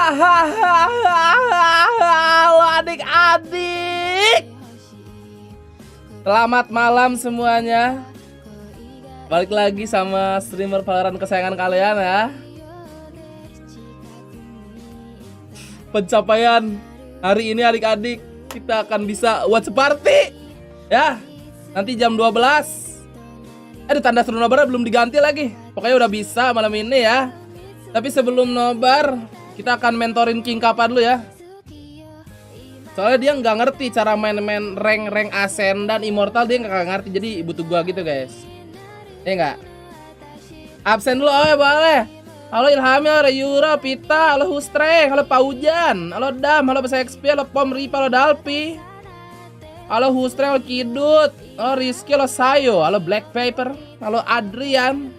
Halo adik-adik. Selamat malam semuanya. Balik lagi sama streamer Valorant kesayangan kalian ya. Pencapaian hari ini adik-adik, kita akan bisa watch party ya. Nanti jam 12. Tanda seru nobar belum diganti lagi. Pokoknya udah bisa malam ini ya. Tapi sebelum nobar, kita akan mentorin King Kappa dulu ya. Soalnya dia nggak ngerti cara main-main rank Ascend dan Immortal, dia nggak ngerti. Jadi butuh gua gitu guys. Ya nggak? Absen dulu, oh ya boleh. Halo Ilhami, halo Yura, Pita, halo Hustreng, halo Paujan, halo Dam, halo Besa XP, halo Pom Ripa, halo Dalpi, halo Hustreng, halo Kidut, halo Rizky, halo Sayo, halo Black Paper, halo Adrian,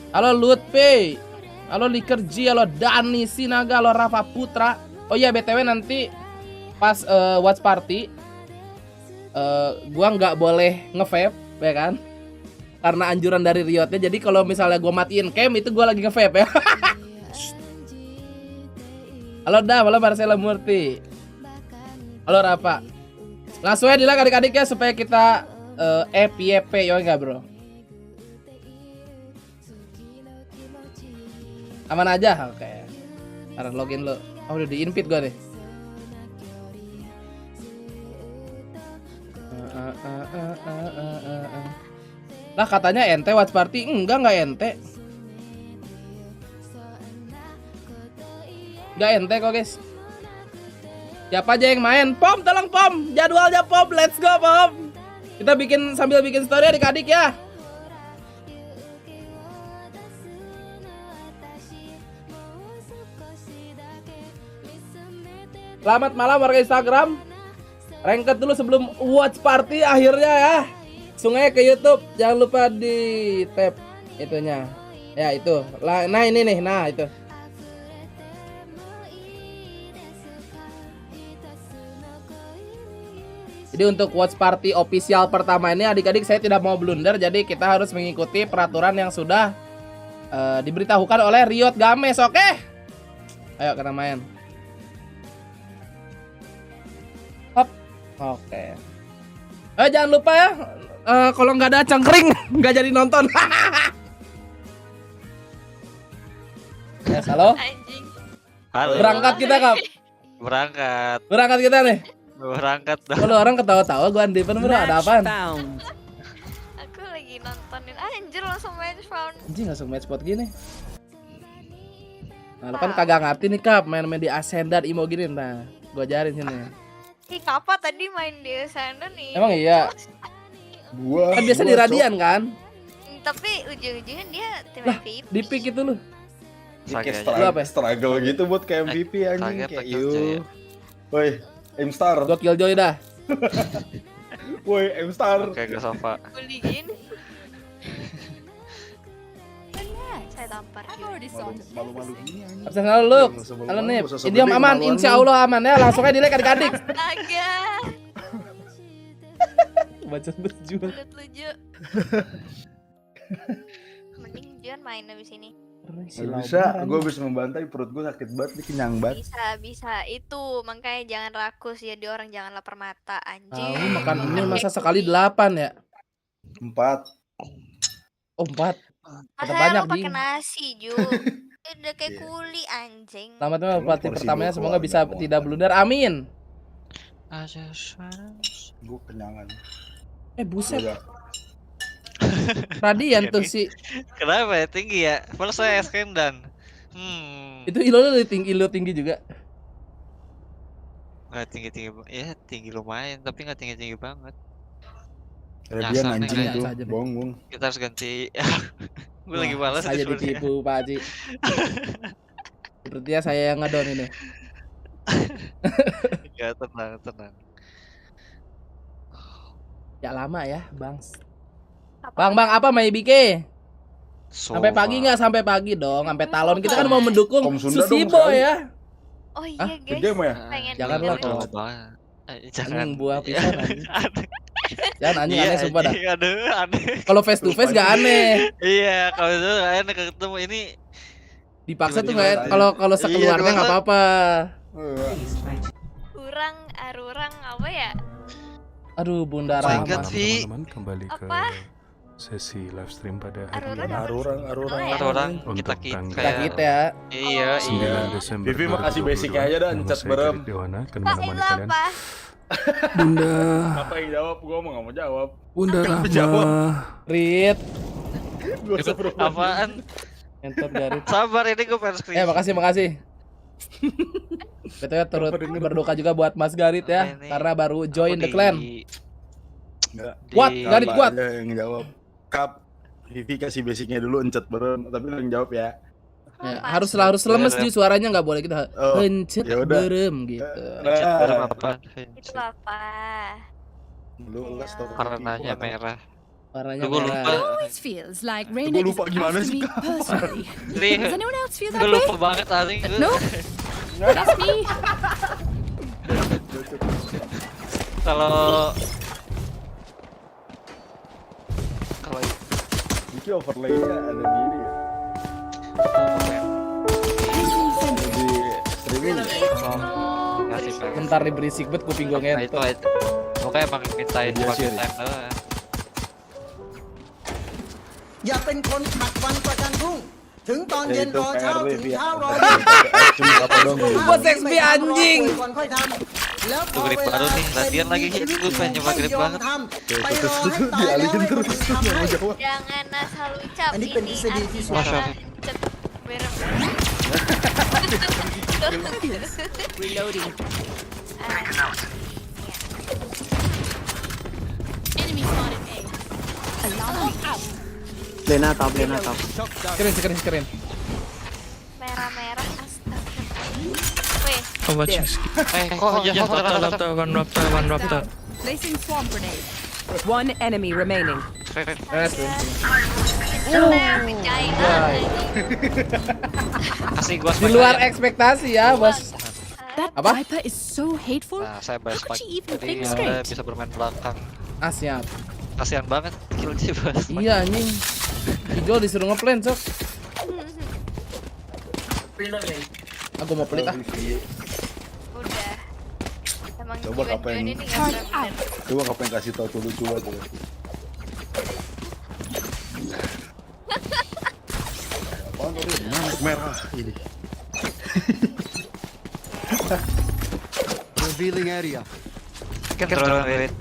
halo Lutfi, halo Liker G, halo Dani Sinaga, halo Rafa Putra. Oh iya BTW nanti pas watch party gua nggak boleh nge-vape ya kan, karena anjuran dari Riotnya. Jadi kalau misalnya gua matiin cam itu gua lagi nge-vape ya. Halo Dam, halo Marcelo Murti, halo Rafa. Langsung aja di like adik-adik ya supaya kita FYP ya enggak bro. Aman aja, oke. Harus login lo. Oh udah di invite gua nih. Lah katanya ente watch party, enggak ente. Enggak ente kok guys. Siapa aja yang main? Pom, tolong Pom. Jadwalnya Pom, let's go Pom. Kita sambil bikin story adik-adik ya. Selamat malam warga Instagram. Ranked dulu sebelum watch party akhirnya ya. Sungai ke YouTube, jangan lupa di tab itunya. Ya itu. Nah ini nih, nah itu. Jadi untuk watch party official pertama ini adik-adik saya tidak mau blunder. Jadi kita harus mengikuti peraturan yang sudah diberitahukan oleh Riot Games, oke? Ayo kita main. Hop. Oke. Jangan lupa ya, kalau nggak ada cangkring nggak jadi nonton. Ya, halo. Halo. Berangkat kita Kap. Berangkat kita nih. Berangkat dong. Kalau orang ketawa-tawa gua andi bro, ada apaan? Aku lagi nontonin anjir langsung match found. Anjing langsung match spot gini. Nah, lo kan kagak ngerti nih Kap, main-main di Ascend dan Imo gini. Nah, gua ajarin sini. Ih, Kappa tadi main di sana nih. Emang iya? Kan biasa di Radian kan? Tapi ujung-ujungnya dia tim Lah, MVP. di pick itu lu. Kayak Lu apa ya? struggle gitu buat ke MVP anjing kayak you. Woi, M-Star. Gua killjoy dah. Woi, M-Star. Oke, gue sofa. Bully gini. Saya tampar juga. Malu-malu gini anjing. Absen halo lu. Halo nih. Ini aman, insyaallah aman ya. Langsung aja di like adik-adik. Astaga. Baca berjuang. Udah lucu. Mending John main abis ini. Bisa, gue bisa membantai, perut gue sakit banget nih, kenyang banget. Bisa itu, makanya jangan rakus ya, di orang jangan lapar mata anjing. Tahu makan ini masa sekali 8 ya? 4. Oh 4. Ada Masa banyak lu pakai Ding. nasi Ju. Udah kayak kuli anjing. Selamat malam party Porsi pertamanya, gua semoga keluar, bisa mau. tidak blunder. Amin. Gue kenyangan. Buset. Udah. Radian tuh si Kenapa ya tinggi ya? Padahal saya SKM dan itu ilo tinggi juga. nggak tinggi ya, tinggi lumayan tapi nggak tinggi banget. Radian Nyasar nih, anjing kayak tuh, saja, Bang. bohong. Kita harus ganti. Gue lagi balas Saya ditipu Pak Haji. Sepertinya saya yang ngadon ini. Ya tenang. Ya lama ya, Bang. Bang, apa Mai Bike? Sampai pagi nggak? Sampai pagi dong, sampai Talon. Kita kan mau mendukung Kom Sunda Susi dong, Boy sekali. ya. Oh iya guys. Gede mah ya? Pengen Janganlah dengerin. kalau Jangan anjing buah pisan anjing. Jangan anjing Iya, aneh sumpah dah. anjing, aduh, aneh. Kalau face to face gak aneh. Iya, kalau itu aneh ketemu ini Dipaksa tuh Tiba-tiba nggak, kalau sekeluarnya nggak apa-apa. Arurang apa ya? Aduh, Bunda Oh my Rahma. God, Vi. Teman-teman kembali ke Apa? sesi live stream pada hari Arurang ini. apa? Ada orang Untuk kita tanggal Kita kayak ya. iya 9 Desember Vivi mah kasih 2022. basicnya aja dah, Nama ncat saya berem. Garit Dewana akan Pak, menemani itu kalian. apa? Bunda, Apa yang jawab? Gua mau nggak mau jawab. Bunda jawab. Rahma. Rit, Gua sebelum apaan? entot Garit. Sabar ini gue pengen screen. Makasih. Betul turut berduka juga buat Mas Garit ya, Apa ini? karena baru join Aku the clan. Nggak. Kuat, Garit Apa kuat. aja yang jawab. Kap, Vivi kasih basicnya dulu, encet berem. Tapi lu yang jawab ya. Ya, Apa? harus lemes di suaranya, nggak boleh kita Oh, hencet ya udah. berem gitu. Nah, Apa? Itu apa? lu les tau Warnanya merah. Warnanya Gue lupa. merah. Always feels like Gue Reina is lupa gimana after sih, me Kak? personally. Nih, Does anyone else feel that gue way? lupa banget anjing. No? Just me? Kalau Ini overlay-nya ada di ini ya. Di streaming. ngasih pengen. Bentar nih berisik banget kuping gue Nah, itu ngentot. aja. Pokoknya emang mintain Iya sih, pakai time doang. อย่าเป็นคนขัดวันประกันพรุ่ง ถึงตอนเย็น Itu รอเช้า PRW ถึง Via. เช้ารอ Cuma apa dong? Bos XP anjing. ก่อนค่อยทำแล้วพ Tuh อ grip เวลา baru nih, latihan lagi. ชีวิต Gue pengen nyoba grip ไม่ยอม banget. ทำไปรอให้ตายแล้ว Dialihin ให้คน terus อื่น nggak ทำ mau ให้ jawab. Jangan asal ucap Ini ini pedisi di artinya Masya Allah. cet berem. Reloading. Ah, Enemy spotted A. Alarm out. Lena top Lena top Keren. merah-merah astaga. Weh, Kok jatuh Raptor. Placing swarm grenade. One enemy remaining. China. Kasih gua Di luar ekspektasi ya, Bos. That Apa? Viper is so hateful. Nah, saya bahas How could she even jadi think Anda straight? bisa bermain belakang. Ah, siap. Kasihan banget kill di bahas. Iya anjing. Hijau disuruh ngeplan, Sok. Aku mau pelit ah. Udah. Emang Coba jiwa apa yang- ini nggak benar-benar. Coba kapan yang kasih tau dulu coba tuh. Apaan tadi? Nyamuk merah ini. revealing area Kan drone wait.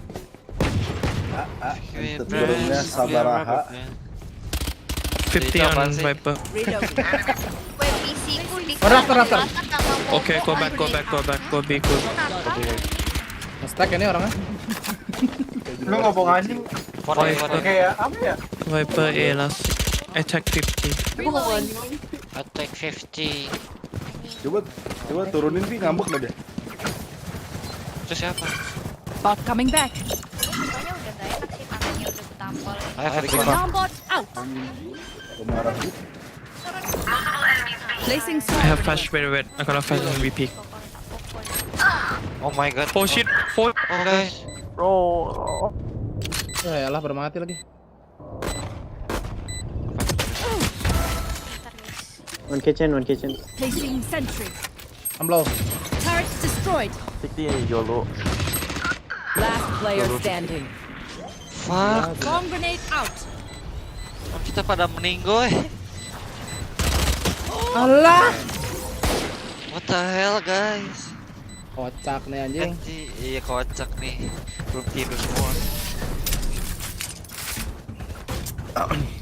Encet beremnya sabaraha. 50 on Viper. Reloading. Weh, PC ku di Raptor. Okay, go back. Go B, go. Nge-stack ini orangnya. Lu ngomong anjing Viper. kayak apa ya? Viper A last. Attack 50. Attack 50. Coba turunin Vi, ngambek dah dia. Itu siapa? Bot coming back. Pokoknya udah gak enak sih tangannya udah ketampol. Ayo Ferry gua. Alarm bot out. Pemarah gitu. Placing I swarm. have flash very wet. I gotta flash on VP. Oh my god. Oh shit. Oh. Oh guys. Ya elah bermati lagi. one kitchen Placing sentry. Amblow. Turret destroyed. Last player standing. Fuck. Swarm grenade out. Kita pada meninggoy. Alah. What the hell guys? Kocak nih anjing. Iya kocak nih. Belum tidur semua.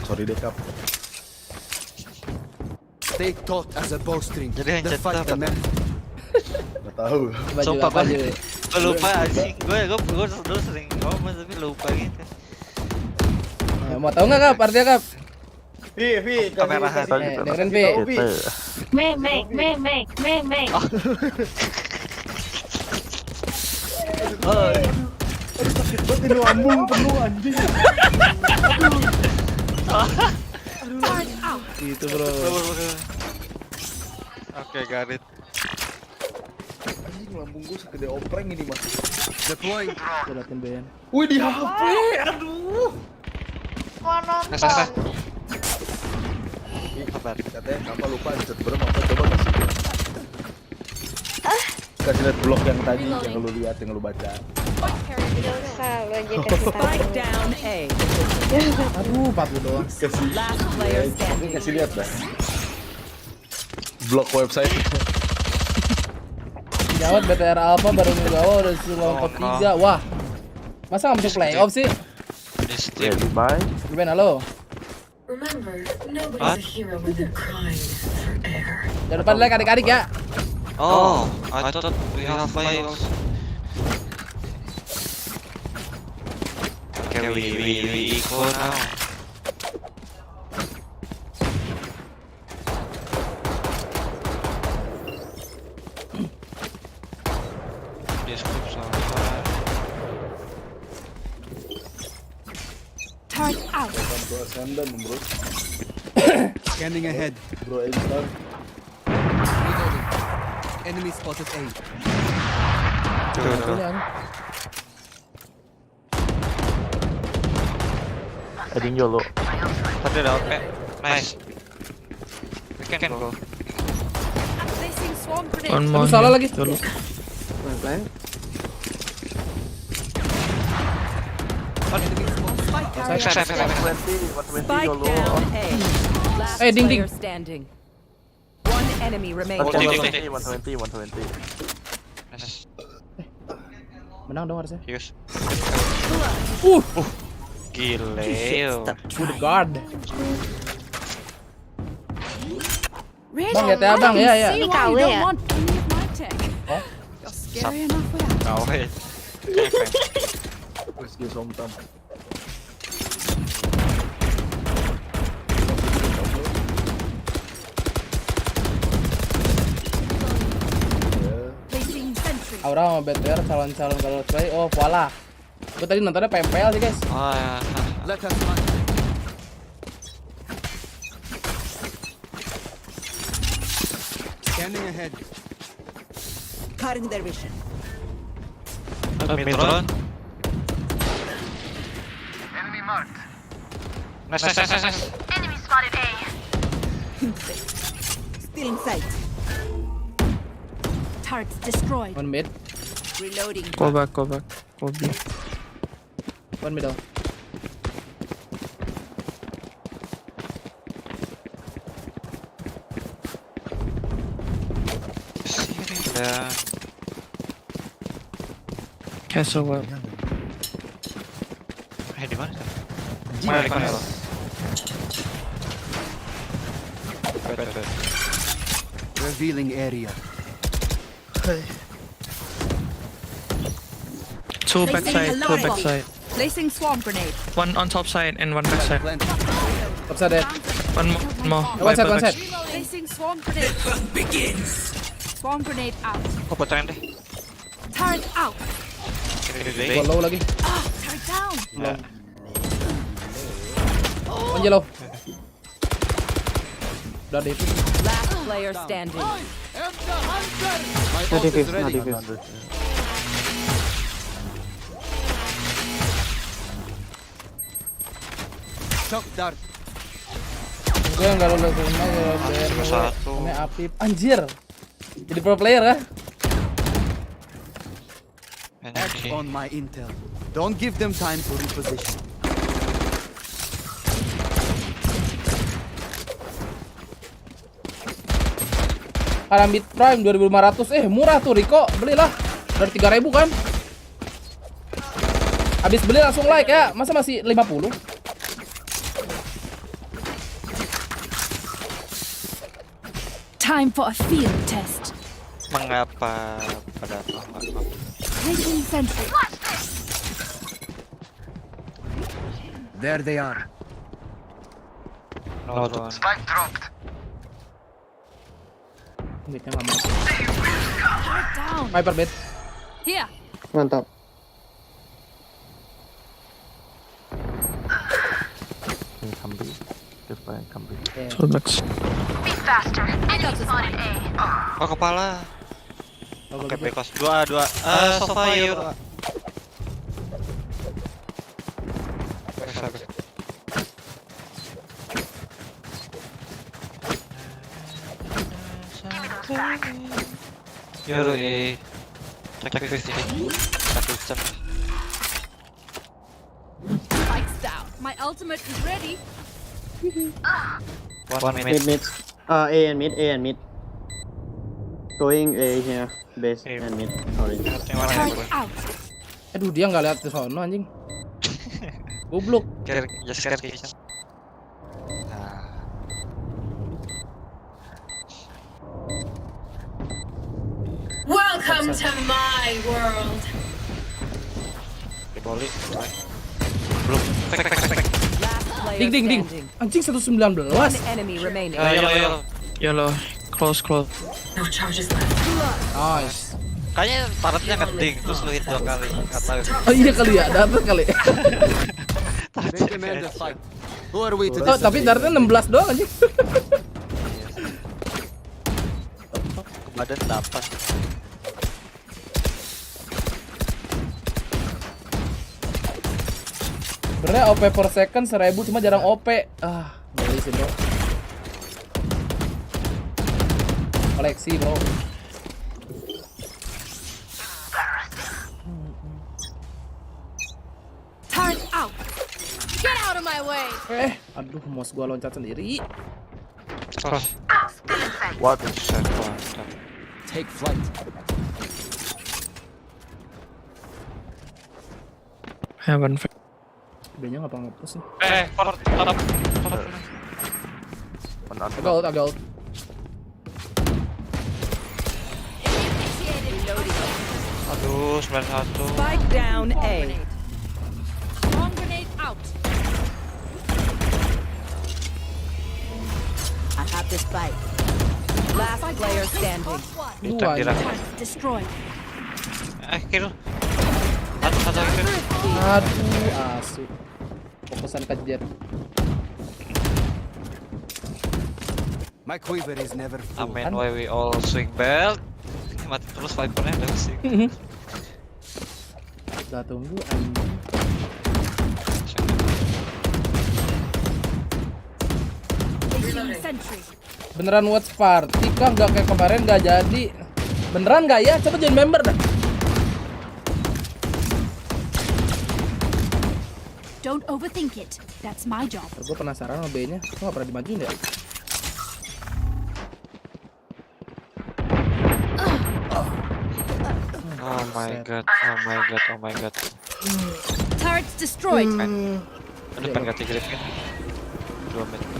Sorry deh Kap. stay taut as a bowstring Jadi yang cetak apa? Gak tahu. Baju Sumpah, apa Bang. aja. Gue lupa anjing. Gue dulu sering ngomong tapi lupa gitu. Ya, mau tahu nggak Kap? Artinya Kap? Vi, Kamerahan. Dengerin Vi. Sakit banget ini lambung penuh anjing. Turret out. Gitu bro. Oke, Garit. Anjing lambung gua segede opreng ini mas. deploying Liatin Ben. Wih di HP, aduh. Mau Nah, nonton. Sabar. Katanya Kakak lupa episode berapa, apa coba kasih lihat. Kasih lihat blog yang tadi yang lu lihat, yang lu baca. Gak usah lo aja kasih Spike tahu. down A. Aduh, 40 doang. Kasih. Last player Oke, standing. kasih lihat dah. Blog website. Gawat BTR Alpha baru minggu awal udah disuruh lompat 3. Wah. Masa nggak masuk playoff sih? This team. Gimana halo? Remember, nobody's What? a hero when they're crying for air. Jangan lupa like adik-adik ya. Oh, I thought we have playoffs. Okay, we equal now. This group's on fire. Turret out. Welcome to Ascendant, bro. Scanning ahead. Bro, Instar. Enemy spotted A. Ini aku. Tadi ada OP. Nice. We can go. Placing swarm grenade. One more. Aduh, salah lagi. Dulu. Spike down A. Last Hey, ding, ding. player standing. One enemy remaining. Nice. Menang dong harusnya. Yes. Uh, Gile. good guard. Red Bang, GTA bang, ya ya. Ini See why KW you ya? don't want any of my tech. Oh. You're scary enough without. Kau Whiskey Somtam. Placing sentry. Aura sama BTR calon-calon kalau play. Oh, voila. Gue tadi nontonnya PMPL sih, guys. Oh ya. Let us run. Scanning ahead. Cutting their vision. Metron. Nice, nice, nice, nice. Still in sight. Turrets destroyed. One mid, Reloading. Go back, go back. Go B. one middle. Ya. Castle well. Di mana? Mana di mana? Revealing area. Two backside, two backside. Placing swarm grenade. One on top side and one backside. Plant. Top side dead. One more. One side, Viper one side. back. Placing swarm grenade. Begins. Swarm grenade out. Kok puterin deh. Turret out. Gua low lagi. Turret down. Ya. One yellow. Udah deh. Last player standing. My ult is ready. Shock dart. Gue nggak lulus semua gara-gara Satu. ini Apip. Anjir. Jadi pro player ya? Act on my intel. Don't give them time to reposition. Karambit Prime 2500. Murah tuh Riko. Belilah. Dari 3000 kan? Habis beli langsung like ya. Masa masih 50? Time for a field test. Mengapa pada Placing sentry. There they are. nonton? Mic-nya nggak mau. Turret down. Viper bed. Here. Mantap. Two backs. Oh kepala. Oke bekos dua. Sofa yuk. Yuri. Cek 50. Cek. Spikes down. My ultimate is ready. One minute. Mid. A and mid. Going A here. Base and mid. Sorry. Turret out. Aduh, dia nggak lihat ke sono anjing. Goblok. Just care kitchen. Nah, Welcome to my world. dibalik. Belum. Fake. Last player Ding. standing. Anjing 119. One enemy remaining. Yellow. Yellow. Close. No charges left. Nice. Kayaknya tarotnya ngeting terus lu hit 2 kali. Atau Oh iya kali ya, dapat kali. They demand a fight. Who are we to Oh, tapi dartnya 16 doang anjing. badan 8. Sebenarnya OP per second 1000 cuma jarang OP. Beli sih bro. Koleksi bro. Turret out. Get out of my way. Aduh, mouse gua loncat sendiri. What is that? take flight. Heaven. B-nya ngapa ngapus nih? Top. Agak ult. Aduh, 91. Spike down A. Bomb grenade out. I have this fight. Last player standing. Hitam dirang. Destroyed. Kill. Satu lagi. Aduh, asu. Fokusan ke jet. My quiver is never full. Amen, why we all swing belt. Mati terus Vipernya udah sih. Kita tunggu anjing. Sentry. Beneran watch party kah? Nggak kayak kemarin nggak jadi. Beneran nggak ya? Coba jadi member dah. Don't overthink it. That's my job. Gue penasaran sama B-nya. Kok nggak pernah dimajuin ya? Oh my god. Turrets destroyed. Aduh, pengen ganti grip kan. 2 menit.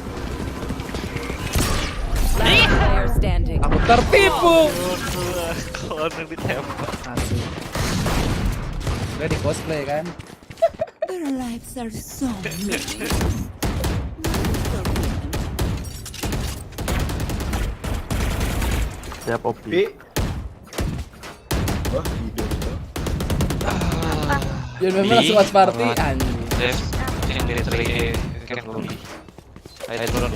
Last player standing. Aku tertipu. Corner ditembak. Asu. Udah di cosplay kan? Their lives are so meaningless. Siap OP. B. Wah, hidup tuh. Jadi member langsung watch party anjing. Dev, yang dari 3A kan belum. Ayo turun.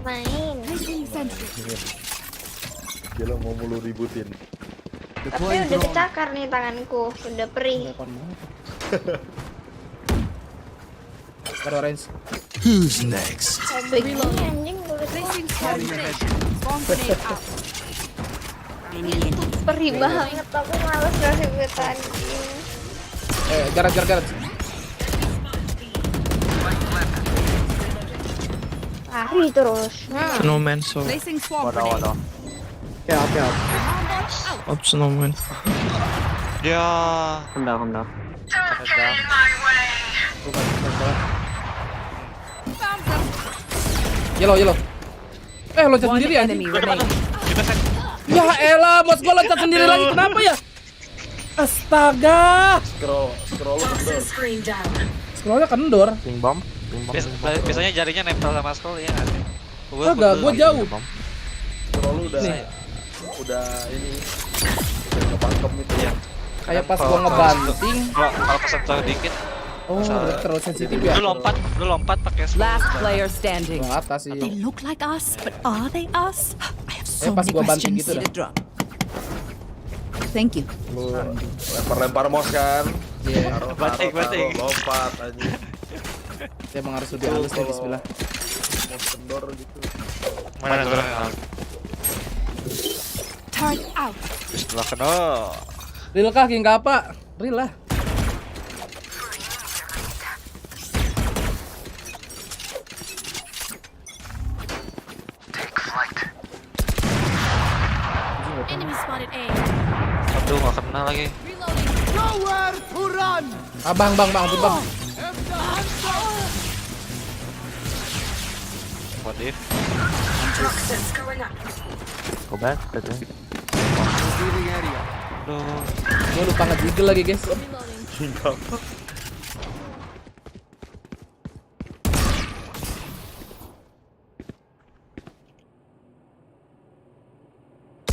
Main. Placing sentry. Gila mau mulu ributin. Tapi udah kecakar nih tanganku, udah perih. Telepon banget. Ada orange. Who's next? Begini anjing mulut Placing swarm grenade. Bomb grenade out. perih banget, aku males kasih duit anjing. Garat. Lari terus. Snowman, so Placing swarm grenade. Oke. up snowman. Ya. Kendal. Found them. Yellow. Loncat One sendiri anjing. enemy remaining. Ya elah, bos gua loncat sendiri lagi. Kenapa ya? Astaga. Scroll lu kendor. Screen down. Scrollnya kendor. Ping bomb. Biasanya jarinya nempel sama scroll ya nggak sih? Agak, gua jauh. Scroll lu udah Nih. udah ini. Udah ngebangkem itu ya. Kayak pas gua ngebanting. Kalau kesentuh dikit, Oh, udah terlalu sensitif ya. lu lompat pakai scroll. Last player standing. Gua atas sih. They look like us, but are they us? I have so pas many gua banting questions. gitu dah. Drop. Thank you. Lu lempar mouse kan. Iya. Taruh, Banting. lompat anjing. Dia emang harus lebih halus nih, bismillah. Mau kendor gitu. Mana tuh? Turret out. Bismillah kena. Real kah King apa? Real lah. Enemy spotted A. Aduh nggak kena lagi. Reloading. Nowhere to run. Bang, ampun bang. What if? Toxins going up. Go back. Betul. Revealing area. Aduh. Gue lupa nge-jiggle lagi guys. Reloading.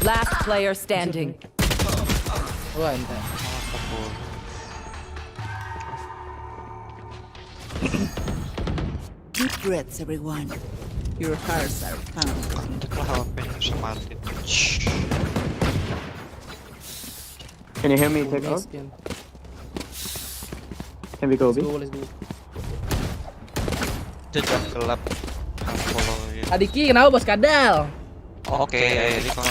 Last player standing. Wah ente. Deep breaths, everyone. Your hearts are pounding. Kontak lah HP-nya bisa mati. Can you hear me take out? Can we go B? Let's go. Jejak gelap. Follow ya. Adiki kenapa bos kadal? Oke, ini kok.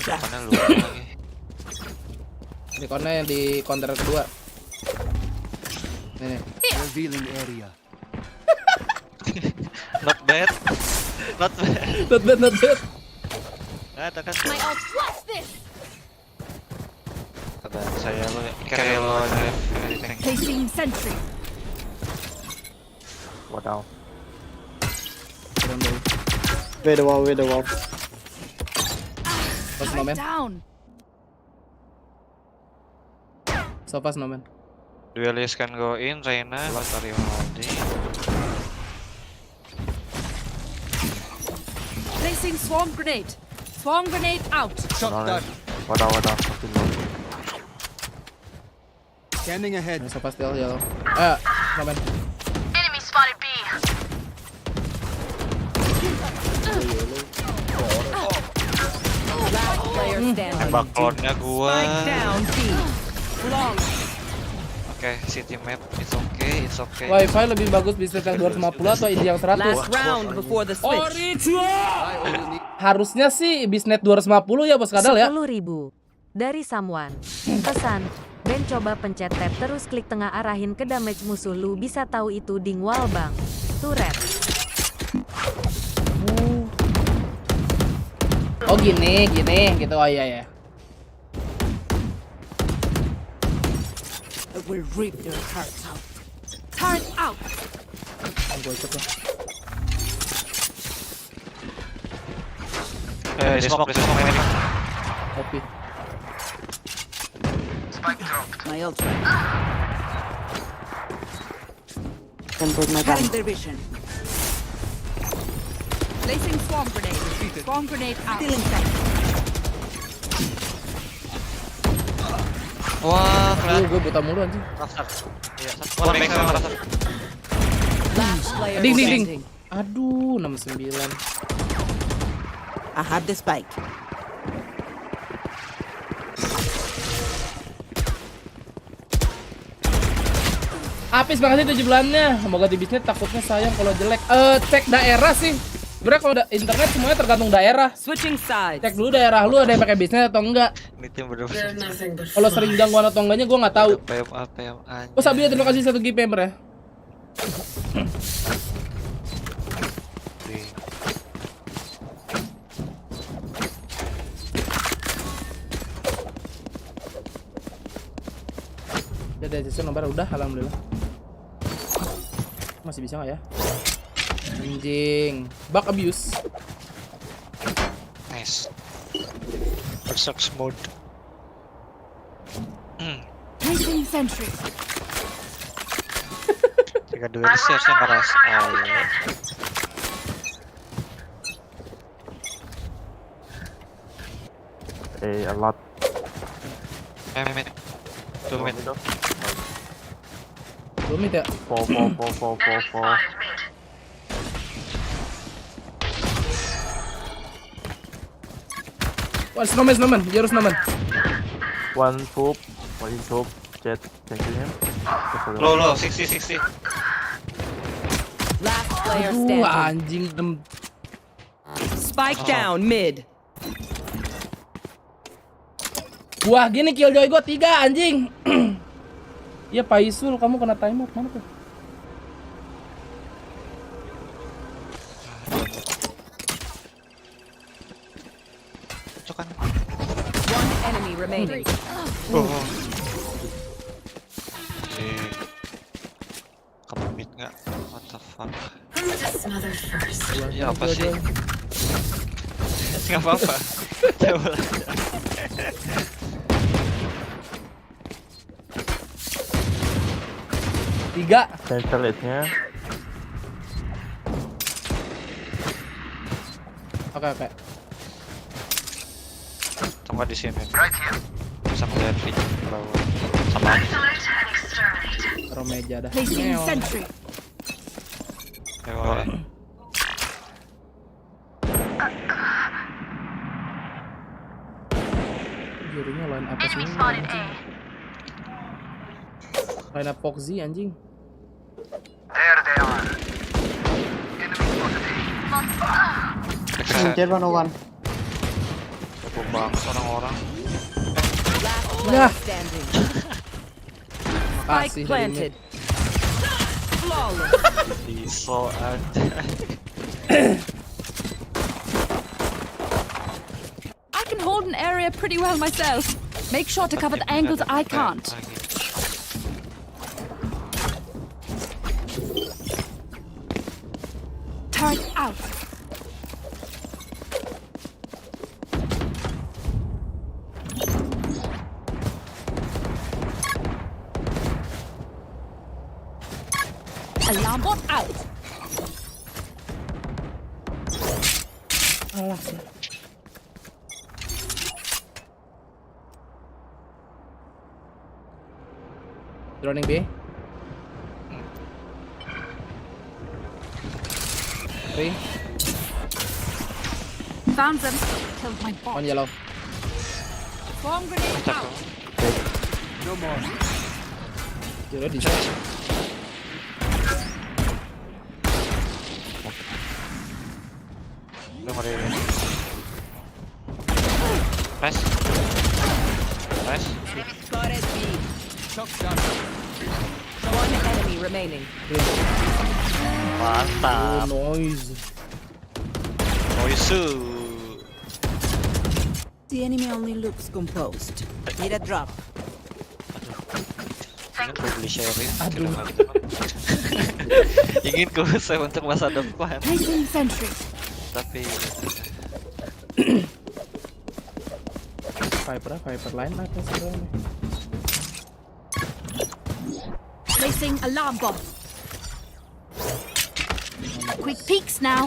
Depannya lu lagi. Ini corner yang di counter kedua. Nih. Revealing area. Not bad. Not bad. Not bad. Nah, tekan. My ult. What's this? Kata saya lo kayak lo anything. Placing sentry. Wadaw. Wait the wall. Pas no man. Down. So fast no man. Duelist can go in, Reina, Lotari Ronaldo. Placing swarm grenade. Swarm grenade out. Shot done. Wadaw. Scanning ahead. So fast still yellow. No man. Enemy spotted B. Last player standing. Tembak clone-nya gua. Spike down B. Long. Oke, city map, it's okay. Wifi lebih bagus bisnis yang 250 atau ini yang 100? Last round before the switch. Harusnya sih bisnet 250 ya bos kadal ya. 10.000 dari someone. Pesan, Ben coba pencet tab terus klik tengah arahin ke damage musuh lu bisa tahu itu ding wall bang. Turret. Oh gini gitu. Oh iya ya. I will rip your hearts out. Turret out. Gue ikut lah. Di smoke ini. Kopi. My ultra. Can take my time. Cutting their vision. Placing swarm grenade. Swarm grenade out. Still inside. Wah, keren. Gue buta mulu anjing. Raftar. Iya, satu. One make sama Raftar. Last player Ding. standing. Aduh, 69. I have the spike. Apis makasih 7 bulannya. Semoga di bisnis takutnya sayang kalau jelek. Cek daerah sih. Sebenernya kalau internet semuanya tergantung daerah. Switching sides. Cek dulu daerah lu ada yang pakai bisnis atau enggak. Ini tim bener-bener. They're nothing but Kalau sering gangguan atau enggaknya gue nggak tahu. PM aja. Oh Sabia terima kasih 1 GB member ya. Ya dari sesi nomor udah alhamdulillah. Masih bisa nggak ya? Anjing, bug abuse. Nice. Berserk mode. Placing sentry. Jika duelist harusnya ngeras. Ya. A lot. Mid. 2 mid. Belum ya? 4. Wah, snowman, dia harus snowman. One tube. Jet, checking him. Low, 60. Last player Aduh, standing. anjing Spike down mid. Wah, gini killjoy gua 3 anjing. Iya, Paisul, kamu kena timeout mana tuh? Cokan. One enemy remaining. Kamu mid nggak? What the fuck? Who's to smother first? Ya apa sih? Nggak apa-apa. Coba aja. Tiga. Cancel it-nya. Oke. Tunggu di sini. Bisa ngeliat video kalau sama aja. Isolate and exterminate. Taruh meja dah. Placing Meong. sentry. Ya boleh. Jurinya line apa sih? Enemy spotted A. Line up Foxy anjing. Jet 101. Cukup banget orang-orang. Last Yeah. player standing. Makasih Spike dari planted. mid. Flawless. Iso aja. I can hold an area pretty well myself. Make sure to cover the angles I can't. Turret out. Alarm bot out. Alah sih. Droning B. 3. Found them. Killed my bot. 1 yellow. Bomb grenade out. No more. You ready? Udah ngeri. Nice. Spotted B. Shock shot. One enemy remaining. Mantap. Noise. Noisu. The enemy only looks composed. Need a drop. Ingin ku beli sharing. Aduh. Ingin ku save untuk masa depan. Placing sentry. Tapi Viper line apa sebenarnya? Placing alarm bot. Quick peeks now.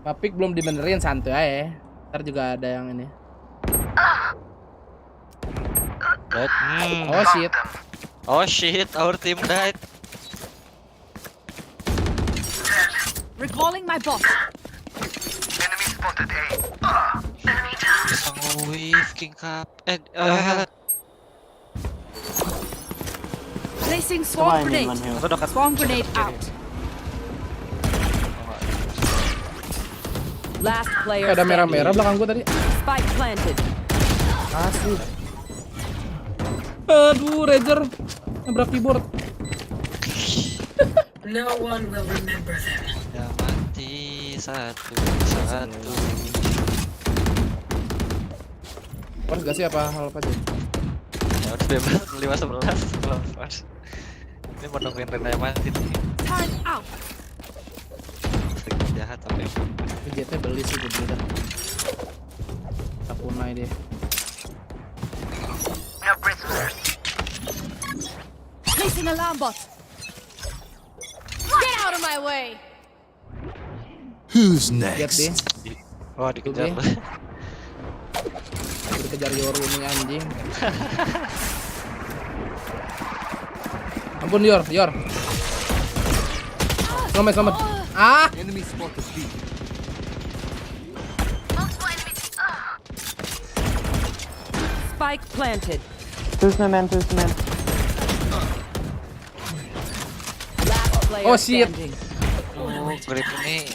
Papik belum dibenerin, santuy aja. Ntar juga ada yang ini. dead. Oh shit. Oh shit, our team died. Recalling my bot. Bisa nge-wave King Cup. Placing swarm grenade. Aku dekat. Swarm grenade out. Last player Ada standing. merah-merah belakang gua tadi. Spike planted. Asli. Aduh, Razer nabrak keyboard. No one will remember them. Ya mati satu. Pas gak sih apa hal apa aja? Ya udah bebas 5-11 belum pas. Ini mau nungguin Rena yang mati nih. Turret out. Sedikit jahat tapi Jetnya beli sih gue beli dah. Aku naik deh. Placing alarm bot. Get out of my way. Who's Jet deh. wah dikejar. Oke. Aku dikejar Yoru nih anjing. Ampun Yor. Selamat. Ah, Enemy spotted B. Spike planted. Two snowman. Last player Oh, shit. standing. Oh, grip ini.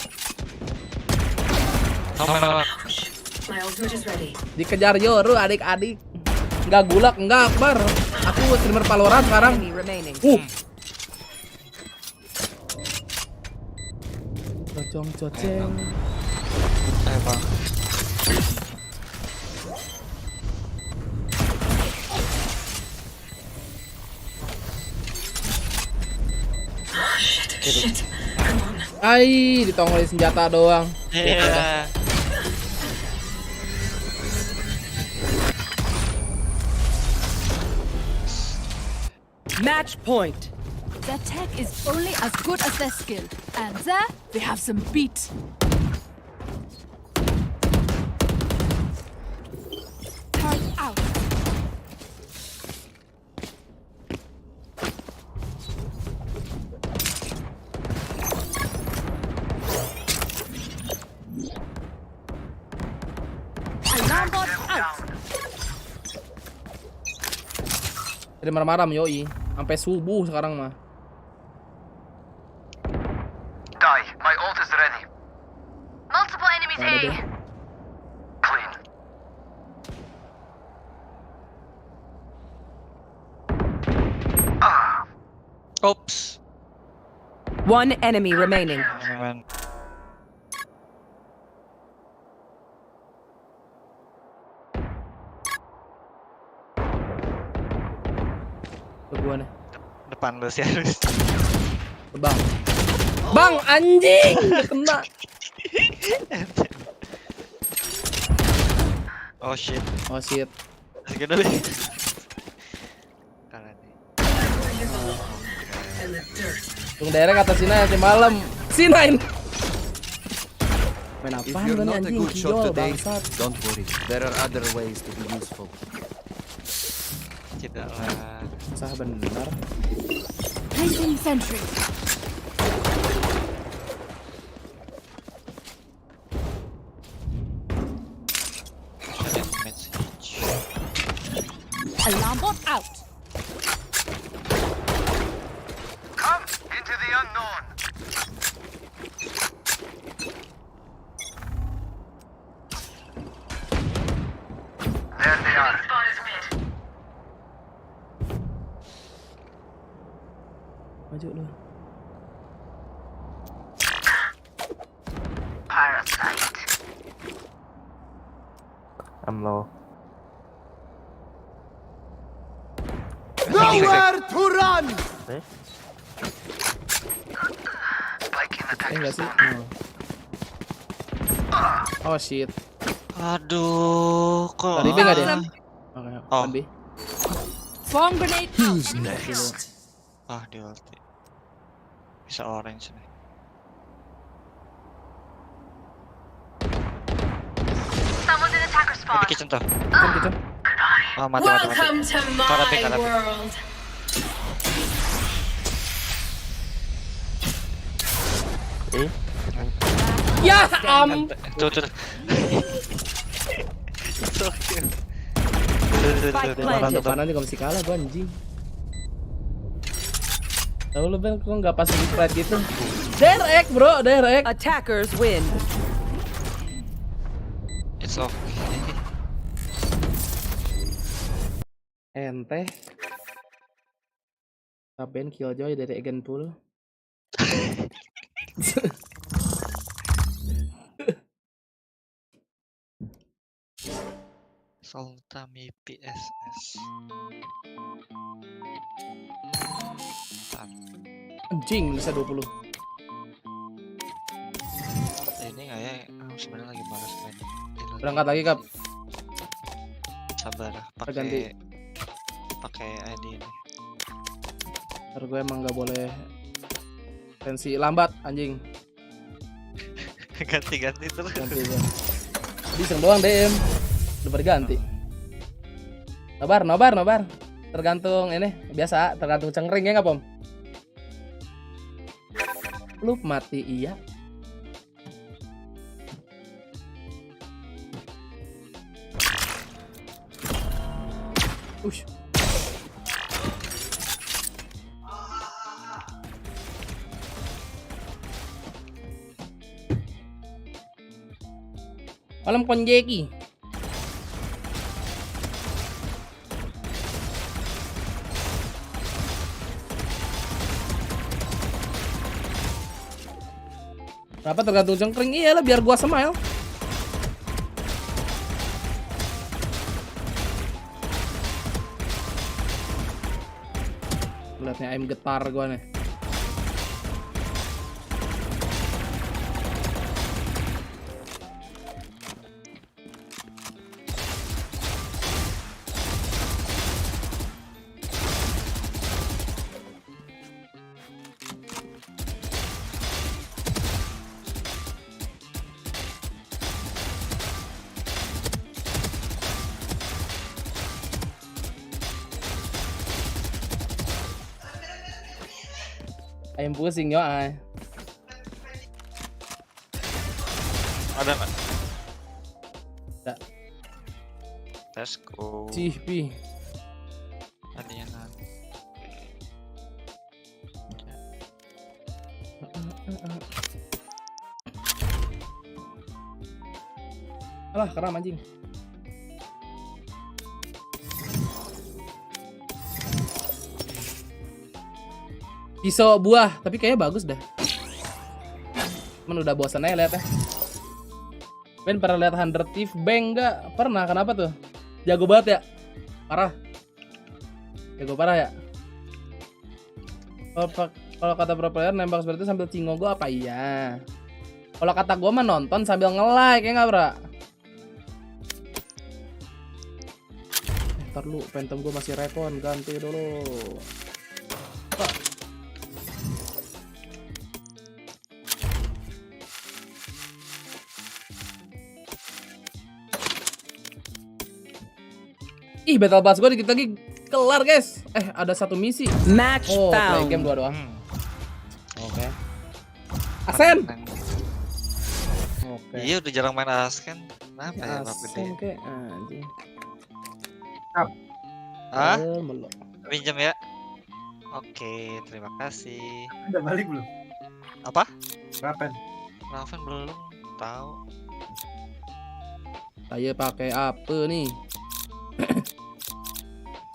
Sama. My ultimate is ready. Dikejar Yoru adik-adik. Enggak gulak, enggak Akbar. Aku streamer Valorant sekarang. Enemy remaining. Cocong. Ayo bang. Shit. Come on. Ai, ditongolin senjata doang. Iya. Match point. Their tech is only as good as their skill. And there, they have some beat. Turn out. Alarm bot out. Jadi malam-malam yoi. Sampai subuh sekarang mah. Die. My ult is ready. Multiple enemies Ada deh. Clean. Oops. One enemy remaining. Man. Ke gua nih. Depan lu sih harus. Bang. Bang anjing, udah kena. Oh shit. Oh shit. Masih gede deh. Karena nih. And the dirt. Tung daerah kata Sina nanti malam. Sinain. Main If apaan you're lu nih not a anjing? good shot Kijol today, bangsat. don't worry. There are other ways to be useful. Tidak lah. Sah bener. Placing sentry. Ada message. Alarm bot out. Come into the unknown. There they are. Spot is mid. Maju lu. Parasite. I'm low. Nowhere to run. Spike in the Enggak sih? Oh shit. Aduh, kok. Tadi B enggak dia? Oke, Oh. B. Bomb grenade out. Ah, di ulti. Bisa orange nih. Someone's in attacker Di spawn. kitchen tuh. Kan gitu. Oh, mati. Welcome to Karate, my karate. world. Ya am. Tuh. planted. Depanan juga mesti kalah gua anjing. Tahu lu Ben kok enggak pas di spread gitu. Derek, bro, derek. Attackers win. It's okay. Ente. Ben Killjoy dari Egen Pool. Soltami PSS. Anjing bisa 20. Ini kayak sebenarnya lagi malas main. Berangkat lagi, Kap. Sabar, Ganti. pakai ID ini. Ntar gue emang gak boleh tensi lambat anjing. Ganti terus. Ganti gue. Iseng doang DM. Udah berganti. Nobar. Tergantung ini biasa, tergantung cengkring ya nggak Pom? Lu mati iya. Ush. Malam konjeki. Kenapa tergantung cengkring? Iyalah biar gua smile. Lihatnya aim getar gua nih. Ayam pusing yo ay. Ada nggak? Ada. Let's go. Cih, pi. Ada yang Alah, keram anjing. Pisau buah, tapi kayaknya bagus dah. Cuman udah bosan aja liatnya. Ben pernah lihat 100 Thief Bang nggak? Pernah, kenapa tuh? Jago banget ya? Parah. Jago parah ya? Kalau kata pro player nembak seperti itu sambil cingogo apa iya? Kalau kata gue mah nonton sambil nge-like ya nggak bro? Ntar lu, phantom gue masih recon, ganti dulu. Ih, battle pass gue dikit lagi kelar guys. Ada satu misi. Match Oh, play found. game 2 doang. Oke. Asen. Oke. Iya udah jarang main Asken. Kenapa ya Bapak Asen gede? kayak anjing. Hah? Melok. Pinjam ya? Oke, terima kasih. Udah balik belum? Apa? Kapan? Raven belum tahu. Saya pakai apa nih?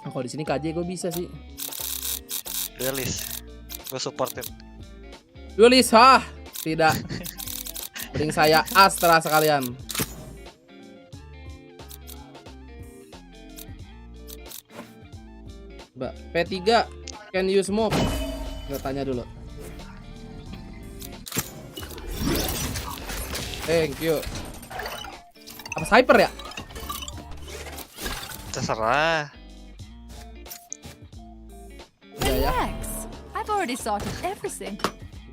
Kalau di sini KJ gue bisa sih. Duelist. Gue supportin. Duelist, hah? Tidak. Mending saya Astra sekalian. Mbak, P3 can you smoke? Kita tanya dulu. Thank you. Apa sniper ya? Terserah. Udah ya. Relax. I've already sorted everything.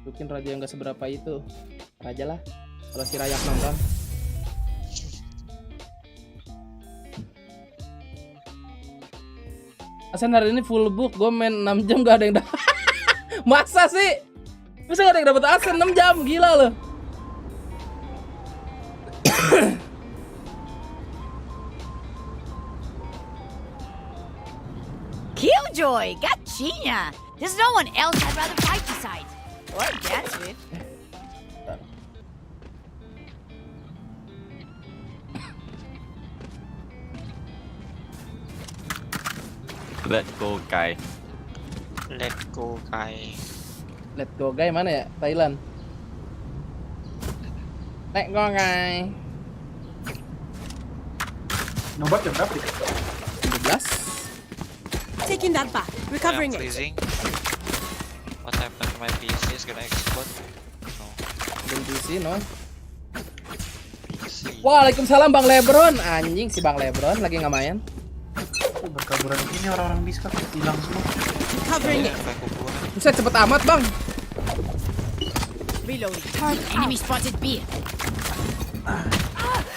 Mungkin raja yang gak seberapa itu. Raja lah. Kalau si Rayak nonton. Asen hari ini full book. Gue main 6 jam gak ada yang dapat. Masa sih? Masa gak ada yang dapat Asen 6 jam? Gila loh. Killjoy, gachinya. There's no one else I'd rather fight besides. Or dance with. Let's go guy. Let's go guy. Let's go guy mana ya? Thailand. Let's go guy. Nomor jam berapa? 12. Taking that back. Recovering I'm it. freezing. What happened to my PC is gonna explode? No. Belum PC no. PC. Waalaikumsalam Bang Lebron. Anjing si Bang Lebron lagi nggak main. Berkaburan ini orang-orang Discord hilang semua. Recovering it. Bisa cepet amat Bang. Reloading. Enemy spotted B.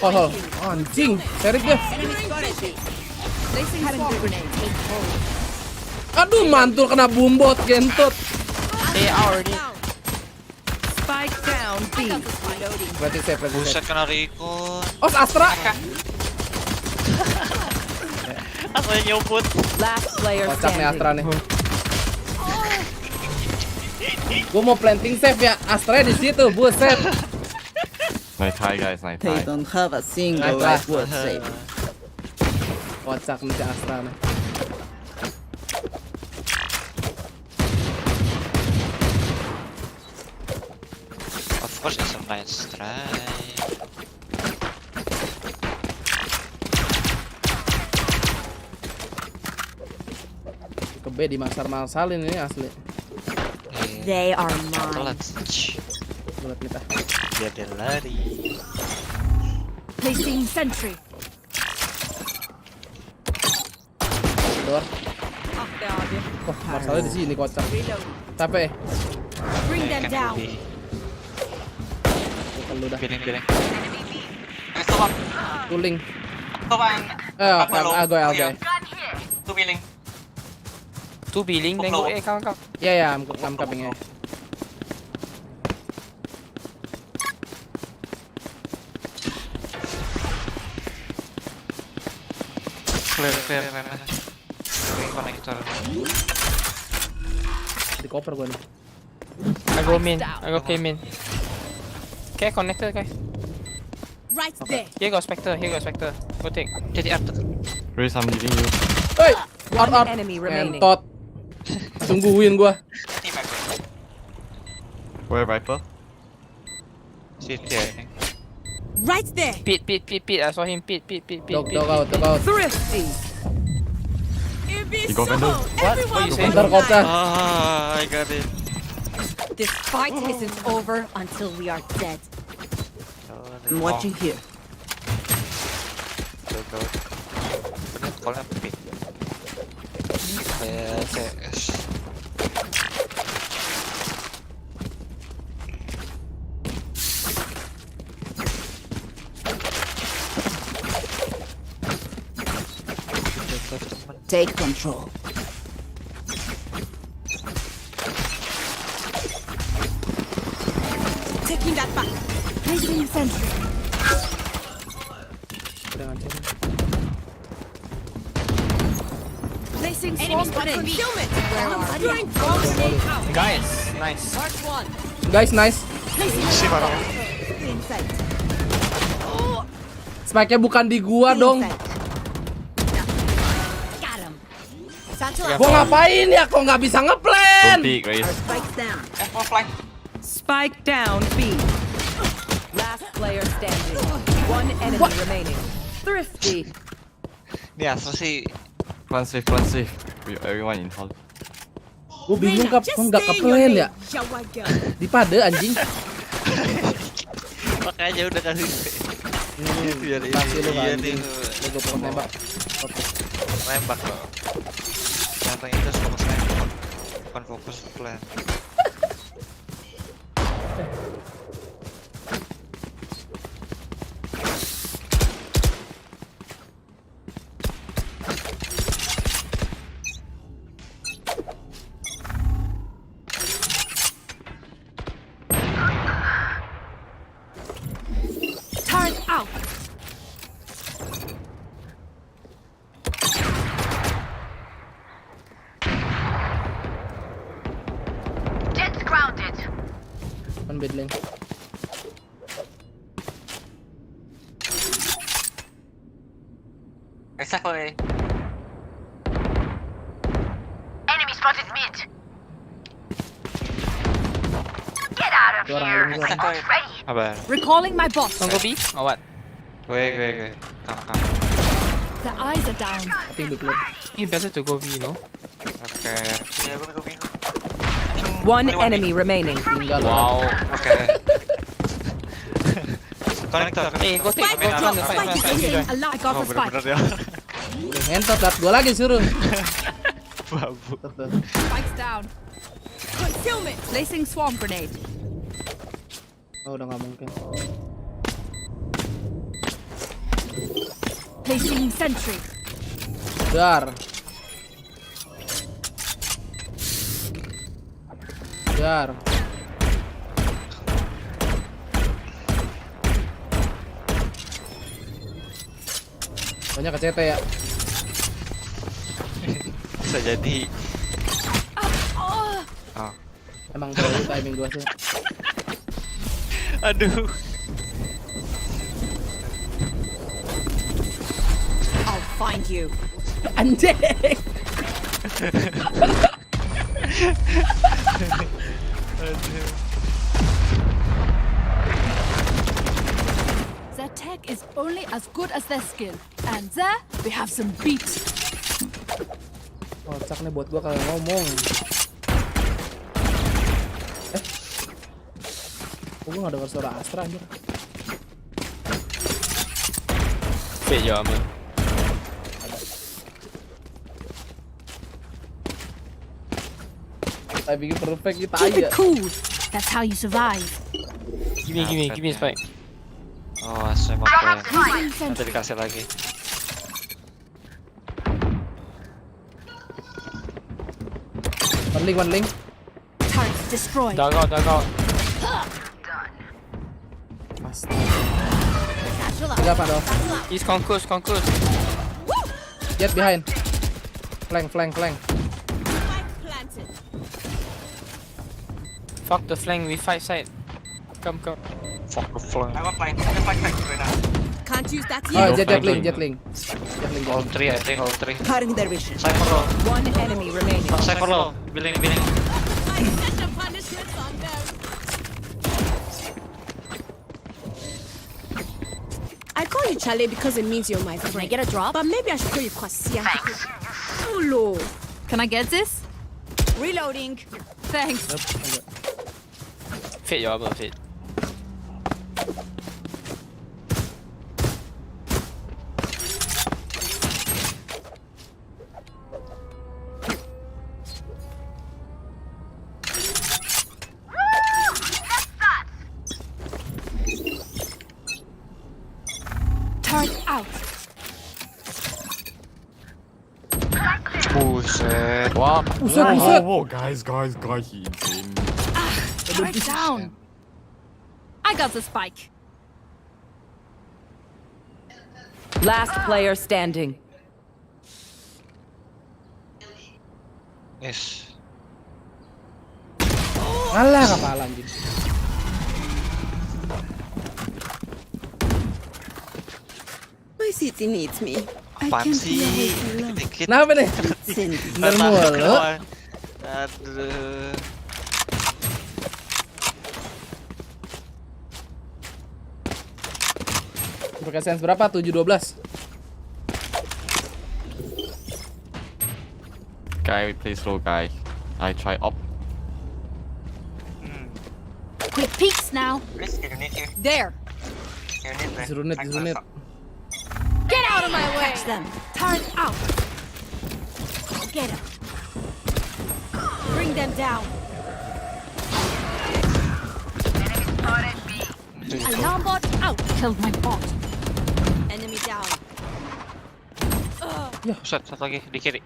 Oh, anjing. Serik dia. Enemy spotted B. Placing swarm grenade. Take hold. Aduh, mantul kena bumbot gentot. They already. Spike down B. Berarti saya Buset kena Rico. Oh, Astra. Asal nyoput. Last player Kocak nih Astra standing. nih. Gue mau planting safe ya, Astra di situ, buset. Nice try guys, nice They try. don't have a single Nice life worth saving. Kocak nih si Astra nih. Of course it's a nice try. Ke B dimasar-masalin ini asli. They are mine. Clutch. Bulat kita. Jadi lari. Placing sentry. Door. Oh, masalahnya di sini kocak. Capek. Bring them down. Kalau udah Biling. tuling. Oke. Two billing, then go A, come. Ya, I'm coming ya. Clear. Connector. Di koper gue nih. I go main. I go play main. Okay, connector guys. Right there. Here go Spectre. Go take. Jadi after. Raise, I'm leaving you. Hei, out. Enemy remaining. Entot. Tungguin gua. Where Viper? City, I think. Right there. Pit. I saw him. Pit. Dog out. Thrifty. You go Vandal. What you say? Bentar kota. Ah, I got it. This fight isn't over until we are dead. I'm watching here. Go. Call up pit. CS. Take control. Taking that back. Placing sentry. Placing Enemy swarm spotted. grenade. Concealment. Throwing bomb grenade out. Guys, nice. Mark one. Guys, nice. Si parang. In sight. Spike-nya bukan di gua dong. Got him. Satchel Gua ngapain ya? Kok nggak bisa ngeplan? Don't peek, Raise. Spikes down. Spike down B. Last player standing. One enemy remaining. Thrifty. Ini asal sih. Plan safe. Everyone in hall. Gua bingung kok nggak keplan ya? Di pade anjing. Makanya udah kasih. Biar ini. Kasih lu Iya anjing. nih. Gua pengen nembak. Nembak loh. Nyata itu fokus nembak. Bukan fokus plan. Turret out. Jet's grounded. Kan bed lane. Exactly. Enemy spotted mid. Get out of Dua orang here. lagi, dua orang. Almost ready. Abar. Recalling my boss. Tunggu B. Oh what? Gue. Come. The eyes are down. Tapi di clear. Ini better to go B, no? Oke. Ya, gue B. One enemy remaining. Tinggal. Wow. Oke. Konektor. Gue take. Spike is in. I got the spike. ya. Entot lat gua lagi suruh. Babu. Spikes down. Concealment. Placing swarm grenade. Oh, udah nggak mungkin. Placing sentry. Dar. Banyak ke CT ya. Bisa jadi. Oh. Emang terlalu timing gua sih. Aduh. I'll find you. Anjing. Their tech is only as good as their skill. And there, we have some beat. Kocak nih buat gua kalau ngomong. Gua nggak dengar suara Astra anjir. Fit your armor. Saya bikin perfect kita Keep aja. it cool. That's how you survive. Give me spike. Oh, saya mau ke. Nanti dikasih lagi. One link. Turret destroyed. Dog out. Enggak apa dong. He's concussed. Jet behind. Flank. Fuck the flank, we fight side. Come. Fuck the flank. Can't use that Oh, yet. jet link. All three, I think all three. Cutting their vision. Cypher low. One enemy remaining. Cypher low. Billing. I call you Chale because it means you're my friend. Can I get a drop? But maybe I should call you Kwasia. Hello. Can I get this? Reloading. Thanks. Fit your armor, fit. Turret out. Buset. Wow. Buset. Whoa, guys, he insane. Turret down. I got the spike. Last player standing. Yes. Alah kepala anjing. My city needs me. Apaan sih? Dikit-dikit. Kenapa nih? Bener mulu. Aduh. Pakai sense berapa? 7-12. Guy, play slow, guy. I try up. Quick peeks now. There. Zurunit. Get out of my way. Catch them. Turret out. Get them. Bring them down. Alarm bot out. Killed my bot. Enemy down. Buset, satu lagi di kiri.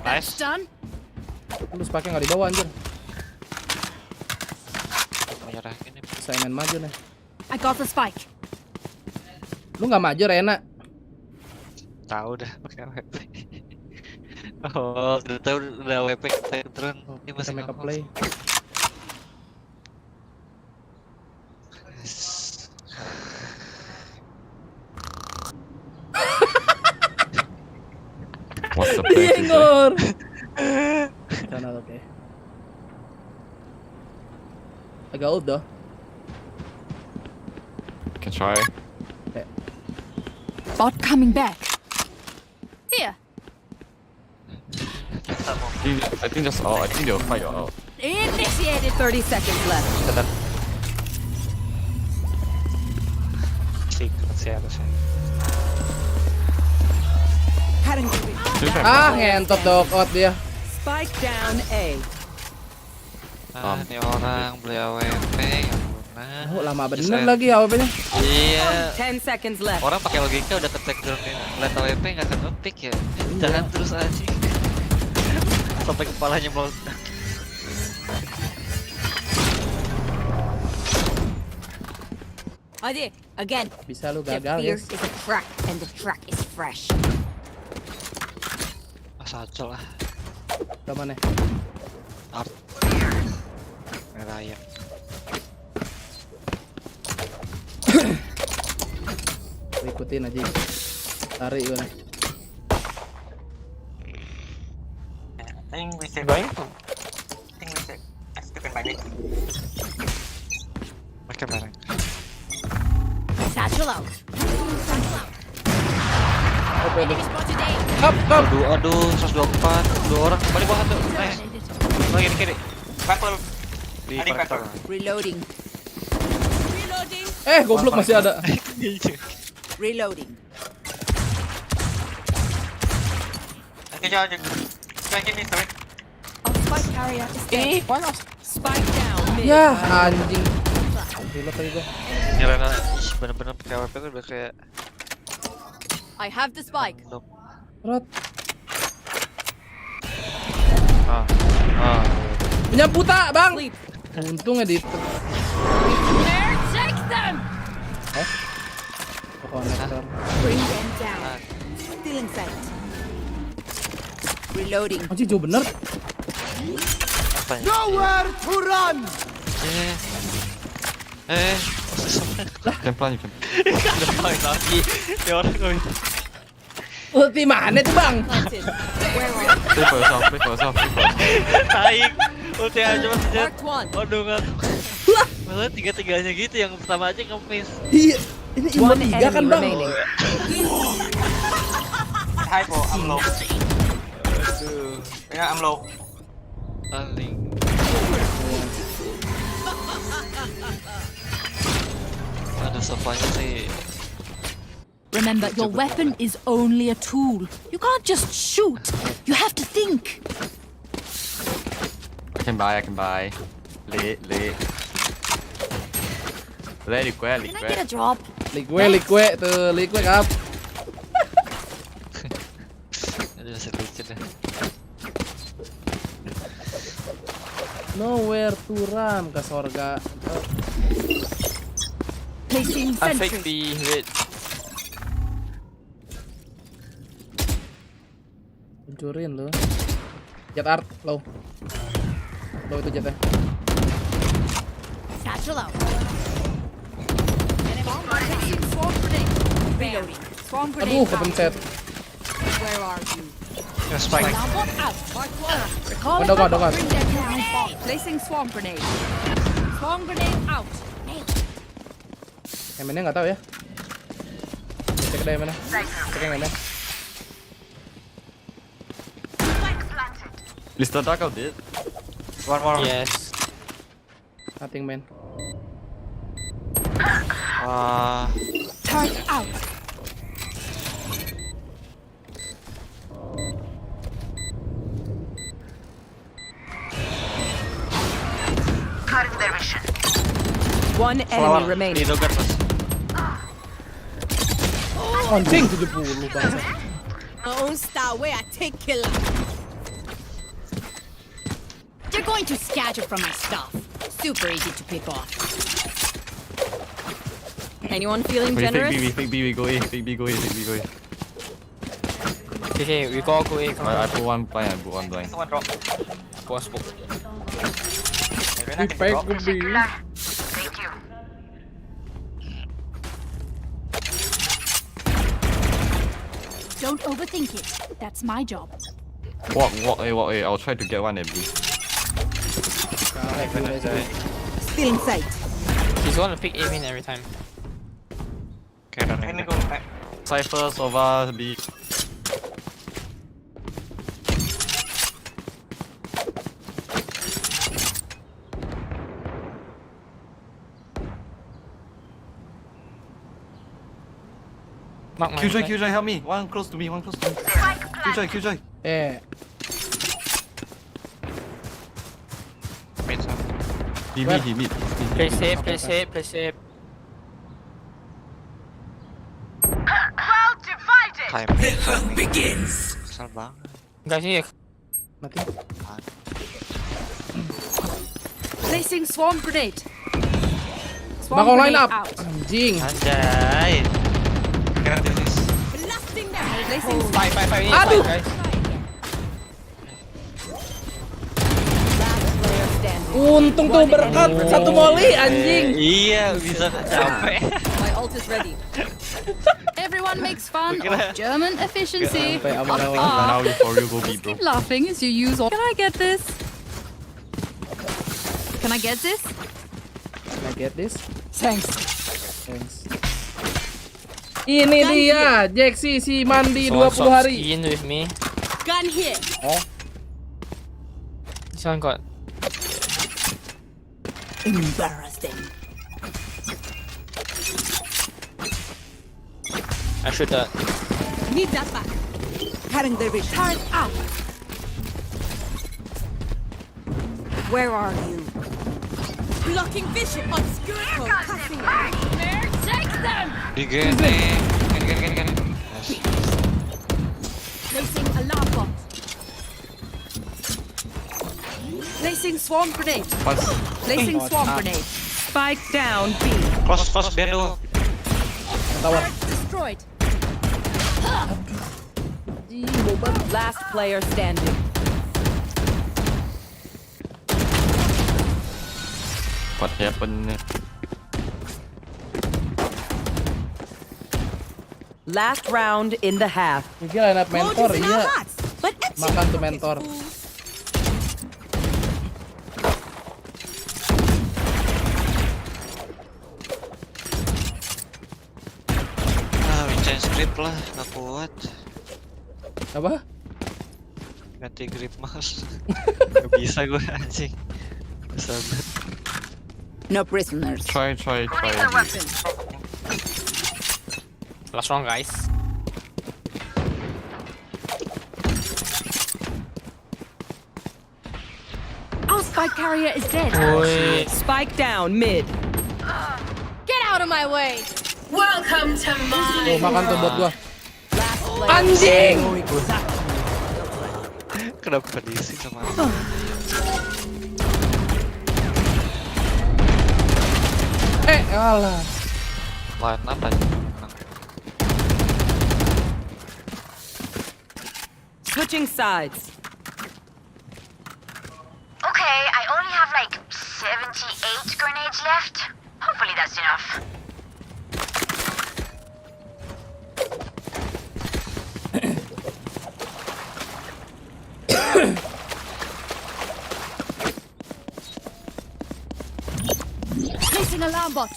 Nice. Done. Lu pakai nggak di bawah anjir. Menyerah ini. Saya main maju nih. I got the spike. Lu nggak maju Rena? Tahu dah pakai WP. Oh, udah tahu udah WP kita turun. Ini masih Make up play. What's the play? Diengor. Channel oke. Agak old dah. Can try. Bot coming back. Here. I think that's all. I think they'll fight you out. Initiated. 30 seconds left. Secret sih harusnya. Ngentot dokot dia. Spike down A. Ini orang beli AWP nggak Oh, lama bener lagi AWP-nya. Iya. 10 seconds left. Orang pakai logika udah ke-take down lihat AWP nggak akan nge-pick ya. Jangan terus aja. Sampai kepalanya meledak. Adi, again. Bisa lu The gagal fear guys. is a track, and the track is fresh. Sacel lah. Ke mana? Art. Raya. Ikutin aja. Tarik gue nih. I think we save going. I think we save. Stick by mid. Makan bareng. Satchel out. Enemy spotted A. Up. Aduh, 124. 2 orang. Balik bawah tuh. Nice. Lagi kiri. Purple. Di Adik Purple. Reloading. Reloading. Goblok masih ada. Reloading. Okay, George. Try give me sorry. Spike carrier is dead. Spike down. Mid. Ya, anjing. Reload tadi gua. Nyerana, bener-bener pakai AWP tuh udah kayak I have the spike. Rot. Punya puta, Bang. Sleep. Untungnya di There, take them. konektor. Bring them down. Still in sight. Reloading. Anjing jauh bener. apanya? Nowhere to run! Can plan, you can. Udah main lagi. Ya orang nggak bisa. Ulti mana tuh, Bang? Planted. Where are Play for yourself, play for yourself, play for yourself. Taik. Ulti aja mas Jet. Marked one. Waduh kan. Malah tiga-tiganya gitu yang pertama aja nge-miss. Iya. Ini cuma One 3 kan, enemy Bang? remaining. Hi, bro. I'm low. Yeah, I'm low. Paling. Ada sopanya sih. Remember, your weapon is only a tool. You can't just shoot. You have to think. I can buy. Late. Liquid. Can I get a drop? Liquid tuh, liquid up. Ada bisa lucu deh. Nowhere to run ke sorga. Placing sentry. the hit. Hancurin lu. Jet art low. Low itu jetnya. Satchel out. Placing swarm grenade. Reloading. Swarm grenade. Aduh, kepencet. Where are you? Yang spike. Alarm out. Mark one. Recall Udah kan. Bring them down. Placing swarm grenade. Swarm grenade out. Emennya nggak tahu ya. Cek deh mana. Cek yang mana. Lister dark out it. One more. Yes. Nothing man. Turret out. Cutting their vision. One enemy remaining. Di dogar mas. Anjing 70 bangsa. My own style where I take killer. They're going to scatter from my stuff. Super easy to pick off. Anyone feeling generous? Fake B, we go A. Okay, we go A. I put one blind, I put one blind. Someone drop. Go smoke. Maybe Di pack gue bi. Thank you. Don't overthink it. That's my job. Walk A. I'll try to get one at B. Still in sight. He's gonna pick aim in every time. Okay, Let me go back. Cypher, Sova, B. Qjoy, help me. One close to me. Qjoy. He mid. Play safe. Well divided. Time. The hunt begins. Kesal banget. Enggak sih ya. Mati. Placing swarm grenade. Bakal line up. out. Anjing. Anjay. Kira this. Blasting them. Placing Five. Aduh. Guys. Untung tuh berkat satu molly anjing. Iya, bisa capek. My ult is ready. Everyone makes fun of German efficiency. Sampai aman-aman. Now you for you go B, bro. Keep laughing as you use all. Can I get this? Can I get this? Can I get this? Thanks. Thanks. Ini dia, Jaxi si mandi 20 hari. In with me. Gun here. Oh, This one got. Embarrassing. I shoot that. Need that back. Cutting the vision. Turn out. Where are you? Blocking vision. Obscure. Cuffing. There, take them. Digene. Gini. Placing alarm bot. Placing swarm grenade. Placing swarm grenade. Spike down B. Close biar dulu. tawar. Destroyed. Last player standing. What happened? Last round in the half. Gila enak mentor iya. Makan tuh mentor. Change grip lah, nggak kuat. Apa? Ganti grip mouse. Gak bisa gue anjing. Bisa banget. No prisoners. Try. Last round, guys. Our spike carrier is dead. Oi. Spike down mid. Get out of my way. Welcome to Tuh makan tuh buat gua. Anjing. Kenapa diisi sama Alah. lain apa aja? Switching sides. Okay, I only have like 78 grenades left. Hopefully that's enough. Placing alarm bot.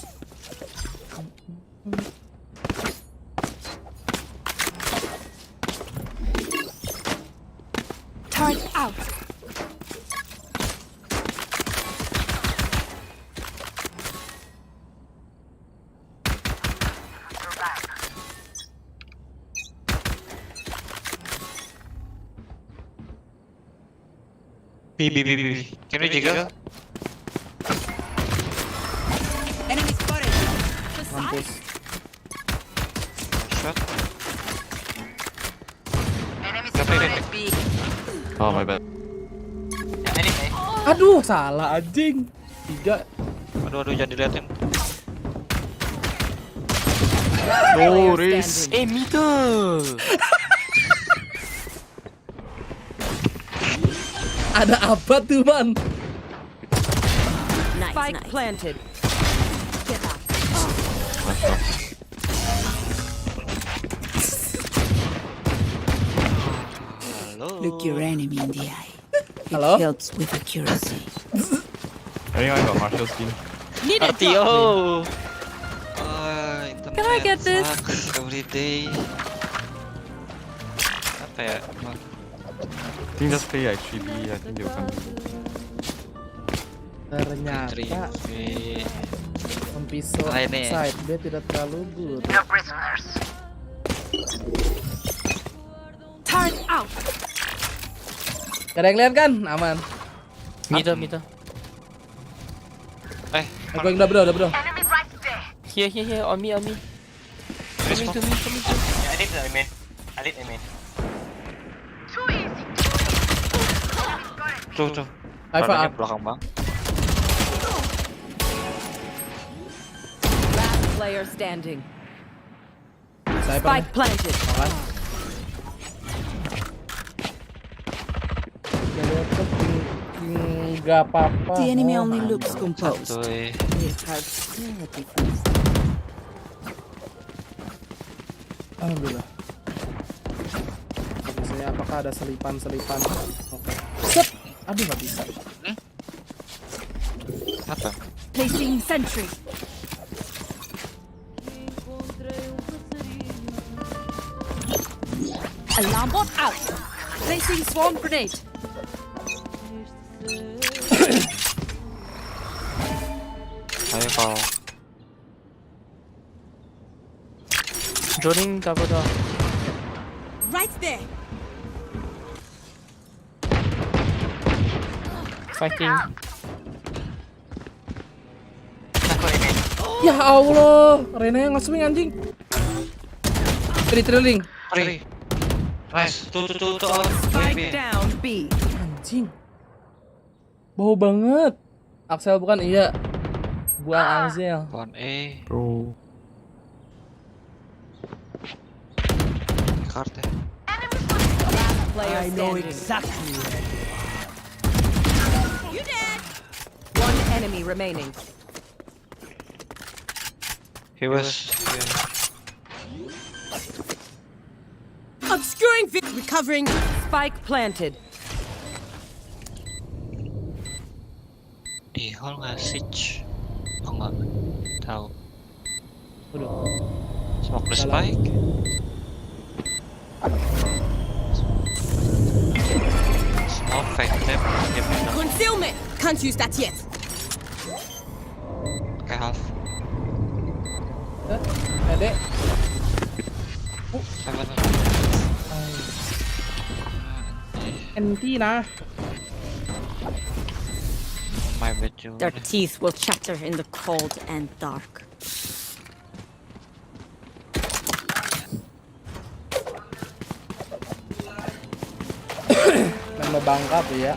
Turret out. B. Can we jiggle? Enemy spotted. Mampus. Shot. Enemy Tapi spotted B. Oh my bad. Enemy. Aduh, salah anjing. 3. Aduh jangan diliatin. No race. middle. Ada apa tuh, Man? Spike planted. Get up. Halo. Look your enemy in the eye. Halo? Helps with accuracy. I think I got Marshall skin. Need a RTO. drop. Can I get this? Every day. Apa ya? I think just play like 3B. I think they'll come. Ternyata mempisau Nah, ini. side B tidak terlalu good. No prisoners. Turret out. Gak ada yang lihat kan? Aman. Middle. Aku yang udah bro. Enemy right there. Here. On me. Coming to me. Yeah, I did aim. Too easy. Tuh. High five. Badannya belakang bang. Last player standing. Saya Spike planted. Makan. Gak dapet King Gak apa-apa. The enemy oh, only looks composed. Santuy. We've had clarity from Alhamdulillah. Oke, saya apakah ada selipan-selipan? Oke. Set. Aduh, nggak bisa. Apa? Placing sentry. Alarm bot out. Placing swarm grenade. Ayo kau. Droning double door. right there. Fighting. Ya Allah, Rena yang nge-swing anjing. Trailing. Free. Nice. Tuh. Spike down B. Anjing. Bau banget. Axel bukan, iya. Buang Axel. 1A. Bro. Card ya. Player standing. exactly. You dead. One enemy remaining. He was. Obscuring recovering. Spike planted. Di hall nggak siege? Oh nggak. Tahu. Udah. Smoke the spike. Small fake tap. Concealment. Can't use that yet. Okay, half. Adek. Seven. Enti nah. My bad juga. Their teeth will chatter in the cold and dark. Nama bangkap ya.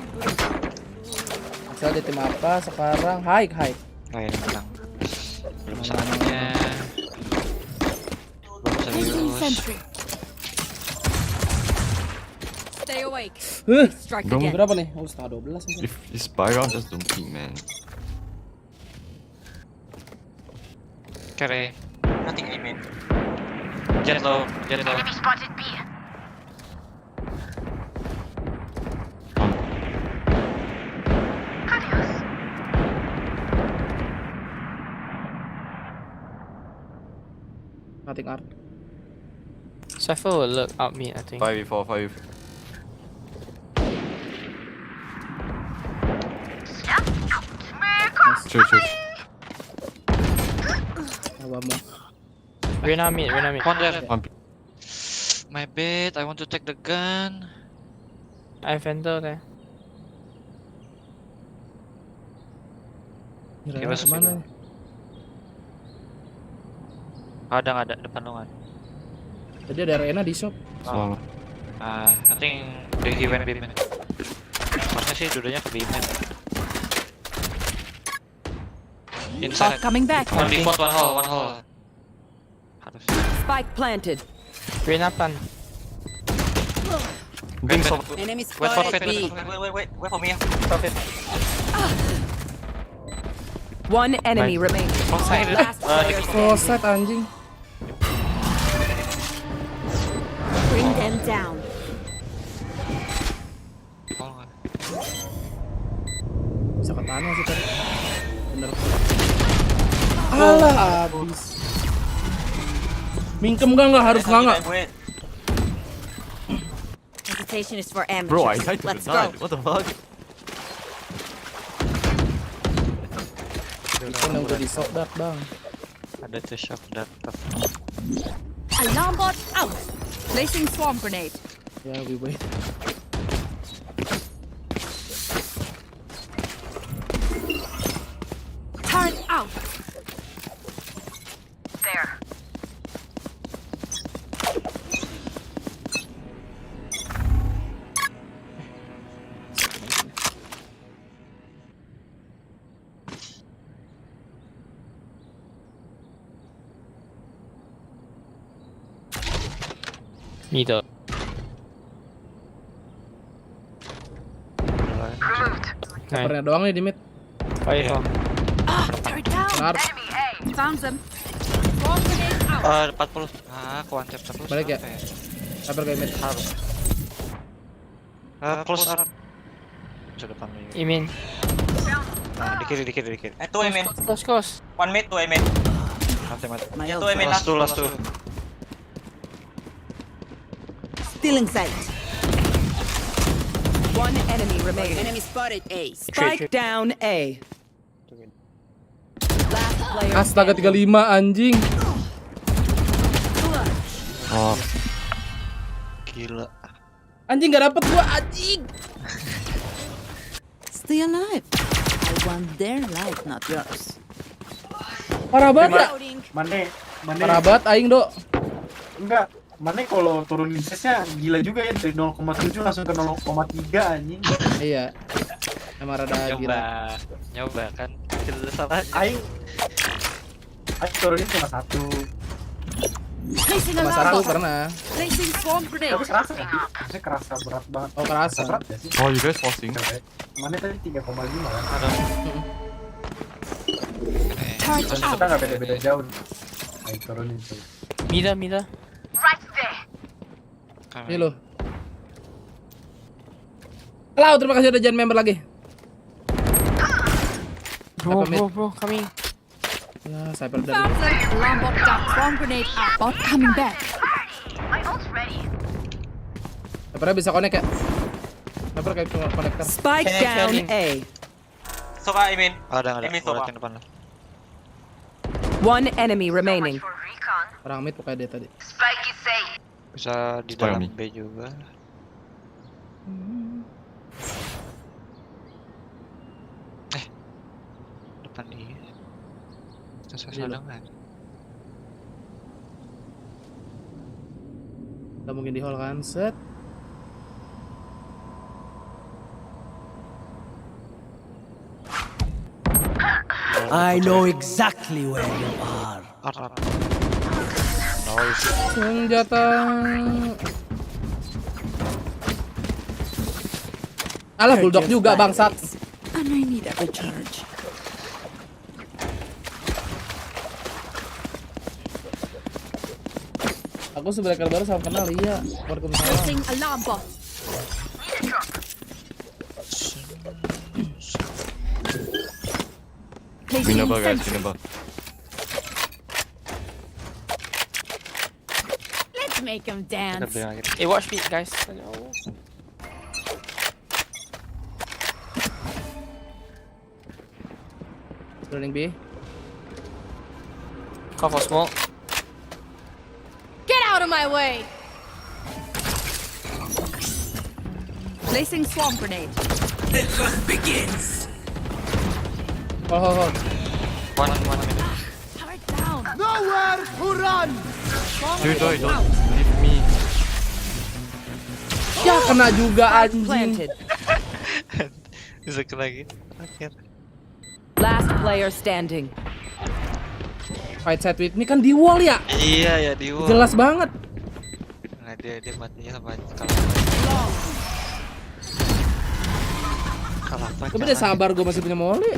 Asal di tim apa sekarang? High. Oh ya, bilang. Belum saatnya. Belum serius. Stay awake. Strike Don't- again. Berapa nih? Oh, setengah 12 nih. If it's buy round, just don't peek, man. Carry. Nothing A main. Jet low. Enemy spotted B. Adios. Nothing art. Cypher will look out mid, I think. 5v4, 5v4. Shoot. Coba mau. Rena mid. One there. One. My bad. I want to take the gun. I have Vandal there. Rena Gimana sih kemana lu? nih? Ada depan lu nggak? Tadi ada Rena di shop. Selama. I think he went B man. Harusnya sih dudanya ke B man. Inside. Coming back. One default, one hole. Harus. Spike planted. Rena pan. Beam soft. Enemy Wait for spotted fit. B. Wait for me. One enemy remaining. Outside. Last player Oh, standing. set anjing. Bring them down. Bisa ke tanah sih tadi. Bener. Alah, habis. Mingkem nggak harus nggak. Wait. Hesitation is for amateurs. Bro, I died to Let's the go. nut. What the fuck? Kita nunggu di shop dak bang. Ada tuh shop dat. Alarm bot out. Placing swarm grenade. Ya, we wait. Turret out. There. Middle. Removed. Snipernya doang nih di mid. Oh iya. Turret down. Benar. Found them. Swarm grenade out. 40. Kuantep terus. Balik ya. apa Sniper kayak mid. Harus. Close up. Bisa depan nih. Imin. Nah, di kiri. 2 main. Close. 1 mid, 2 main. Mati. 2 main last. Last two. Stealing sight. One enemy remaining. Enemy spotted A. Spike down A. Last player. Astaga 35 anjing. Oh. Gila. Anjing gak dapet gua anjing. Stay alive. I want their life, not yours. Parah banget ya. Mane Parah banget aing, Dok. enggak. Mane kalau turunin sesnya gila juga ya, dari 0,7 langsung ke 0,3 anjing. Iya. Emang rada gila. Nyoba kan. Tidak salah. Aing turunin cuma 1. Placing Mas aku alarm. pernah. Placing swarm grenade. Tapi kerasa kan? Maksudnya kerasa berat banget. Oh, kerasa. Berat ya sih? Oh, you guys forcing? Mane tadi 3,5 kan? Ada. Turret Terus out. kita nggak beda-beda jauh. Aing turunin tuh. Mida. Ini lo. Halo, terima kasih udah join member lagi. Bro, coming. Ya, sniper dari. Found them. Alarm bot down. Swarm grenade out. Bot coming back. Snipernya bisa connect ya? Sniper kayak connector. Spike down A. Soka, I mean. Ada. Enemy Gua Soka. liatin depan lo. One enemy remaining. Orang mid pokoknya dia tadi. Bisa di Spoil dalam me. B juga. Depan I. Terus Iya, ada nggak? Gak mungkin di hall kan, set. I know exactly where you are. Noise. Senjata. Alah, bulldog juga bangsat. And I need a recharge. Aku sebenarnya baru sama kenal, iya. Waalaikumsalam. Placing alarm bot. Placing Winaba guys, sentry. Winaba. Let's make them Kita dance. bilang lagi. Hey, watch me, guys. No. Running B. Call for smoke. Get out of my way. Placing swarm grenade. Hold. One minute. Turret down. Nowhere to run! Dude, don't leave me. Ya kena juga anjing. Planted. Bisa kena gitu. Akhir. Last player standing. Fight set with me kan di wall ya. Iya ya di wall. Jelas banget. Nah, dia matinya sama kalah apa? Tapi dia sabar, gue masih punya molly.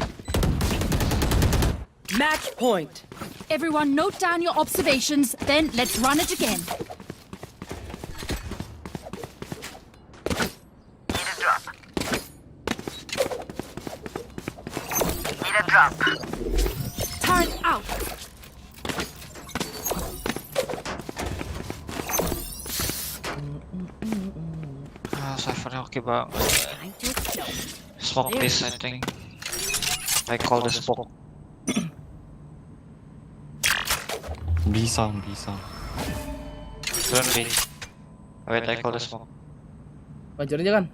Match point. Everyone note down your observations, then let's run it again. Turret out. Cyphernya oke banget. Smoke this, I think. I call the smoke. Bisa. Don't be. Wait, I call the smoke. Pancurin aja kan.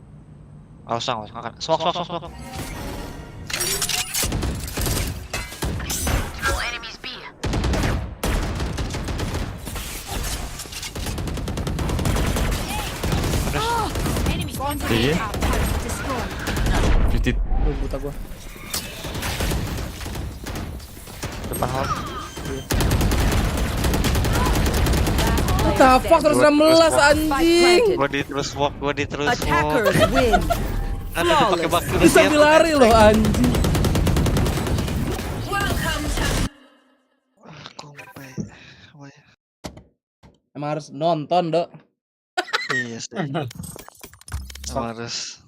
Usah. Smoke. Enemy swarm Iya. grenade out. Destroyed. 50. Tuh, buta gua. Depan hall. What the fuck, 116 anjing. Gua di terus walk. Attackers win. Ada dipakai baku. Ini sambil lari loh anjing. Kompai. Emang harus nonton, Dok. Iya sih. Emang harus.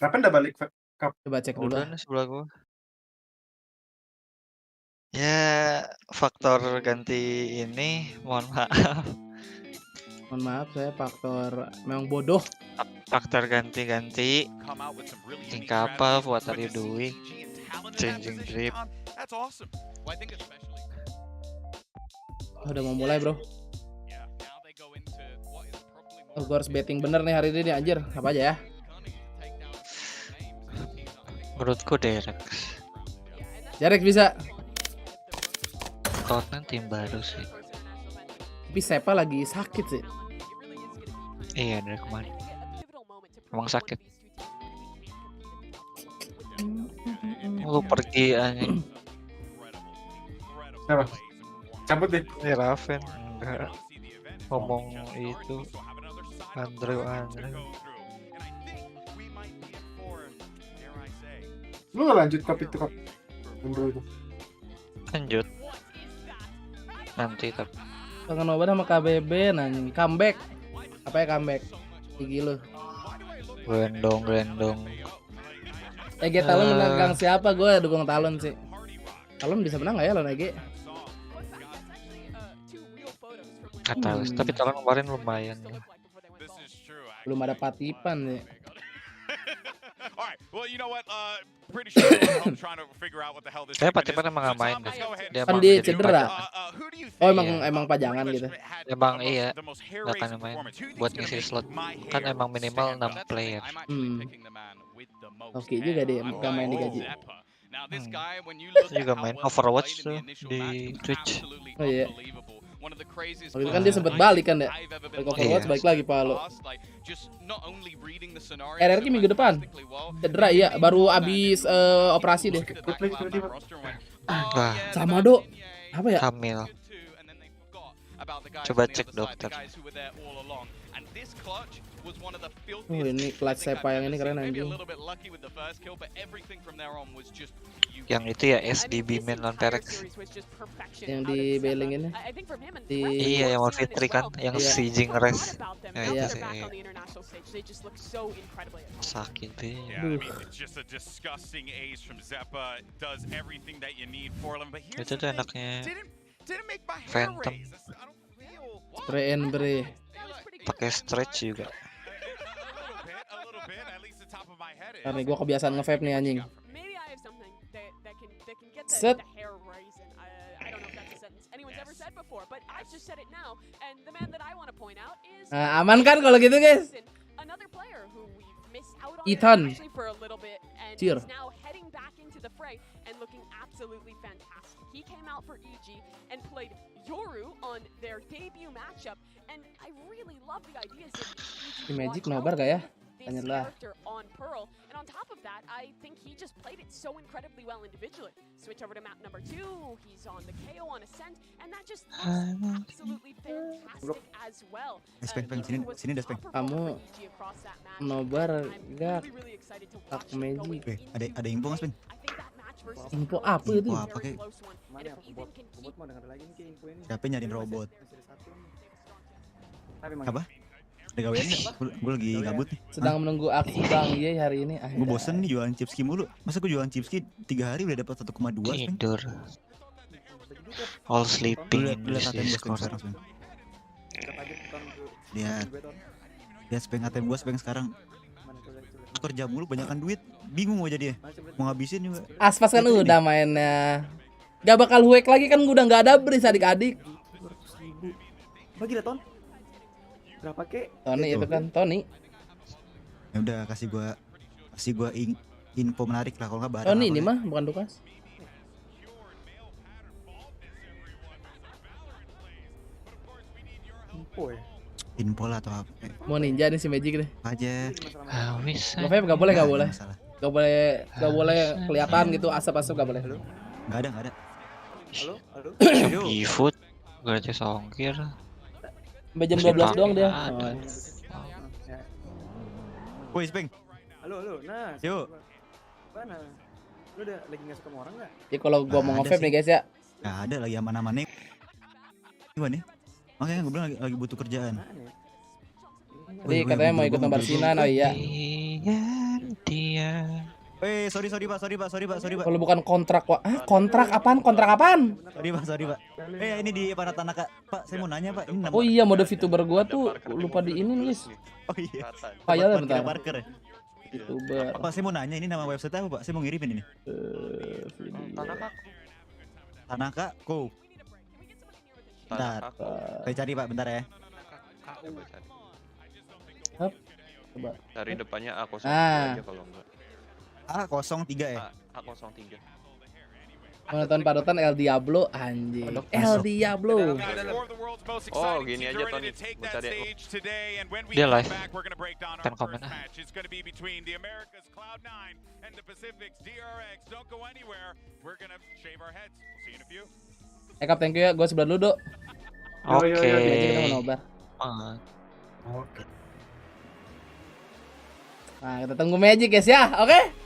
Kapan udah balik? Coba cek dulu. Udah nih sebelah gua. Ya, faktor ganti ini, mohon maaf. Mohon maaf saya faktor memang bodoh. Faktor ganti-ganti. Think kapal, what are you doing? Changing drip. Oh, udah mau mulai, Bro. Oh, gue harus betting bener nih hari ini nih anjir. Apa aja ya? Menurutku Derek. Jarek bisa. Talon tim baru sih. Tapi Sepa lagi sakit sih. Iya dari kemarin. Emang sakit. Lu pergi anjing. Apa? Cabut deh. Raven enggak. Ngomong itu Andre. Lu nggak lanjut kap itu kap? Bro itu. Lanjut. Nanti tapi. Kangen obat sama KBB nanya comeback. Apa ya comeback? Gigi lu. Gendong. EG Talon menang siapa? Gue dukung Talon sih. Talon bisa menang nggak ya lawan EG? Gak tahu, tapi Talon kemarin lumayan. Belum ada patipan nih. Saya patipan emang gak main deh. Kan dia cedera. Oh emang pajangan gitu. Emang iya, gak akan main. Buat ngisi slot kan emang minimal 6 player. Oke juga deh, gak main digaji. Saya juga main Overwatch tuh di Twitch. Oh iya. Waktu itu kan dia sempet balik kan ya. Balik Overwatch balik lagi VALO. RRQ minggu depan. Cedera iya, baru abis operasi deh. Wah, Sama Dok. Apa ya? hamil. Coba cek dokter. Ini clutch Sepa yang ini keren anjing. Yang itu ya SDB main lawan Perex. Yang di Beling ini. Iya yang mau Fitri kan, yang si Jing Res. Ya itu sih. Sakit deh. Itu tuh enaknya Phantom. Spray and Bray. Pakai stretch juga. Karena gue kebiasaan nge-vape nih anjing. Set. Nah, aman kan kalau gitu guys? Ethan. Cheer. Di Magic nobar gak ya? Tanyalah. And on top of that, I think he just played it so incredibly well individually. Switch over to map number 2, he's on the KO on Ascent, and that just looks absolutely fantastic as well. Sini Despeng. Kamu nobar gak? Tak Magic. Ada info Mas Peng? Info apa itu? Info apa kayak? Siapa nyariin robot? Apa? Ada gawean nggak? Gue lagi gabut nih. Sedang menunggu aksi Bang Ye hari ini. Gue bosen nih jualan chipski mulu. Masa gue jualan chipski 3 hari udah dapat 1,2. Tidur. All sleeping in this Discord. Lihat Speng ATM gue Speng sekarang. Kerja mulu banyakan duit. Bingung mau jadi mau ngabisin juga. Aspas kan udah mainnya. Gak bakal huek lagi kan udah gak ada bris adik-adik. Bagi Ton. Berapa kek? Tony itu kan Tony. Ya udah kasih gua info menarik lah kalau nggak barang. Tony ini mah bukan Lukas. Info lah atau apa? Mau ninja nih si Magic deh. Aja. Bisa. Gak boleh. Gak boleh kelihatan gitu asap-asap gak boleh. Nggak ada. Halo. Shopee Food, gratis ongkir. Sampai jam 12 doang dia. Woi, Speng. Halo, nah. Yuk. Mana? Lu udah lagi nggak suka sama orang nggak? Ya kalau gua mau nge-vape nih guys ya. Nggak ada lagi aman-amannya. Gua nih. Makanya gue bilang lagi butuh kerjaan. Jadi katanya mau ikut nobar Sinan, oh iya. Sorry pak. Kalau bukan kontrak, Pak. Kontrak apaan? Kontrak apaan? Sorry pak. Ini di para Tanaka. Pak, saya mau nanya pak. Ini nama... Oh iya, mode VTuber gua tuh lupa di ini nih. Oh iya. File bentar. Parker ya? VTuber. Pak, saya mau nanya ini nama website apa pak? Saya mau ngirimin ini. Tanaka Ko. Bentar. Saya cari pak, bentar ya. Coba. Cari depannya A03 Ah. aja kalau enggak. A03 ya? A03. Menonton parutan El Diablo, anjing. El Diablo. Oh, gini aja Tony. Gua cari Dia live. Kan komen ah. Kap, thank you ya. Gue sebelah dulu, Dok. Oke. Kita mau nobar. Oke. Nah, kita tunggu Magic guys ya, oke?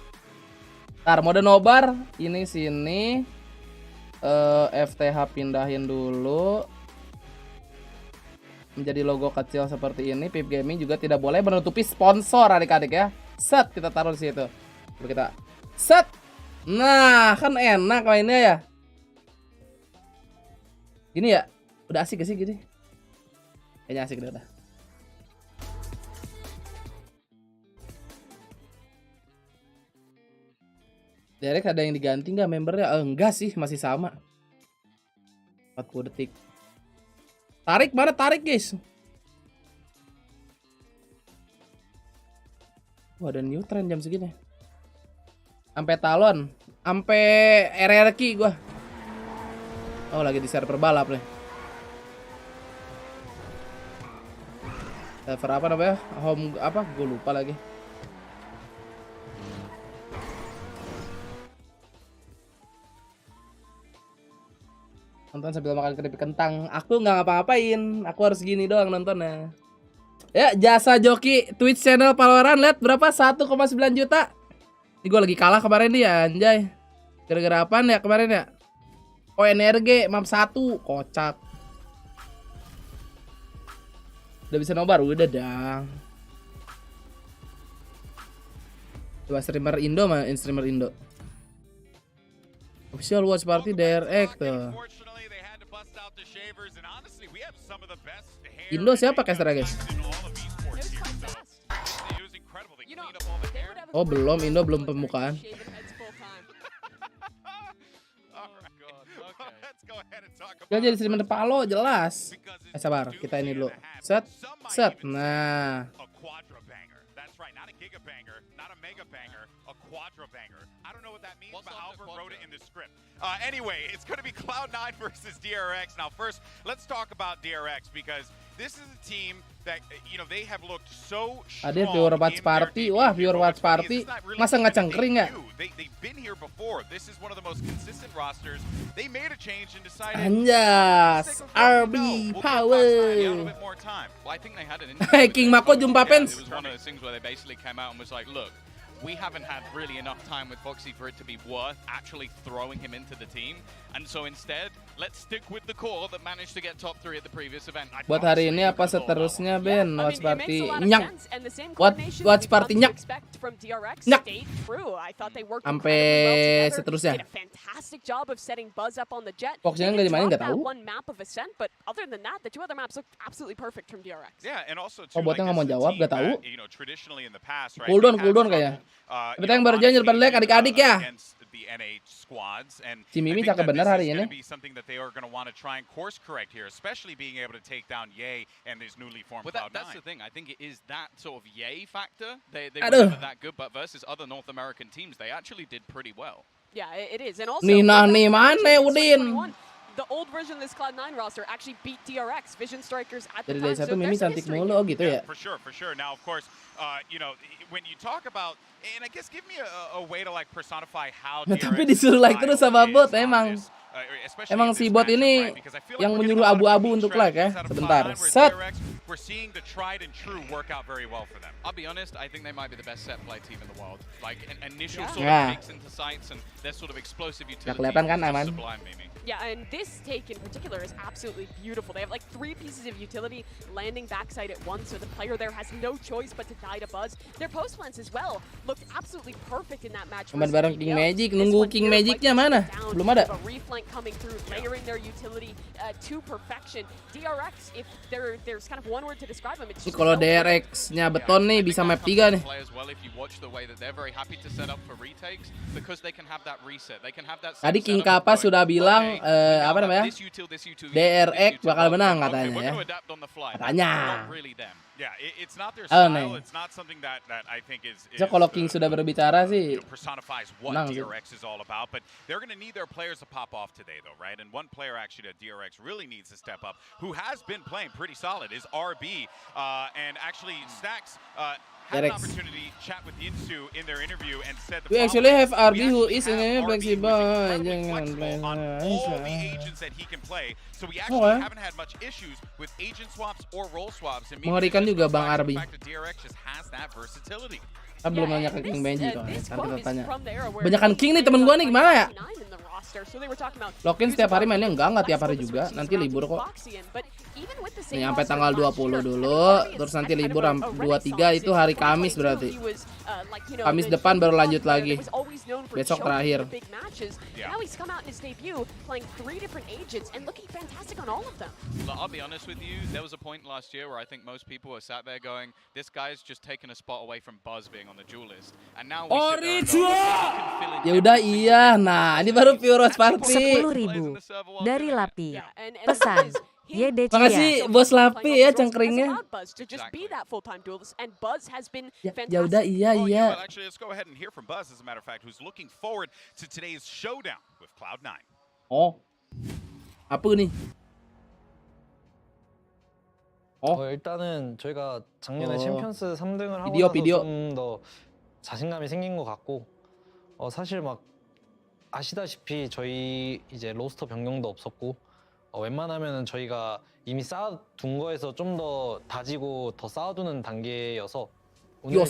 Ntar mode nobar, ini sini FTH pindahin dulu menjadi logo kecil seperti ini. Pip Gaming juga tidak boleh menutupi sponsor adik-adik ya. Set, kita taruh di situ. Lalu kita set. Nah, kan enak mainnya ya. Gini ya, udah asik gak sih gini? Kayaknya asik udah. Derek ada yang diganti nggak membernya? Enggak sih, masih sama. 40 detik. Tarik mana? Tarik guys. Wah, ada new trend jam segini. Sampai Talon, sampai RRQ gua. Oh, lagi di server balap nih. Server apa namanya? Home apa? Gue lupa lagi. Nonton sambil makan keripik kentang. Aku nggak ngapa-ngapain. Aku harus gini doang nontonnya. Ya, jasa joki Twitch channel Valorant lihat berapa? 1,9 juta. Ini gue lagi kalah kemarin nih ya, anjay. Gara-gara apaan ya kemarin ya? Oh, NRG map 1, kocak. Udah bisa nobar, udah dang. Coba streamer Indo mah, streamer Indo. Official watch party DRX tuh. Indo siapa caster guys? Oh belum, Indo belum pembukaan. Gak jadi streamer VALO jelas. Sabar, kita ini dulu. Set, set. Nah. Anyway, it's going to be Cloud9 versus DRX. Now, first, let's talk about DRX because this is a team that, you know, they have looked so strong. Ada viewer watch party. Wah, viewer watch party. Masa nggak cengkring ya? They've been here before. This is one of the most consistent rosters. They made a change and decided. Anjas, RB power. Well, I think they had an King Mako jumpa fans. It was one of those things where they basically came out and was like, look, we haven't had really enough time with Foxy for it to be worth actually throwing him into the team. And so instead, let's stick with the core that managed to get top 3 at the previous event. Buat hari ini apa seterusnya Ben? Watch party nyak. Watch party nyak. Nyak. Sampai seterusnya. Foxnya nggak dimainin nggak tahu. Oh buatnya nggak mau jawab nggak tahu. Cooldown kayaknya. Tapi yang baru jalan balik adik-adik ya. Si Mimi cakep bener hari ini. Aduh. Nina nih mana Udin? The old version of this Cloud9 roster actually beat DRX Vision Strikers at the Dari time. satu Mimi cantik mulu, oh gitu ya. For sure. Now, of course, you know, when you talk about, and I guess give me a way to like personify how. Nah, tapi disuruh like terus sama bot emang. Emang si bot ini yang menyuruh abu-abu untuk lag ya. Sebentar. Set. We're seeing the tried and true work out very well for them. I'll be honest, I think they might be the best set play team in the world. Like an initial sort of takes into sights and their sort of explosive utility. Kelihatan kan aman. Yeah, and this take in particular is absolutely beautiful. They have like 3 pieces of utility landing backside at once, so the player there has no choice but to die to Buzz. Their post plants as well looked absolutely perfect in that match. Main bareng King Magic, nunggu King Magicnya mana? Belum ada. Reflank coming through, layering their utility to perfection. DRX, if there's kind of one word to describe them, it's Ini kalau DRX-nya beton nih bisa map 3 nih. Tadi King Kappa sudah bilang apa namanya? DRX bakal menang katanya ya. Katanya. Oh nih. So kalau King sudah berbicara sih menang sih. They're going to need their players to pop off today, though, right? And one player actually that DRX really needs to step up, who has been playing pretty solid, is RB. And actually, Stacks had an opportunity to chat with Yinsu in their interview and said We actually have RB who is flexible. on all the agents that he can play. So we actually haven't had much issues with agent swaps or role swaps. And mengerikan juga Bang RB. DRX just has that versatility. Kita belum nanya ke King Magic kok. Ntar kita tanya. Banyakan King nih temen gua nih gimana ya? Lokin setiap hari mainnya enggak tiap hari juga. Nanti libur kok. Nih sampai tanggal 20 dulu, terus nanti libur 23 itu hari Kamis berarti. Kamis depan baru lanjut lagi. Besok terakhir. I'll be honest with you, there was a point last year where I think most people were sat there going, this guy's just taking a spot away from Buzz being on the duel list. And now we Ya udah iya. Nah, ini baru pure party. 10.000 dari Lapi. Pesan. YDC. Makasih Bos Lapi ya cengkringnya. Ya udah iya. Actually, let's go ahead and hear from Buzz, as a matter of fact, who's looking forward to today's showdown with Cloud9. Oh. Apa nih? 일단은 저희가 작년에 챔피언스 3등을 하고 비디오. 좀 더 자신감이 생긴 것 같고 사실 막 아시다시피 저희 이제 로스터 변경도 없었고 웬만하면은 저희가 이미 쌓아둔 거에서 좀 더 다지고 더 쌓아두는 단계여서 오늘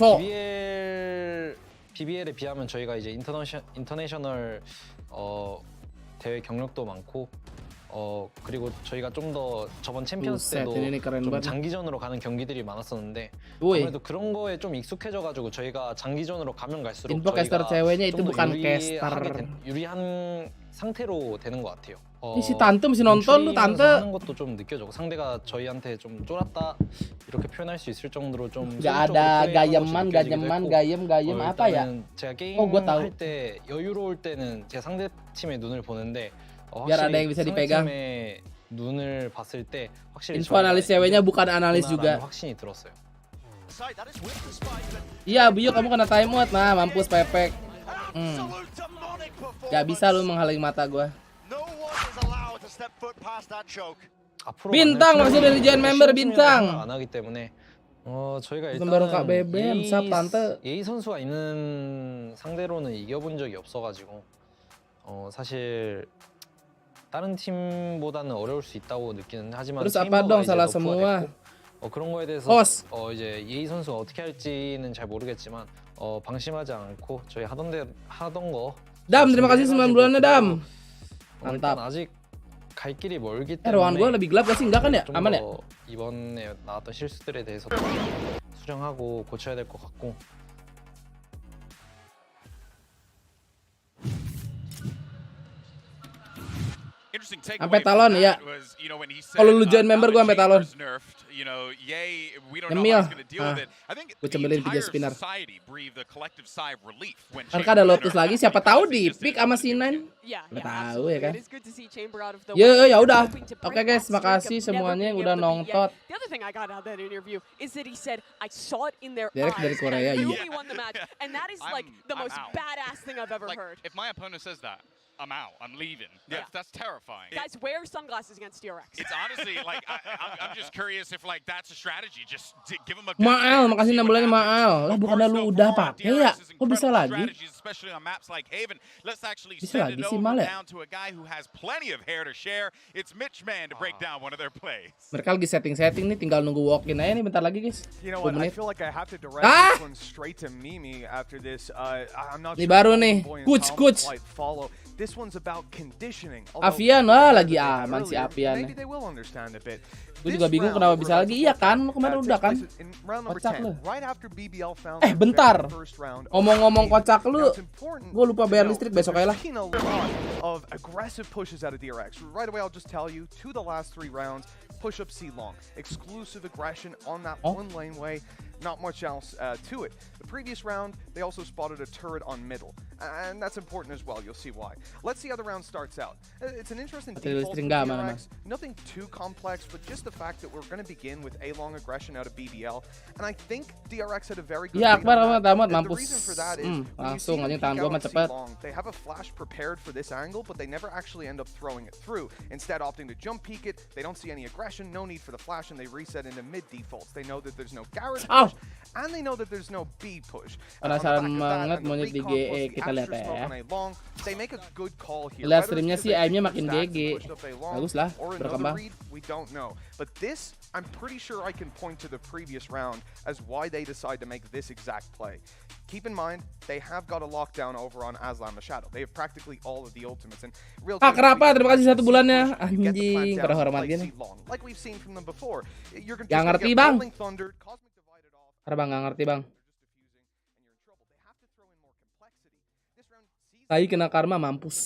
BBL에 비하면 저희가 이제 인터내셔널 대회 경력도 많고 그리고 저희가 좀 더 저번 챔피언스 때도 좀 장기전으로 가는 경기들이 많았었는데 아무래도 그런 거에 좀 익숙해져가지고 저희가 장기전으로 가면 갈수록 인포캐스터 ceweknya itu bukan caster. 유리한 상태로 되는 것 같아요. Ini si tante masih nonton lu tante. 하는 것도 좀 느껴지고 상대가 저희한테 좀 쫄았다 이렇게 표현할 수 있을 정도로 좀 Gak ada gayem apa ya? 제가 게임 할 때 여유로울 때는 제 상대 팀의 눈을 보는데 biar ada yang bisa dipegang. 팀의 눈을 봤을 때 확실히 Info analis ceweknya bukan analis juga. 확신이 들었어요. Iya, Biyo kamu kena time out. Nah, mampus pepek. Gak bisa lu menghalangi mata gua. Bintang maksud dari Giant Member Bintang. 안 하기 때문에 저희가 baru Kak Bebem, sap tante. 예의 선수가 있는 상대로는 이겨본 적이 없어가지고 사실 다른 팀보다는 어려울 수 있다고 느끼는 하지만 Terus apa dong salah semua? 그런 거에 대해서 이제 예의 선수가 어떻게 할지는 잘 모르겠지만 방심하지 않고 저희 하던 거 Dam, terima kasih 9 bulannya Dam. 일단 아직 갈 길이 멀기 ruangan 때문에 gua lebih gelap gak sih? Enggak kan ya? Aman ya? 이번에 나왔던 실수들에 대해서 수정하고 고쳐야 될 것 같고 Sampai Talon ya. Kalau lu join member gua sampai Talon. Nyemil. Gue cemilin 3 spinner. Kan ada Lotus lagi, siapa tahu di pick sama si Nine. Udah tahu ya kan. Ya udah. Oke guys, makasih semuanya yang udah nonton. Derek dari Korea, iya. If my opponent says that, I'm out. I'm leaving. That's terrifying. Guys, wear sunglasses against DRX. It's honestly like I'm just curious if like that's a strategy. Just give him a Maal, makasih 6 bulannya Maal. Lah bukannya lu udah pakai ya? Kok bisa lagi? Especially on maps like Haven. Let's actually Bisa send lagi it sih over Mal ya? down to a guy who has plenty of hair to share. It's Mitch Man to break down one of their plays. Mereka lagi setting nih, tinggal nunggu walk-in aja nih bentar lagi guys. You know 10 what? I menit. feel like I have to direct this one straight to Mimi after this. I'm not Nih sure baru if nih, Boy and coach, Tom coach. quite follow. This one's about conditioning. Although Avian, if they lagi had aman that si earlier, Avian. Maybe they will understand a bit. Gue juga bingung kenapa bisa lagi. Iya kan, lu kemarin udah kan? Kocak lu. Bentar. Ngomong-ngomong kocak lu, gue lupa bayar listrik besok aja lah. Of aggressive pushes out of DRX. Right away, I'll just tell you, to the last 3 rounds, push up C long. Exclusive aggression on that one laneway. Not much else to it. The previous round, they also spotted a turret on middle. And that's important as well, you'll see why. Let's see how the round starts out. It's an interesting default for DRX. Nothing too complex, but just the fact that we're going to begin with A-long aggression out of BBL. And I think DRX had a very good Ya, read Akbar on that. tamat The mampus. reason for that is, when you see Langsung them anjing peek tangan gua out mah on cepet. C-long, they have a flash prepared for this angle, but they never actually end up throwing it through. Instead, opting to jump peek it, they don't see any aggression, no need for the flash, and they reset into mid defaults. They know that there's no garage push, and they know that there's no B push. Penasaran banget monyet di GE, kita lihat ya. They make a good call here. Lihat streamnya sih aimnya makin GG. Bagus lah, berkembang. We don't know. But this, I'm pretty sure I can point to the previous round as why they decide to make this exact play. Keep in mind, they have got a lockdown over on Aslan the Shadow. They have practically all of the ultimates. And real kenapa? Terima kasih 1 bulannya. Anjing, terhormat gini. Like we've seen from them before. You're just Gak gonna ngerti get bang. Rolling Thunder, Cosmic Divided Off. Karena bang gak ngerti bang. Tadi kena karma mampus.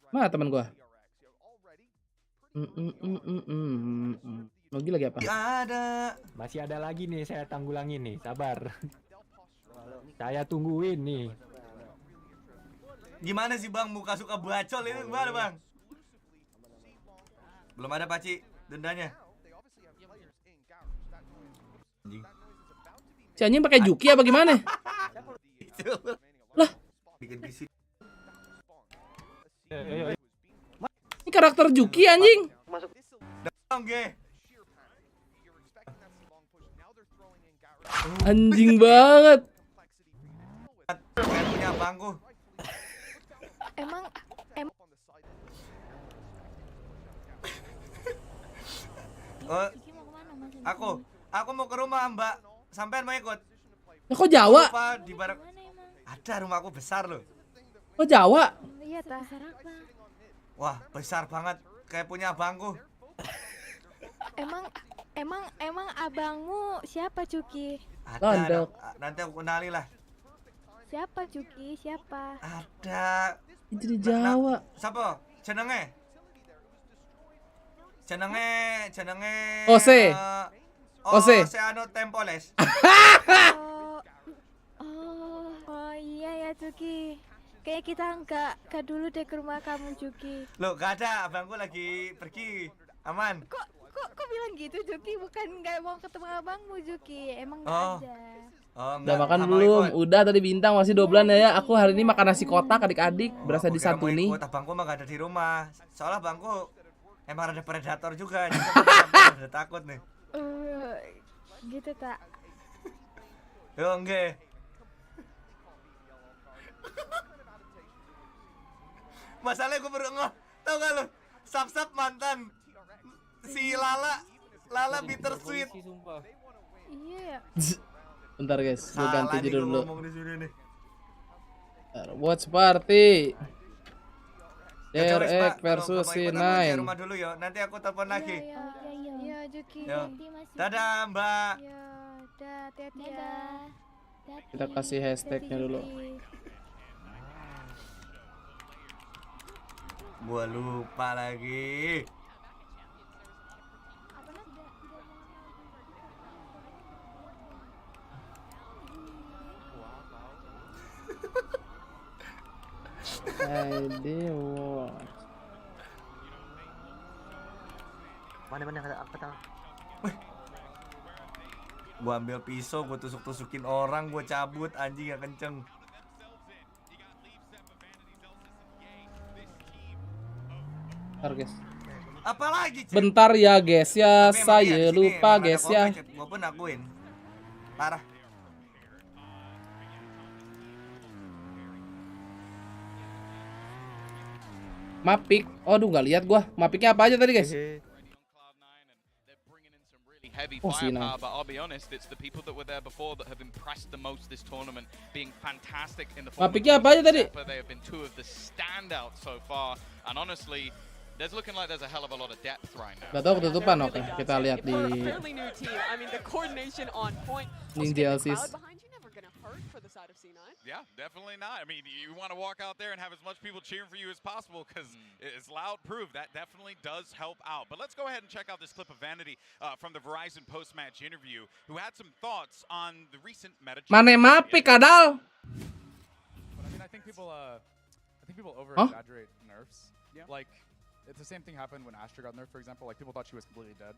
Mana teman gua? Lagi apa? Ada. Masih ada lagi nih, saya tanggulangin nih, sabar. Saya tungguin nih. Gimana sih bang, muka suka bacol ini gimana bang? Belum ada paci dendanya. Si anjing pakai juki apa gimana? Lah. Ini karakter juki anjing. Anjing banget. Punya bangku. Emang aku mau ke rumah Mbak. Sampean mau ikut? Ya, kok Jawa? Di barak. Ada rumahku besar loh. Kok Jawa? Iya tah. Besar apa? Wah besar banget, kayak punya abangku. Emang abangmu siapa Cuki? Ada. Nanti aku kenali lah. Siapa Cuki? Siapa? Ada. Itu di Jawa. Siapa? Jenenge? Ose. Ose. Anu Tempoles. Oh iya ya Cuki. Kayak kita nggak dulu deh ke rumah kamu Cuki. Loh gak ada, abangku lagi pergi. Aman. Kok bilang gitu Cuki? Bukan nggak mau ketemu abangmu Cuki. Emang nggak ada. Udah makan belum? Udah tadi bintang masih 2 bulan ya. Aku hari ini makan nasi kotak adik-adik, berasa disantuni. Abangku mah gak ada di rumah. Soalnya abangku emang ada predator juga. Jadi udah takut nih. Gitu tak. Yo enggak. Masalahnya gue baru ngeh. Tau gak lo? Sap-sap mantan si Lala bittersweet. Iya. Bentar guys, gue ganti judul dulu. Nih. Watch party. DRX Pak, versus C9. Rumah dulu yo, nanti aku telepon lagi. Iya Cuki. Dadah Mbak. Iya, hati-hati ya. Kita kasih hashtagnya dulu. Gua lupa lagi. Mana kata apa tahu? Gue ambil pisau, gue tusuk-tusukin orang, gue cabut, anjing gak kenceng. Bentar guys. Apalagi cek? Bentar ya guys ya, Tapi emang saya iya, di sini lupa emang ada guys ya. Gue pun akuin. Parah. Mapik, aduh nggak lihat gua. Mapiknya apa aja tadi guys? Heavy Oh, C9. firepower, but I'll be honest, it's the people that were there before that have impressed the most this tournament, being fantastic in the form of Mapiknya apa aja tadi? Zeppa. They have been two of the standouts so far, and honestly, there's looking like there's a hell of a lot of depth right now. Gak tau ketutupan, oke. Kita lihat di Fairly new team. I mean, the coordination on point. Ninja Also, LCs. Cloud behind you, never gonna hurt for the side of C9. Yeah, definitely not. I mean, you want to walk out there and have as much people cheering for you as possible because it's loud proof. That definitely does help out. But let's go ahead and check out this clip of Vanity from the Verizon post-match interview, who had some thoughts on the recent meta. Mana Mapik Kadal? I mean, I think people over-exaggerate nerfs. Yeah. Like, it's the same thing happened when Astra got nerfed, for example. Like, people thought she was completely dead.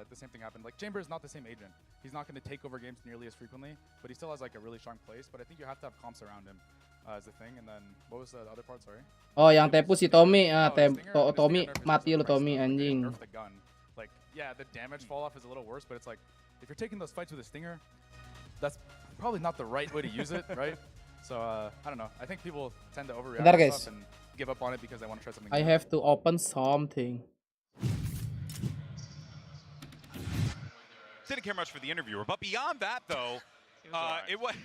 The same thing happened. Like, Chamber is not the same agent. He's not going to take over games nearly as frequently, but he still has like a really strong place. But I think you have to have comps around him as the thing. And then what was the other part? Sorry. Oh, yang tepu si Tommy. Tommy mati lu Tommy anjing. Nerf the gun. Like, yeah, the damage fall off is a little worse, but it's like if you're taking those fights with a stinger, that's probably not the right way to use it, right? So I don't know. I think people tend to overreact Bentar, to guys. stuff and give up on it because they want to try something. I have to open something. Didn't care much for the interviewer, but beyond that, though, it was.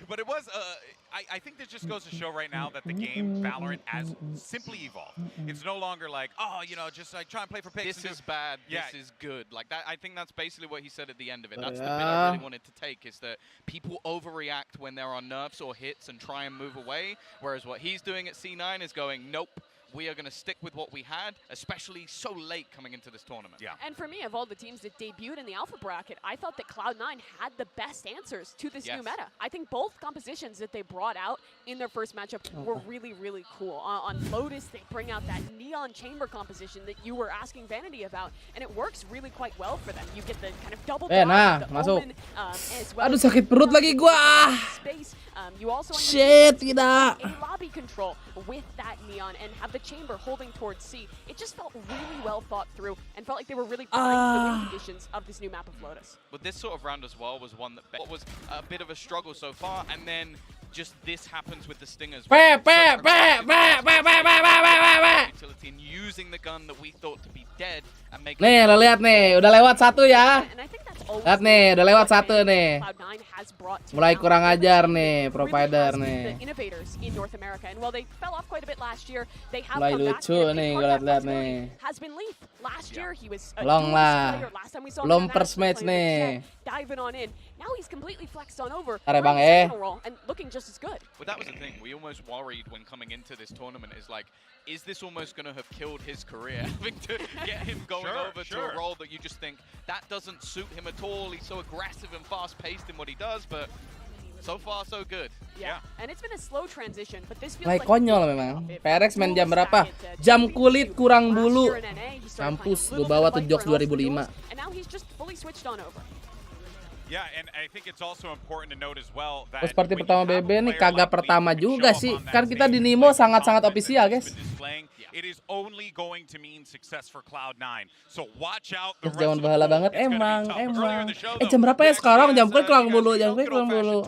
I think this just goes to show right now that the game Valorant has simply evolved. It's no longer like, oh, you know, just like try and play for picks. This is bad. Yeah. This is good. Like that. I think that's basically what he said at the end of it. That's the bit I really wanted to take, is that people overreact when there are nerfs or hits and try and move away, whereas what he's doing at C9 is going, nope. We are going to stick with what we had, especially so late coming into this tournament. Yeah. And for me, of all the teams that debuted in the alpha bracket, I thought that Cloud9 had the best answers to this new meta. I think both compositions that they brought out in their first matchup were really, really cool. On Lotus, they bring out that Neon Chamber composition that you were asking Vanity about, and it works really quite well for them. You get the kind of double Nah, the masuk. Omen, as well. Aduh, sakit perut lagi gua. Space. You also Shit, tidak. a lobby control with that Neon and have the chamber holding towards C. It just felt really well thought through and felt like they were really playing to the win conditions of this new map of Lotus. But this sort of round as well was one that was a bit of a struggle so far, and then just this happens with the Stingers. Utility and using the gun that we thought to be dead and making. Nih, lo lihat nih, udah lewat satu ya. Lihat nih, udah lewat satu nih. Mulai kurang ajar nih, provider nih. Mulai lucu nih, gue lihat nih. Long lah, belum first match nih. Are bang But that was the thing. We almost worried when coming into this tournament is like, is this almost going to have killed his career? Having to get him going over to a role that you just think that doesn't suit him at all. He's so aggressive and fast-paced in what he does, but so far so good. Yeah. And it's been a slow transition, but this feels Like like konyol memang. PRX main jam berapa? Jam kulit kurang bulu. Kampus, gue bawa tuh jokes 2005. And now he's just fully switched on over. Yeah, and I think it's also important to note as well that Seperti pertama BB nih kagak pertama juga sih. Kan kita di Nimo sangat-sangat official, guys. it is only going to mean success for Cloud9. So watch out the rest Jangan of the bahala poll. banget, It's gonna be emang. tough. Earlier in the show, Jam berapa ya sekarang? Jam kulit kurang bulu, jam kulit kurang bulu.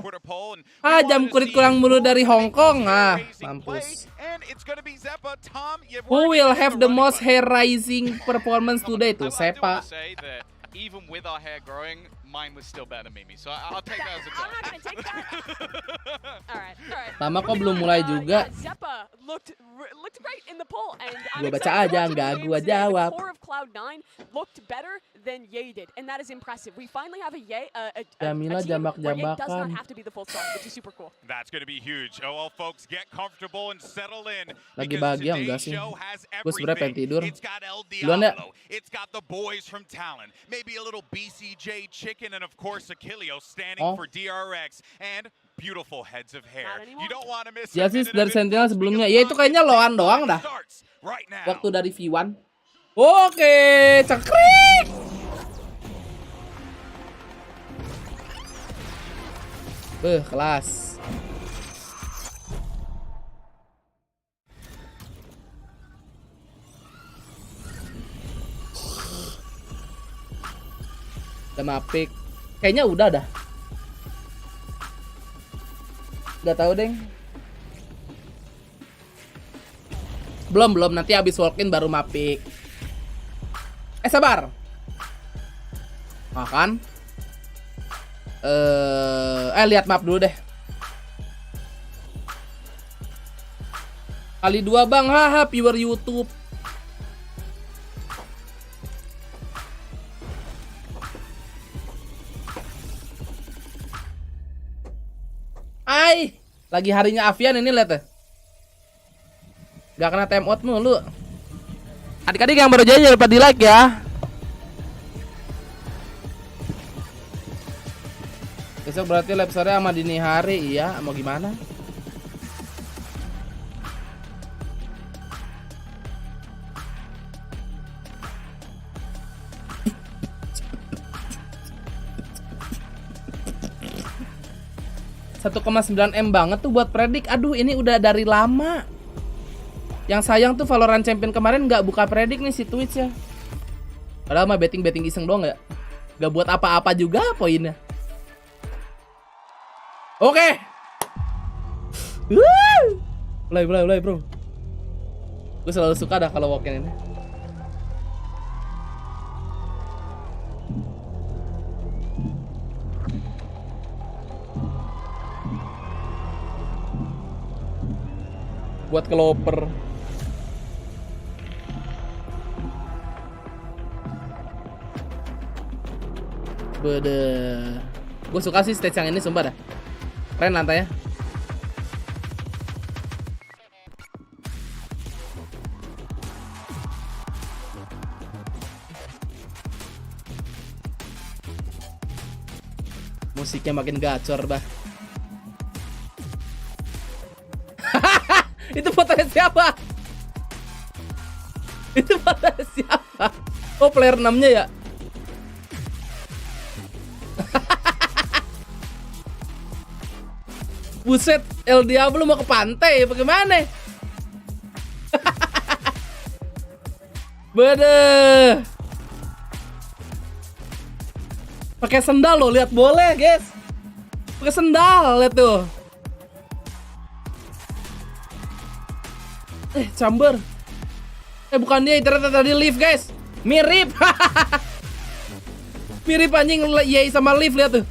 Jam kulit kurang bulu dari Hong Kong. Mampus. And it's gonna be Zeppa. Tom, Who will have the most hair rising performance today? Tuh, Sepa. Even with our hair growing, mine was still better than Mimi. So I'll take that as a I'm not gonna take that. All right. Lama kok belum mulai juga. Zeppa looked great in the poll, and Gua baca aja, nggak gua jawab. The core of Cloud9 looked better than Ye did, and that is impressive. We finally have a Ye, Jamila a team where Ye does not jambak-jambakan. have to be the full start, which is super cool. That's going to be huge. Oh, well, folks, get comfortable and settle in. Lagi because bahagia enggak today's sih? show has Gue sebenernya pengen tidur. It's got El Duluan ya? Diablo. It's got the boys from Talon. Maybe a little BCJ chicken, and of course, Achilleo standing for DRX. And beautiful heads of hair. You don't want to miss a Jasis minute dari of this Sentinel sebelumnya. Ya itu kayaknya Loan doang dah. right now. Waktu dari V1. Oke, cekrik. Kelas. Udah mapik. Kayaknya udah dah. Gak tahu deng. Belum, nanti habis walk-in baru mapik. Sabar. Makan. Lihat map dulu deh. Kali 2 bang, haha, viewer YouTube. Lagi harinya Avian ini lihat deh. Gak kena time out mulu. Adik-adik yang baru jadi jangan lupa di like ya. Besok berarti live sore sama dini hari. Iya, mau gimana? $1,9 M banget tuh buat predik. Aduh, ini udah dari lama. Yang sayang tuh Valorant Champion kemarin nggak buka predik nih si Twitch ya. Padahal mah betting iseng doang ya. Nggak buat apa-apa juga poinnya. Oke. Mulai bro. Gue selalu suka dah kalau walk-in ini. Buat keloper. Bede. Gue suka sih stage yang ini sumpah dah. Keren lantainya. Musiknya makin gacor bah. Itu fotonya siapa? Itu fotonya siapa? Oh, player 6-nya ya? Buset, El Diablo mau ke pantai, bagaimana? Bede. Pakai sendal loh, lihat boleh, guys. Pakai sendal, lihat tuh. Chamber. Bukan dia, ternyata tadi Leaf, guys. Mirip. Mirip anjing Yei sama Leaf, lihat tuh.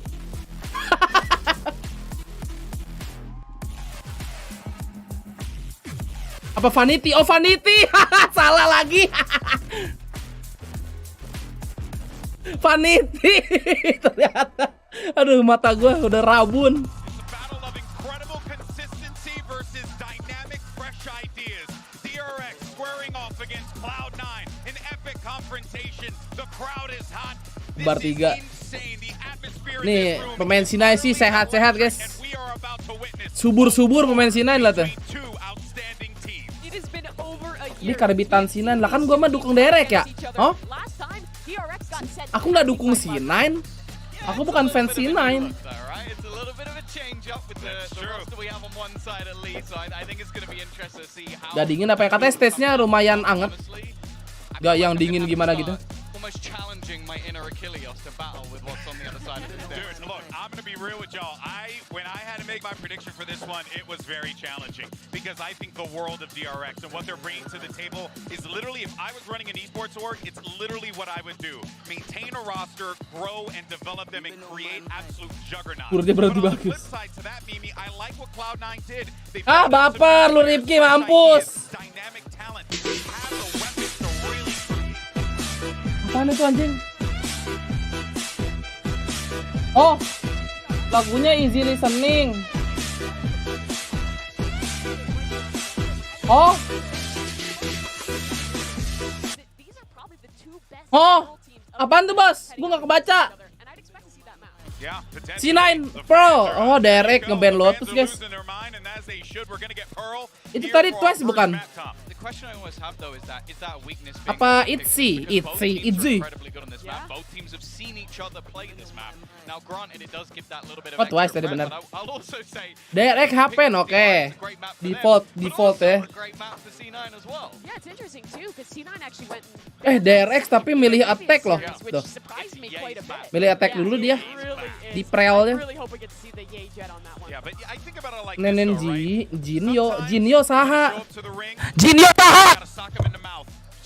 Apa Vanity? Oh, Vanity. Salah lagi. Vanity. Ternyata. Aduh, mata gua udah rabun. Bar 3. Nih, pemain Sinai sih sehat-sehat, guys. Subur-subur pemain Sinai lah tuh. Ini karbitan Sinai. Lah kan gua mah dukung Derek ya. Oh? Aku nggak dukung Sinai. Aku bukan fans Sinai. Gak dingin apa ya? Katanya stage-nya lumayan anget. Gak yang dingin gimana gitu. Almost challenging my inner Achilles to battle with what's on the other side of this. Dude, look, I'm gonna be real with y'all. When I had to make my prediction for this one, it was very challenging because I think the world of DRX and what they're bringing to the table is literally, if I was running an esports org, it's literally what I would do: maintain a roster, grow and develop them, and create absolute juggernauts. But on the flip side to that, Mimi, I like what Cloud9 did. Baper lu Rifki, mampus. Dynamic talent. They have the weapons to really. Apaan itu anjing? Oh, lagunya easy listening. Oh. Oh, apaan tuh bos? Gua nggak kebaca. C9 Pro. Oh, Derek ngeband Lotus, guys. Itu tadi Twice bukan? question I always have though is that a weakness? Apa Itzy? Incredibly good on this map. Both teams have seen each other play this map. Now, granted, it does give that little bit of Twice extra tadi threat, benar. but I'll also say DRX happen oke. Default ya. Yeah, it's interesting too because C9 actually went. DRX tapi milih attack loh. Tuh. Surprised me quite a bit. Milih attack dulu dia. Di prelnya. Really hope we get to see the Yay Jet on that one. Yeah, but I think about it like Nenen Jinyo saha. Jinyo saha.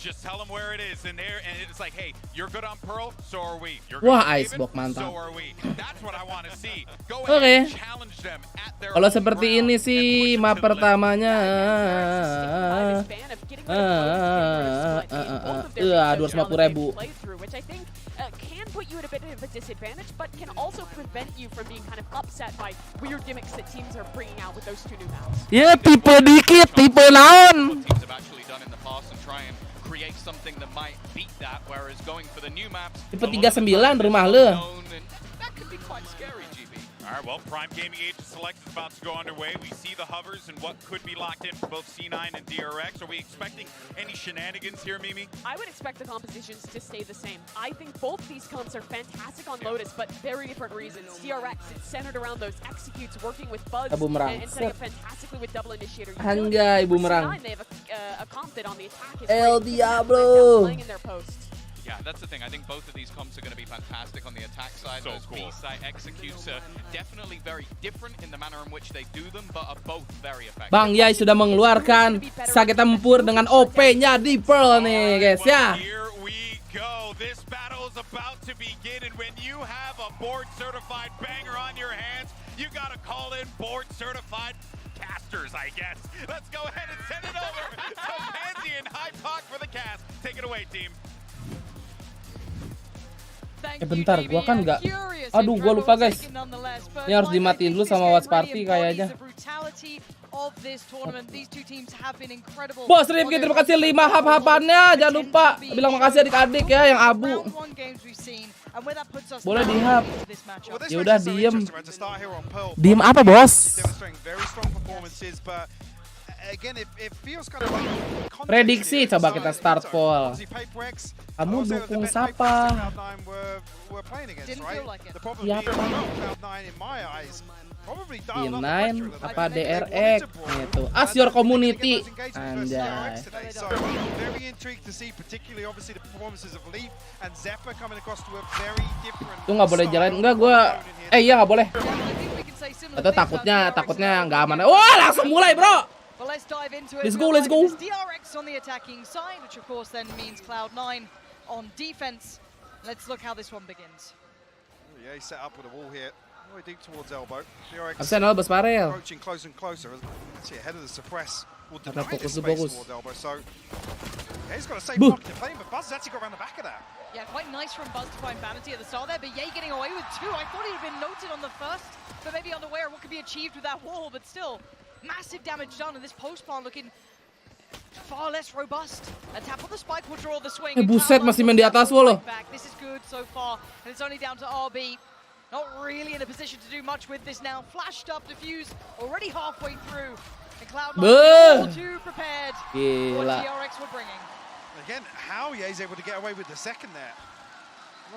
Just tell them where it is, and it's like, hey, you're good on Pearl, so are we. You're good Wah, on Icebox Haven, mantap. so are we. That's what I want to see. Go Oke. ahead and challenge them at their Kalau own seperti ini sih map pertamanya. 250.000. Which I think can put you at a bit of a disadvantage, but can also prevent you from being kind of upset by weird gimmicks that teams are bringing out with those two new maps. Ya tipe dikit, tipe naon. teams have actually done in the past and try and create something that might beat that, whereas going for the new maps, Tipe 39 rumah lu. that could be quite scary, GB. All right, well, Prime Gaming Agent Select is about to go underway. We see the hovers and what could be locked in for both C9 and DRX. Are we expecting any shenanigans here, Mimi? I would expect the compositions to stay the same. I think both these comps are fantastic on Lotus, but very different reasons. DRX, it's centered around those executes, working with Buzz, and setting up fantastically with double initiator. Anjay, bumerang. They have a comp that on the attack is El great. Diablo. Playing in their post. Yeah, that's the thing. I think both of these comps are going to be fantastic on the attack side. Those B-side executes are definitely very different in the manner in which they do them, but are both very effective. Bang Yai sudah mengeluarkan sakit tempur dengan OP-nya di Pearl nih, guys ya. Here we go. This battle is about to begin, and when you have a board-certified banger on your hands, you got to call in board-certified casters, I guess. Let's go ahead and send it over to Pansy and High Talk for the cast. Take it away, team. Bentar, gua kan nggak. Aduh, gua lupa guys. Ini harus dimatiin dulu sama Watch Party kayaknya. Bos Rifki, terima kasih 5 hap-hapannya. Jangan lupa bilang makasih adik-adik ya yang abu. Boleh di-hap. Ya udah diem. Diem apa, Bos? Prediksi, coba kita start poll. Kamu dukung siapa? Siapa? Team9 apa DRX? Itu. Ask your community. Anjay. Itu nggak boleh jalan. Enggak, gua. Iya nggak boleh. Atau takutnya nggak aman. Wah, langsung mulai, bro. But let's dive into it. Let's go, let's go. DRX on the attacking side, which of course then means Cloud9 on defense. Let's look how this one begins. Yeah, he's set up with a wall here. Very deep towards elbow. DRX Arsenal Basparel. approaching closer and closer. See ahead of the suppress. Will Karena deny this fokus space fokus. towards elbow. So yeah, he's got a safe pocket to play, but Buzz has actually got around the back of that. Yeah, quite nice from Buzz to find Vanity at the start there, but Ye getting away with 2. I thought he'd been noted on the first, but maybe unaware of what could be achieved with that wall, but still. Massive damage done, and this post plant looking far less robust. A tap on the spike will draw the swing. Buset, masih main di atas wall loh. This is good so far, and it's only down to RB. Not really in a position to do much with this now. Flashed up, diffuse, already halfway through. And Cloud9 all too prepared for what DRX were bringing. Again, how Ye's able to get away with the second there.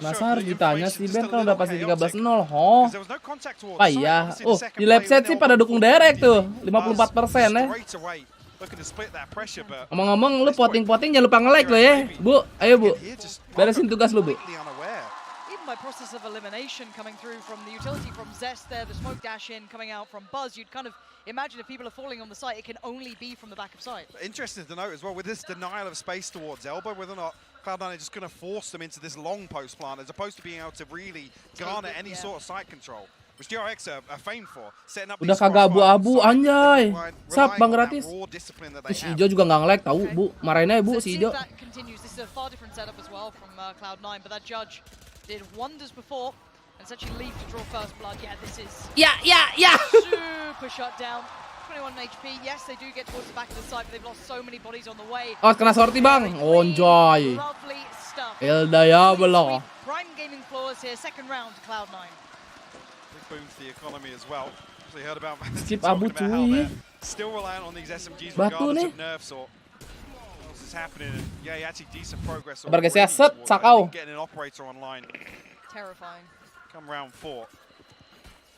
Masa harus ditanya sih Ben kalau udah pasti 13-0, oh. Wah iya, oh di live set sih pada dukung Derek tuh, 54% ya. Ngomong-ngomong lu poting-poting jangan lupa nge-like lo ya, Bu. Ayo Bu, beresin tugas lu Bu. Even by process of elimination coming through from the utility from Zest there, the smoke dash in coming out from Buzz, you'd kind of imagine if people are falling on the site, it can only be from the back of site. Interesting to note as well, with this denial of space towards elbow, whether or not Cloud9 are just going to force them into this long post plant as opposed to being able to really garner any sort of side control, which DRX are famed for. Setting up Udah kagak abu-abu anjay. Sap Bang gratis. Si Ijo juga nggak nge-like tahu Bu. Marahin aja Bu si Ijo. This is a far different setup as well from Cloud9, but that judge did wonders before and essentially leave to draw first blood. Yeah, this is super shut down. 21 HP. Yes, they do get towards the back of the site, but they've lost so many bodies on the way. Oh, kena sorti Bang. Onjoy. Lovely stuff. El Diablo. Prime gaming floors here, second round to Cloud9. Big boom to the economy as well. Actually heard about Skip abu cuy. still reliant on these SMGs Batu regardless nih. of nerfs or is happening. And yeah, actually decent progress. Sabar guys ya, set, sakau. Getting an operator online. Terrifying. Come round 4.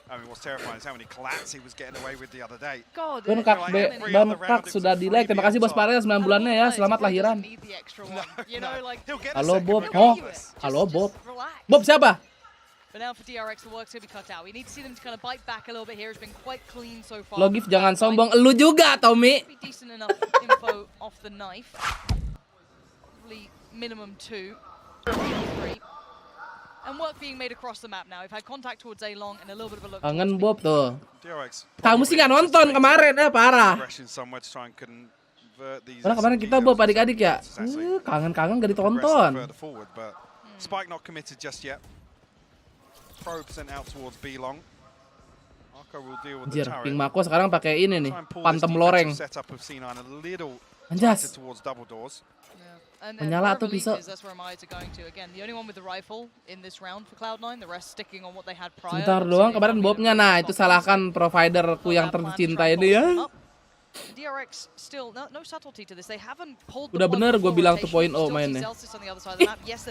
I mean, what's terrifying is how many collapse he was getting away with the other day. Bangkok sudah di-like. Terima kasih Bos Parel 9 bulannya ya. Selamat lahiran. Halo Bob. Oh, halo Bob. Bob siapa? But now for DRX, the work's gonna be cut out. We need to see them to kind of bite back a little bit here. It's been quite clean so far. Logif jangan sombong. Elu juga, Tommy. Decent enough info off the knife. Probably minimum 2, 3. And work being made across the map now. We've had contact towards A-Long and a little bit of a look. Kangen Bob tuh. Kamu sih nggak nonton kemarin parah. Karena kemarin kita Bob adik-adik ya. Kangen-kangen gak ditonton. Spike not committed just yet. Probe sent out towards B-Long. Anjir, ping Mako sekarang pakai ini nih, pantem loreng. Anjas. Menyala tuh pisau. Sebentar doang kemarin Bobnya. Nah, itu salahkan providerku yang tercinta ini ya. Udah bener gue bilang 2.0 mainnya.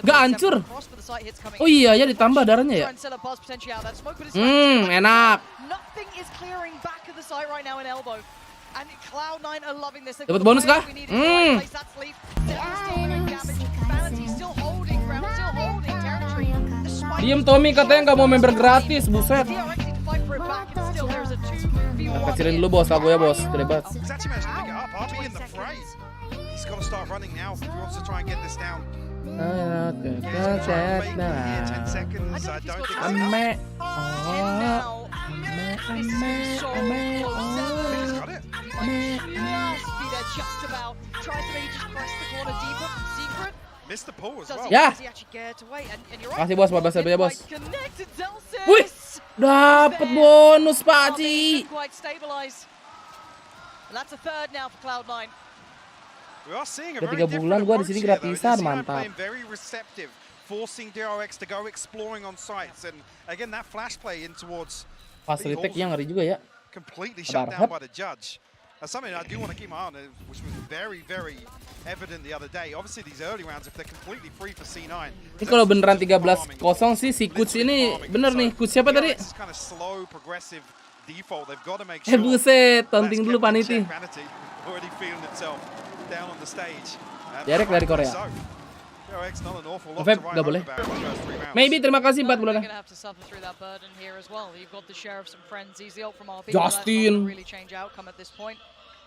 Gak hancur. Oh iya ya, ditambah darahnya ya. Enak. Dapat bonus kah? Diem Tommy katanya nggak mau member gratis, buset. Kecilin dulu bos, lagu ya bos, gede banget. Ya. Makasih bos, babas ya bos. Wih, dapat bonus Pak Ci. Udah 3 bulan gua di sini gratisan, mantap. Fasilitasnya ngeri juga ya. Something I do want to keep my eye on, which was very, very evident the other day. Obviously, these early rounds, if they're completely free for C9. Ini kalau beneran 13-0 sih, si Kuts ini bener nih. Kuts siapa tadi? Buset, tonting dulu Paniti. Derek dari Korea. Feb, gak boleh. Maybe, terima kasih 4 bulan. Justin.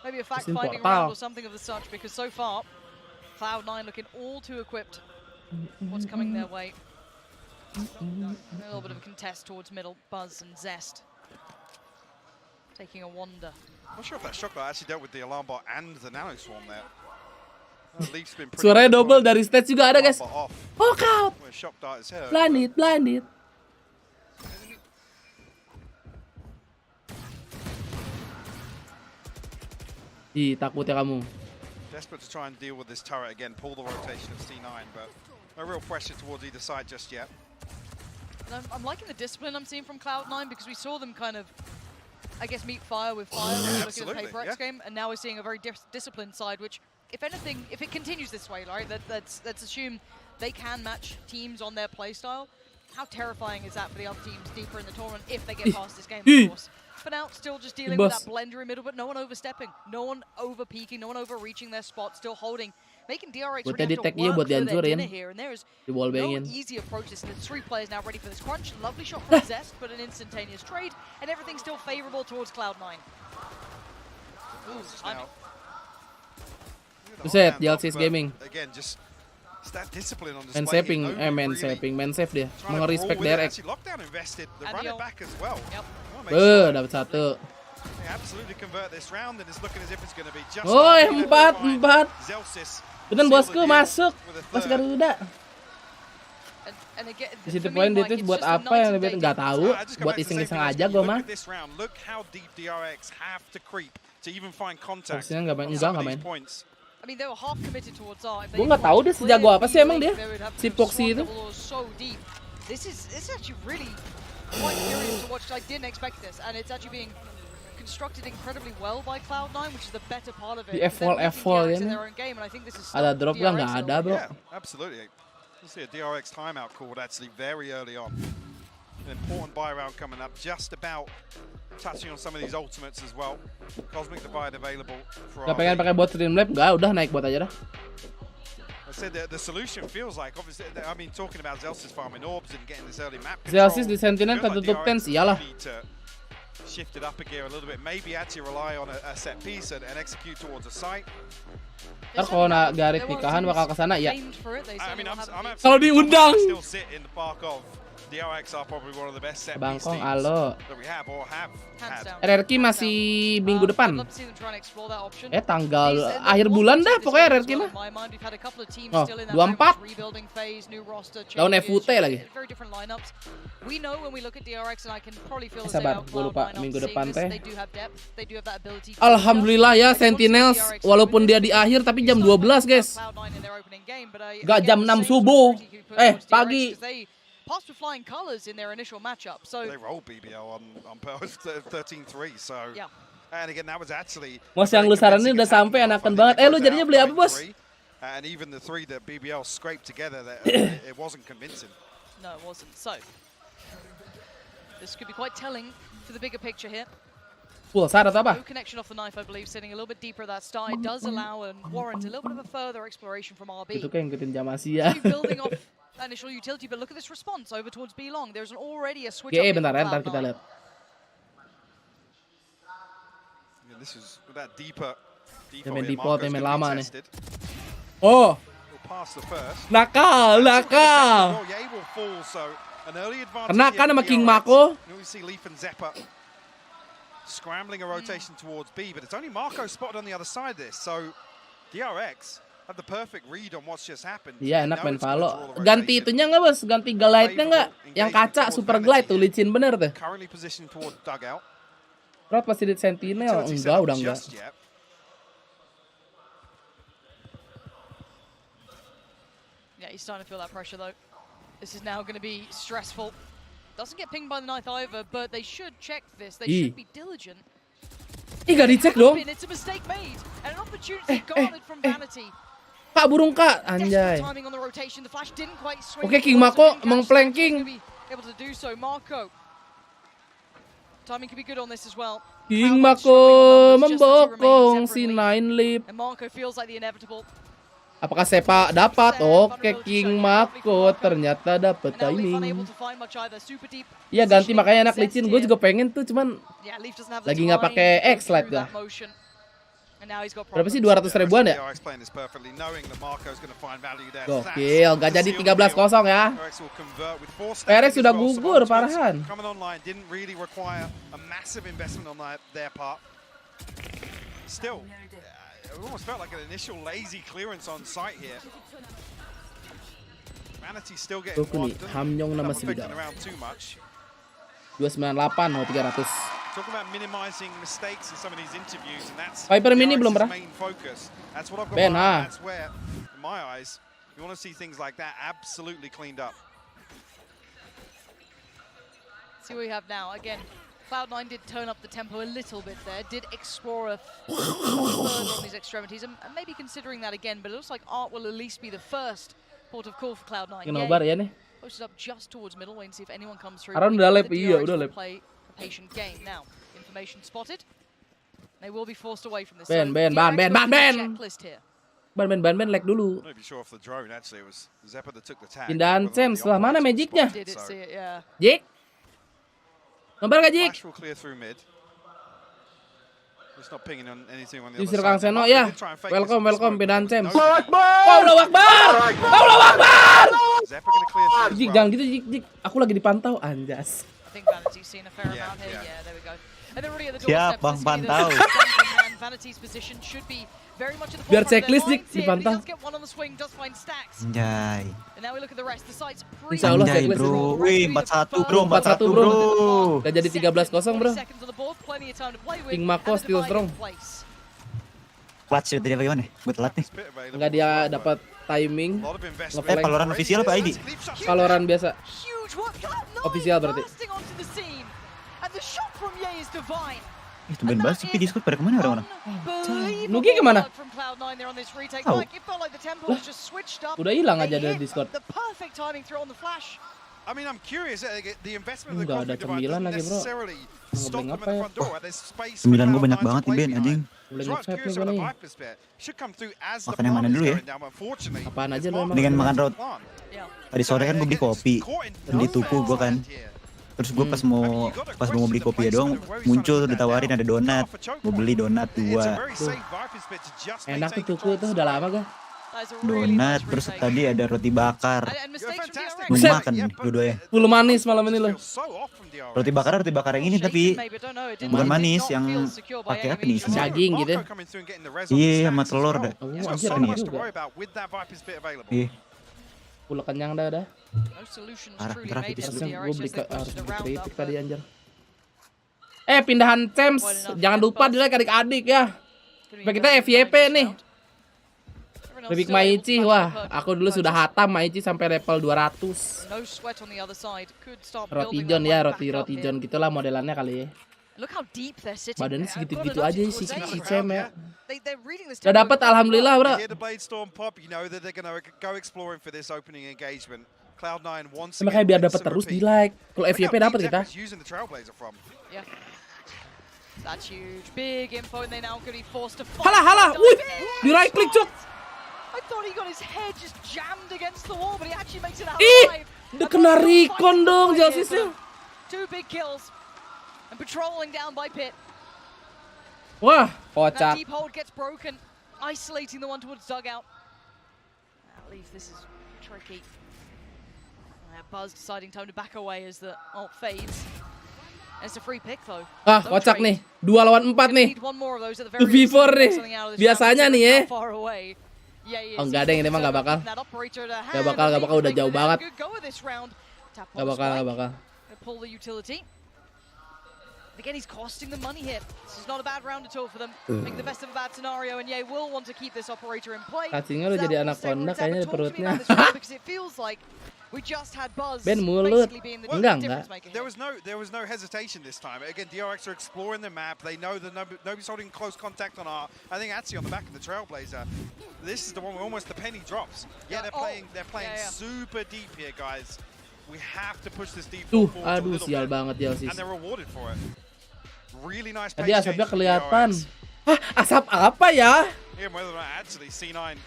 Maybe a fact finding round or something of the such, because so far Cloud9 looking all too equipped. What's coming their way? A little bit of a contest towards middle. Buzz and Zest taking a wander. I'm not sure if that shotgun actually dealt with the alarm bot and the nano swarm there. Suaranya double dari stage juga ada guys. Walk out. Blinded. Ih, takut ya kamu. Desperate to try and deal with this turret again, pull the rotation of C9, but no real pressure towards either side just yet. I'm liking the discipline I'm seeing from Cloud9, because we saw them kind of, I guess, meet fire with fire when we were looking at the Paper X game, and now we're seeing a very disciplined side, which, if anything, if it continues this way, right, let's assume they can match teams on their playstyle. How terrifying is that for the other teams deeper in the tournament if they get past this game, of course? For now, still just dealing with that blender in middle, but no one overstepping, no one over-peaking, no one overreaching their spot, still holding, making DRX really have to work for their dinner here, and there is no easy approach this, and there's 3 players now ready for this crunch. Lovely shot from Zest, but an instantaneous trade, and everything's still favorable towards Cloud9. Ooh, timing. Buset, JLC's Gaming. Again, just that discipline on Man saving, man save dia. Mengerespek DRX. Dapat 1. Oh, 4. Bener bosku masuk. Mas Garuda. Di situ poin dia tuh buat apa yang lebih nggak tahu. Buat iseng-iseng aja gue mah. Harusnya nggak main. Gue nggak tahu dia sejago apa sih emang dia, si Foxy itu. This is actually really quite curious to watch. I didn't expect this, and it's actually being constructed incredibly well by Cloud9, which is the better part of it. Di Evol ya nih. Ada drop lah nggak ada bro. Yeah, absolutely. You'll see a DRX timeout called actually very early on. An important buy round coming up, just about touching on some of these ultimates as well. Cosmic Divide available for Gak pengen pakai bot Streamlab, nggak, udah naik bot aja dah. I said the solution feels like, obviously, I mean, talking about Zelsis farming orbs and getting this early map control. Zelsis di Sentinel ketutup tens, iyalah. Shift it up a gear a little bit, maybe actually rely on a set piece and execute towards a site. Ntar kalau Garit nikahan bakal kesana ya. I mean, Kalau diundang. Still sit in the park of DRX are probably one of the best set piece Bangkong, teams alo. that we have or have had. RRQ masih minggu depan. Tanggal akhir bulan dah pokoknya RRQ mah. Oh, 24. Lawan FUT lagi. Sabar, gue lupa minggu depan teh. Alhamdulillah ya Sentinels, walaupun dia di akhir tapi jam 12 guys. Gak jam 6 subuh. Pagi. Passed with flying colors in their initial matchup. So they rolled BBL on 13-3. So yeah. And again, that was actually. Mas yang lu saranin udah sampai, enakan banget. Lu jadinya beli apa bos? And even the 3 that BBL scraped together, it wasn't convincing. No, it wasn't. So this could be quite telling for the bigger picture here. Pulsar atau apa? No connection off the knife, I believe, sitting a little bit deeper at that start. It does allow and warrant a little bit of a further exploration from RB. Itu kayak ngikutin jam Asia. Building off initial utility, but look at this response over towards B long. There's already a switch. Bentar kita lihat. Yeah, this is that deeper. Main default, main lama nih. Oh. Nakal. Kena kan sama King Mako. Scrambling a rotation towards B, but it's only Marco spotted on the other side of this. So DRX have the perfect read on what's just happened. Iya, enak main VALO. Ganti itunya nggak bos? Ganti glide-nya nggak? Yang kaca super glide tuh, licin bener tuh. Currently positioned toward dugout. Rod pasti di Sentinel, enggak, udah enggak. Yeah, he's starting to feel that pressure though. This is now going to be stressful. Doesn't get pinged by the ninth either, but they should check this. They should be diligent. Gak dicek dong. It's a mistake made, and an opportunity garnered from Vanity. Kak, burung kak, anjay. Oke, King Mako emang flanking. King Mako membokong si Nine Lip. Apakah Sepa dapat? Oke, King Mako ternyata dapat timing. Iya, ganti makanya anak licin. Gue juga pengen tuh, cuman lagi nggak pakai X-Lite dah. Berapa sih, 200 ribuan ya? Gokil, gak jadi 13-0 ya. PRX sudah gugur, parahan. Tuh nih, Hamnyong nama si bidal. 298 mau 300. Viper mini belum pernah. Ben See what we have now. Again, Cloud9 did turn up the tempo a little bit there, did explore a further on these extremities, and maybe considering that again, but it looks like Art will at least be the first port of call for Cloud9. Nobar ya nih. Posted up just towards middle lane, see if anyone comes through. Aron udah lep, iya udah lep. Play a patient game. Now, information spotted. They will be forced away from this. Ben, lag dulu. Pindahan Sam, setelah mana magicnya? Jik? Nobar gak Jik? Diusir Kang Seno ya. Welcome pindahan Sam. Allahu Akbar! Allahu Akbar! Jik, jangan gitu Jik. Aku lagi dipantau, anjas. Siap, Bang pantau. Biar checklist Jik dipantau. Anjay. Insya Allah checklist. Bro. Wih, 4-1 bro. Gak jadi 13-0 bro. King Mako still strong. Clutch tadi bagaimana? Gue telat nih. Enggak, dia dapat timing. Valorant official apa ID? Valorant biasa. Official berarti. Tumben banget sepi Discord pada kemana orang-orang? Nugi kemana? From Cloud9 there on this retake. Tahu. Mike, it felt like the tempo was just switched up. Udah hilang They aja dari hit Discord. The perfect timing throw on the flash. I mean, I'm curious. The investment of the Nggak ada Cosmic Divide cemilan doesn't lagi, bro. necessarily stop them at apa the ya? front door. There's space. Cemilan gue for banyak Cloud9 banget to nih play Ben anjing. Boleh So I'm nge-vape nih curious gue on the nih. Viper's bit. Should come through as the Makan yang mana plan is dulu ya? going down. Unfortunately, Apaan aja lu emang? Mendingan makan rot. plan. Tadi sore kan gue beli kopi di tuku gue kan. Terus gue pas mau beli kopi ya doang muncul ditawarin ada donat. Mau beli donat 2. Enak tuh tuku tuh udah lama gak? Donat terus tadi ada roti bakar. Nunggu makan nih dua-duanya. Full manis malam ini loh. Roti bakar yang ini tapi bukan manis, yang pakai apa nih? Daging gitu. Iya, sama telur dah. Oh, anjir enak juga. Iya. Full kenyang dah udah. Parah fitis lu. Gue harus beli kritik tadi anjir. Pindahan Champs. Jangan lupa di like adik-adik ya. Supaya kita FYP nih. Revik Maichi, wah aku dulu sudah hatam Maichi sampai level 200. Roti John ya, roti John gitulah modelannya kali ya. Badannya segitu-gitu aja si Cem ya. Udah dapat alhamdulillah bro. Makanya biar dapat terus di like. Kalau FYP dapat kita. Halah, wih, di right click cok. I thought he got his head just jammed against the wall, but he actually makes it out Ih, alive. udah kena recon dong Jalsisnya. 2 big kills and patrolling down by Pit. Wah, That kocak. deep hold gets broken, isolating the one towards dugout. At least this is tricky. Buzz deciding time to back away as the ult fades. And it's a free pick though. Kocak nih. 2 lawan 4 nih. 2v4 nih. Biasanya nih ya. Oh enggak ada yang ini mah gak bakal. Gak bakal udah jauh banget. Gak bakal. Pull the utility. Again, he's costing them money here. This is not a bad round at all for them. Making the best of a bad scenario, and Ye will want to keep this operator in play. Cacingnya udah jadi anak konda kayaknya di perutnya. Because it feels like we just had Buzz Ben mulut. basically being the Enggak. difference maker. There was no hesitation this time. Again, DRX are exploring the map. They know that nobody's holding close contact on R. I think Atsi on the back of the Trailblazer. This is the one where almost the penny drops. Yeah, they're playing super deep here, guys. We have to push this deep forward a little sial bit. banget Jalsis. And they're rewarded for it. Really nice Tadi pace asapnya change from kelihatan. DRX. Hah, asap apa ya? Yeah, whether or not actually C9,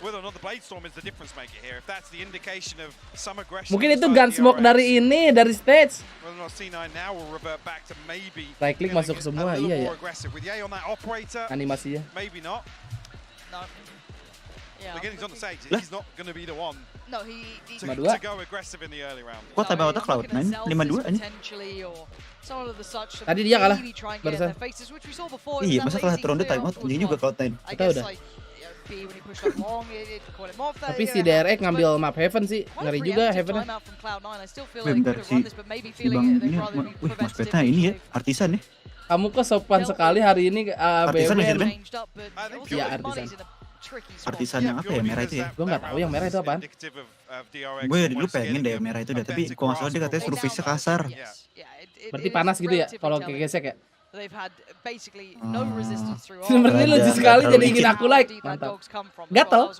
whether or not the Bladestorm is the difference maker here. If that's the indication of some aggression. Mungkin itu gun smoke dari ini, dari stage. Whether or not C9 now will revert back to maybe Right click masuk semua, iya ya. Animasinya. Maybe not. No. Yeah. Again, he's on the stage. He's not going to be the one No, he to go aggressive in the early round. Kok tambah otak Cloud9 5-2 aja. Tadi dia kalah barusan. Iya, masa kalah ronde timeout dia juga Cloud9. Kita udah. Tapi si DRX ngambil map Heaven sih, ngeri juga Heaven. Bentar si Bang ini, wih Mas Peta ini ya, artisan ya. Kamu kok sopan sekali hari ini Artisan ya, Ben? Iya, artisan. Artisan yang apa ya, merah itu ya? Gue nggak tahu yang merah itu apaan. Gue dari dulu pengen deh yang merah itu deh, tapi kok nggak salah dia katanya surface-nya kasar. Berarti panas gitu ya, kalau gesek ya? Oh. Sebenarnya lucu sekali jadi ingin aku like. Mantap. Gatel.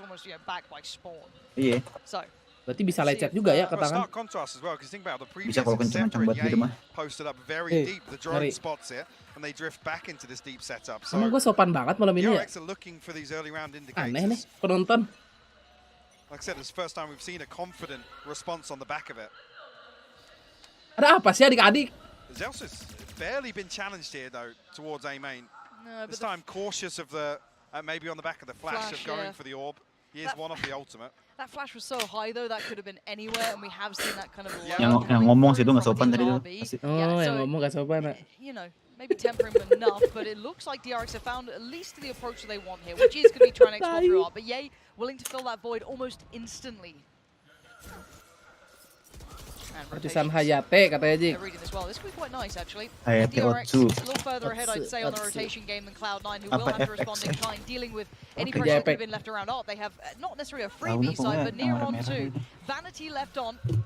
Iya. Berarti bisa lecet juga ya ke tangan. Bisa kalau kencang-kencang buat gitu mah. Ngeri. Emang gue sopan banget malam ini ya? Aneh nih penonton. Ada apa sih adik-adik? Zelsa's barely been challenged here though towards A main. This time cautious of the maybe on the back of the flash of going for the orb. He is one of the ultimate. That flash was so high though that could have been anywhere, and we have seen that kind of. Yang ngomong sih itu nggak sopan tadi tuh. Oh, yang ngomong nggak sopan. You know, maybe tempering enough, but it looks like DRX have found at least the approach that they want here, which is going to be trying to explore through art. But Ye willing to fill that void almost instantly. Artisan Hayate katanya Jik. Hayate Otsu. Apa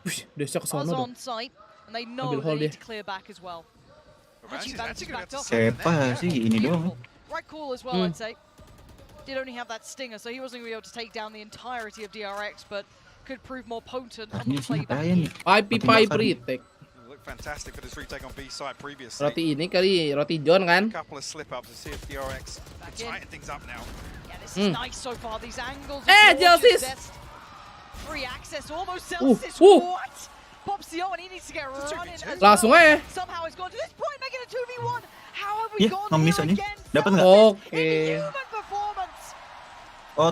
Wih, desok ke sono dong. Ambil hold dia. Siapa sih ini doang? Right call as well, I'd say. Did only have that stinger, so he wasn't going to be able to take down the entirety of DRX, but could prove more potent on the playback. Pipe retake. Looked fantastic for this retake on B side previously. Roti ini kali, roti John kan? Couple of slip ups to see if DRX can tighten things up now. Yeah, this is nice so far. These angles. Jelsis! Free access almost Celsius. What? Pops the and he needs to get running. Langsung aja. Somehow it's gone to this point, making it 2v1. How have we gone ngemis here aja. again? Dapat nggak? Human performance. Oh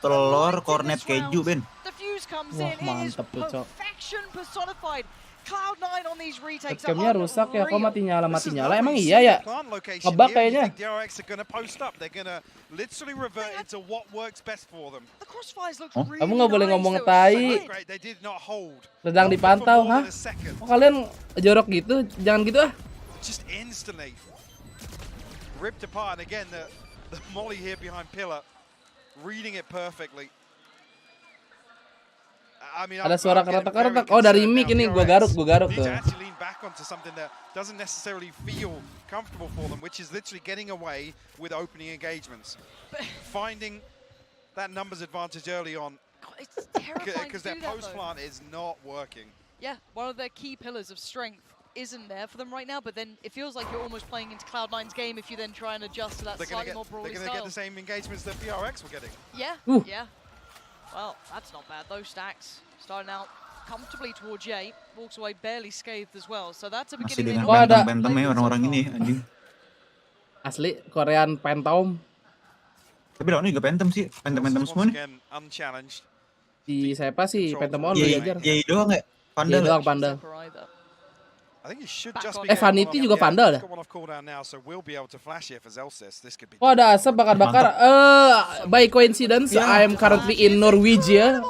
telur kornet keju Ben. The fuse comes Wah, in. It is mantap tuh, Cok. perfection personified. Cloud9 on these retakes. Webcamnya rusak ya, kok mati nyala. Emang iya ya? Ngebug kayaknya. DRX are going to post up. They're going to literally revert into what works best for them. The crossfires look really Kamu nggak boleh ngomong tai. They did not hold. Sedang dipantau, hah? Kok kalian jorok gitu? Jangan gitu ah. Just instantly ripped apart. And again, the molly here behind Pillar, reading it perfectly. I mean, ada suara keretak-keretak. Oh, dari mic ini gua garuk tuh. Actually lean back onto something that doesn't necessarily feel comfortable for them, which is literally getting away with opening engagements, finding that numbers advantage early on. It's terrifying because their post plant is not working. Yeah, one of their key pillars of strength isn't there for them right now, but then it feels like you're almost playing into Cloud9's game if you then try and adjust to that slightly more brawly They're style. going to get the same engagements that VRX were getting. Yeah, yeah. Well, that's not bad. Those stacks starting out comfortably towards Jay, walks away barely scathed as well. So that's a beginning. Masih dengan Phantom ya orang-orang ini anjing. Asli Korean Phantom. Tapi lawannya juga Phantom sih, Phantom semua nih. Di siapa sih Phantom on belajar? Iya doang ya. Pandal. Iya doang Pandal. Vanity juga Vandal dah. Oh, ada asap bakar-bakar. By coincidence, I am currently in Norwegia.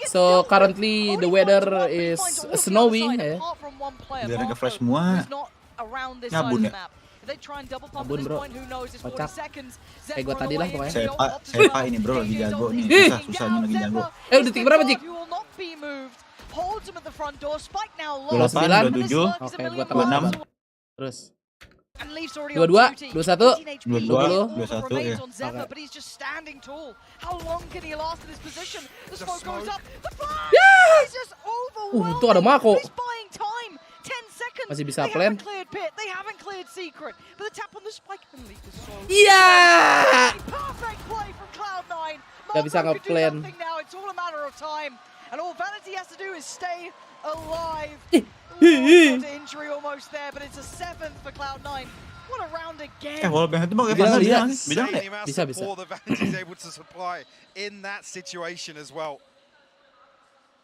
So currently the weather is snowy. Biar agak flash semua. Nyabun ya. Nyabun bro. Kocak. Kayak gue tadi lah pokoknya. Sepa ini bro lagi jago nih. Susahnya lagi jago. Detik berapa Jik? 28, 27, oke, gua 26. Terus 22, 21, 20, 21 ya. Itu ada Mako. Masih bisa plan. Iya. Gak bisa nge-plan. And all Vanity has to do is stay alive. Injury almost there, but it's a 7th for Cloud9. What a round again. Wall bang itu mau bisa. All the Vanity's able to supply in that situation as well.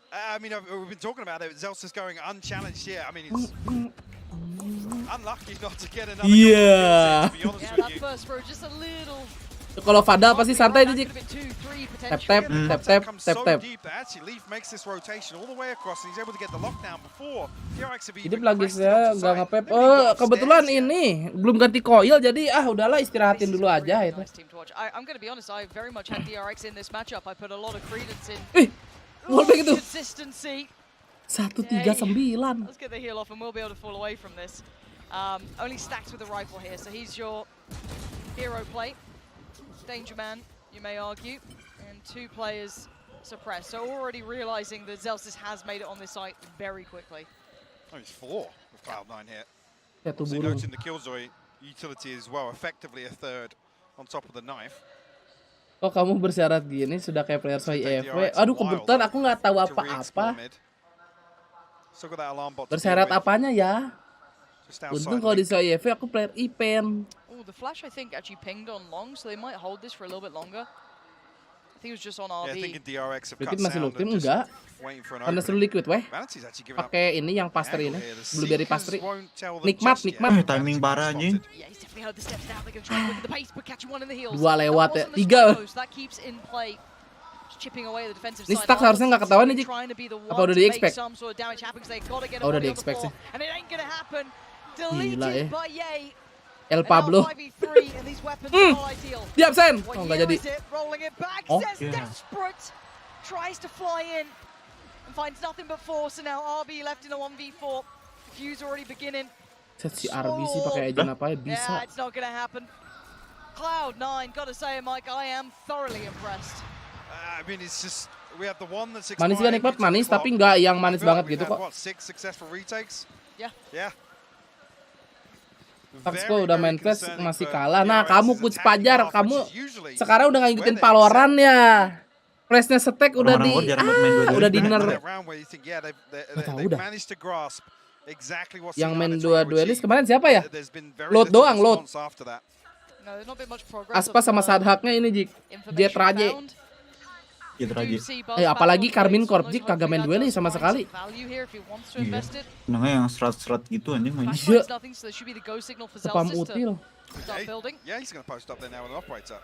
I mean, we've been talking about it. Zelsa's going unchallenged here. I mean, it's unlucky not to get another. Yeah. To be honest with you. That first throw just a little. Kalau Vandal pasti santai nih, Jik. Tap. Hidup lagi saya nggak ngepep. Oh, kebetulan ini belum ganti coil, jadi udahlah istirahatin dulu aja itu. I'm gonna be honest, I very much had DRX in this matchup. I put a lot of credence in. Wallbang itu. Consistency. 139. Let's get the heal off and we'll be able to fall away from this. Only stacks with the rifle here, so he's your hero play. Danger man, you may argue, and 2 players suppressed. So already realizing that Zelsis has made it on this site very quickly. Oh, he's 4 with Cloud9 here. So noting the Killjoy utility as well, effectively a 3rd on top of the knife. Kok kamu bersyarat gini sudah kayak player soy EV? Aduh, kebetulan aku nggak tahu apa-apa. Bersyarat apanya ya? Untung kalau di soy EV aku player event. The flash I think actually pinged on long, so they might hold this for a little bit longer. I think it was just on RB. Liquid masih ultim enggak? Karena seru Liquid weh. Pakai ini yang pastry ini, blueberry pastry. Nikmat. Timing parah anjing. 2 lewat ya, 3. Ini stack harusnya nggak ketahuan nih, Jik. Apa udah di-expect? Oh, udah di-expect sih. Gila ya. El Pablo. Di absen. Oh, nggak jadi. Oh, tries to fly in and finds nothing but force, and now RB left in a 1v4. Fuse already beginning. Set si RBC pakai agent apa ya bisa. Yeah, it's not gonna happen. Cloud9, gotta say, Mike, I am thoroughly impressed. I mean, it's just we have the one that's Manis juga nikmat, manis tapi nggak yang manis banget gitu kok. What, 6 successful retakes? Yeah. Yeah. Paxco udah main flash masih kalah. Nah, kamu Coach Pajar, kamu sekarang udah nggak ngikutin Valorant ya. Flashnya stack udah di udah di nerf. Tahu dah. Yang main dua duelis kemarin siapa ya? Load doang, load. Aspa sama Sadhaknya ini Jik. Jet Raje. Apalagi Karmin Corp Jik kagak main duelis sama sekali. Nangnya yang serat-serat gitu anjing main. Iya. Spam util. Yeah, he's going to post up there now with an operator.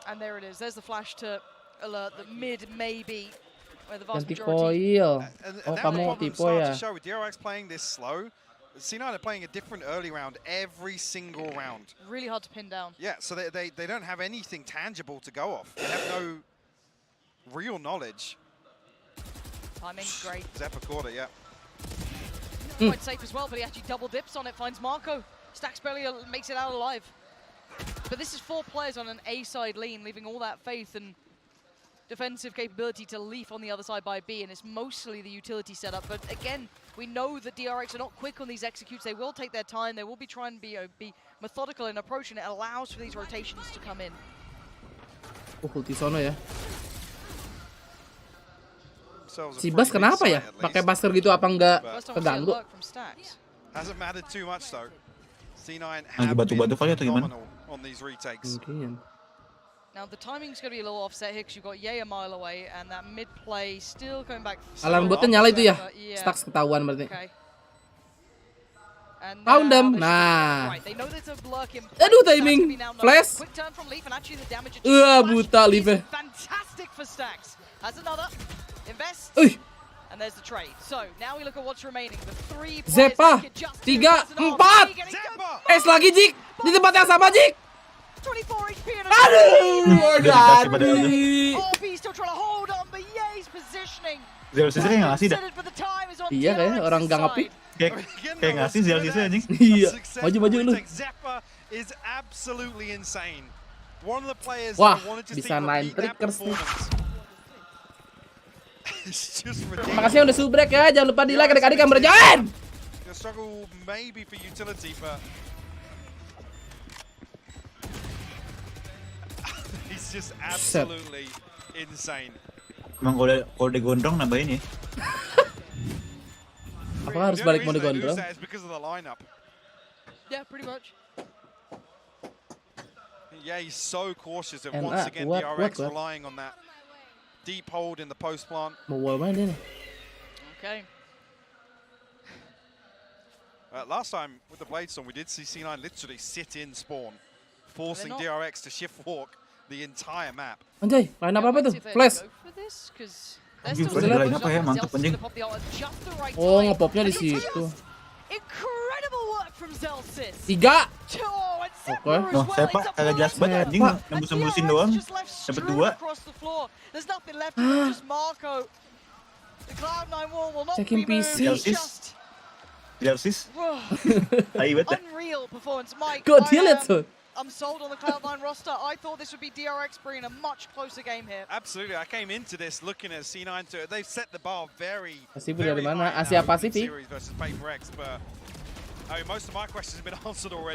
And there it is. There's the flash to alert the mid maybe where the vast Ganti majority. koil. Oh, kamu tipe ya. With DRX playing this slow, C9 are playing a different early round every single round. Really hard to pin down. Yeah, so they don't have anything tangible to go off. They have no real knowledge. Timing's great. Zephyr caught it, yeah. Quite safe as well, but he actually double dips on it, finds Marco. Stacks barely makes it out alive. But this is 4 players on an A side lean, leaving all that faith and defensive capability to leaf on the other side by B, and it's mostly the utility setup. But again, we know that DRX are not quick on these executes. They will take their time. They will be trying to be methodical in approach, and it allows for these rotations to come in. Ulti sono ya. Si Bas kenapa ya? Pakai buster gitu apa enggak keganggu? Hasn't mattered too much though. C9 Lagi batu-batu kali atau gimana? On these retakes. Mungkin. Now the timing's going to be a little offset here because you've got Ye a mile away and that mid play still coming back. Alarm botnya nyala itu ya. Stacks ketahuan berarti. Found them. Nah. Aduh timing. Flash. Buta Live. Fantastic for Stacks. Has another. Invest. And there's the trade. So now we look at what's remaining. The 3 players. Zepa. 3, 4. Es lagi Jik. Di tempat yang sama Jik. 24 HP and aduh, Daddy. RB still trying to hold on, but Ye's positioning. Zero sisa kayak ngasih dah. Iya kayaknya orang nggak ngepick. Kayak ngasih zero sisa anjing. Iya. Maju lu. Is absolutely insane. One of the players wah, bisa 9 triggers nih. Makasih udah subrek ya. Jangan lupa di like adik-adik yang berjalan. Struggle maybe for utility, but he's just absolutely insane. Emang kalau digondrong nambahin ya? Apa harus balik mode gondrong? Yeah, pretty much. Yeah, he's so cautious and once again DRX relying on that deep hold in the post plant. Mau wall mana nih? Okay. Last time with the Blade Storm, we did see C9 literally sit in spawn, forcing DRX to shift walk the entire map. Anjay, line apa tuh? Flash. Line apa ya? Mantap anjing. Oh, ngepopnya di situ. Incredible work from Zelsis. 3. Oke. Oh, saya Pak kagak jelas banget anjing, nembus-nembusin doang. Dapat 2. There's nothing left of just Marco. The Cloud9 wall will not be moved. Jelsis. Unreal performance, Mike. Good deal it. I'm sold on the Cloud9 roster. I thought this would be DRX bringing a much closer game here. Absolutely, I came into this looking at C9 to they've set the bar very dari mana? Asia Pasifik. Versus PaperX, but I mean, most of my questions have been answered already.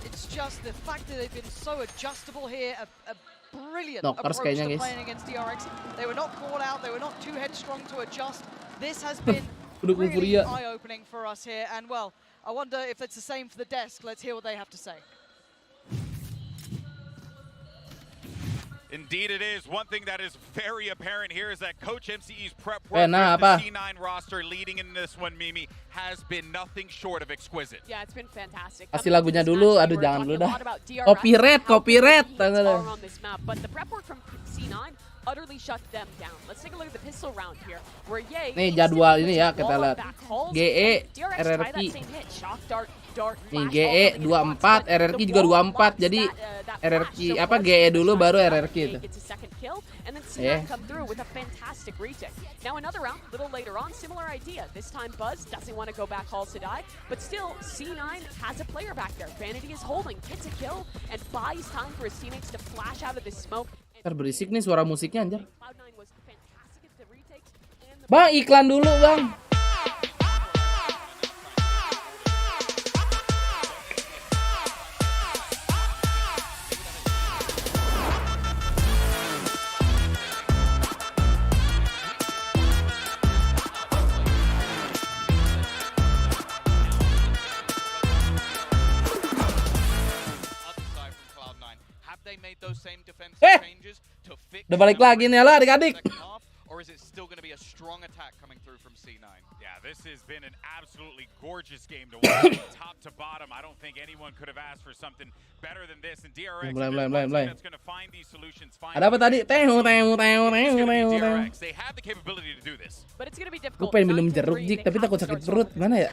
It's just the fact that they've been so adjustable here. A brilliant approach to playing against DRX. They were not caught out. They were not too headstrong to adjust. This has been really eye-opening for us here. And well, I wonder if it's the same for the desk. Let's hear what they have to say. Indeed it is. One thing that is very apparent here is that Coach MCE's prep work with the C9 roster leading in this one, Mimi, has been nothing short of exquisite. Yeah, it's been fantastic. Kasih lagunya dulu, aduh jangan dulu dah. Copyright. But the prep work from C9 utterly shut them down. Let's take a look at the pistol round here, where Ye. Nih jadwal ini ya kita lihat. GE, RRQ. Nih GE 24, RRQ juga 24. Jadi RRQ apa GE dulu baru RRQ itu. kill, and then C9 come through with a fantastic retake. Now another round, a little later on, similar idea. This time Buzz doesn't want to go back halls to die, but still C9 has a player back there. Vanity is holding, gets a kill, and buys time for his teammates to flash out of this smoke. Berisik nih suara musiknya anjir. Bang, iklan dulu bang. Udah balik lagi nih lah adik-adik. Or is it still going to be a strong attack coming through from C9? Yeah, this has been an absolutely gorgeous game to watch, top to bottom. I don't think anyone could have asked for something better than this. And DRX that's going to find these solutions. Ada apa tadi? They have the capability to do this. But it's going to be Gue difficult. pengen minum jeruk Jik, tapi takut sakit perut. Mana ya?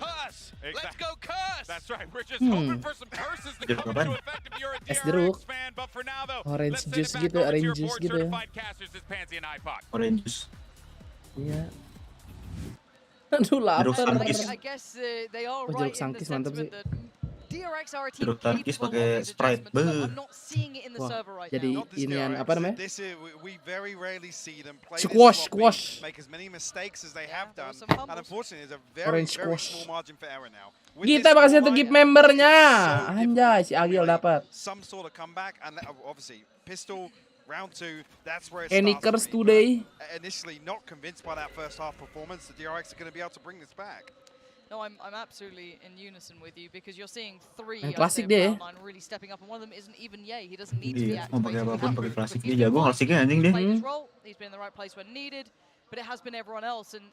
Let's go cuss. That's right. We're just hoping for some curses to come into effect if you're a DRX fan. But for now though, Orange juice gitu, orange juice gitu ya. Orange juice. Iya. Aduh lapar. I guess they are right jeruk sangkis mantap sih. DRX are a team Jeruk tangkis pakai Sprite. I'm not seeing it in the server right Jadi now. inian apa namanya? We very rarely see them play Squash. make as many mistakes as they have done, and unfortunately, there's a Orange very squash. small margin for error now. Kita makasih untuk gift membernya. Anjay, si Agil dapat. Some sort of comeback, and obviously, Pistol round 2. That's where it Kenikers starts for me. today. Initially, not convinced by that first half performance. The DRX are going to be able to bring this back. No, I'm absolutely in unison with you because you're seeing three Yang of klasik their deh. Cloud9 really stepping up, and one of them isn't even Ye. He doesn't need to be Iya, mau pakai activated. apapun pakai klasik. Dia jago klasiknya anjing deh. Played his role. He's been in the right place when needed, but it has been everyone else, and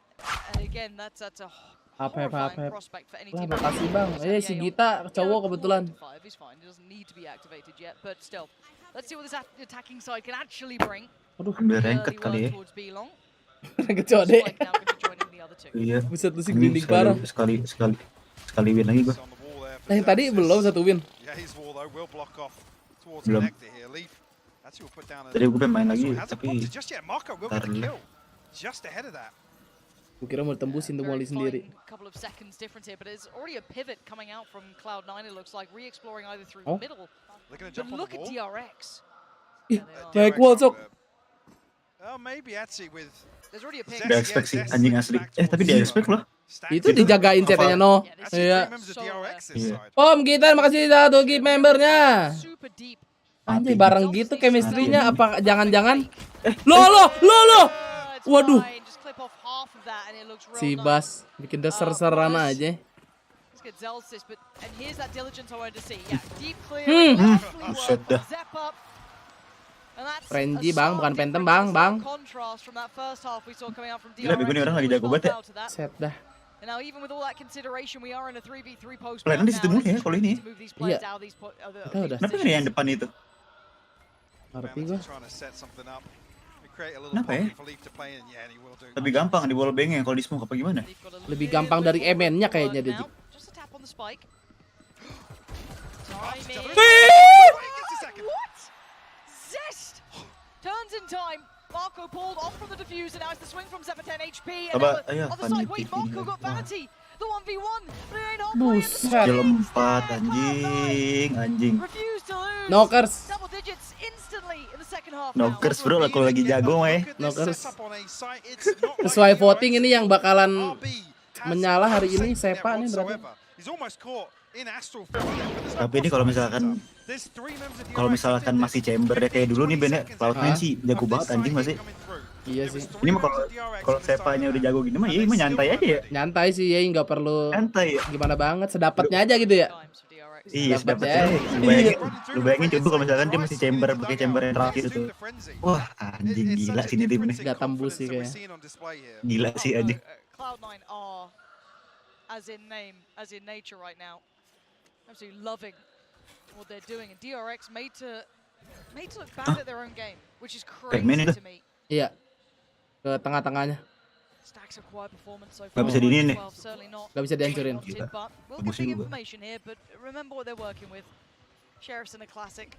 again, that's a horrifying prospect for any team. Makasih bang. Si Gita cowok kebetulan. He's fine. He doesn't need to be activated yet, but still, let's see what this attacking side can actually bring. Aduh, ambil rengket kali ya. Kecok deh. Iya. Buset lu sih grinding parah. Sekali win lagi gua. Yang tadi belum satu win. Belum. Tadi gue pengen main lagi tapi ntar dulu. Gue kira mau tembusin tuh Molly sendiri. Couple of seconds difference here, but there's already a pivot coming out from Cloud9. It looks like re-exploring either through the middle. But look at DRX. Naik wall sok. Maybe actually with Udah expect sih anjing asli. Tapi dia expect loh. Itu dijagain CT-nya no. Iya. Om Gitar makasih satu gift membernya. Anjay bareng gitu chemistry-nya apa jangan-jangan Lo. Waduh. Si Bas bikin dia ser-seran aja. Buset dah. Frenzy bang, bukan Phantom bang. Gila bego nih orang lagi jago banget ya. Set dah. Kalian di situ mulu ya kalau ini. Iya. Kita udah. Kenapa nggak yang depan itu? Ngerti gua. Kenapa ya? Lebih gampang di wallbang-nya kalau di smoke apa gimana? Lebih gampang dari MN-nya kayaknya deh. Turns in time. Marco pulled off from the diffuser. Now it's the swing from Zephyr 10 HP. And on the side, wait, Marco got Vanity. The 1v1, but it ain't Buset. Skill 4 anjing. Refused to lose. Knockers. Double digits instantly in the second half. Knockers bro lah kalau lagi jago mah ya. Knockers. Sesuai voting ini yang bakalan menyala hari ini Sepa nih berarti. Tapi ini kalau misalkan masih chamber ya kayak dulu nih Ben ya, Cloud9 sih jago banget anjing masih. Iya sih. Ini mah kalau Sepanya udah jago gini mah ya mah nyantai aja ya. Nyantai sih ya, nggak perlu nyantai. Gimana banget, sedapatnya aja gitu ya. Iya, sedapatnya. Lu bayangin coba kalau misalkan dia masih chamber pakai chamber yang terakhir itu. Wah, anjing gila sini tim ini. Gak tembus sih kayaknya. Gila sih anjing. Cloud9 are as in name, as in nature right now. Absolutely loving what they're doing, and DRX made to look bad at their own game, which is crazy to me. Iya, ke tengah-tengahnya. Gak bisa diinin nih. Gak bisa dihancurin. Bagus juga. Sheriff's in a classic.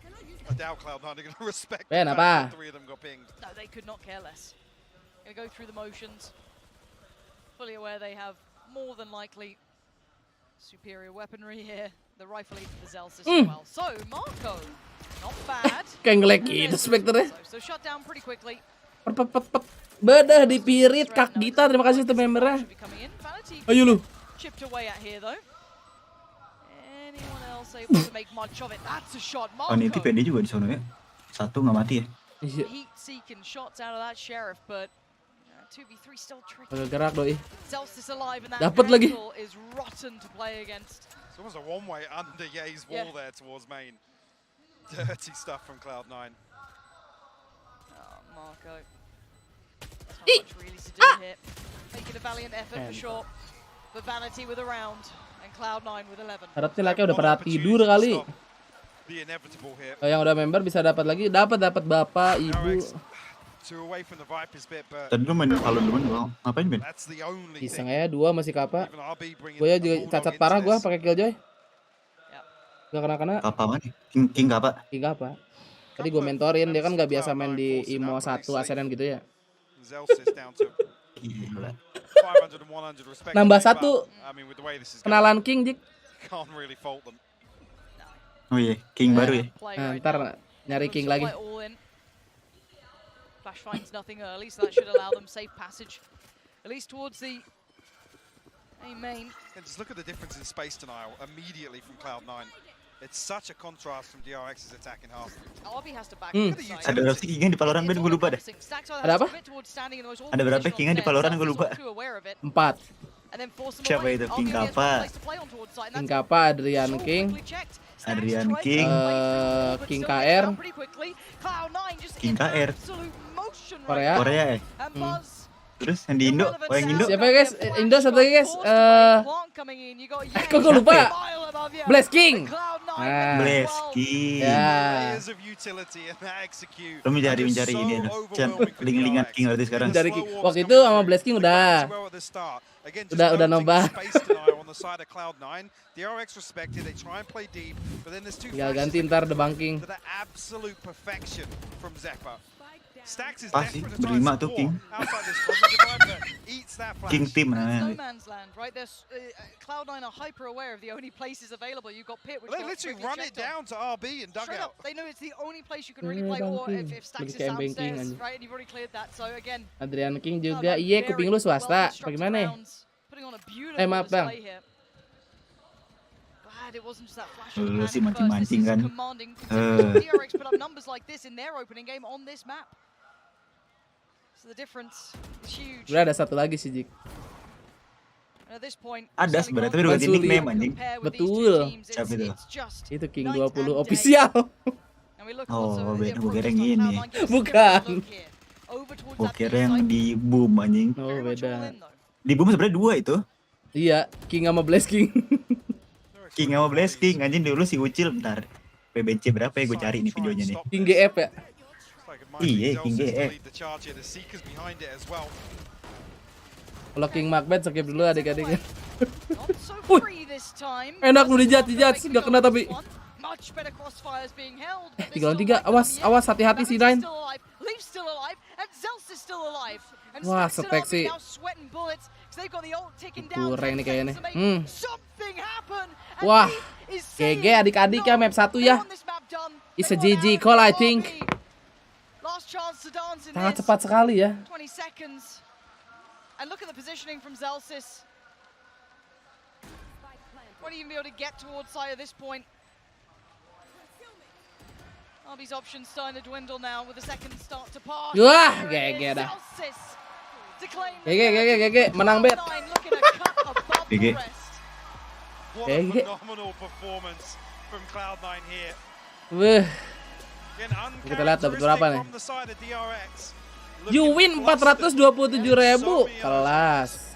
I doubt Cloud9 are going to respect Ben, the fact apa? that 3 of them got pinged. No, they could not care less. Gonna go through the motions. Fully aware they have more than likely superior weaponry here. The rifle lead for the Zelsys as well. So, Marco, not bad. Kayak nge-lag gitu Spectre-nya. So shut down pretty quickly. Bedah dipirit Kak Gita, terima kasih untuk membernya. Ayo lu. Chipped away at here though. Anyone else able to make much of it? That's a shot. Oh, ini Marco. PD juga di sana ya. Satu nggak mati ya. Heat seeking shots out of that sheriff, but 2v3 still tricky. Agak gerak doi. Zelsys alive and that Dapat lagi. angle is rotten to play against. It's almost a one-way under Ye's wall there towards main. Dirty stuff from Cloud9. Oh, Marco. Not much really to do here. Making a valiant effort for sure. But Vanity with a round and Cloud9 with 11. Harapnya laki udah pada tidur kali. The inevitable here. Yang udah member bisa dapat lagi, dapat bapak, ibu. Two away from the Vipers bit, but Tadi lu main Talon duluan doang. Ngapain Ben? that's the only Iseng thing. aja 2 masih kapa. Even RB bringing Gue the juga bulldog cacat into parah gue this. pakai Killjoy. Gak kena. Apa mana? King apa? King apa? Tadi gue mentorin, dia kan gak biasa main di IMO 1 ASEAN gitu ya. Zelsys down to Gila. 500 and 100 respectively, Nambah but, 1. I mean, with the way this is Kenalan King, Jik. can't really fault them. Oh iya, King baru ya. Nah, ntar nyari King lagi. Flash finds nothing early, so that should allow them safe passage, at least towards the main. And just look at the difference in space denial immediately from Cloud9. It's such a contrast from DRX's attack in half. RB has to back Ada berapa sih Kingan di Valorant Ben? Gue lupa dah. Ada apa? Ada berapa Kingan di Valorant? Gue lupa. 4. Siapa itu? King Kappa. King Kappa, Adrian King. Adrian King. King KR. King KR. Korea. Korea ya. Terus yang di Indo? Oh yang Indo? Siapa guys? Indo satu lagi guys. Kok gue lupa? Blaze King. Nah. Blaze King. Ya. Lo mencari ini ya. Link-linkan King berarti sekarang. Mencari King. Waktu itu sama Blaze King udah nambah. Tinggal ganti ntar DBangkongS. Pasti berlima tuh King. King team nah. Cloud9 are hyper aware of the only places available. You got Pit, which they literally run it down to RB and dugout. They know it's the only place you can really play, or if Stacks is downstairs, right? And you've already cleared that. So again, Adrian King juga. Iya, kuping lu swasta. Bagaimana? Maaf bang. It wasn't just that flash Lu sih mancing-mancing kan. DRX put up numbers like this in their opening game on this map. So the difference is huge. Udah ada satu lagi sih Jik. At this point, ada sebenarnya tapi udah ganti nickname anjing. Betul. Siapa itu? Itu King 20 official. Oh, beda gue kira yang ini. Bukan. Gue kira yang di Boom anjing. Oh, beda. Di Boom sebenarnya 2 itu. Iya, King sama Blaze King. King sama Blaze King anjing dulu si Ucil bentar. PBC berapa ya gue cari nih videonya nih. King GF ya? Iya, King GF. Kalau King Macbeth skip dulu adik-adiknya. Enak lu dijat, gak kena tapi. 3 lawan 3, awas hati-hati si Nine. Wah, setek sih. Kurang nih kayaknya. Wah, GG adik-adik ya map 1 ya. It's a GG call I think. Sangat cepat sekali ya. And look at the positioning from Zelsys. Won't even be able to get towards side at this point. RB's options starting to dwindle now with the second start to pass. Wah, GG dah. GG, menang bet. GG. Phenomenal performance from Cloud9 here. Wah. Kita lihat dapat berapa nih. You win 427.000 kelas.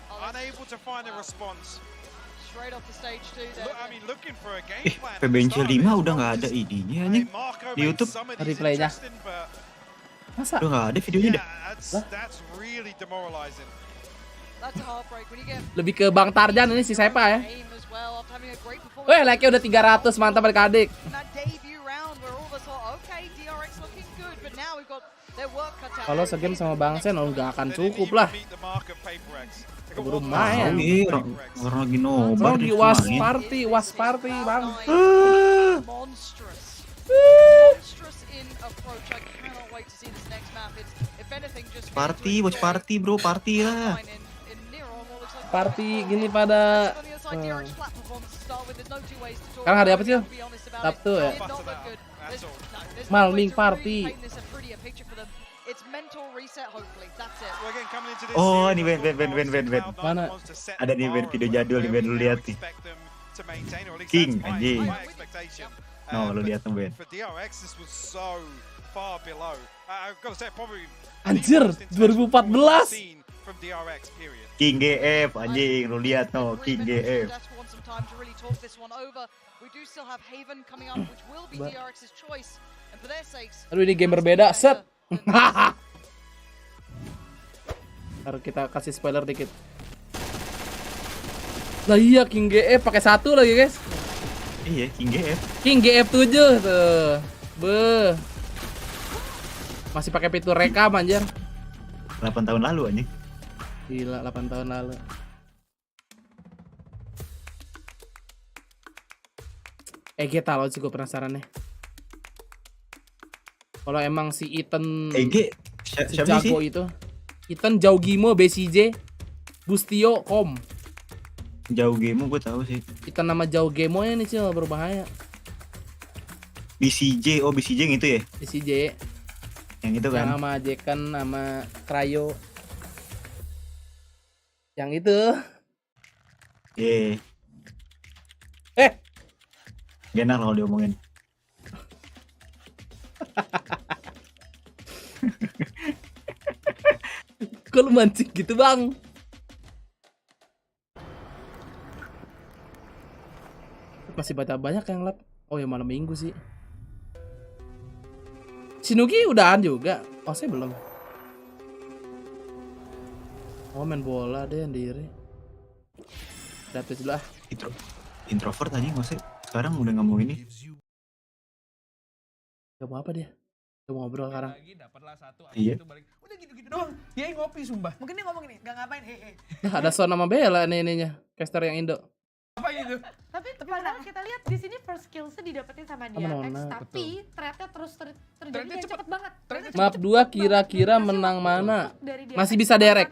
PBNC 5 udah nggak ada ininya nih di YouTube replaynya. Masa? Udah nggak ada videonya dah. Lebih ke Bang Tarjan ini si Sepa ya. Weh, like-nya udah 300, mantap adik-adik. Kalau segame sama Bang Sen nggak akan cukup lah. Keburu main. Orang lagi nobar. Lagi was party bang. Watch party bro, party lah. Party gini pada. Sekarang hari apa sih? Sabtu ya. Malming party. Oh ini band. Mana? Ada di band video jadul di band, lu lihat nih. King anjing. No, lu lihat tuh band. Anjir, 2014. King GF anjing, lu lihat no, King GF. Aduh ini game berbeda, set. Ntar kita kasih spoiler dikit. Lah iya King GF pakai 1 lagi guys. Iya King GF. King GF 7 tuh. Beuh. Masih pakai fitur rekam anjir. 8 tahun lalu anjing. Gila 8 tahun lalu. Talon sih gue penasaran nih. Kalau emang si Ethan si jago itu. Ethan Jaugimo BCJ Bustio Kom. Jaugimo gue tahu sih. Ethan nama Jaugimo nih sih berbahaya. BCJ, BCJ yang itu ya? BCJ. Yang itu kan? Sama Jekan sama Krayo. Yang itu. Enak kalau diomongin. Kok lu mancing gitu bang? Masih baca banyak yang lap. Oh ya malam minggu sih. Shinugi udahan juga. Oh saya belum. Oh main bola deh sendiri. Dapat dulu ah. Introvert aja nggak sih? Sekarang udah nggak mau ini. Gak mau apa dia? Gak mau ngobrol sekarang. Iya. Udah gitu-gitu doang. Dia ngopi sumpah. Mungkin dia ngomong ini, gak ngapain hehe. Nah, ada Son sama Bella ininya. Caster yang Indo. Apa itu? Tapi padahal kita lihat di sini first skillsnya didapetin sama DBangkongS, tapi thread-nya terus terjadi dan cepet banget. Map 2 kira-kira menang mana? Masih bisa direct.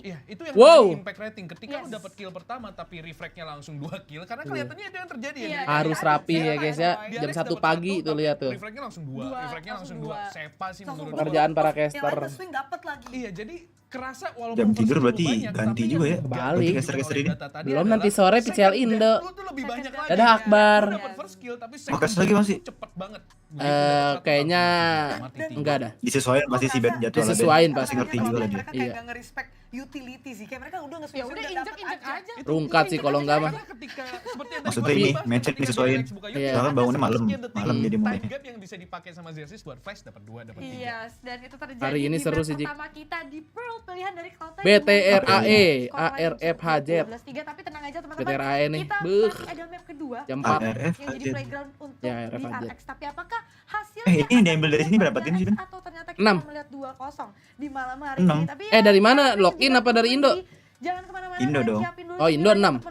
Iya, itu yang impact rating. Ketika lu dapat kill pertama tapi refrag-nya langsung 2 kill karena kelihatannya itu yang terjadi ya. Harus rapi ya guys ya. Jam 1 pagi tuh lihat tuh. Refrag-nya langsung 2. Refrag-nya langsung 2. Sepa sih menurut pekerjaan para caster. Iya, jadi kerasa walaupun jam tidur berarti ganti juga ya. Balik. Caster ini. Belum nanti sore PCL Indo. Dadah Akbar. Makas lagi masih. Cepet banget. Kayaknya enggak ada. Disesuaikan pasti sih jadwalnya. Disesuaikan pasti ngerti juga lah dia. Iya. Kayak nge-respect utility sih. Kayak mereka udah nge-switch. Udah injek aja. Rungkat sih kalau enggak mah. Maksudnya ini match disesuaikan. Soalnya bangunnya malam jadi mulai. Gap yang bisa dipakai sama Xerxes buat flash dapat 2 dapat 3. Iya, dan itu terjadi hari ini seru sih pertama kita di Pearl pilihan dari Cloud9. BTRAE ARFHZ. 12-3 tapi tenang aja teman-teman. BTRAE nih. Kita masih ada map kedua jam 4 yang jadi playground untuk DRX. Tapi apakah hasilnya ini diambil dari sini berapa tim sih? Atau ternyata kita melihat 2-0 di malam hari ini. Tapi dari mana? Login apa dari Indo? Jangan kemana-mana. Indo dong. Oh Indo 6.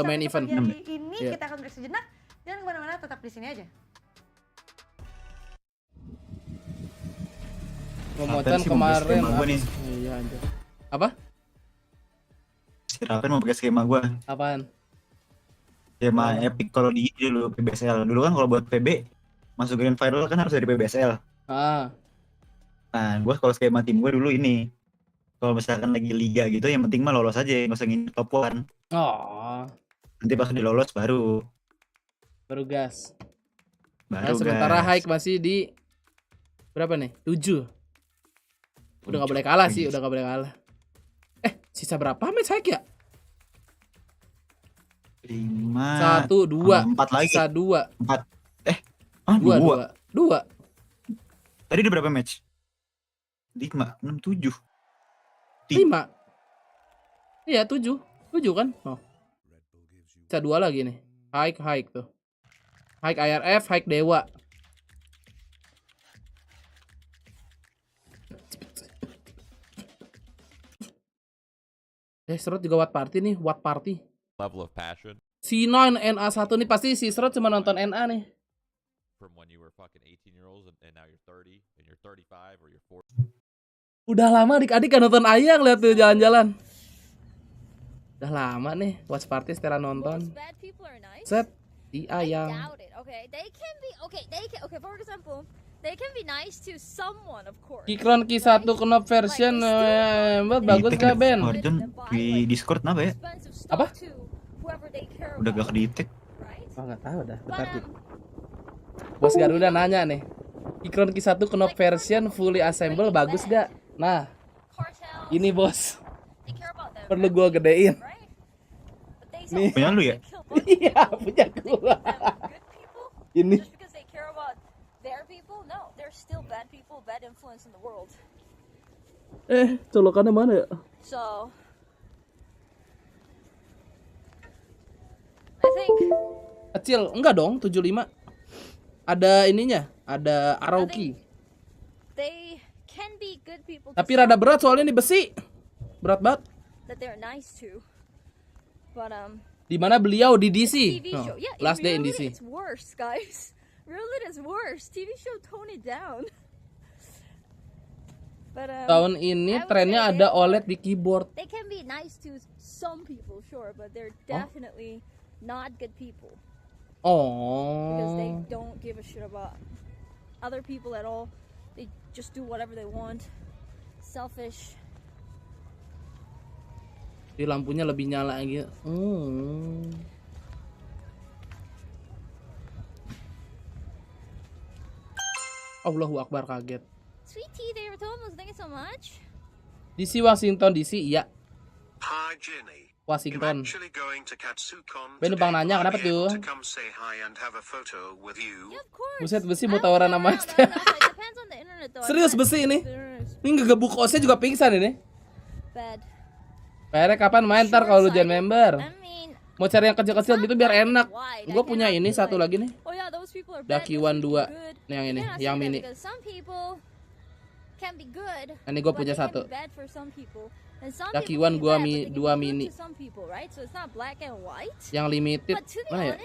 Main event. Ini kita akan break sejenak. Jangan kemana-mana, tetap di sini aja. Promotan kemarin. Iya anjir. Apa? Si Raven mau pakai skema gua. Apaan? Skema epic kalau di dulu PBSL. Dulu kan kalau buat PB masuk grand final kan harus dari PBSL. Nah, gua kalau skema tim gua dulu ini. Kalau misalkan lagi liga gitu yang penting mah lolos aja, enggak usah ngincer top 1. Nanti pas udah lolos baru gas. Baru sementara hike masih di berapa nih? 7. Udah gak boleh kalah sih, udah gak boleh kalah. Sisa berapa match hike ya? 5 1, 2 4 lagi. Sisa 2 2. 2. Tadi udah berapa match? 5, 6, 7 5. Iya 7 kan? Oh. Sisa 2 lagi nih. Hike tuh. Hike IRF, hike Dewa. Srot juga What Party nih, What Party. Level of passion. C9 NA1 nih pasti si Srot cuma nonton NA nih. From when you were fucking 18-year-olds and now you're 30 and you're 35 or you're 40. Udah lama adik-adik kan nonton Ayang, lihat tuh jalan-jalan. Udah lama nih Watch Party setelah nonton. Set di Ayang. Kikron Q1 Knop version bagus gak Ben? Di Discord kenapa ya? Apa? Udah gak ke-detect. Oh nggak tahu dah. Bentar. Bos Garuda nanya nih. Kikron Q1 Knop version fully assemble bagus gak? Nah, ini bos. Perlu gua gedein. Nih. Punya lu ya? Iya, punya gua. Ini. Colokannya mana ya? Kecil, enggak dong, 75. Ada ininya, ada Aroki. Tapi rada berat soalnya ini besi. Berat banget. Di mana beliau di DC? No, last day in DC. Tahun ini trennya ada OLED di keyboard. They can be nice to some people, sure, but they're definitely not good people. Because they don't give a shit about other people at all. They just do whatever they want. Selfish. Di lampunya lebih nyala gitu. Allahu Akbar, kaget. Sweet tea, they were told us. Thank you so much. DC Washington DC, iya. Washington. Ben numpang nanya kenapa tuh? Buset, besi mau tawaran sama Stella. Serius besi ini? Ini ngegebuk osnya juga pingsan ini. PR kapan main ntar kalau lu jangan member? Mau cari yang kecil-kecil gitu biar enak. Gue punya ini satu lagi nih. Daki One 2. Nih yang ini, yang mini. Ini gue punya satu. Daki One gua 2 mini. Yang limited. Mana ya?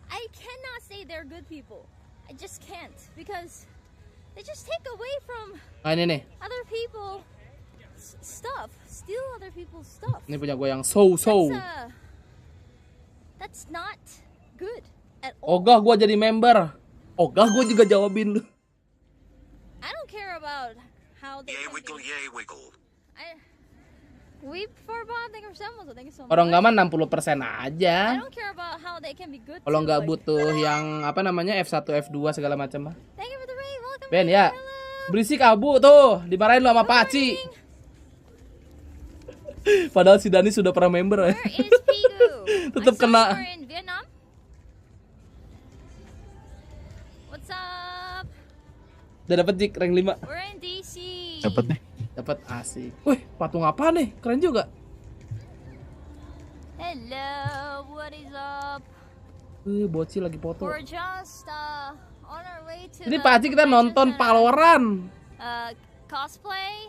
I cannot say they're good people. I just can't because they just take away from ini nih. other people stuff, steal other people's stuff. Ini punya gue yang so. That's not good at all. Ogah gue jadi member. Ogah gue juga jawabin lu. I don't care about how they wiggle. We for Bob, thank you so much. Orang nggak mah 60% aja. I don't care about how they can be good. Kalau nggak butuh yang apa namanya F1, F2 segala macam mah. Thank you for the raid. Welcome. Ben ya. Berisik abu tuh, dimarahin lu sama Paci. Padahal si Dani sudah pernah member ya. Tetap kena. What's up? Udah dapet Jik rank 5. We're in DC. Dapat nih. Dapat asik. Wih, patung apa nih? Keren juga. Hello, what is up? Bocil lagi foto. We're just on our way to. Ini Paci kita nonton Valorant. Cosplay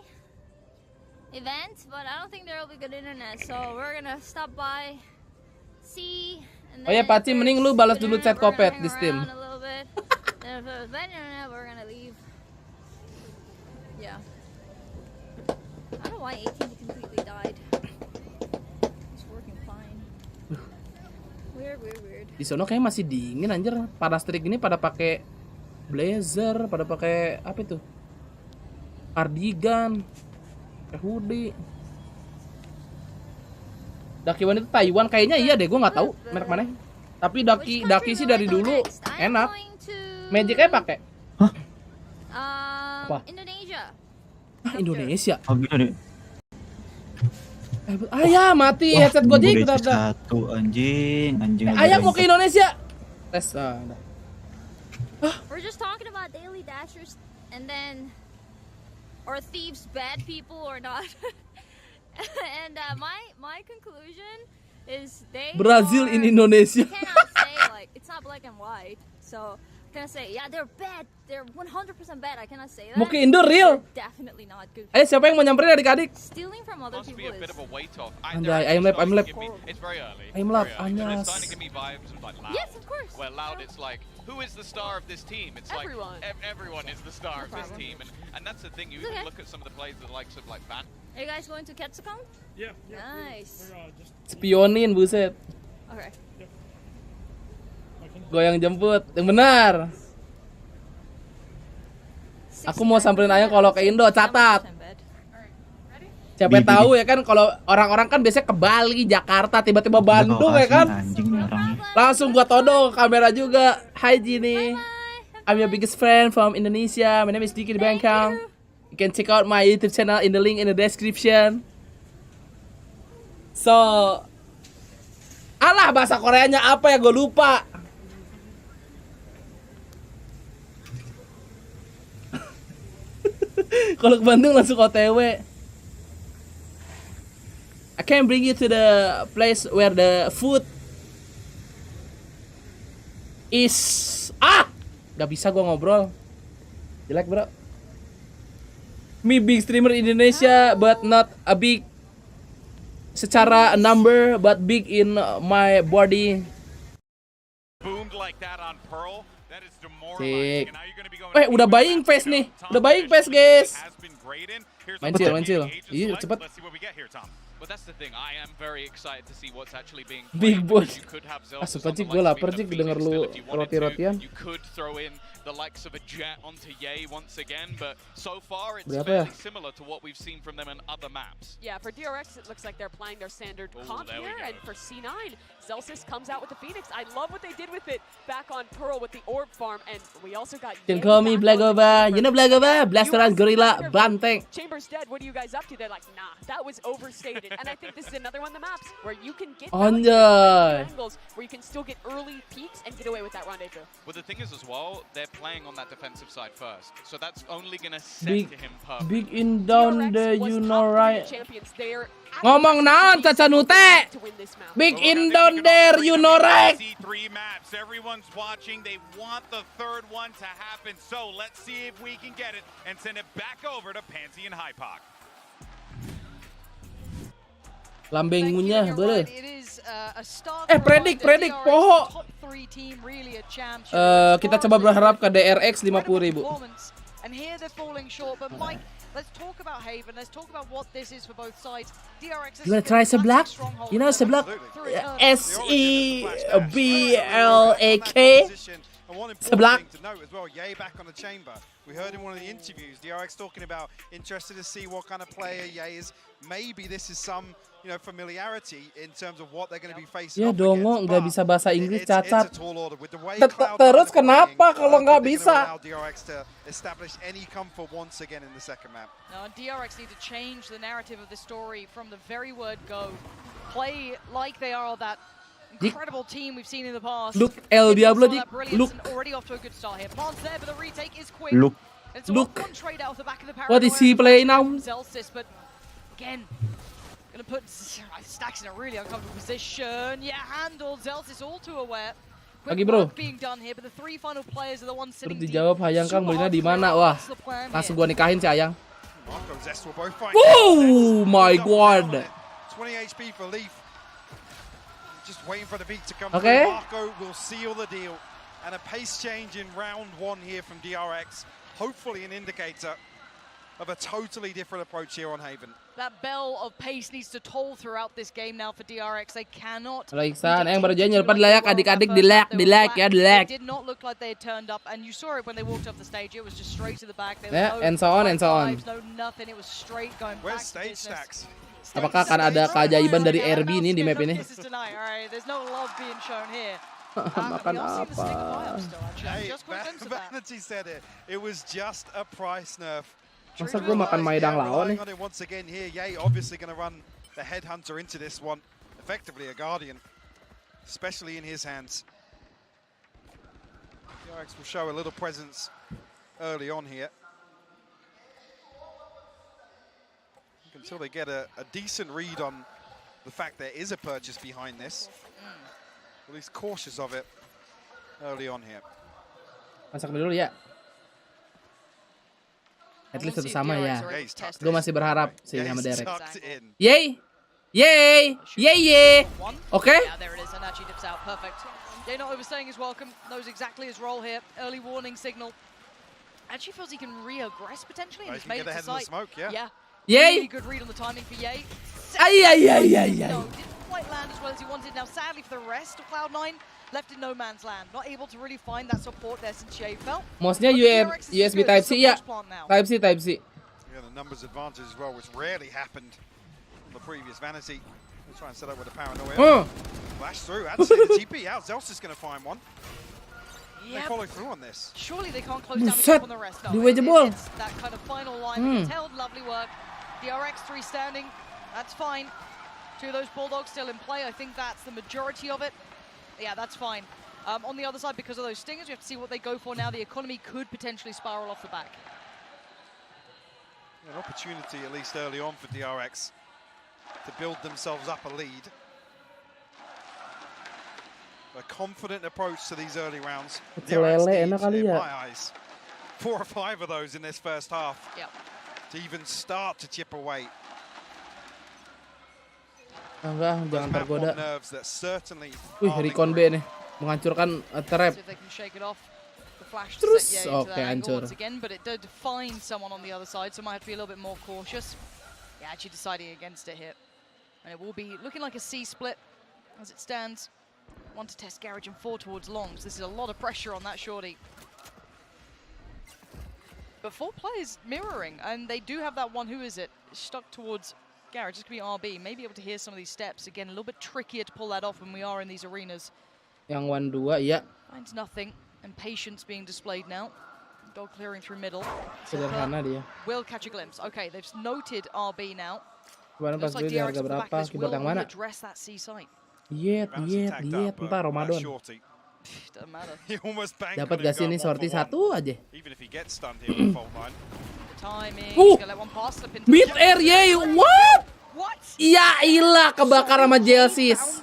event, but I don't think there will be good internet, so we're gonna stop by, see. Oh ya Paci, mending lu balas dulu chat Kopet di Steam. Then if there's bad internet, we're gonna leave. Yeah. I don't know why 18 completely died. It's working fine. Weird. Di sono kayak masih dingin anjir. Para strik ini pada pakai blazer, pada pakai apa itu? Cardigan, pakai hoodie. Daki One itu Taiwan kayaknya iya deh, gue nggak tahu merek mana. Tapi Daki sih dari dulu enak. Magicnya pakai. Hah? Apa? Indonesia. Indonesia. Oh gitu deh. Ayah mati headset gue jadi udah. Satu anjing. Ayah mau ke Indonesia. Tes We're just talking about daily dashers and then or thieves bad people or not. And my conclusion is they Brazil in Indonesia. I cannot say like it's not black and white. So can I say? Yeah, they're bad. They're 100% bad. I cannot say that. Mau ke Indo real. They're definitely not good. Ayo siapa yang mau nyamperin adik-adik? Stealing from other Must people be a bit of a weight off. Anjay, I'm lab. It's very early. I'm lab, Very early, but anyas. it's starting to give me vibes of like Loud. Yes, of course. Where Loud, it's like, who is the star of this team? It's Everyone. like everyone is the star of this problem. team, and that's the thing. You It's even okay. look at some of the plays that likes of like Van. Are you guys going to Ketsukon? Yeah. Nice. Spionin buset. Okay. Gue yang jemput, yang benar. Aku mau samperin Ayang kalau ke Indo, catat. Siapa tahu ya kan, kalau orang-orang kan biasanya ke Bali, Jakarta, tiba-tiba Bandung ya kan. Langsung gua todong kamera juga. Hi Gini, I'm your biggest friend from Indonesia. My name is Diki DBangkongS. You can check out my YouTube channel in the link in the description. So, alah bahasa Koreanya apa ya, gue lupa. Kalau ke Bandung langsung OTW. I can bring you to the place where the food is. Gak bisa gua ngobrol. Jelek bro. Me big streamer Indonesia, but not a big secara number, but big in my body. Boomed like that on Pearl. That is Cik. Udah buying face nih. Udah buying face guys. Main chill. Iya cepet. But that's the thing. I am very excited to see what's actually being Big boy. Sumpah Cik, gue lapar Cik denger lu roti-rotian. You could throw in the likes of a Jet onto Ye once again, but so far it's Berapa ya? fairly similar to what we've seen from them in other maps. Yeah, for DRX, it looks like they're playing their standard comp there we here, go. and for C9, Zelsis comes out with the Phoenix. I love what they did with it back on Pearl with the Orb Farm, and we also got Can call me Blagova. You know Blagova? Blasteran Gorilla Banteng. Chambers dead, what are you guys up to? They're like, nah, that was overstated. And I think this is another one of the maps where you can get Anjay. angles, where you can still get early peaks and get away with that rendezvous. Well, the thing is as well, they're playing on that defensive side first, so that's only gonna set to him perfect. Big in down there, you know right. Champions, they're Ngomong naon Caca Nute? Big in down there, you know right. Three maps. Everyone's watching. They want the third one to happen. So let's see if we can get it and send it back over to Pansy and Hypoc. Lambeng ngunyah, beureum. Predik poho. Kita coba berharap ke DRX 50.000. And here they're falling short, but Mike, let's talk about Haven. Let's talk about what this is for both sides. DRX is You wanna try Seblak? You know Seblak? SEBLAK. And one Seblak. important thing to note as well, Ye back on the chamber. We heard in one of the interviews, DRX talking about interested to see what kind of player Ye is. Maybe this is some, you know, familiarity in terms of what they're going to be facing. Ya dongo nggak bisa bahasa Inggris cacat. Terus Terus kenapa kalau nggak bisa? DRX to establish any comfort once again in the second map. Now, DRX need to change the narrative of the story from the very word go. Play like they are that incredible team we've seen in the past. Look, El Diablo, look. Already off to a good start here. Plans there, but the retake is quick. Look. It's Look. one trade out of the back of the What is he playing now? Zelsis, but again, gonna put Stacks in a really uncomfortable position. Yeah, handled Zelsis all too aware. Lagi bro. Being done here, but the three final players are the ones sitting Terus dijawab Hayang Kang belinya di mana? Wah, langsung gua nikahin si Hayang. Oh my god. 20 HP for Leaf. Just waiting for the beat to come Okay. through. Marco will seal the deal. And a pace change in round one here from DRX. Hopefully an indicator of a totally different approach here on Haven. That bell of pace needs to toll throughout this game now for DRX. They cannot. Halo Iksan, yang baru janji lupa dilayak adik-adik di like ya di like. It did not look like they had turned up, and you saw it when they walked off the stage. It was just straight to the back. There was Yeah, no and so on, and so on. vibes, no nothing. It was straight going back to stage business. Apakah akan ada keajaiban dari RB ini di map ini? This is tonight, all right. There's no love being shown here. Makan apa? Hey, Vanity said it. It was just a price nerf. Masa gue makan maidang lawan nih? On it once again here. Ye obviously going to run the headhunter into this one. Effectively a guardian, especially in his hands. DRX will show a little presence early on here. Until they get a decent read on the fact there is a purchase behind this. At least cautious of it early on here. Masak dulu ya. At least satu sama ya. Gue masih berharap sih sama Derek. Yay! Yay! Yay! Yay! Oke. Yay not overstaying his welcome, knows exactly his role here. Early warning signal. Actually feels he can re-aggress potentially. He's made it to sight. Yeah. Yay! Really good read on the timing for Yay. Ay. No, didn't quite land as well as he wanted. Now, sadly for the rest of Cloud9, left in no man's land. Not able to really find that support there since Yay fell. Mouse-nya USB Type-C ya. Type-C. Yeah, the numbers advantage as well, which rarely happened on the previous Vanity. We'll try and set up with a paranoia. Flash through. I'd say the TP out. Zels is going to find one. They follow through on this. Surely they can't close down the gap on the rest. No, it's that kind of final line that gets held. Lovely work. DRX 3 standing. That's fine. 2 of those Bulldogs still in play. I think that's the majority of it. Yeah, that's fine. On the other side, because of those stingers, we have to see what they go for now. The economy could potentially spiral off the back. An opportunity, at least early on, for DRX to build themselves up a lead. A confident approach to these early rounds. DRX needs, in my eyes, 4 or 5 of those in this first half to even start to chip away. Enggak, jangan tergoda. Wih, Recon B nih menghancurkan trap. Terus, oke, hancur. Again, but it did find someone on the other side, so might have to be a little bit more cautious. Yeah, actually deciding against it here, and it will be looking like a C split as it stands. 1 to test Garage and 4 towards Long. So this is a lot of pressure on that shorty. But 4 players mirroring, and they do have that one, who is it, stuck towards Garage. This could be RB, maybe able to hear some of these steps. Again, a little bit trickier to pull that off when we are in these arenas. Yang 1-2, ya. Finds nothing, and patience being displayed now. Dog clearing through middle. Sederhana dia. Will catch a glimpse. Okay, they've noted RB now. Kemarin pas beli harga berapa? Keyboard yang mana? Address that C site. Yet, entar Ramadan. Dapat gak sih ini sorti 1 aja? Mid air, yay, what? Ya ilah, kebakar sama Jelsis.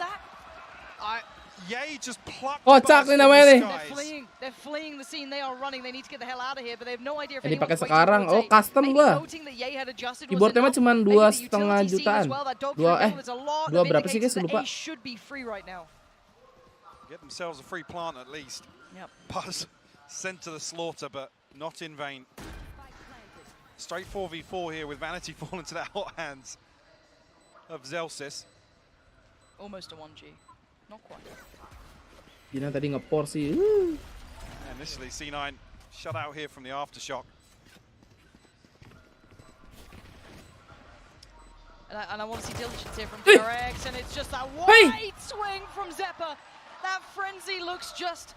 Kocak nih namanya nih. Ini pakai sekarang, oh custom gua. Keyboardnya mah cuma 2,5 jutaan. 2 berapa sih guys, lupa. Get themselves a free plant at least. Buzz sent to the slaughter, but not in vain. Straight 4v4 here with Vanity falling to the hot hands of Zelsis. Almost a 1G. Not quite. Gina tadi ngepor sih. Initially, C9 shut out here from the aftershock. And I want to see diligence here from DRX, and it's just that white swing from Zeppa. That frenzy looks just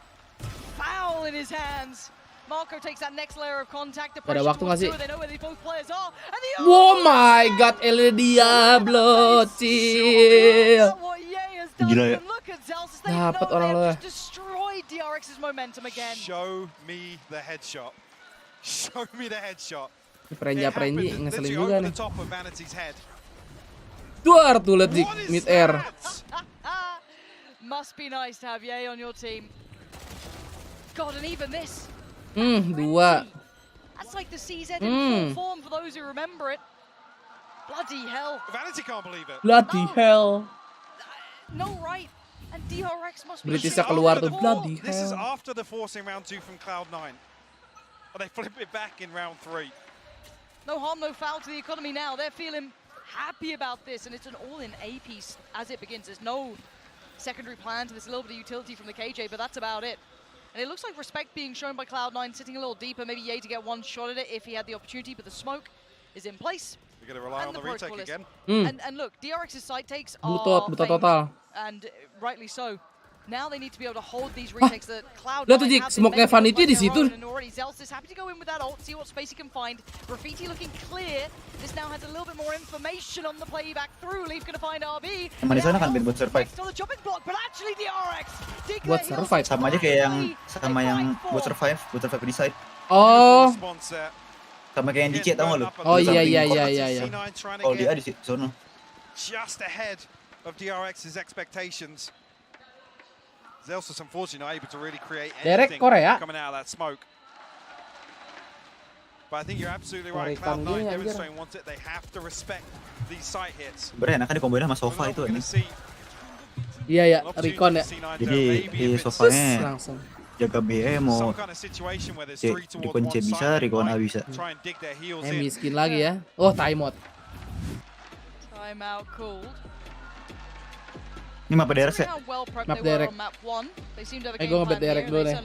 foul in his hands. Marco takes that next layer of contact. Ada waktu nggak sih? They know where both players are. Oh my god, El Diablo, chill. Gila ya. Dapat orang lo. Destroyed DRX's momentum again. Show me the headshot. Show me the headshot. Perenja-perenji ngeselin juga nih. Duar tuh liat di mid air. Must be nice to have Ye on your team. God, and even this. 2. That's like the CZ in full form for those who remember it. Bloody hell. Vanity can't believe it. Bloody hell. No, right. And DRX must be British keluar tuh, bloody hell. This is after the forcing round 2 from Cloud9. And they flip it back in round 3. No harm, no foul to the economy now. They're feeling happy about this, and it's an all-in A piece as it begins. There's no secondary plan to this, a little bit of utility from the KJ, but that's about it. And it looks like respect being shown by Cloud9, sitting a little deeper, maybe Ye to get one shot at it if he had the opportunity, but the smoke is in place. You're going to rely on the retake again. And look, DRX's side takes are butot total. And rightly so. Now they need to be able to hold these retakes that Cloud9 lihat tuh Jik, smoke-nya Vanity di situ. Zelsis is happy to go in with that ult, see what space he can find. Graffiti looking clear. This now has a little bit more information on the playback through. Leaf gonna find RB. Sama di sana kan buat survive. Buat survive sama aja kayak yang buat survive di side. Oh. Sama kayak yang di chat tau gak lu? Oh iya. Oh dia di sono. Just ahead of DRX's expectations. Zelsis unfortunately not able to really create Derek anything Korea. coming out of that smoke. But I think you're absolutely right. Cloud9 demonstrating once it, they have to respect these side hits. Sebenernya enakan dikomboin sama Sova itu ini. Iya ya, Recon ya. Jadi di Sovanya langsung jaga BE mau dikunci bisa, Recon bisa. Miskin lagi ya. Oh, timeout. Timeout called. Ini map DRX ya? Map DRX. Gue ngebet DRX dulu nih.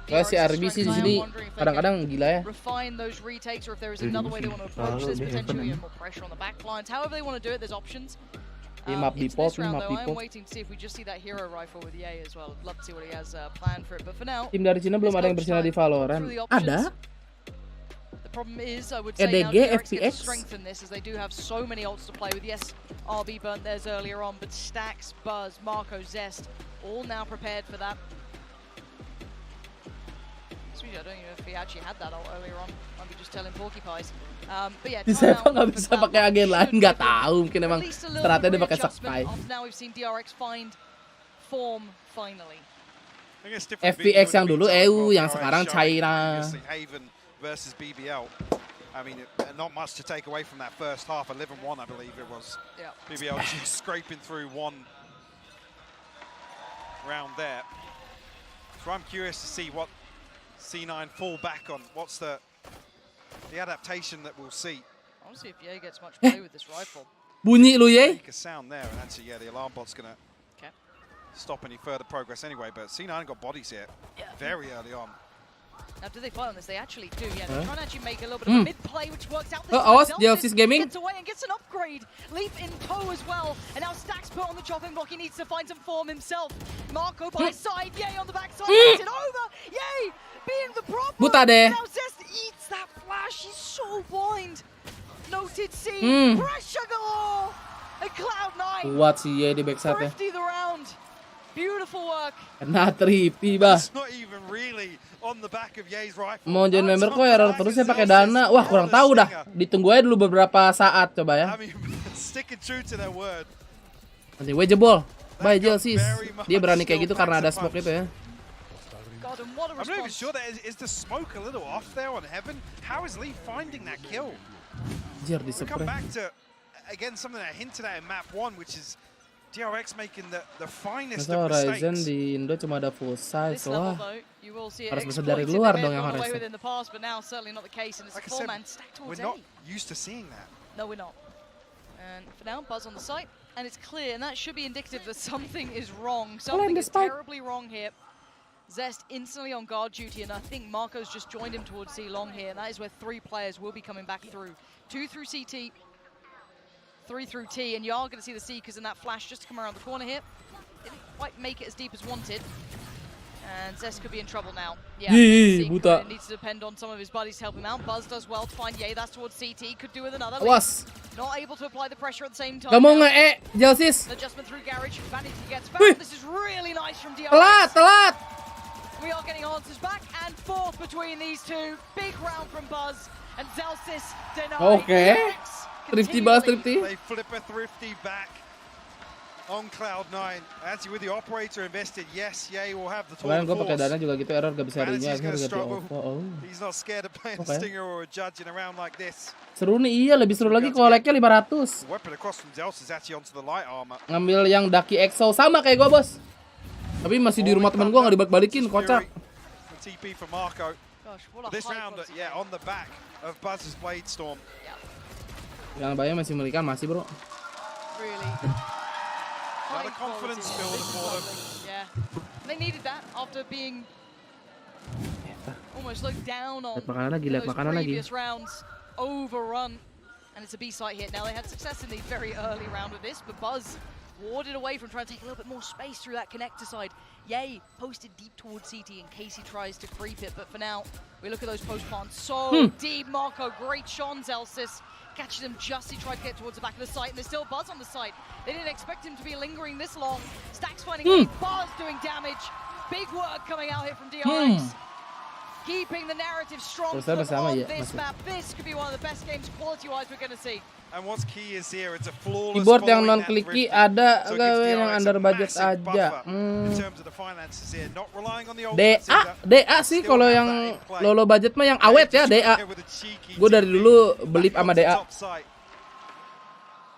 Kayak si RBC di sini kadang-kadang gila ya. Ini map Depop, ini map Depop. Tim dari Cina belum ada yang bersinar di Valorant. Ada? EDG, FPX. Strengthen this as they do have so many ults to play with. Yes, RB burnt theirs earlier on, but Stacks, Buzz, Marco, Zest, all now prepared for that. Sweet, I don't know if he actually had that ult earlier on. Might be just telling Porcupines. But yeah, Siapa nggak bisa pakai agen lain, nggak tahu. Mungkin emang ternyata dia pakai Sakai. Now we've seen DRX find form finally. FPX yang dulu EU, yang sekarang China. Versus BBL. I mean, not much to take away from that first half. 11-1, I believe it was. Yeah. BBL just scraping through one round there. So I'm curious to see what C9 fall back on. What's the adaptation that we'll see? I want to see if Ye gets much play with this rifle. Bunyi lu Ye? Make a sound there, and actually, yeah, the alarm bot's gonna stop any further progress anyway. But C9 got bodies here very early on. Now, do they fight on this? They actually do, yeah. They're trying to actually make a little bit of a mid-play, which works out. Awas, Jelsis Gaming. Gets away and gets an upgrade. Leap in tow as well. And now Stacks put on the chopping block. He needs to find some form himself. Marco by his side. Yay on the backside. Gets it over. Yay! Being the problem. Buta deh. Now Zest eats that flash. He's so blind. Noted C. Pressure galore. And Cloud9. Kuat sih Ye di backside-nya. Thrifty the round. Beautiful work. Kena tripi bah. Mau join member kok error terus ya pakai dana. Wah kurang tahu dah. Ditunggu aja dulu beberapa saat coba ya. Nanti gue jebol. Bye Jelsis. Dia berani kayak gitu karena ada smoke itu ya. I'm not even sure that is the smoke a little off there on Heaven. How is Lee finding that kill? Jir di We come back to again something that hinted at in map 1, which is DRX making the finest of mistakes. Horizon di Indo cuma ada full size loh. Harus bisa dari luar dong yang Horizon. Like I said, we're not used to seeing that. No, we're not. And for now, Buzz on the site, and it's clear, and that should be indicative that something is wrong. Something is terribly wrong here. Zest instantly on guard duty, and I think Marco's just joined him towards C long here, and that is where 3 players will be coming back through. 2 through CT, 3 through T, and you are going to see the Seekers in that flash just to come around the corner here. Didn't quite make it as deep as wanted. And Zest could be in trouble now. Yeah, Seeker needs to depend on some of his buddies to help him out. Buzz does well to find Ye, that's towards CT, could do with another. Not able to apply the pressure at the same time. Gak mau nge-E, Jelsis. Adjustment through Garage, Vanity gets found. This is really nice from DRX. Telat. We are getting answers back and forth between these two. Big round from Buzz and Zelsis denied. Okay. Thrifty Buzz, Thrifty. They flip a Thrifty back on Cloud9. Actually with the operator invested, yes, Ye will have the total force. Gue pakai dana juga gitu error gak bisa harinya akhirnya ganti OVO. He's not scared of playing a Stinger or a Judge in a round like this. Seru nih, iya lebih seru lagi kalau like-nya 500. Weapon across from Zelsis is actually onto the light armor. Ngambil yang Ducky EXO sama kayak gue bos. Tapi masih di rumah teman gue nggak dibalik-balikin, kocak. TP for Marco. This round, yeah, on the back of Buzz's Blade Storm. Yang banyak masih melikan masih bro. Really. Another confidence build for them. Yeah, they needed that after being almost looked down on. Lihat makanan lagi. Previous rounds overrun, and it's a B site hit. Now they had success in the very early round of this, but Buzz warded away from trying to take a little bit more space through that connector side. Ye posted deep towards CT in case he tries to creep it, but for now, we look at those post plants so deep. Marco, great shot on Zelsis. Catches him just, he tried to get towards the back of the site, and there's still Buzz on the site. They didn't expect him to be lingering this long. Stacks finding Buzz doing damage. Big work coming out here from DRX. keeping the narrative strong Terus saya bersama on ya, this masuk. map. This could be one of the best games quality-wise we're going to see. And what's key is here, it's a flawless Keyboard yang following non that clicky thrifting. ada So it gives gawe yang DRX a under budget massive aja. buffer in terms of the finances here, not relying on the DA ultimates either. DA sih kalau yang low budget mah yang awet ya DA. Gue dari dulu beli sama DA.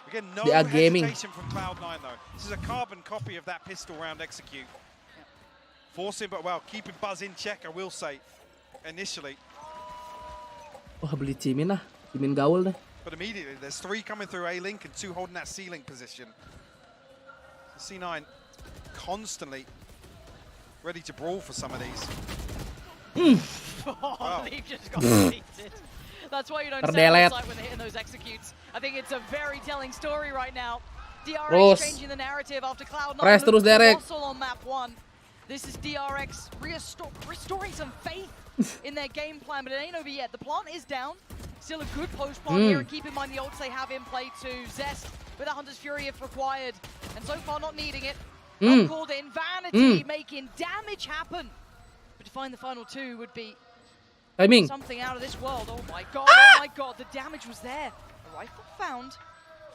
Again, no DA Gaming. hesitation from Cloud9 though. This is a carbon copy of that pistol round execute. Forcing, but well, keeping Buzz in check, I will say, initially. Wah, beli Cimin lah. Cimin gaul deh. But immediately, there's 3 coming through A-Link and 2 holding that C-Link position. C9 constantly ready to brawl for some of these. Oh, they've just got deleted. That's why you don't stay on site when they're hitting those executes. I think it's a very telling story right now. DRX changing the narrative after Cloud9 Press terus Derek. on map 1. This is DRX restoring some faith in their game plan, but it ain't over yet. The plant is down. Still a good post plant here, and keep in mind the ults they have in play to Zest with a Hunter's Fury if required. And so far not needing it. Not called in. Vanity making damage happen. But to find the final 2 would be something out of this world. Oh my god, the damage was there. A rifle found.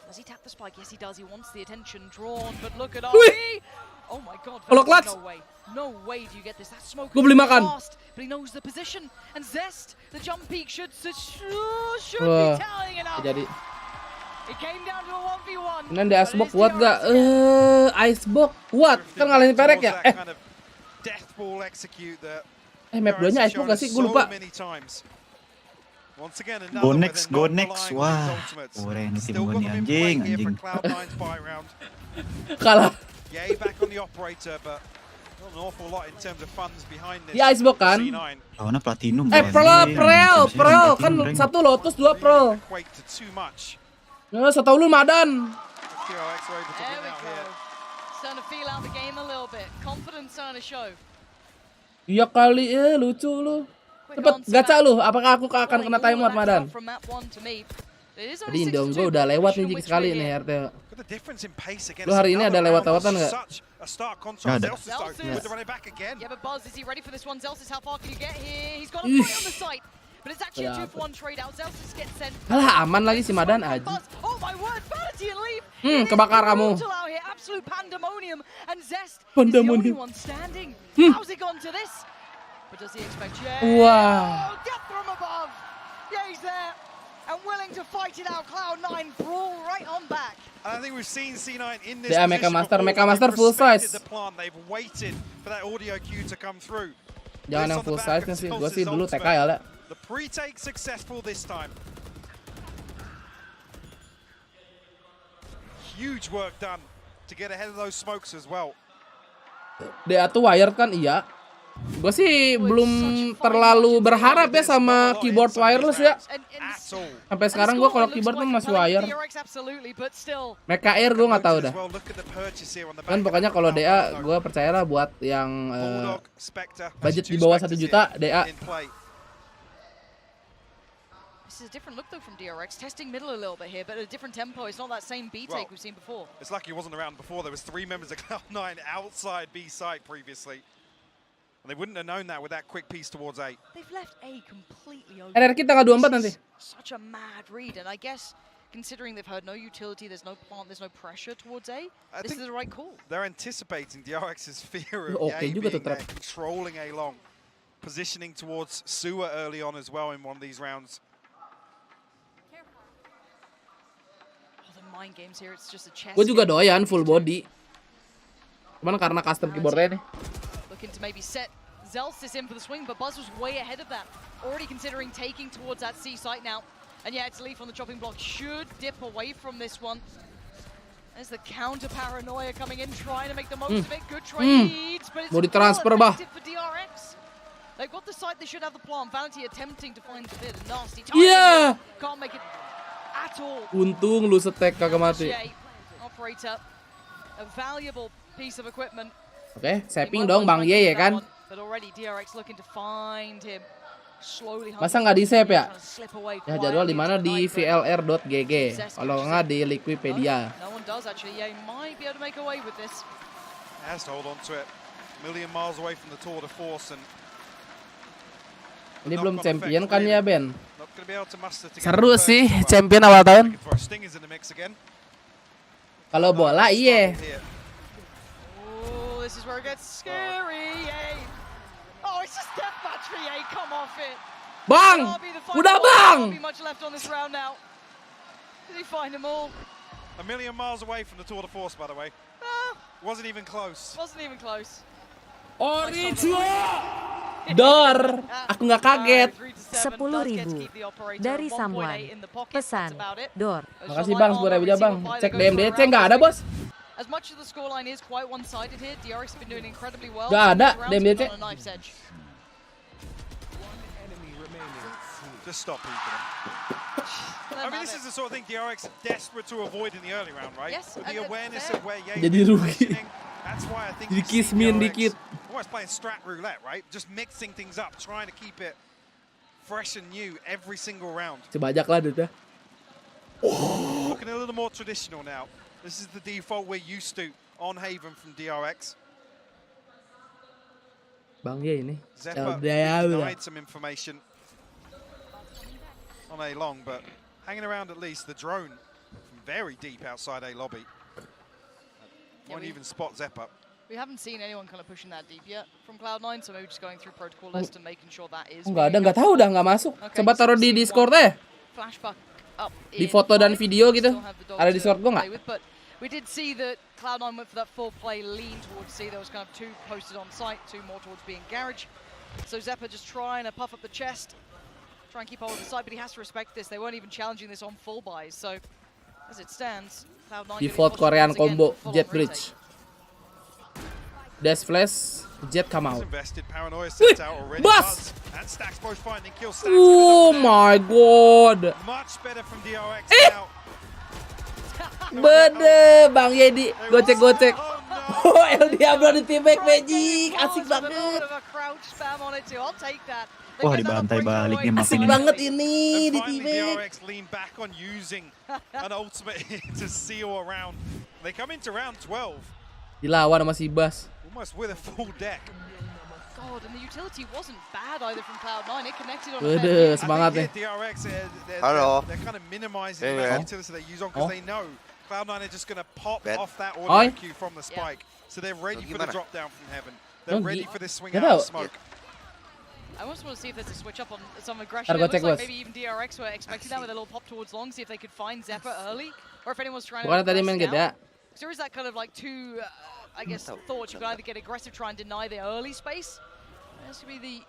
Does he tap the spike? Yes, he does. He wants the attention drawn, but look at RB. Oh my god, no way do you get this. That smoke is fast, but he knows the position. And Zest, the jump peak should be telling enough. It came down to a 1v1. Ini di Icebox kuat gak? Icebox kuat. Kan ngalahin Perek ya? Map 2 nya Icebox gak sih? Gue lupa. Go next. Wah, keren tim gue nih anjing. Kalah. Di Icebox kan? Lawannya Platinum. Pearl kan 1 Lotus 2 Pearl. Nah, setahu lu Madan. Starting to feel out the game a little bit. Confidence starting to show. Iya kali, lucu lu. Cepet gacha lu, apakah aku akan kena time out Madan? Jadi Indong gue udah lewat nih sekali nih RT. Lu hari ini ada lewat-lewatan nggak? Nggak ada. Yeah, but Buzz, is he ready for this one? Zelsis, how far can you get here? He's got a point on the site. But it's actually a 2-for-1 trade out. Zelsis gets sent. Alah, aman lagi si Madan aja. Oh my word, Vanity and Leaf. Kebakar kamu. Absolute pandemonium. And Zest is the only one standing. How's it gone to this? But does he expect Wow. Death from above. Yeah, he's there. And willing to fight it out. Cloud9 brawl right on back. I think we've seen C9 in this position before. Mecha Master full size. They've waited for that audio cue to come through. Jangan yang full size sih. Gua sih dulu TK ya lah. The pre-take successful this time. Huge work done to get ahead of those smokes as well. DA tuh wired kan iya. Gue sih belum terlalu berharap ya sama keyboard wireless ya. Sampai sekarang gue kalau keyboard tuh masih wire. Mecha Air gue nggak tahu dah. Kan pokoknya kalau DA gue percayalah buat yang budget di bawah 1 juta DA. This is a different look though from DRX, testing middle a little bit here, but at a different tempo. It's not that same B take we've seen before. It's lucky he wasn't around before. There was 3 members of Cloud9 outside B site previously. And they wouldn't have known that with that quick piece towards A. They've left A completely open. RRQ tanggal 24 nanti. Such a mad read, and I guess considering they've heard no utility, there's no plant, there's no pressure towards A, this is the right call. They're anticipating DRX's fear of the A being there, controlling A long, positioning towards Sewer early on as well in one of these rounds. Gue juga doyan full body. Cuman karena custom keyboardnya nih. Looking to maybe set Zelsis in for the swing, but Buzz was way ahead of that. Already considering taking towards that C site now. And yeah, it's Leaf on the chopping block. Should dip away from this one. There's the counter paranoia coming in, trying to make the most of it. Good trades, but it's mau ditransfer bah. for DRX. They've got the site, they should have the plan. Vanity attempting to find the bit. Nasty time. Yeah. Can't make it at all. Untung lu setek kagak mati. Operator, a valuable piece of equipment. Oke, saving dong Bang Ye ya kan? But already DRX looking to find him. Slowly. Masa nggak di save ya? Ya jadwal di mana di vlr.gg. Kalau nggak di Wikipedia. No one does actually. Yeah, he might be able to make away with this. Has to hold on to it. A million miles away from the tour de force and Ini belum champion kan ya, Ben? Seru sih champion awal tahun. Kalau bola iya. Oh, this is where it gets scary. Oh, it's just deathmatch for EA. Come off it. Bang! Udah bang! Be much left on this round now. Did he find them all? A million miles away from the Tour de Force, by the way. Wasn't even close. Wasn't even close. Orijo! Dor! Aku nggak kaget. 10.000 dari Samuan. Pesan, Dor. Makasih bang, 10.000 aja bang. Cek DMDC nggak ada bos. As much as the scoreline is quite one-sided here, DRX have been doing incredibly well. Nggak ada DMDC. Just stop peeking. I mean, this is the sort of thing DRX are desperate to avoid in the early round, right? Yes, With the awareness of where Ye Jadi rugi. that's why I think Jadi kismin dikit. almost playing strat roulette, right? Just mixing things up, trying to keep it fresh and new every single round. Sebajak lah duit ya. Looking a little more traditional now. This is the default we're used to on Haven from DRX. Bang ya ini. Zephyr denied some information on A long, but hanging around at least. The drone from very deep outside A lobby. Won't even spot Zephyr. We haven't seen anyone kind of pushing that deep yet from Cloud9, so maybe just going through protocol list and making sure that is. Nggak ada, nggak tahu dah, nggak masuk. Coba taruh di Discord deh. Flashback up Di foto dan video gitu. Ada di Discord gua nggak? But we did see that Cloud9 went for that full play lean towards C. There was kind of 2 posted on site, 2 more towards being garage. So Zephyr just trying to puff up the chest, try and keep hold of the side, but he has to respect this. They weren't even challenging this on full buys. So as it stands, Cloud9 Default Korean combo Jet Bridge. Dash flash, Jet come out. Wih, bos! Oh my god. Bede, Bang Yedi, gocek-gocek. Oh, El Diablo di teammate Magic, asik banget. Wah, dibantai balik nih Asik banget ini di teammate. Dilawan sama si Bas. Almost with a full deck. God, and the utility wasn't bad either from Cloud9. It connected on Bede, semangat nih. DRX, Halo. they're kind of minimizing the utility they use on because they know Cloud9 are just going to pop off that auto Oi. queue from the spike. So they're ready for the drop down from heaven. Oh, They're ready for this swing Gak out tau. of smoke. I almost want to see if there's a switch up on some aggression. Ntar It gua looks cek, like bos. maybe even DRX were expecting that with a little pop towards long, see if they could find Zephyr early, or if anyone's trying to Bukannya tadi main press gede. down. Because there is that kind of like 2, I guess, thoughts. You can either get aggressive, try and deny the early space. This could be the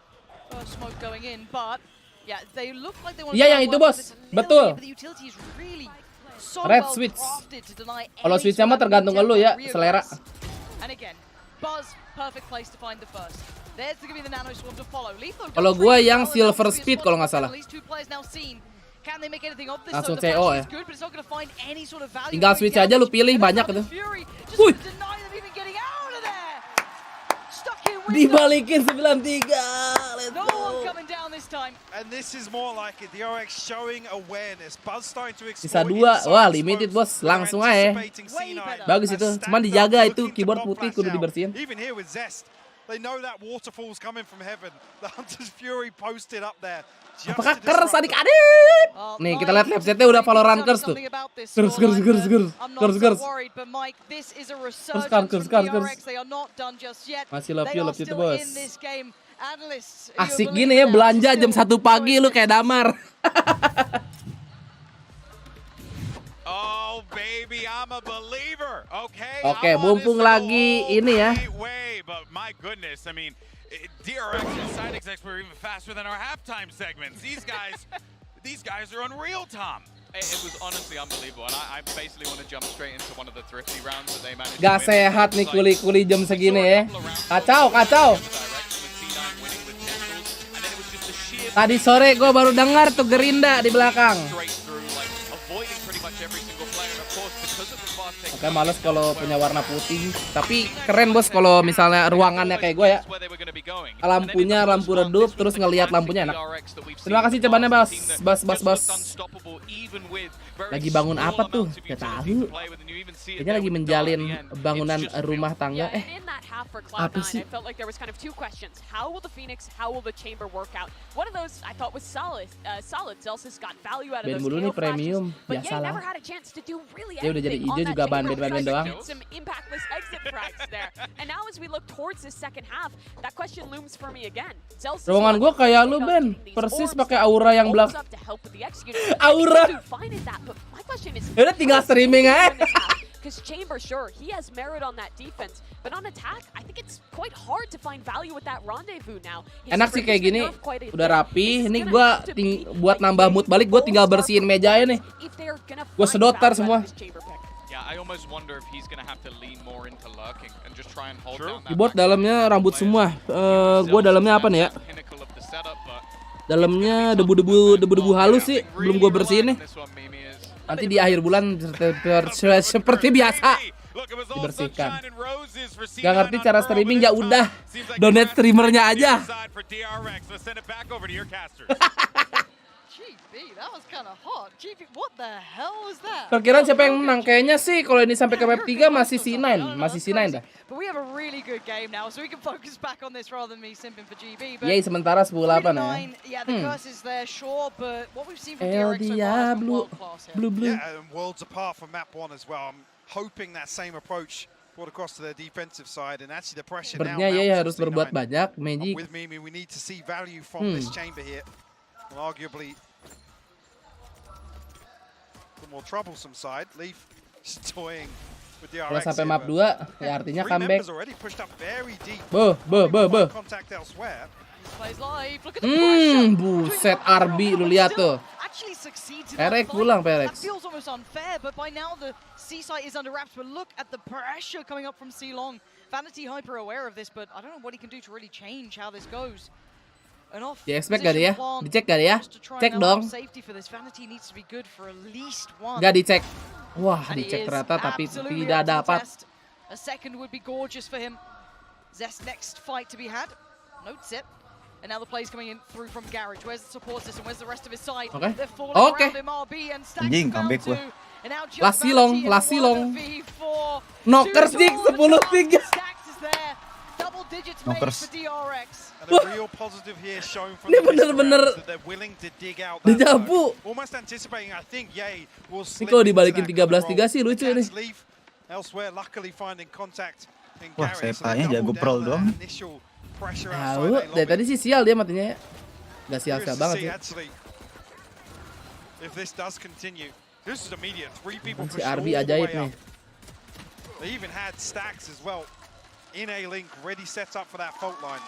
first smoke going in, but yeah, they look like they want to. Iya, yang itu, bos. Betul. The utility is really so Red well switch. crafted to deny Kalau any switchnya sort mah of tergantung ke lu ya, real selera. press. And again, Buzz, perfect place to find the first. There's going to be the nano swarm to follow. Lethal Kalau does gua pretty yang well, and silver that's speed gonna be a kalau nggak spot salah. at least 2 players now seen. Can they make anything of this? Langsung So the CO flash ya. is good, but it's not going to find any sort of value. Tinggal switch aja lu pilih banyak itu. Fury just Wih. to deny them even getting out of there. Stuck in with Dibalikin 9-3. Let's no one go. coming down this time. And this is more like it. DRX showing awareness. Buzz starting to Sisa explore 2. Wah, limited bos. Langsung aja. Bagus itu. Cuman dijaga itu keyboard putih kudu dibersihin. Even here with Zest, they know that waterfall's coming from heaven. The Hunter's Fury posted up there. Apakah kers adik-adik? Nih kita lihat website-nya udah Valorant kers tuh. Kers. Masih love you itu bos. Asik gini ya belanja jam 1 pagi lu kayak damar. Oh baby, I'm a believer. Okay. Oke, mumpung lagi ini ya. Way, but my goodness, I mean, DRX and SideXX were even faster than our halftime segments. These guys are unreal, Tom. It was honestly unbelievable, and I basically want to jump straight into one of the thrifty rounds that they managed to Gak win. sehat nih kuli-kuli jam segini ya. Kacau. Tadi sore gue baru dengar tuh Gerinda di belakang. Kayak males kalau punya warna putih. Tapi keren bos kalau misalnya ruangannya kayak gue ya. Lampunya lampu redup terus ngelihat lampunya enak. Terima kasih cobaannya bos. Lagi bangun apa tuh? Gak tahu. Kayaknya lagi menjalin bangunan rumah tangga. Apa sih? Band mulu nih premium. Biasalah. Dia udah jadi hijau juga band doang. Ruangan gue kayak lu Ben, persis pakai aura yang belakang. Aura. Udah tinggal streaming aja. Because Chamber, sure, he has merit on that defense, but on attack, I think it's quite hard to find value with that rendezvous now. Enak sih kayak gini, udah rapi. Ini gua buat nambah mood balik, gua tinggal bersihin mejanya nih. Gua sedotar semua. Di bot dalamnya rambut semua. Gua dalamnya apa nih ya? Dalamnya debu-debu halus sih, belum gua bersihin nih. Nanti di akhir bulan seperti biasa dibersihkan. Gak ngerti cara streaming, ya udah donate streamernya aja. Perkiraan siapa yang menang? Kayaknya sih kalau ini sampai ke map 3 masih C9, dah. Yay, sementara 10-8 ya. El Diablo, blue. Yeah, and worlds apart from map 1 as well. I'm hoping that same approach brought across to their defensive side, and actually the pressure now. Sepertinya ya harus berbuat banyak, Magic. With me, we need to see value from this chamber here. Well, arguably the more troublesome side. Leaf just toying with the RX. Kalau sampai map 2, ya artinya comeback. Boh. Contact elsewhere. Buset RB lu lihat tuh. Perek pulang Perek. Feels almost unfair, but by now the C site is under wraps. But look at the pressure coming up from C Long. Vanity hyper aware of this, but I don't know what he can do to really change how this goes. Di expect gak dia? Dicek gak dia? Cek dong. Gak dicek. Wah, dicek ternyata tapi tidak dapat. A second would be gorgeous for him. Zest next fight to be had. Notes it. And now the plays coming in through from Garage. Where's the support system? Where's the rest of his side? Okay. They're falling around him, RB, and Stacks is down too. And now just Lasi long. Knockers dik 10-3. Stacks is there. Double digits made for DRX. And a real positive here shown from Ini bener-bener that they're willing to dig out that dijabu. Almost anticipating, I think, Yay will slip. Ini kalau dibalikin 13-3 sih lucu nih. Elsewhere, luckily finding contact in Wah, Garrett. sepanya jago prol doang. Tahu, dari tadi sih sial dia matinya ya. Gak sial-sial banget sih. If this does continue, this is immediate. 3 people Si RB ajaib nih. They even had Stacks as well in a link, ready set up for that fault line.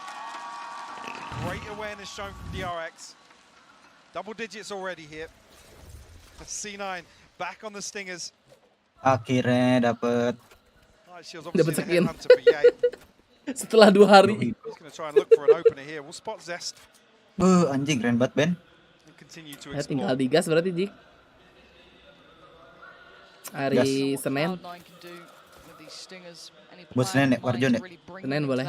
Great awareness shown from DRX. Double digits already here. C9 back on the Stingers. Akhirnya dapet. Dapat sekian. Setelah 2 hari. Anjing keren banget Ben. Ya tinggal digas berarti Jik. Hari Senin. Buat Senin ya, Warjon ya? Senin boleh.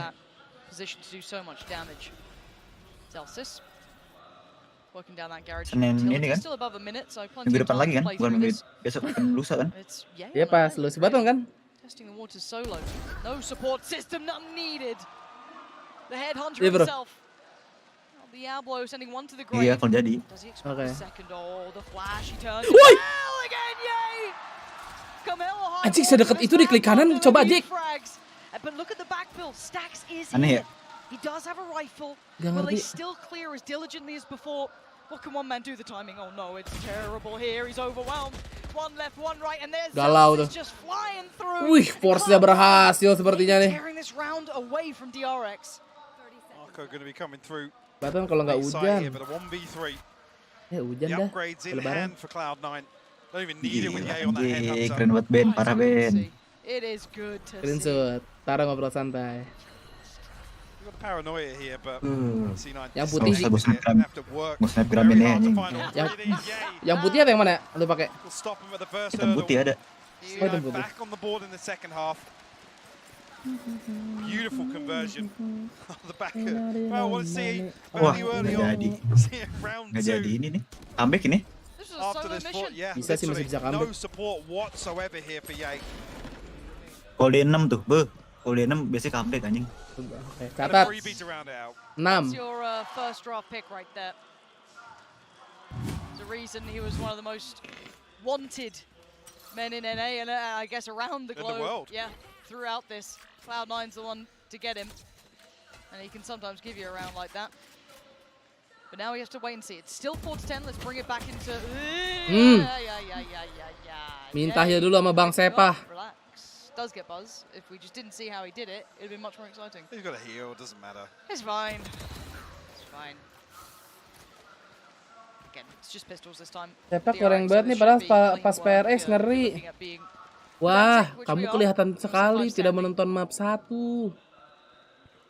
Senin ini kan? Minggu depan lagi kan? Bukan minggu besok, kan lusa kan? Iya pas lu sebatong kan? Testing the water solo. No support system, none needed. The headhunter Yeah, bro. himself. Diablo sending one to the grave. Iya, kalau jadi. Does he expect a second? Oh, the flash, he turns. Woi! Again, yay! Camelo Anjing sedekat itu di klik kanan, coba Jik. But look at the backfill. Stacks is Aneh ya? He does have a rifle. Gak Will he ngerti. still clear as diligently as before? What can one man do? The timing. Oh no, it's terrible here. He's overwhelmed. One left, one right, and there's Galau tuh. just flying through. Wih, force-nya berhasil sepertinya nih. Tearing this round away from DRX. Marco going to be coming through. Bahkan kalau nggak hujan. But a 1v3. Ya hujan The dah. upgrades in Lebaran. hand for Cloud9. Don't even need it with Yay on that Anjing, headhunter. keren banget Ben, parah Ben. It is good to see. Screenshot. Tara ngobrol santai. We've got the paranoia here, but C9 Yang putih sih. have to work. Gue snapgramin ya anjing. Yang putih atau yang mana? Lu pakai? We'll stop him at the first Hitam hurdle. putih ada. Back on the board in the second half. Beautiful conversion on the back. Well, I want to see value early on. See round 2. Nggak jadi ini nih. Comeback ini. After this port, yeah, Bisa sih masih bisa no comeback. support whatsoever here for Ye. Kalau D6 tuh, kalau D6 biasanya comeback anjing. Oke, catat. 6. Your first draft pick right there. There's a reason he was one of the most wanted men in NA and I guess around the globe. In the world. Yeah, throughout this. Cloud9's the one to get him. And he can sometimes give you a round like that. But now we have to wait and see. It's still 4-10. Let's bring it back into... Minta ya dulu sama Bang Sepah. Relax. Does get buzz. If we just didn't see how he did it, it'd be much more exciting. He's got a heal, doesn't matter. It's fine. It's fine. Again, it's just pistols this time. Sepah kurang banget nih, padahal pas PRX ngeri. Wah, kamu kelihatan sekali tidak menonton map 1.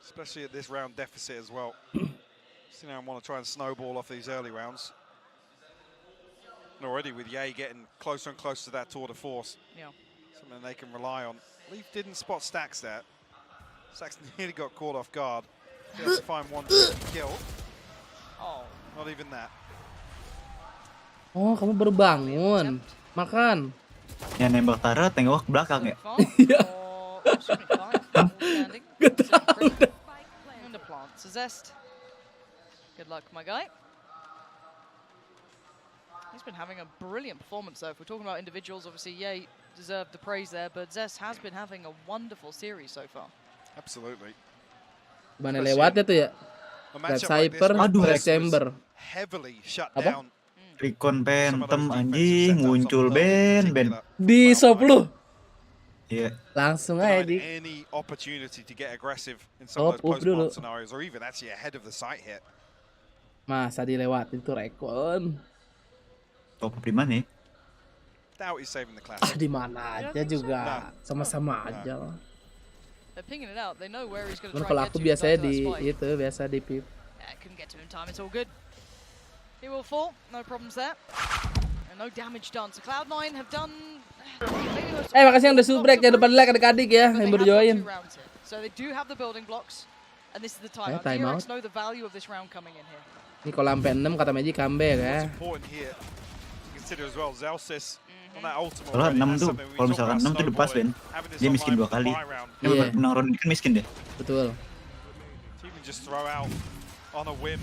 Especially at this round deficit as well. So now I want to try and snowball off these early rounds. And already with Ye getting closer and closer to that tour de force. Yeah. Something they can rely on. Leaf didn't spot Stax there. Stax nearly got caught off guard. He has to find one kill. Oh. Not even that. Oh, kamu baru bangun. Makan. Yang nembak Tara tengok ke belakang ya? Iya. Zest. Good luck, my guy. He's been having a brilliant performance, though. If we're talking about individuals, obviously, yeah, deserved the praise there, but Zest has been having a wonderful series so far. Absolutely. Mana lewatnya tuh ya? Red Cyper, Red Chamber. Heavily shut Apa? down. Recon Phantom anjing muncul Ben. Di shop lu. Iya. Langsung aja di. Any opportunity to get aggressive in some of those post-plant scenarios, or even actually ahead of the site hit. Masa dilewatin tuh Recon. Top 5 nih. Doubt he's saving the class. Di mana aja juga sama-sama aja lah. They're pinging it out. They know where he's going to try Kalau to aku get to. biasanya di itu, biasa di pip. Yeah, couldn't get to him in time. It's all good. He will fall. No problems there. And no damage done. So Cloud9 have done. Makasih yang udah subrek, jangan lupa like adik-adik ya yang baru join. So they do have the building blocks. And this is the time. Time out. Know the value of this round coming in here. Ini kalau sampai 6 kata Magic comeback ya. Consider as well Zelsis on that ultimate. Kalau 6 tuh, kalau misalkan 6 tuh lepas Ben, dia miskin 2 kali. Dia menang round ini kan miskin deh. Betul. Even just throw out on a whim.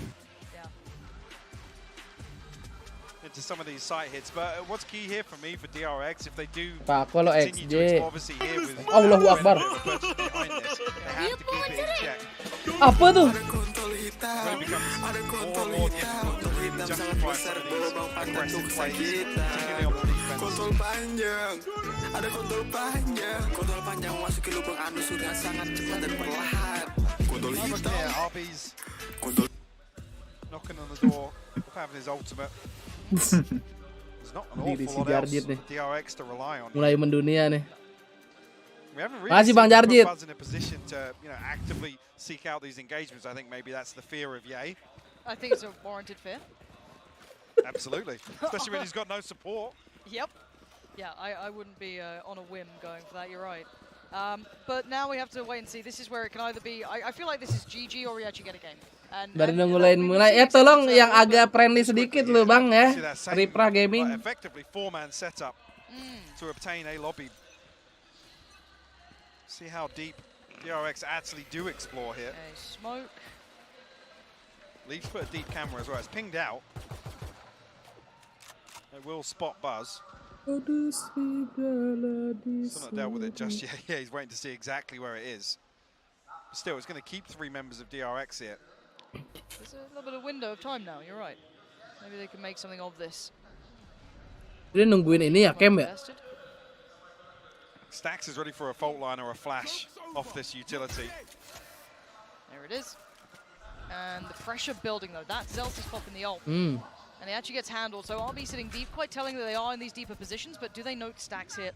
Into some of these site hits, but what's key here for me for DRX if they do Pak kalau continue to XJ. explore, obviously here with Allahu Akbar. behind this, they have to keep it in check. Apa tuh? It becomes more and more difficult to really justify some of these aggressive plays, particularly on the defense. Kontrol panjang, ada kontrol panjang masuk ke lubang anus sudah sangat cepat dan perlahan. Kontrol hitam. Yeah, RB's knocking on the door, having his ultimate. There's not an awful lot else for DRX to rely on. Mulai mendunia nih. We haven't really Masih seen Bang Jarjit. Buzz in a position to, actively seek out these engagements. I think maybe that's the fear of Ye. I think it's a warranted fear. Absolutely, especially when he's got no support. Yep. Yeah, I wouldn't be on a whim going for that. You're right. But now we have to wait and see. This is where it can either be. I feel like this is GG or we actually get a game. Dari mulai tolong yang agak friendly sedikit loh Bang ya. Riprah Gaming. Effectively 4-man setup to obtain a lobby. See how deep DRX actually do explore here. Smoke. Leafs put a deep camera as well. It's pinged out. It will spot Buzz. Still not dealt with it just yet. Yeah, he's waiting to see exactly where it is. Still, it's going to keep 3 members of DRX here. There's a little bit of window of time now, you're right. Maybe they can make something of this. Dia nungguin ini ya, Cam ya? Stax is ready for a fault line or a flash off this utility. There it is. And the pressure building though, that Zel's is popping the ult. And he actually gets handled, so RB sitting deep, quite telling that they are in these deeper positions, but do they note Stax here?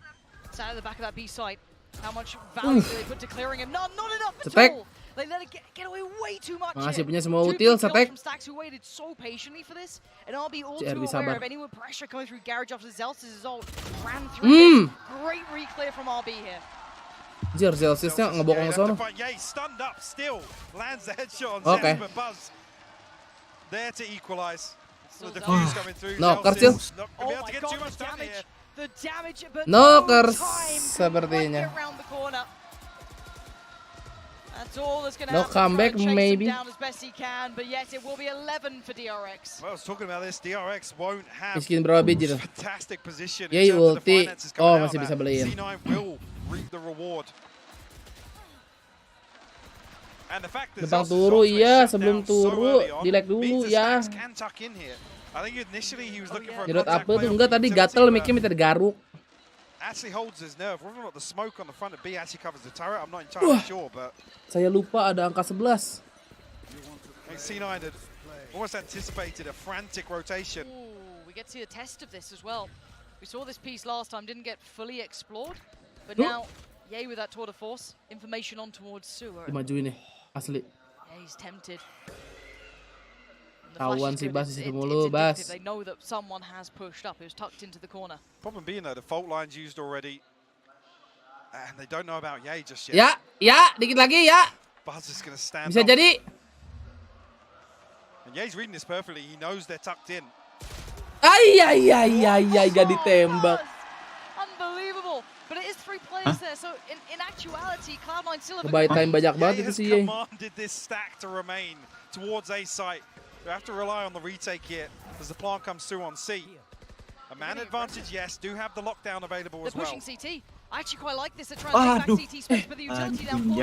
Sat at the back of that B site. How much value do they put to clearing him? Not enough at all! They let it get away way too much. Masih punya semua util, setek. Who waited so patiently for this, and RB all CR too sabar. aware of anyone pressure coming through garage after Zelsis' ult ran through. Great reclear from RB here. Jir, Zelsisnya ngebokong ke sono. Oke. Nokers, Nokers sepertinya. No comeback maybe. Miskin berapa biji tuh? Yay ulti. Oh masih bisa beliin. Depan turu iya, sebelum turu di-lag dulu ya. Nyedot apa tuh? Enggak, tadi gatel mic-nya minta digaruk. Saya lupa ada angka 11. We get to see a test of this as well. We saw this piece last time, didn't get fully explored, but now Yay with that tour de force, information on towards sewer. Dimajuin nih, asli. Yeah, he's tempted. Tawan si Bas di situ mulu, Bas. They know that someone has pushed up. It was tucked into the corner. Problem being though, the fault line's used already, and they don't know about Yay just yet. Ya, dikit lagi ya. Buzz is gonna stand Bisa up. jadi. And Yay's reading this perfectly. He knows they're tucked in. Ay, gak ditembak. Unbelievable. But it is 3 players there, so in actuality, Cloud9 still have Buy time banyak banget itu sih. Yay has commanded this stack to remain towards A site. We have to rely on the retake here as the plant comes through on C. A man advantage, yes, do have the lockdown available as well. They're pushing CT. I actually quite like this. They're trying to take back CT space, but the utility down to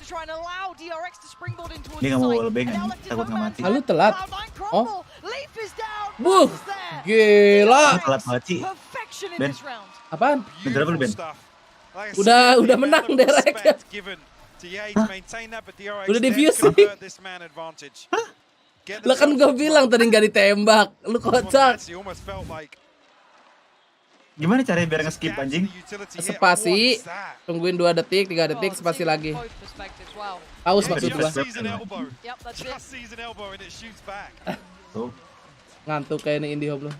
try and allow DRX to springboard in towards the Dia nggak mau site. wallbang kan, takut nggak mati. Lu telat. Oh. Gila. Telat banget sih. Ben. Apaan? Bener apa lu, Ben? Udah menang Derek. Udah defuse sih. Lah kan gue bilang tadi nggak ditembak. Lu kocak. Gimana caranya biar nge-skip anjing? Spasi. Tungguin 2 detik, 3 detik, spasi lagi. Aus maksud gua. Ngantuk kayak ini indie hop lu.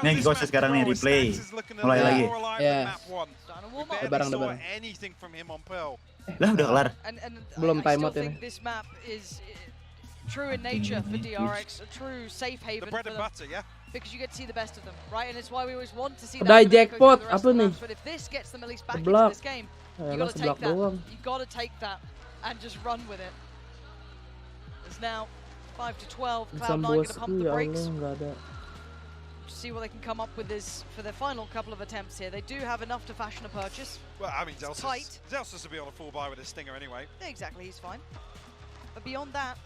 Nih gosnya sekarang nih replay. Mulai lagi. Ya. Barang. Lah udah kelar. Belum timeout ini. True in nature for DRX, a true safe haven for them. Because you get to see the best of them, right? And it's why we always want to see Udah that. jackpot, apa nih? But if this gets them at least back into Seblak. this game, you gotta take that. You gotta take that and just run with it. It's now 5 to 12. Cloud9 gonna pump the brakes. See what they can come up with this for their final couple of attempts here. They do have enough to fashion a purchase. Well, I mean, Zelsis will be on a full buy with a stinger anyway. Exactly, he's fine. But beyond that,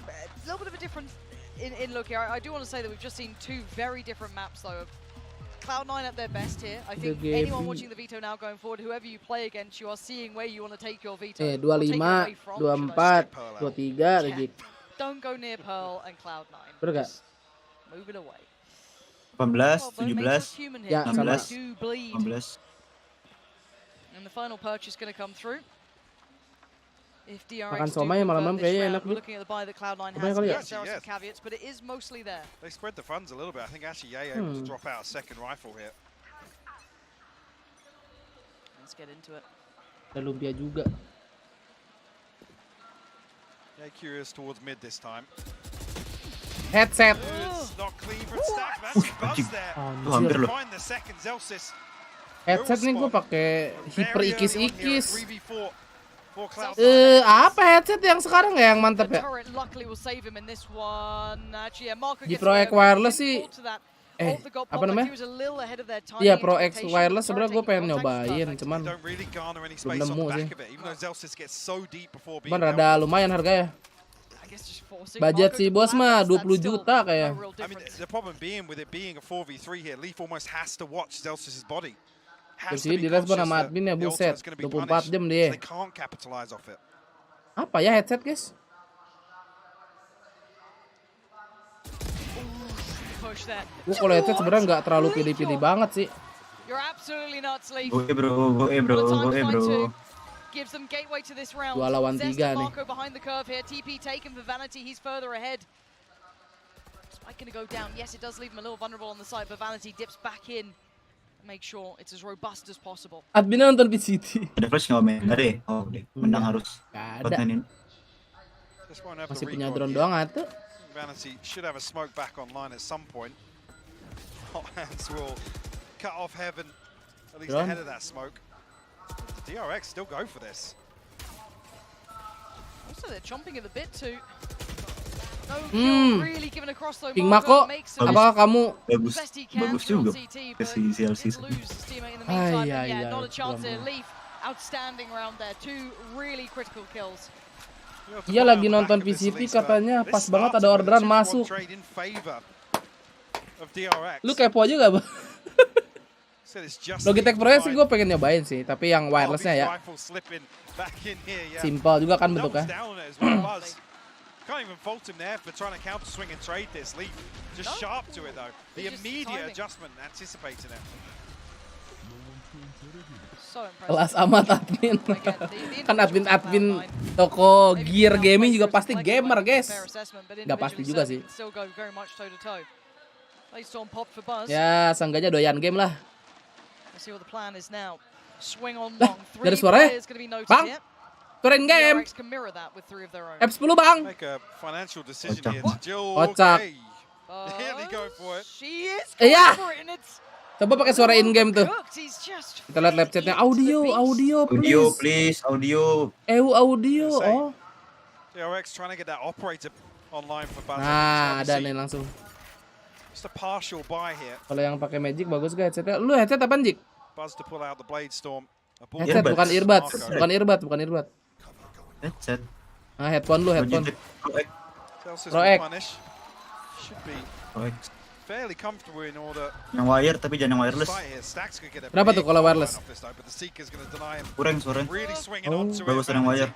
a little bit of a difference in look here. I do want to say that we've just seen 2 very different maps though. Cloud9 at their best here. I think anyone watching the veto now going forward, whoever you play against, you are seeing where you want to take your veto. 25, 24, 23 lagi. Don't go near Pearl and Cloud9. Bener gak? Move it away. 18, 17, ya, 16, 15. And the final purchase going to come through. If DRX makan somai malam-malam kayaknya enak nih. looking at the buy that Cloud9 has, yes, there are some caveats, but it is mostly there. They spread the funds a little bit. I think actually Yay able to drop out a second rifle here. Let's get into it. Ada lumpia juga. Yay curious towards mid this time. Headset. It's not clean from Stack. That's Buzz there. Hampir loh. Find the second Zelsis. Headset nih gue pakai hiper ikis-ikis. 3v4. Apa headset yang sekarang ya yang mantep ya? Di Pro X Wireless sih. Apa namanya? Iya Pro X Wireless sebenarnya gue pengen nyobain, cuman belum nemu sih. Cuman rada lumayan harganya. Budget si bos mah 20 juta kayak. I mean, the problem being with it being a 4v3 here, Leaf almost has to watch Zelsis' body. Terus ini direspon sama admin ya, buset. 24 jam dia. Apa ya headset guys? Gue kalau headset sebenarnya nggak terlalu pilih-pilih banget sih. Gue bro. Gives them gateway to this round. 2 lawan 3 nih. Marco behind the curve here. TP taken for Vanity. He's further ahead. Spike gonna go down. Yes, it does leave him a little vulnerable on the side, but Vanity dips back in. Make sure it's as robust as possible. Admin nonton PCT. Ada flash nggak main? Nggak deh. Oh, deh. Menang harus. Gak ada. Masih punya drone doang atuh. Vanity should have a smoke back online at some point. Hot Hands will cut off Heaven, at least ahead of that smoke. The DRX still go for this. Also, they're chomping at the bit too. No kill really given across though. King Mako, apakah kamu bagus juga si CLC. Yeah, not a chance there. Leaf, outstanding round there. 2 really critical kills. Iya lagi nonton PCT katanya pas banget ada orderan masuk. Lu kepo juga, Bang. Logitech Pro sih gue pengen nyobain sih, tapi yang wirelessnya ya. Simple juga kan bentuknya. Can't even fault him there for trying to counter swing and trade this. Leaf just sharp to it though. The immediate adjustment, anticipating it. So impressive. Kelas amat admin. Kan admin toko gear gaming juga pasti gamer, guys. Gak pasti juga sih. Ya, seenggaknya doyan game lah. Dari suaranya, Bang, turun game. F10 Bang. Kocak. Iya. Coba pakai suara in game tuh. Kita lihat live chatnya. Audio please. Audio. Oh. Nah, ada nih langsung. Kalau yang pakai Magic bagus gak headsetnya? Lu headset apaan, Jik? Headset bukan earbuds, bukan earbud. Headset. Nah, headphone lu, headphone. Pro X. Yang wire tapi jangan yang wireless. Kenapa tuh kalau wireless? Kurang suara. Bagus yang wire.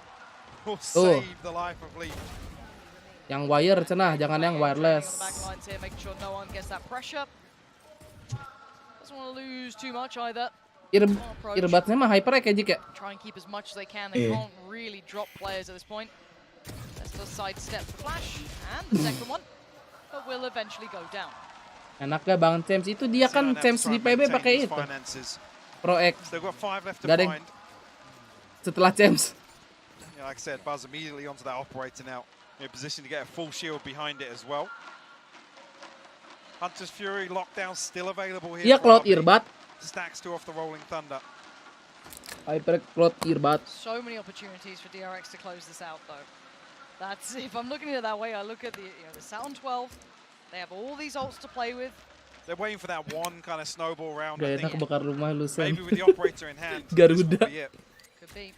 Tuh. Yang wire cenah, jangan yang wireless. Earbudnya mah hyper ya Jik ya? Enak gak Bang James? Itu dia kan James di PB pakai itu Pro X. Gak ada yang setelah James. Like I said, Buzz immediately onto that operator now. In a position to get a full shield behind it as well. Hunter's Fury lockdown still available here. Iya, Cloud Earbud. Stacks 2 off the Rolling Thunder. Hyper Cloud Earbud. So many opportunities for DRX to close this out though. That's, if I'm looking at it that way, I look at the Talon 12. They have all these ults to play with. They're waiting for that one kind of snowball round. Gak enak kebakar rumah lu, Sam. Maybe with the operator in hand. Garuda. Could be.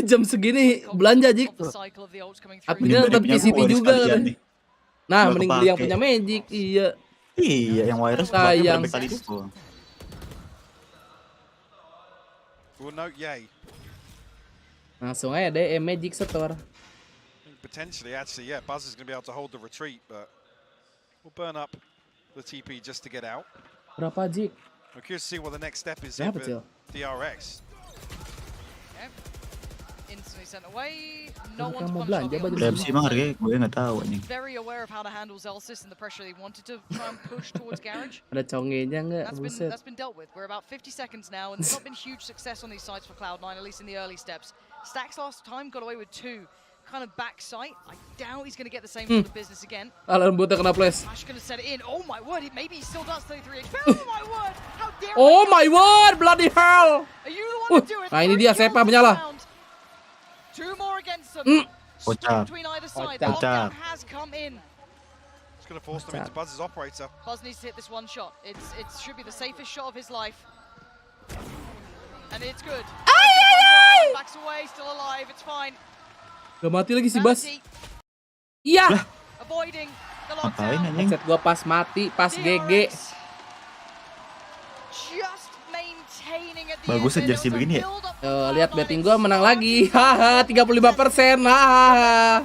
Jam segini belanja, Jik. Adminnya tetap PCT juga kan. Nah, mending beli yang punya Magic. Iya. Iya, yang wireless sayang. Langsung aja deh Magic Store. Potentially, actually, yeah, Buzz is going to be able to hold the retreat, but we'll burn up the TP just to get out. Berapa, Jik? I'm curious to see what the next step is here for DRX. Instantly sent away. No one to punish on the Bremsi mah harganya gue nggak tahu nih. Very aware of how to handle Zelsis and the pressure they wanted to try and push towards Garage. Ada congenya nggak? That's been dealt with. We're about 50 seconds now, and there's not been huge success on these sides for Cloud9, at least in the early steps. Stacks last time got away with 2. Kind of back sight. I doubt he's going to get the same sort of business again. Alarm buatnya kena flash. Flash going to set it in. Oh my word, maybe he still does 33 HP. Oh my word, how dare Oh my word, bloody hell. Are you the one to do it? Nah, ini dia Sepa menyala. 2 more against them. Between either side, the lockdown has come in. It's going to force them into Buzz's operator. Buzz needs to hit this one shot. It should be the safest shot of his life. And it's good. Backs away, still alive, it's fine. Gak mati lagi si Bas. Iya. Avoiding the Ngapain lockdown. anjing? Headset gua pas mati, pas GG. Just maintaining at the Bagus end. jersey begini ya. Lihat betting gua menang lagi. Haha, 35%. Hahaha.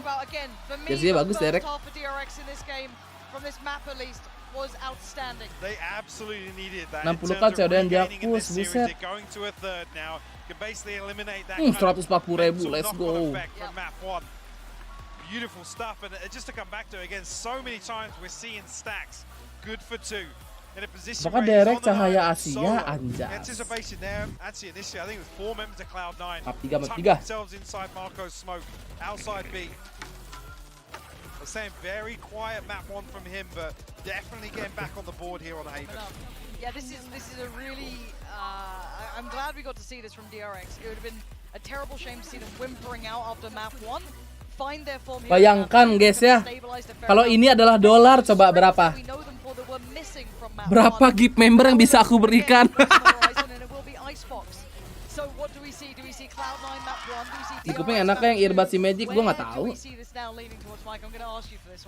Jersey bagus, Derek. From this map at least, was outstanding. They absolutely needed that. 60k COD-an dihapus, buset. 140.000, let's go. Beautiful stuff, and just to come back to it again, so many times we're seeing stacks good for 2 in a position Maka where derek he's on the cahaya home, Asia, solo. anjas. Anticipation there. Actually, initially I think it was 4 members of Cloud9 Map 3, map tucked 3. themselves inside Marco's smoke, outside B. I'm saying very quiet map 1 from him, but definitely getting back on the board here on Haven. Yeah, this is a really. I'm glad we got to see this from DRX. It would have been a terrible shame to see them whimpering out after map 1. Bayangkan guys ya, kalau ini adalah dolar, coba berapa? Berapa gift member yang bisa aku berikan? Di kuping enaknya yang earbud si Magic, gue nggak tahu.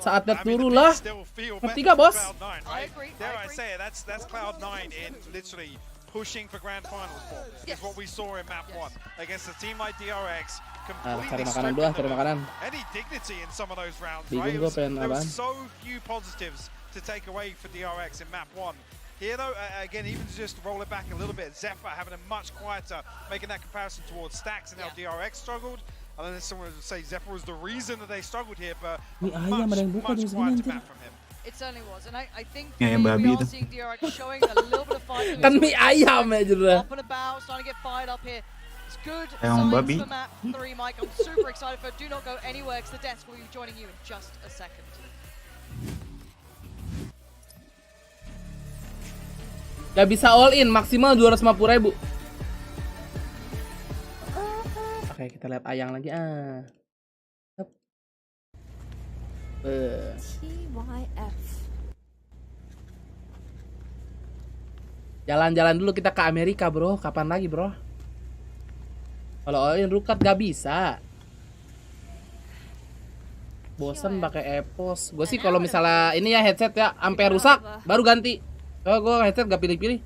Saatnya turun lah. Ketiga bos. Pushing for grand finals for is what we saw in map 1 against a team like DRX. Cari makanan dulu, cari makanan. Any dignity in some of those rounds, right? There was so few positives to take away for DRX in map 1. Here though, again, even just to roll it back a little bit, Zephyr having a much quieter, making that comparison towards Stacks, and how DRX struggled. I don't know if someone would say Zephyr was the reason that they struggled here, but much quieter map from him. It certainly was, and I think we are seeing DRX showing a little bit of fight. Kan mie ayam aja udah. Up and about, starting to get fired up here. It's good signs for map 3, Mike. I'm super excited for it. Do not go anywhere, because the desk will be joining you in just a second. Gak bisa all in, maksimal 250.000. Oke, kita lihat ayang lagi TYF. Jalan-jalan dulu kita ke Amerika, bro. Kapan lagi, bro? Kalau all in rukat gak bisa. Bosen pakai EPOS. Gue sih kalau misalnya ini ya headset ya sampai rusak baru ganti. Kalau gue headset gak pilih-pilih.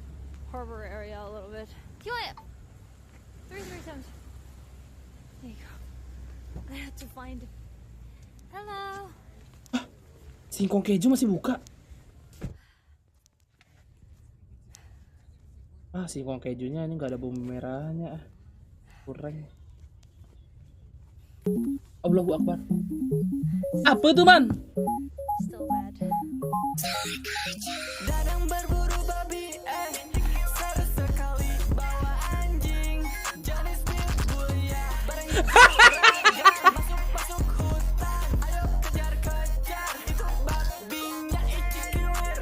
Harbor area a little bit. TYF. 337. There you go. I had to find. Hello. Singkong keju masih buka. Singkong kejunya ini nggak ada bumbu merahnya. Kurang. Allahu Akbar. Apa tuh, man? Still bad. Dadang berburu babi, sekali bawa anjing, jenis pitbull ya. Masuk hutan, ayo kejar, itu babinya Icikiwir,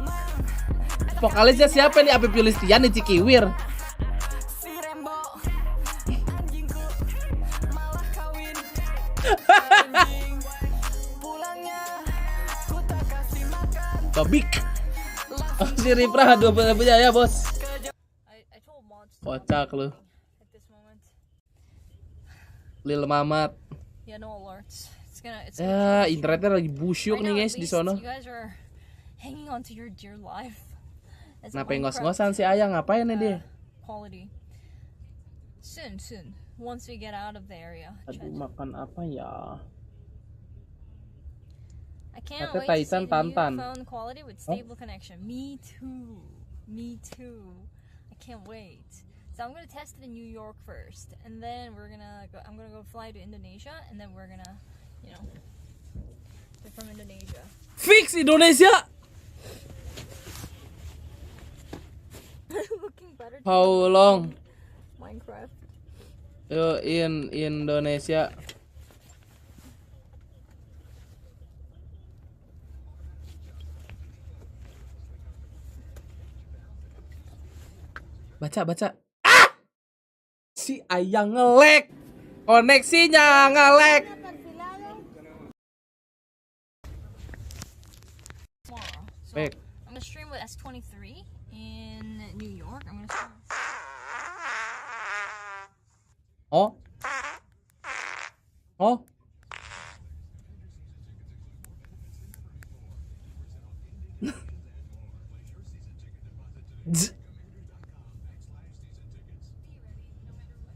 mang. Vokalisnya siapa nih? Apa Piulistian nih Cikiwir? Si Rembo, anjingku malah kawin. Anjing, pulangnya ku tak kasih makan. Babik. Si Ripra 20.000 ya, bos. Kocak lu. Lil Mamat. Yeah, no alerts. It's Ya, internetnya lagi busyuk nih guys di sono. You guys are hanging on to your dear life. Kenapa ngos-ngosan si Ayang? Ngapain nih dia? Quality. Soon. Once we get out of the area. Aduh, makan apa ya? I can't Kata wait to see Titan the new Tantan. phone quality with stable connection. Me too. I can't wait. So I'm gonna test it in New York first, and then I'm gonna go fly to Indonesia, and then we're gonna, we're from Indonesia. Fix Indonesia. Looking better. How long? Minecraft. Yo, in Indonesia. Baca. Si Ayang nge-lag. Koneksinya nge-lag. Tomorrow. So Baik. I'm gonna stream with S23 in New York. I'm gonna stream. Oh.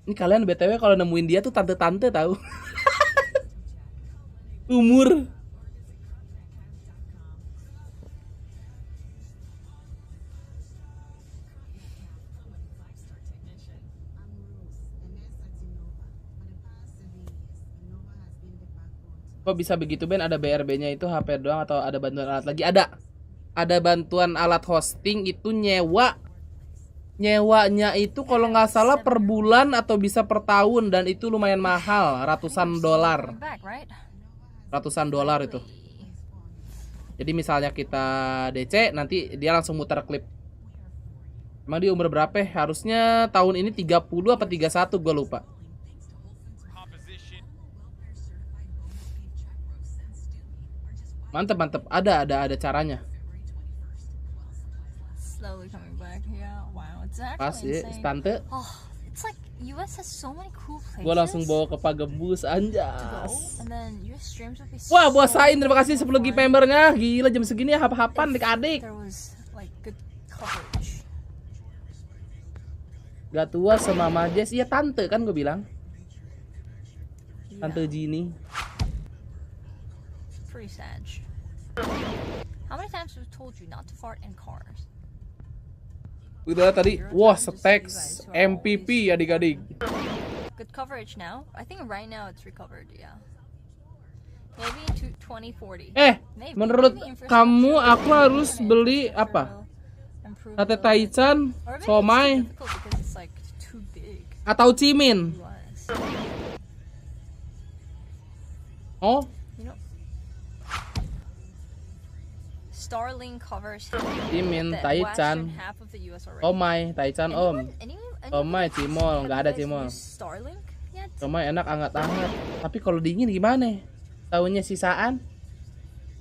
Ini kalian BTW kalau nemuin dia tuh tante-tante tahu. Umur. Kok bisa begitu Ben? Ada BRB-nya itu HP doang atau ada bantuan alat lagi? Ada bantuan alat hosting itu nyewanya itu kalau nggak salah per bulan atau bisa per tahun dan itu lumayan mahal, ratusan dolar itu. Jadi misalnya kita DC nanti dia langsung muter klip. Emang dia umur berapa? Harusnya tahun ini 30 apa 31 gue lupa. Mantep, ada caranya. Pas ya, stante. Gue langsung bawa ke Pagembus, anjas. Wah, bosain, terima kasih 10 GB membernya. Gila jam segini ya hap-hapan adik-adik. Gak tua sama Mama Jess, iya tante kan gue bilang. Tante Gini. Pretty sad. How many times have we told you not to fart in cars? Udah tadi, wah stacks MPP adik-adik. Good coverage now. I think right now it's recovered, yeah. Maybe to 2040. Menurut kamu aku harus beli apa? Sate Taichan, somai, atau cimin? Oh? Starlink covers cimin, Taichan, somai, Taichan om. Somai, cimol, nggak ada cimol. Somai enak anget-anget. Tapi kalau dingin gimana? Taunya sisaan.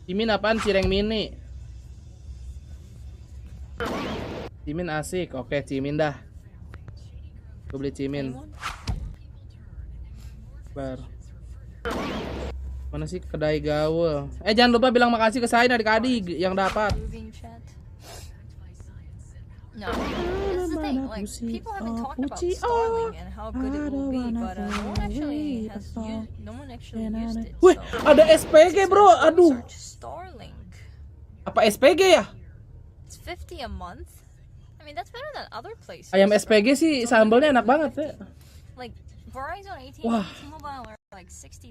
Cimin apaan? Cireng mini. Cimin asik. Oke, cimin dah. Gue beli cimin. Mana sih kedai gaul? Jangan lupa bilang makasih ke saya adik-adik yang dapat. No, this is the thing. Like people have been talking about Starlink and how good it will be, but no one actually used it. Wih, ada SPG bro. Aduh. Starlink. Apa SPG ya? It's 50 a month. I mean that's better than other places. Ayam SPG sih sambalnya enak banget ya. Like Verizon AT&T Mobile are like $60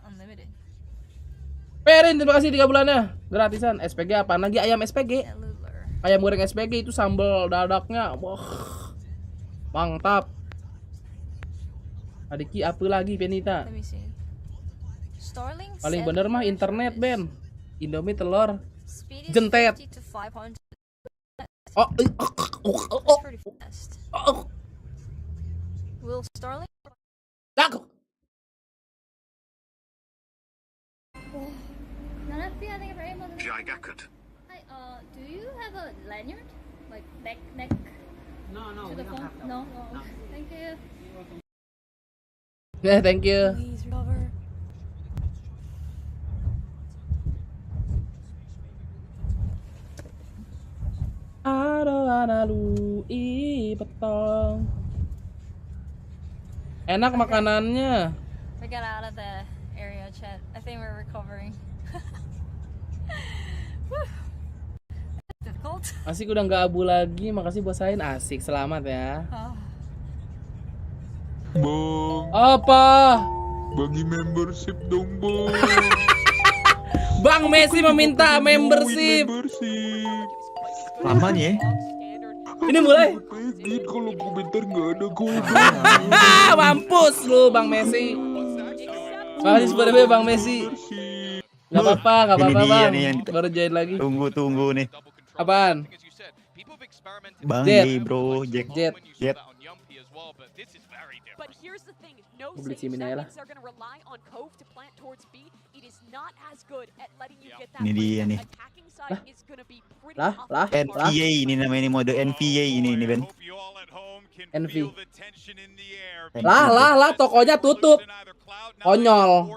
unlimited. Perin, terima kasih 3 bulannya gratisan. SPG apa lagi? Ayam SPG. Ayam goreng SPG itu sambal dadaknya. Wah. Mantap. Adiki apa lagi Penita? Paling bener mah internet Ben. Indomie telur jentet. Will Starlink? Hi, do you have a lanyard? Like neck? No, to the phone? No. Thank you. Yeah, thank you. Please recover. Betong. Enak makanannya. We got out of the area chat. I think we're recovering. Difficult. Asik udah nggak abu lagi. Makasih bosain. Asik, selamat ya. Bang. Apa? Bagi membership dong, Bang. Bang Messi meminta membership. Lamanya ya? Ini mulai. Kalau komentar nggak ada kode. Mampus lu Bang Messi. Makasih sebenarnya Bang Messi. Gak apa-apa Bang. Baru join lagi. Tunggu nih. Apaan? Bang J bro, Jet. Gue beli cimin aja lah. Ini dia nih. Lah. NVA ini namanya, ini mode NVA ini Ben. NV. Lah, tokonya tutup. Konyol.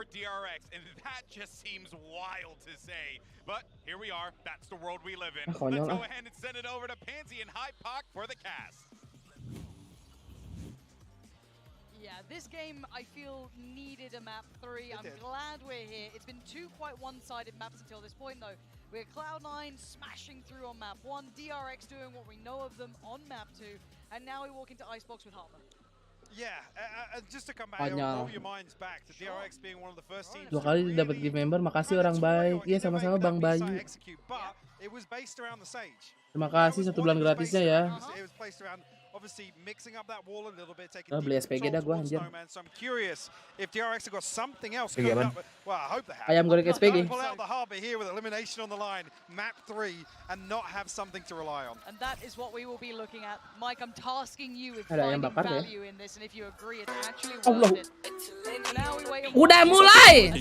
Konyol ah. Yeah, this game I feel needed a map 3. I'm glad we're here. It's been two quite one-sided maps until this point though. We're Cloud9 smashing through on map 1, DRX doing what we know of them on map 2, and now we walk into Icebox with Harper. Konyol. 2 kali dapat gift member, makasih orang baik. Iya sama-sama Bang Bayu. Terima kasih 1 bulan gratisnya ya. Beli SPG dah gua anjir. Ayam goreng SPG. Ada ayam bakar ya. Allah. Udah mulai.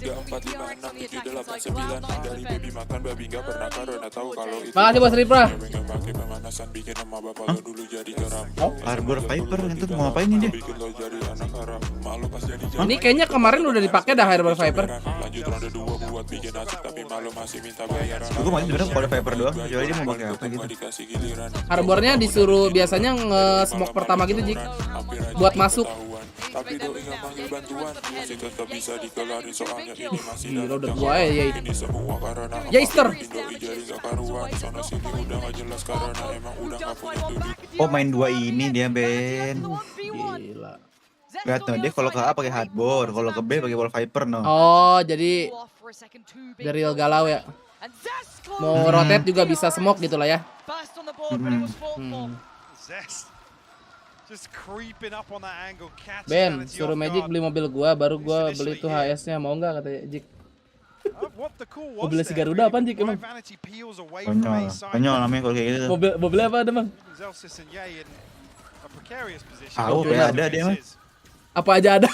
Makasih bos Ripra. Oh, Harbor Viper itu mau ngapain ini dia? Ini kayaknya kemarin udah dipakai dah Harbor Viper. Gue masih sebenarnya kalau Viper doang, kecuali dia mau pakai apa gitu. Harbornya disuruh biasanya nge-smoke pertama gitu Jik, buat masuk. Gila udah 2 ya Yeister. Oh main 2 ini dia Ben. Gila. Gak tau dia kalau ke A pakai hardbor, kalau ke B pakai wall viper no. Oh jadi dari real galau ya. Mau rotate juga bisa smoke gitu lah ya. Ben, suruh Magic beli mobil gua, baru gua beli tuh HS-nya, mau nggak katanya Jik. Mobil si Garuda apaan Jik emang? Konyol namanya kalau kayak gitu. Mobilnya apa ada bang? Oh, kayak ada dia mah. Apa aja ada.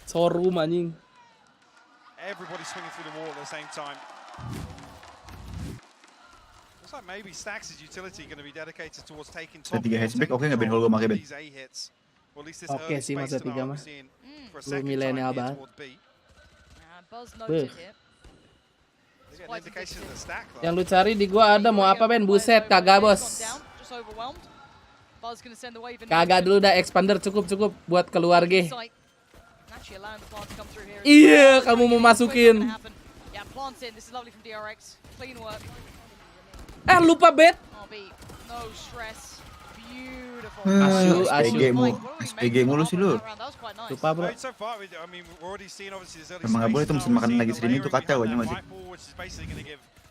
Showroom anjing. Tiga hatchback oke nggak Ben kalau gue pakai Ben? Oke sih masa 3 mah. Lu milenial banget. Beuh. Yang lu cari di gua ada mau apa Ben? Buset kagak bos. Kagak dulu dah, expander cukup buat keluarga. Iya kamu mau masukin. Lupa bet. SPG mulu sih lu. Lupa bro. Emang gak boleh tuh mesin makan lagi sini tuh kacau aja masih.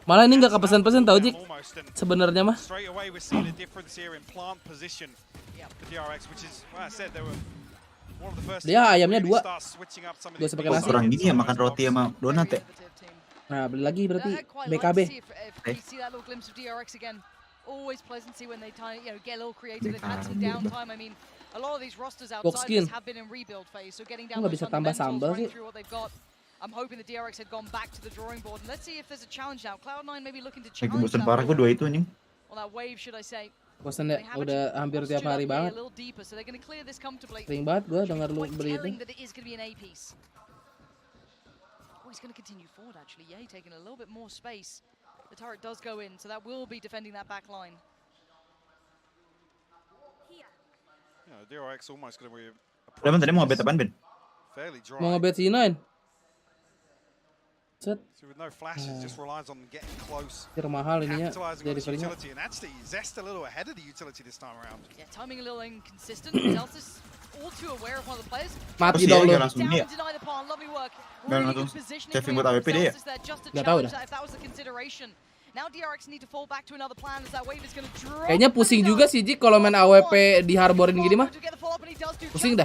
Malah ini nggak kepesan-pesan tau Jik. Sebenarnya mah. Dia ayamnya 2. Gua sepakai nasi. Kurang gini ya makan roti sama donat ya. Nah beli lagi berarti BKB. Always pleasant to see when they get a little creative. They've had some downtime. I mean, a lot of these rosters outside this have been in rebuild phase, so getting down those fundamentals, running through what they've got. I'm hoping the DRX had gone back to the drawing board, and let's see if there's a challenge now. Cloud9 maybe looking to challenge that. Parah gue 2 itu anjing. Well, that wave, should I say? Bosan ya, udah hampir tiap hari banget. Sering banget gue denger lu beri itu. He's going to continue forward actually. Yeah, taking a little bit more space. The turret does go in, so that will be defending that back line. Udah tadi mau ngebet apaan Ben? Mau ngebet C9. Set. Mahal ininya jadi free-nya. Yeah, timing a little inconsistent. Zelsis all too aware of one of the players. Mati dong lu. Langsung dia. Langsung saving buat AWP dia ya? Gak tau dah. Kayaknya pusing juga sih Jik kalau main AWP di harborin gini mah. Pusing dah.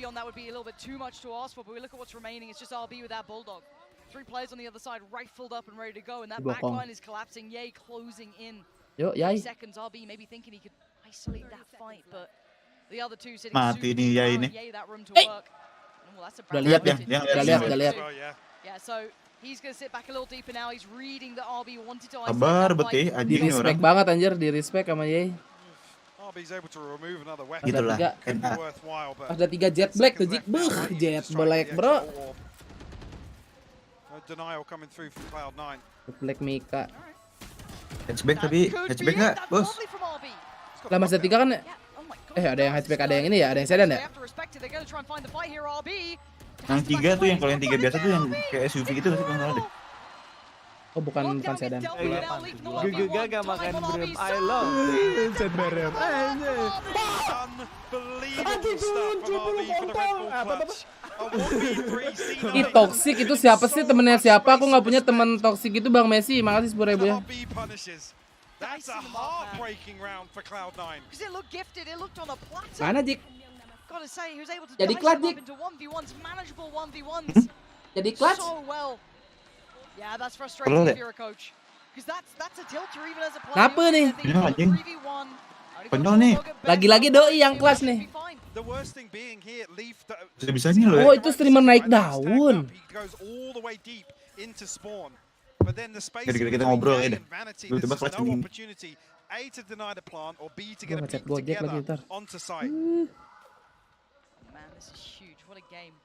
Beyond that would be a little bit too much to ask for, but we look at what's remaining. It's just RB with that Bulldog. 3 players on the other side, rifled up and ready to go, and that back line is collapsing. Yay, closing in. Yo, Yay. Seconds, RB maybe thinking he could isolate that fight, but the other two sitting mati nih Yay ini. That room to work. Well, that's a udah lihat ya, udah lihat. Yeah, so he's gonna sit back a little deeper now. He's reading that RB wanted to isolate. Sabar betul, di respect banget anjir, di respect sama Yay. Gitulah. Ada 3 jet black tuh Jik. Jet black bro. Black Mika. Hatchback tapi hatchback nggak bos? Lah Mas 3 kan ada yang hatchback, ada yang ini ya, ada yang sedan ya? Yang 3 tuh yang kalau yang 3 biasa tuh yang kayak SUV gitu sih kalau deh. Oh bukan Sedan. Gaga makan brem. I love Sedan brem. Unbelievable stuff from RB for the Red Bull clutch. A 1v3 Ih toxic itu siapa sih, temennya siapa? Aku nggak punya teman toxic itu Bang Messi. Makasih 10.000 ya. That's a heartbreaking round for Cloud9. Because it looked gifted, it looked on a platter. Mana Jik? Gotta say, he was able to Jadi dice clutch, them up Jik. into 1v1s, manageable 1v1s. Jadi clutch. So well. Yeah, that's frustrating if you're a coach. Because that's a tilter even as a player. Kenapa nih? Ini anjing. Konyol nih. Lagi-lagi doi yang clutch nih. The worst thing being here, Leaf Bisa-bisanya loh ya. Oh itu streamer naik daun. he goes all the way deep into spawn. But then the space Kita ngobrol between ya Jay deh. and Vanity, Tiba-tiba there's kelas no ini. opportunity A to deny the plant or B to get a ngechat peek Gojek lagi together ntar. onto site. Man, this is huge. What a game.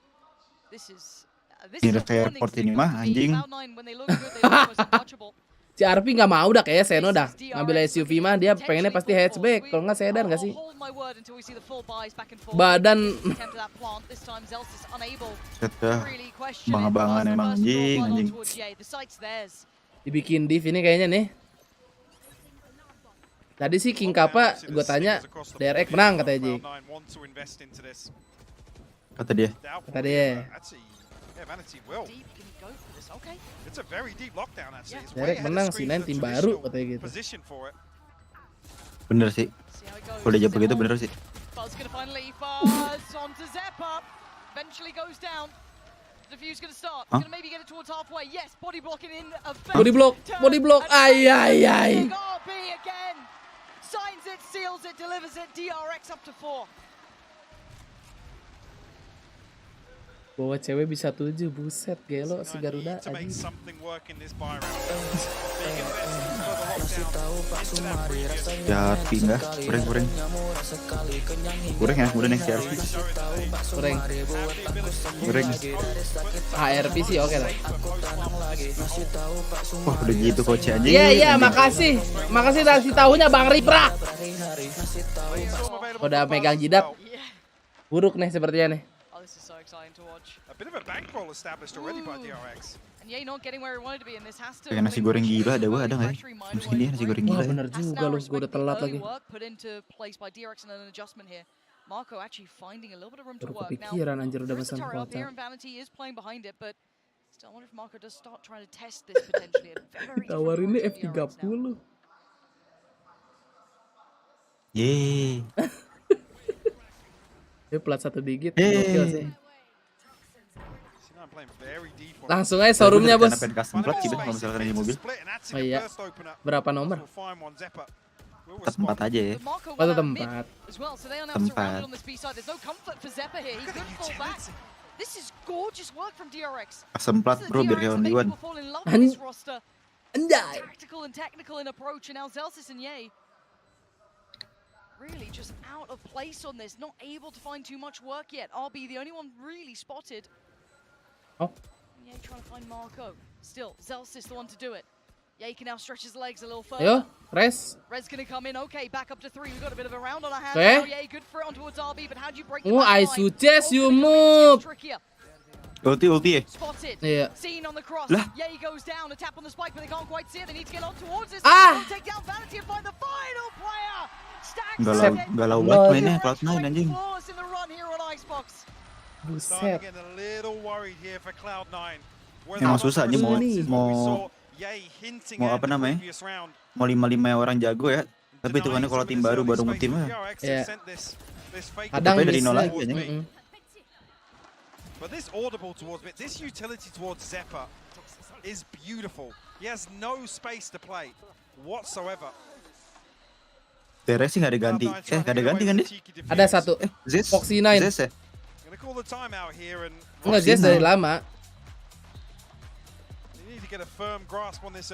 This is Ini kayak port ini mah anjing. Cloud9 when they look good, they look almost untouchable. Si Arfi nggak mau dah kayak Seno dah. Ngambil SUV mah dia pengennya pasti hatchback. Kalau nggak sedan nggak sih? Badan. Kata bang-abangan emang anjing. Dibikin div ini kayaknya nih. Tadi sih King Kappa gue tanya DRX menang katanya Jik. Kata dia. Kata dia. Derek menang sih, Nine tim baru katanya gitu. Bener sih. Kalau dia jawab begitu bener sih. Hah? Body block, ay. Signs it, seals it, delivers it. DRX up to 4. Bawa cewek bisa 7, buset gelo si Garuda anjing. Jati enggak? Goreng. Goreng ya, udah nih si Arfi. Goreng. HRP sih oke lah. Wah udah gitu coach aja. Iya, makasih. Makasih kasih tahunya Bang Ripra. Udah megang jidat. Buruk nih sepertinya nih. This is so exciting to watch. A bit of a bankroll established already by DRX. And yeah, not getting where he wanted to be, and this has to. Kayak nasi goreng gila ada nggak? Mungkin dia nasi goreng gila. Wah bener juga lu, gue udah telat lagi. Put into place by DRX and an adjustment here. Marco actually finding a little bit of room to Baru work. kepikiran anjir udah pesan Now, kota. Vanity is playing behind it, but still, I wonder if Marco does start trying to test this potentially. Tawarinnya F30. Yeay. Plat 1 digit. Gokil sih. Langsung aja showroomnya bos. Custom plat sih kalau misalkan di mobil. Oh iya. Berapa nomor? Tempat aja ya. Oh tempat. Tempat. This is gorgeous work from DRX. Custom plat bro biar kayak only-one. Anjay. Tactical and technical in approach, and now Zelsis and Ye really just out of place on this, not able to find too much work yet. RB the only one really spotted. Oh. Ye trying to find Marco. Still, Zelsis the one to do it. Ye can now stretch his legs a little further. Ayo, Res. Red's gonna come in. Okay, back up to 3. We've got a bit of a round on our hands. Okay. Now, Ye good for it on towards RB, but how do you break the I back line? suggest you move. Trickier. Ulti ya. Spotted. Iya. Seen on the cross. Lah. Ye goes down. A tap on the spike, but they can't quite see it. They need to get on towards this. Ah. Take down Vanity and find the final player. Galau banget mainnya Cloud9 anjing. Buset. Emang susah aja mau apa namanya? Mau 5-5 orang jago ya. Tapi itu kan kalau tim baru ngetim ya. Iya. Kadang dari nol lagi aja. But this audible towards mid, this utility towards Zeppa is beautiful. He has no space to play whatsoever. Teres sih nggak ada ganti. Nggak ada ganti kan dia? Ada satu. Zes. Foxy 9. Zes ya? Enggak, Zes dari lama.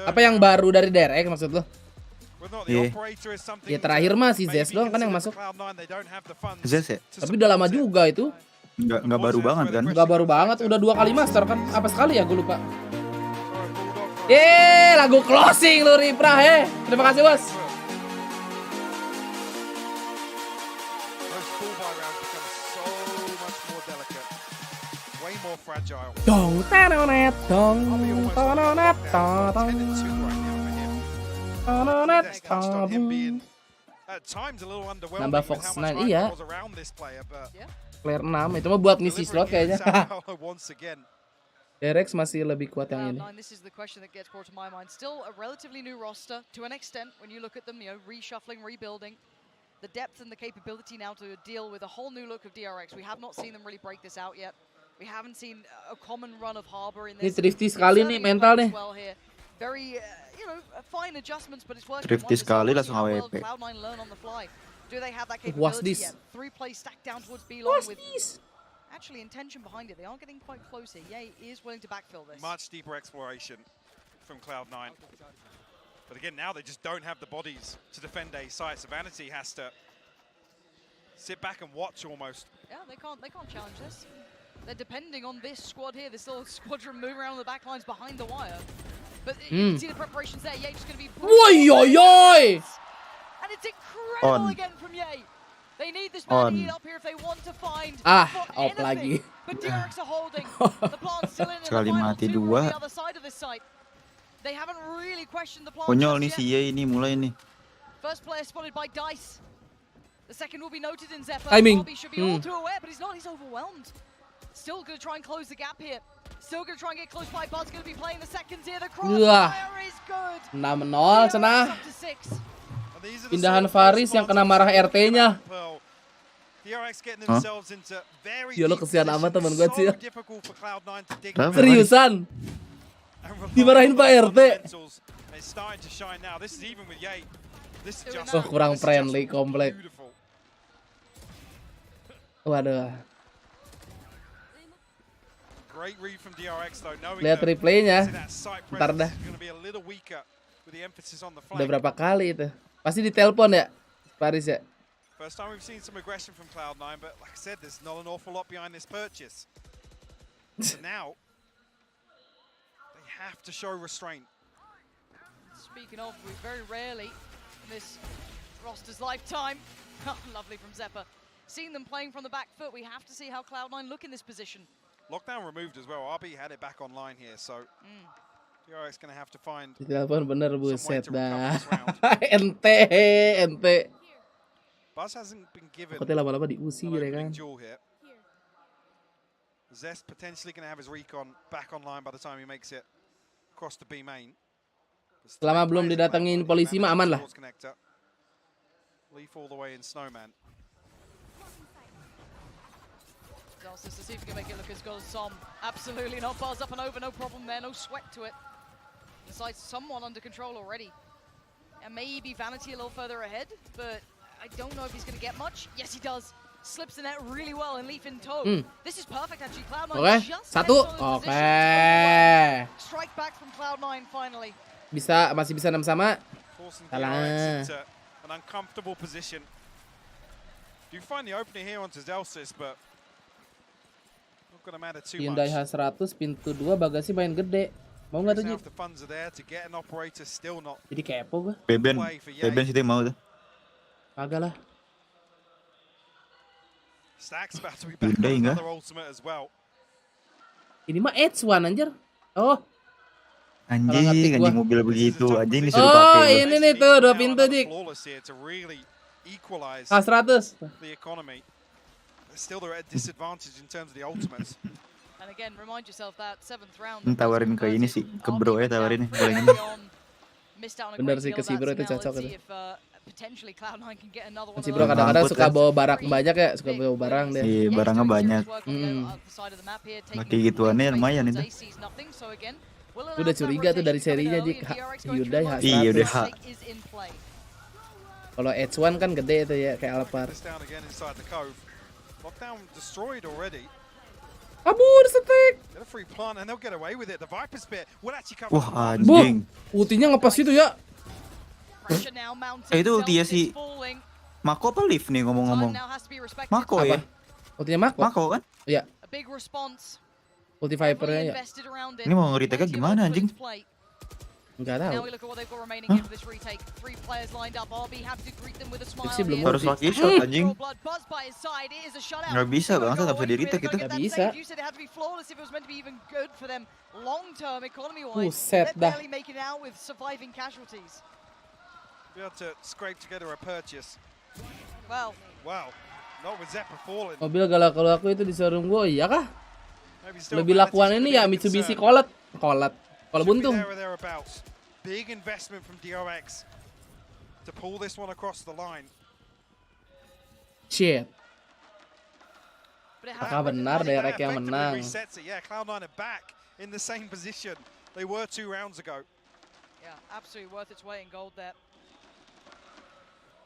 Apa yang baru dari DRX maksud lo? Iya. Ya terakhir mah si Zes doang kan yang masuk. Zes ya? Tapi udah lama juga itu. Nggak baru banget kan? Nggak baru banget, udah 2 kali master kan? Apa sekali ya, gue lupa. Lagu closing lu Ripra Terima kasih bos. Way more fragile. fragile. Dong tanonet dong tanonet tong tanonet tong. At times a little underwhelming Nambah with Fox how much 9 iya. hype was around this player, but Player 6 itu mah buat ngisi slot kayaknya. VALO once again. DBangkongS masih lebih kuat yang ini. This is the question that gets brought to my mind. Still a relatively new roster to an extent when you look at them, reshuffling, rebuilding. The depth and the capability now to deal with a whole new look of DRX. We have not seen them really break this out yet. We haven't seen a common run of Harbor in this. Ini thrifty sekali nih mental nih. Very, fine adjustments, but it's working. Thrifty sekali langsung AWP. Cloud9 learn on the fly. Do they have that What's capability this? yet? 3 plays stacked down towards B-Long with actually intention behind it. They are getting quite close here. Ye is willing to backfill this. Much deeper exploration from Cloud9. But again, now they just don't have the bodies to defend A site. So Vanity has to sit back and watch almost. Yeah, they can't challenge this. They're depending on this squad here, this little squadron moving around the back lines behind the wire. But you can see the preparations there. Ye just going to be... And it's incredible again from Ye. They need this man to heat up here if they want to find off lagi. But DRX are holding. The plant's still in the final two on the other side of this site. They haven't really questioned the plant. Konyol nih si Ye ini mulai nih. First player spotted by Dice. The second will be noted in Zephyr. Bobby should be all too aware, but he's not. He's overwhelmed. Still going to try and close the gap here. Still going to try and get close by. Bud's going to be playing the seconds here. The crossfire is good. 6-0 cenah. Pindahan Faris yang kena marah RT-nya. Ya lo kesian amat temen gue sih. Seriusan. Dimarahin Pak RT. Oh, kurang friendly komplek. Waduh. Lihat replaynya. Ntar dah. Udah berapa kali itu? Pasti ditelepon ya, Paris ya. First time we've seen some aggression from Cloud9, but like I said, there's not an awful lot behind this purchase. So now, they have to show restraint. Speaking of, we very rarely in this roster's lifetime, lovely from Zephyr, seen them playing from the back foot. We have to see how Cloud9 look in this position. Lockdown removed as well. RB had it back online here, so DRX gonna have to find. Ditelepon bener buset dah. ente. Buzz hasn't been given. Kok lama-lama diusir ya kan. Zest potentially gonna have his recon back online by the time he makes it across the B main. Selama belum didatengin polisi mah aman lah. Leaf all the way in Snowman. To see if he can make it look as good as Som. Absolutely not. Bars up and over, no problem there, no sweat to it. The site's somewhat under control already. And maybe Vanity a little further ahead, but I don't know if he's going to get much. Yes, he does. Slips the net really well and Leaf in tow. This is perfect actually. Cloud9 just satu. Strike back from Cloud9 finally. Masih bisa 6 sama. Salah. An uncomfortable position. You find the opening here onto Zelsis, but not gonna matter too much. Hyundai H100 pintu 2 bagasi main gede. Mau nggak tuh Jit? Jadi kepo gue. Beben sih dia mau tuh. Kagak lah. Hyundai enggak? Ini mah H1 anjir. Oh. Anjing mobil begitu. Anjing disuruh pakai. Oh, ini nih tuh 2 pintu Jik. H100. Still they're at disadvantage in terms of the ultimates. And again, remind yourself that 7th round. Tawarin ke ini sih, ke bro ya tawarin boleh ini. Bener sih ke si bro itu cocok itu. Si bro kadang-kadang suka bawa barang banyak ya, suka bawa barang dia. Iya, barangnya banyak. Mati gituannya lumayan itu. Itu udah curiga tuh dari serinya Jik. Hyundai H100. Iya udah H. Kalau H1 kan gede itu ya kayak Alphard. Lockdown destroyed already. Kabur setek. Wah anjing. Ultinya ngepas itu ya. Itu ultinya si Mako apa Liv nih ngomong-ngomong? Mako ya? Ultinya Mako? Mako kan? Iya. Ulti Vipernya ya. Ini mau nge-retake gimana anjing? Enggak tahu. Now we look at what they've got remaining here for this retake. 3 players lined up. RB have to greet them with a smile. Harus lucky shot anjing. Nggak bisa bang, tak bisa di retake itu. Nggak bisa. Buset dah. Be able to scrape together a purchase. Wow. Wow. Not with Zephyr falling. Mobil galak kalau aku itu di showroom gua, iya kah? Lebih lakuan ini ya Mitsubishi Colt. Kalau buntung. Big investment from DRX to pull this one across the line. Shit. Apakah benar DRX yang menang? Yeah, Cloud9 are back in the same position they were 2 rounds ago. Yeah, absolutely worth its weight in gold there.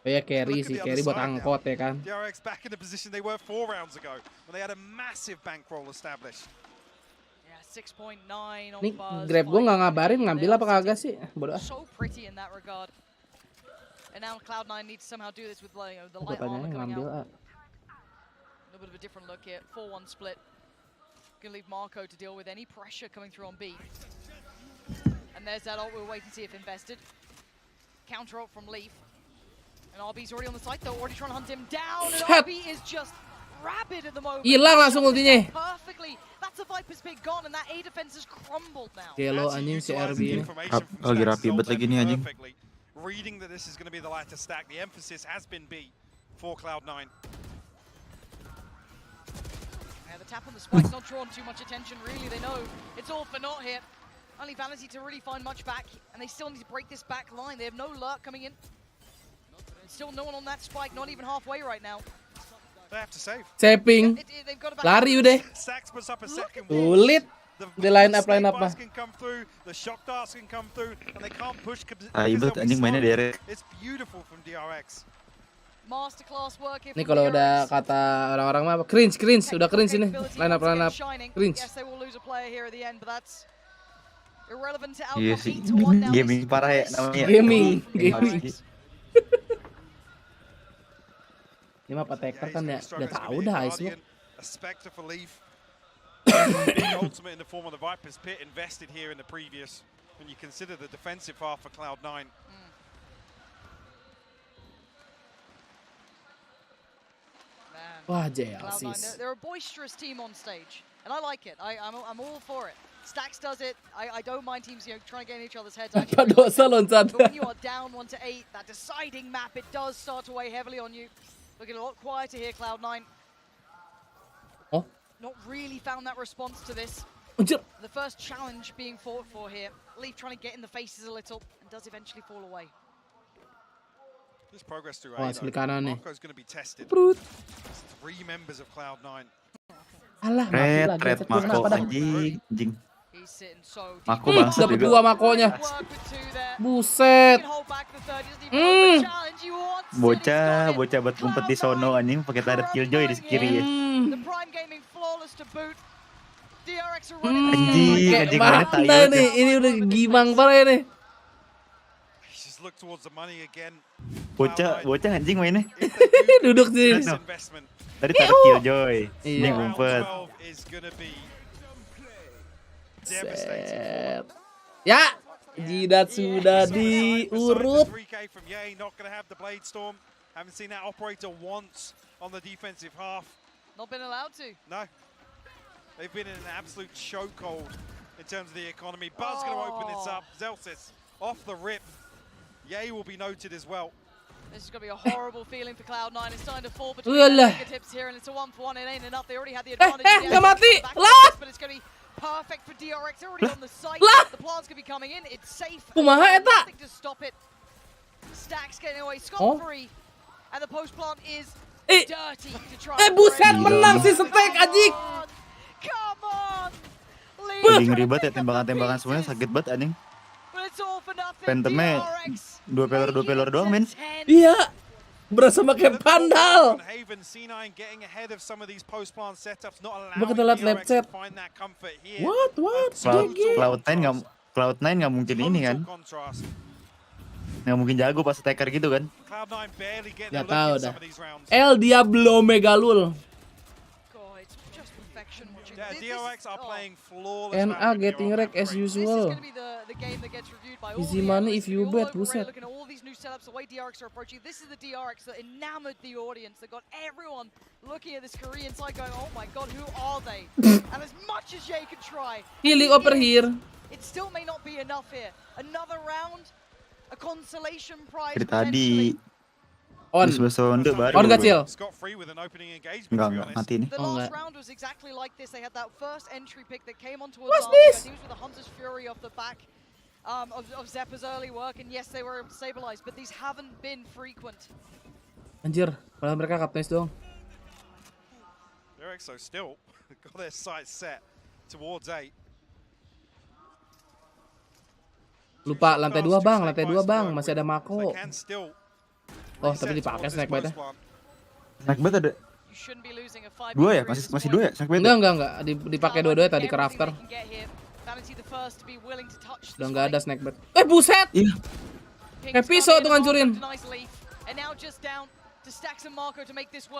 Ya carry sih, carry buat angkot ya kan. DRX back in the position they were 4 rounds ago when they had a massive bankroll established. Yeah, 6.9 on Nih buzz. Grab gua nggak ngabarin ngambil apa kagak sih? Bodoh. So pretty in that regard. And now Cloud9 needs to somehow do this with the light armor coming ngambil out. A little bit of a different look here. 4-1 split. Gonna leave Marco to deal with any pressure coming through on B. And there's that ult. We'll wait and see if invested. Counter ult from Leaf. And RB's already on the site though, already trying to hunt him down. And RB is just rabid at the moment. Hilang langsung ultinya. Perfectly. That's a Viper's pick gone and that A defense has crumbled now. Gelo anjing si RB ini. Lagi rapi banget lagi nih anjing. Reading that this is going to be the lighter stack. The emphasis has been B for Cloud9. Yeah, the tap on the spike's not drawn too much attention really. They know it's all for naught here. Only Vanity to really find much back, and they still need to break this back line. They have no lurk coming in. Still no one on that spike, not even halfway right now. They have to save. Saving. Lari udah. Sulit. Di line up mah. Ribet anjing mainnya derek. Ini kalau udah kata orang-orang mah cringe, udah cringe ini. Line up cringe. Iya sih, gaming parah ya namanya. Gaming. Ini mah Pateker kan ya, udah tahu dah Ice. Ultimate in the form of the Viper's Pit invested here in the previous when you consider the defensive half for Cloud9. Wah, JLC. They're a boisterous team on stage, and I like it. I'm all for it. Stacks does it. I don't mind teams, trying to get in each other's heads. Apa dosa loncat? But when you are down 1-8, that deciding map, it does start to weigh heavily on you. Looking a lot quieter here, Cloud9. Oh. Not really found that response to this. The first challenge being fought for here. Leaf trying to get in the faces a little and does eventually fall away. This progress through A, Marco's going to be tested. 3 members of Cloud9. Alah, red Marco anjing. Mako bangsat dapat 2 Makonya. Buset. Bocah buat ngumpet di sono anjing pakai tarik killjoy di kiri ya. Anjing mana nih? Ini udah gimang parah nih. Bocah anjing mainnya. Duduk sini. Tadi tarik killjoy. Ini ngumpet. Set. Ya, jidat sudah diurut. Haven't seen that operator once on the defensive half. Not been allowed to. No. They've been in an absolute chokehold in terms of the economy. Buzz going to open this up. Zelsis off the rip. Yay will be noted as well. This is going to be a horrible feeling for Cloud9. It's starting to fall between their fingertips here, and it's a 1-for-1. It ain't enough. They already had the advantage. Nggak mati. Lah. But it's going to be perfect for DRX. They're already on the site. The plant's going to be coming in. It's safe. Kumaha eta? Nothing to stop it. Stacks getting away scot-free. And the post plant is dirty to try. Buset, menang si Stack anjing. Come on. Paling ribet ya tembakan-tembakan semuanya sakit banget anjing. Phantomnya 2 pelor doang men. Iya. Berasa pakai pandal. Bakal kita lihat lab set. What? Cloud9 nggak mungkin ini kan? Nggak mungkin jago pas attacker gitu kan? Gak tahu dah. El Diablo Megalul. DRX are playing flawless. NA getting wrecked as usual. Easy money if you bet, buset. Looking at all these new setups, the way DRX are approaching, this is the DRX that enamored the audience, that got everyone looking at this Korean side going, oh my god, who are they? And as much as Jay can try, Healing over here. it still may not be enough here. Another round, a consolation prize. Dari tadi. On. On kecil. Enggak, mati nih. The last round was exactly like this. They had that first entry pick that came onto a What's this? Teams with the Hunter's Fury off the back of Zeppa's early work, and yes, they were able to stabilize, but these haven't been frequent. Anjir, padahal mereka kaptenis doang. They're EXO still got their sights set towards 8. Lupa lantai 2 bang, masih ada Mako. Oh, tapi dipakai snackbite-nya. Snackbite ada 2 ya? Masih 2 ya snackbite? Enggak. Dipakai dua-duanya tadi ke rafter. Udah nggak ada snackbite. Buset! Iya. Happy so tuh ngancurin.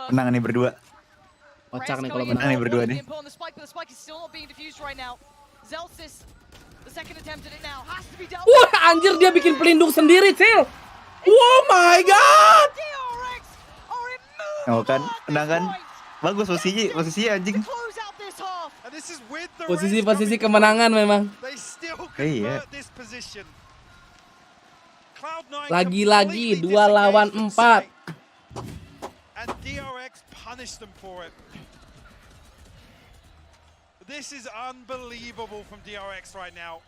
Menang nih berdua. Kocak nih kalau menang nih berdua nih. Wah, anjir dia bikin pelindung sendiri, Cil. Oh my god. Oh kan, menang kan? Bagus posisinya anjing. Posisi kemenangan memang. Iya. Lagi-lagi 2 lawan 4. And DRX punished them for it. This is unbelievable from DRX right now.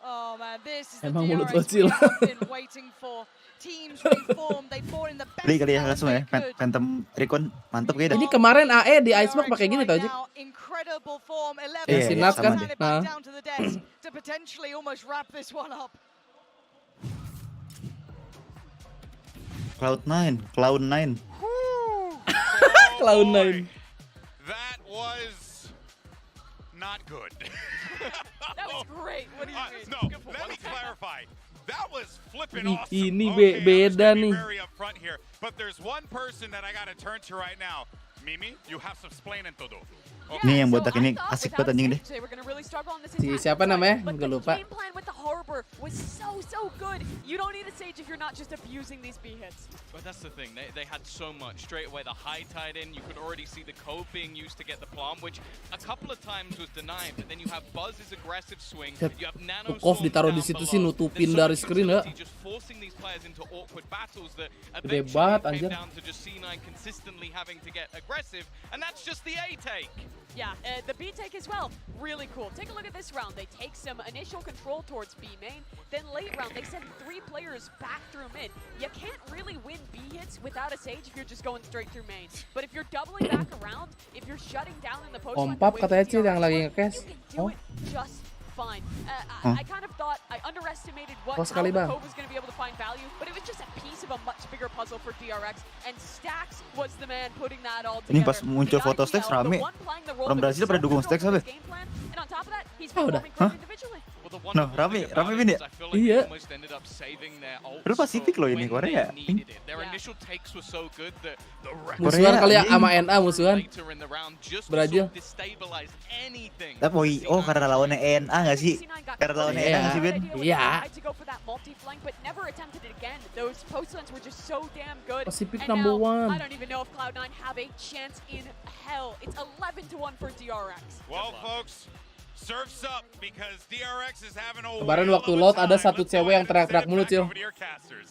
Oh man, this is Emang the mulut DRX kecil. we have been waiting for. Teams reformed, they fought in the best Beli kali ya manner langsung ya, they could. Phantom Recon mantep kayaknya. Ini kemarin AE di Icebox pakai gini tau, Jik. Incredible form, 11 Iya, Sinas kan. sama deh. down to the desk to potentially almost wrap this one up. Cloud9. Cloud9. That was not good. That was great. What do you mean? No, let me clarify. That was flipping awesome. Ini Okay, beda I'm just gonna be nih. very upfront here, but there's one person that I gotta turn to right now. Mimi, you have some explaining to do. Ini yang botak ini asik banget anjing deh. They were going to really struggle on this Si attack. siapa namanya? But Gue the lupa. game plan with the Harbor was so good. You don't need a stage if you're not just abusing these B hits. But that's the thing, they had so much. Straight away, the high tide in, you could already see the code being used to get the plum, which a couple of times was denied, but then you have Buzz's aggressive swing, you have Nano Kokov ditaruh di situ sih nutupin dari screen ya. just forcing these players into awkward battles that Gede eventually banget, came anjir. down to just C9 consistently having to get aggressive, and that's just the A take. Yeah, the B take as well, really cool. Take a look at this round. They take some initial control towards B main, then late round they send 3 players back through mid. You can't really win B hits without a sage if you're just going straight through main. But if you're doubling back around, if you're shutting down in the post lane, Kompap katanya Cil yang lagi nge-cash. you can do it just fine. I kind of thought I underestimated what Close kali, Bang. Cove was going to be able to find value, but it was just a piece of a much bigger puzzle for DRX, and Stax was the man putting that all together. Ini pas muncul foto Stax rame. Orang Brazil pada dukung Stax apa? And on top of that, he's udah. performing Hah? individually. No, rame Vin ya? Iya. Lu Pasifik loh ini Korea. Their initial takes were so good that the rest Musuhan kali ya Korea, sama NA musuhan. later in the round just Brazil. to destabilize anything. Tapi karena lawannya NA nggak sih? Karena lawannya NA nggak sih Ben? Iya. Tried to go for that multi-flank, but never attempted it again. Those post lanes were just so damn good. Pacific And number now, 1. I don't even know if Cloud9 have a chance in hell. It's 11-1 for DRX. Well, folks, surf's up because DRX is having a Kemarin whale waktu of a load ada time. satu Let's go cewek ahead yang and teriak-teriak send it mulu, back Cil. over to your casters.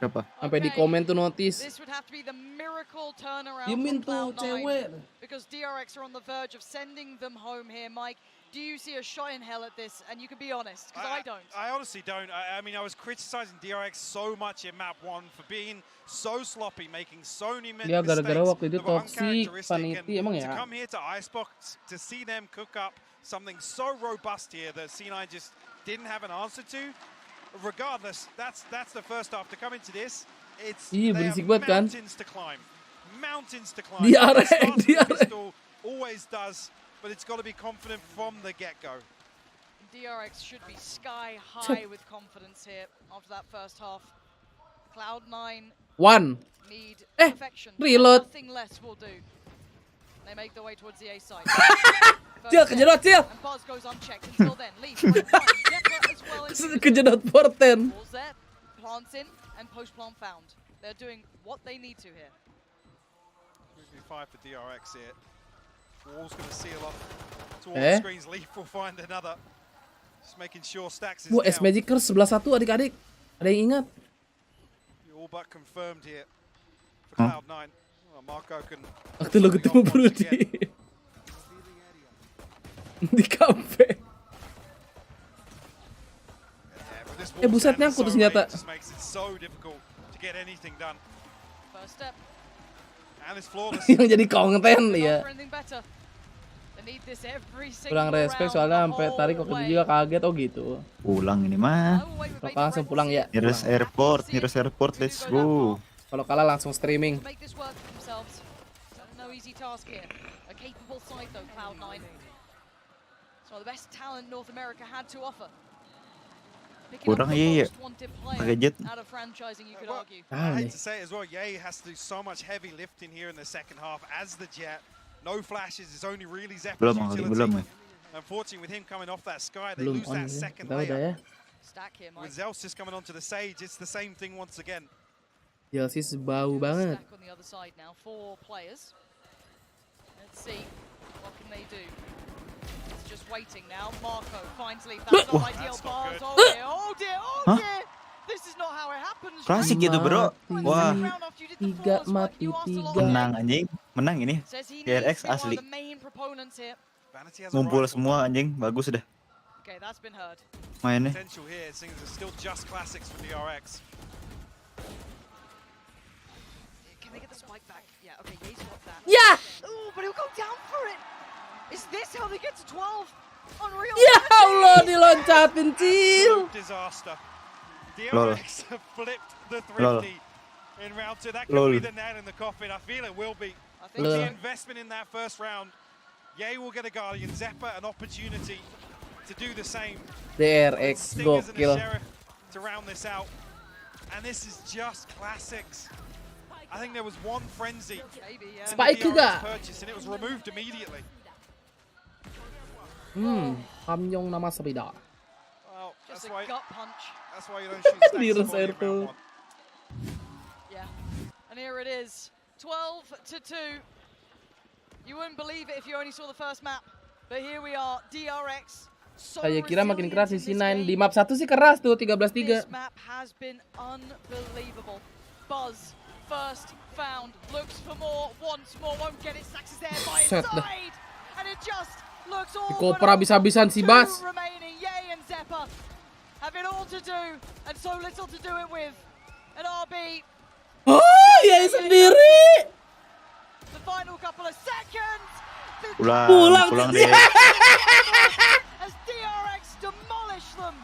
Siapa? Sampai di komen tuh notice. This would have to be the miracle turnaround Diemin from tuh Cloud9, cewek. because DRX are on the verge of sending them home here. Mike, do you see a shot in hell at this? And you can be honest, because I don't. I honestly don't. I mean, I was criticizing DRX so much in map 1 for being so sloppy, making so many Dia gara-gara mistakes waktu itu that were toxic, uncharacteristic, vanity emang and to ya. come here to Icebox to see them cook up something so robust here that C9 just didn't have an answer to. Regardless, that's the first half. To come into this, it's Iya, they berisik have banget kan? mountains to climb. Mountains to climb. Diarek, It starts with diarek. the pistol, always does, but it's got to be confident from the get-go. DRX should be sky high with confidence here after that first half. Cloud9 One. Reload. Nothing less will do. They make their way towards the A side. Cil, kejedot, Cil. And Buzz goes unchecked until then. Leaf trying to find Zephyr as well into the Kejedot porten. balls there. Plants in and post plant found. They're doing what they need to here. 5 for DRX here. Wall's going to seal off towards screens. Leaf will find another. Just making sure Stacks is down. S-Magicker 11-1 adik-adik. Ada yang ingat? All but confirmed here for Cloud9. Marco can... Waktu lo ketemu Brody di kafe. Buset, nyangkut tuh senjata. Yang jadi konten ya. Kurang respect soalnya sampai tarik waktu itu juga kaget. Oh gitu. Pulang ini mah. Kalau kalah langsung pulang ya. Nearest airport, let's go. Kalau kalah langsung streaming. Kurang iya. Pakai jet. I hate to say it as well, Ye has to do so much heavy lifting here in the second half as the jet. No flashes, it's only really Zephyr's utility. Unfortunately, with him coming off that sky, they lose that second layer. With Zelsis coming onto the Sage, it's the same thing once again. Zelsis bau banget. On the other side now, 4 players. Let's see what can they do. It's just waiting now. Marco finds Leaf. That's not ideal. Bars. Oh dear, oh dear, oh dear. This is not how it happens. Klasik gitu bro. Wah. 3 mati 3. Menang anjing. Menang ini. DRX asli. Ngumpul semua anjing. Bagus dah. Mainnya. Ya. Oh, but he'll go down for it. Is this how they get to 12? Unreal. Ya Allah, diloncatin Cil. Disaster. DRX have flipped the thrifty in round 2. That could be the nail in the coffin. I feel it will be. I think the investment in that first round, Ye will get a Guardian, Zephyr an opportunity to do the same. DRX gokil. To round this out. And this is just classics. I think there was one frenzy. Spike juga. Purchase and it was removed immediately. Hamyong nama sepeda. Well, just a gut punch. That's why you don't shoot stacks in round 1. Yeah. And here it is. 12-2. You wouldn't believe it if you only saw the first map. But here we are, DRX. Saya kira makin keras di C9. Di map 1 sih keras tuh, 13-3. This map has been unbelievable. Buzz first found, looks for more, once more, won't get it. Stacks is there by his side. And it just looks all Dikoper habis-habisan si Bas. Remaining, Ye and Zephyr have it all to do and so little to do it with. An RB. Oh, Ye sendiri. The final couple of seconds. Pulang deh. As DRX demolish them.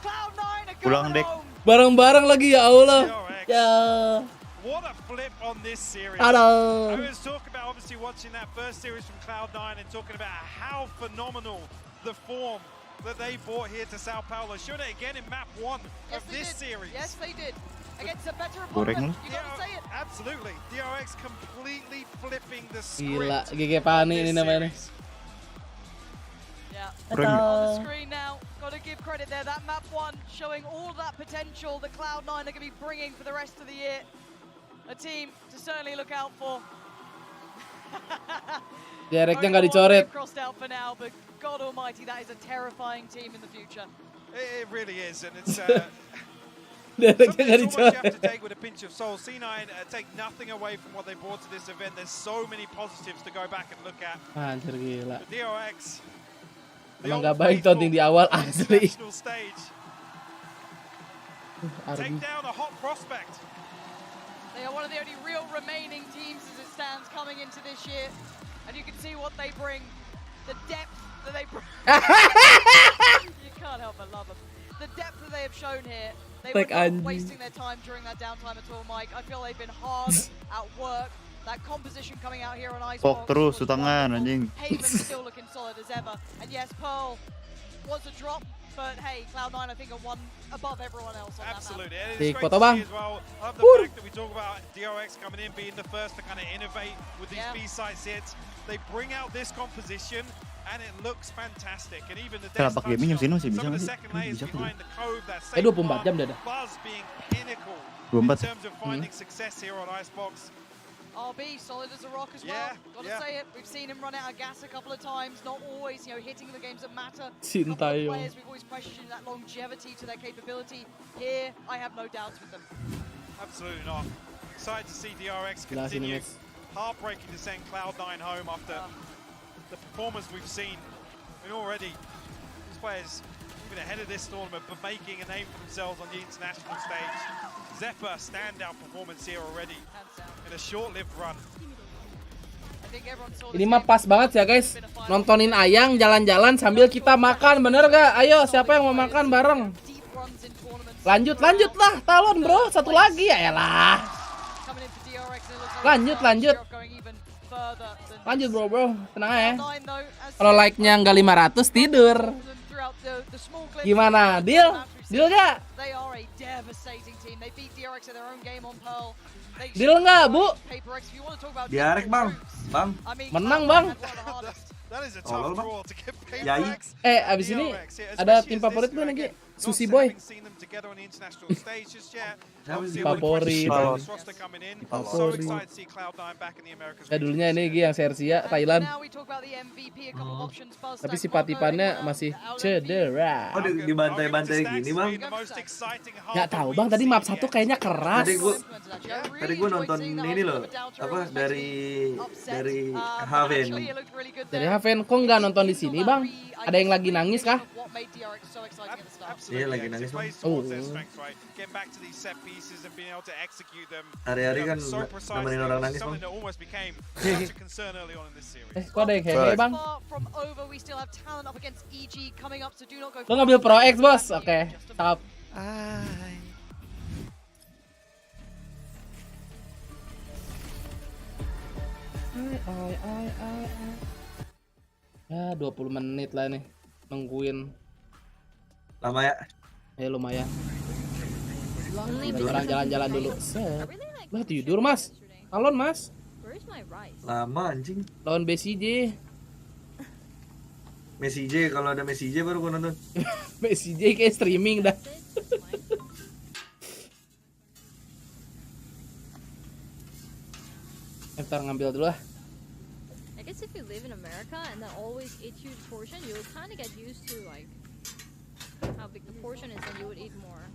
Cloud9 are Pulang deh. Bareng-bareng lagi ya Allah. Ya. What a flip on this series. Hello. I was talking about obviously watching that first series from Cloud9 and talking about how phenomenal the form that they brought here to Sao Paulo. Showed it again in map 1 of this series. Yes, they did. Against a better opponent. You gotta say it. Absolutely. DRX completely flipping the script. Gila, GG Pani ini namanya. Yeah. On the screen now. Gotta give credit there. That map 1 showing all that potential that Cloud9 are gonna be bringing for the rest of the year. A team to certainly look out for. Direknya nggak dicoret. Crossed out for now, but God Almighty, that is a terrifying team in the future. It really is, and it's Direknya something nggak that's almost you have to dicoret. take with a pinch of salt. C9 take nothing away from what they brought to this event. There's so many positives to go back and look at. Anjir gila. The DRX. Emang nggak baik taunting di awal asli. Stage. Arby. Take down a hot prospect. They are one of the only real remaining teams as it stands coming into this year. And you can see what they bring. The depth that they bring. You can't help but love them. The depth that they have shown here. They were not wasting their time during that downtime at all, Mike. I feel they've been hard at work. That composition coming out here on Icebox. Pok terus tangan anjing. Haven still looking solid as ever. And yes, Pearl was a drop, but hey, Cloud9 I think are one above everyone else on Absolutely. that map. It's great to see as well. I love the fact that we talk about DRX coming in, being the first to kind of innovate with these B-side hits. They bring out this composition, and it looks fantastic. And even the Kalau pakai gaming yang sini masih bisa some of nggak the sih? second layers Bisa tuh. behind the cove, that 24 jam dah. Buzz being pinnacle 24. in terms of finding success here on Icebox. RB, solid as a rock as well. Gotta say it, we've seen him run out of gas a couple of times, not always, hitting the games that matter. Cintayo. Players, we've always questioned that longevity to their capability. Here, I have no doubts with them. Absolutely not. Excited to see DRX continue. Heartbreaking to send Cloud9 home after the performance we've seen. And already, these players, even ahead of this tournament, but making a name for themselves on the international stage. Zephyr, standout performance here already in a short-lived run. Ini mah pas banget ya guys, nontonin Ayang jalan-jalan sambil kita makan, bener gak? Ayo, siapa yang mau makan bareng? Lanjut lah, Talon bro, satu lagi ya lah. Lanjut bro, tenang aja. Kalau like-nya nggak 500 tidur. Gimana, deal? Deal gak? Deal nggak, Bu? DRX bang. Menang bang. Abis ini ada tim favorit gue nih, Susi Boy. Favorit. Ya dulunya ini yang Sersia Thailand. Tapi si Patipannya masih cedera. Oh dibantai-bantai gini bang? Gak tahu bang, tadi map 1 kayaknya keras. Tadi gue nonton ini loh, apa dari Haven. Dari Haven, kok nggak nonton di sini bang? Ada yang lagi nangis kah? Iya lagi nangis bang. Hari-hari kan nemenin orang nangis bang. Kok ada yang hehe bang? Lo ngambil Pro X bos? Oke, top. Ya 20 menit lah nih nungguin. Lama ya? Ya lumayan. Orang jalan-jalan dulu. Set. Lah tidur mas. Talon mas. Lama anjing. Lawan BCJ. Messi J, kalau ada Messi J baru gua nonton. Messi J kayak streaming dah. Ntar ngambil dulu lah. I guess if you live in America and then always eat huge portion, you would kind of get used to like how big the portion is, and you would eat more.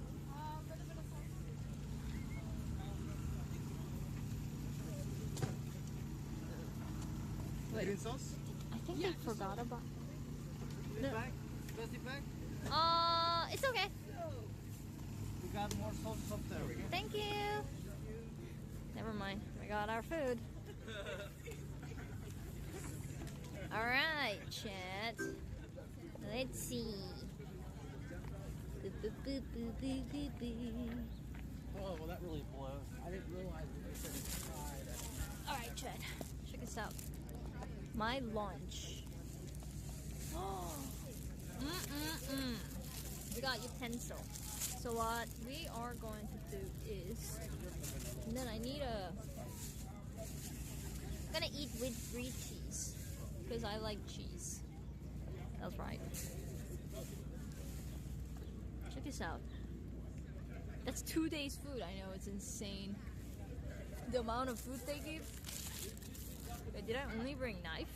Wait, I think I forgot about. It's okay. We got more sauce up there. Thank you. Never mind. We got our food. Alright, chat. Let's see. Oh, well, that really blows. I didn't realize it. Alright, chat. Check this out. My lunch. We got utensil. So what we are going to do is, and then I need I'm gonna eat with free cheese because I like cheese. That's right. Check this out. That's 2 days food. I know, it's insane. The amount of food they give. Wait, did I only bring knife?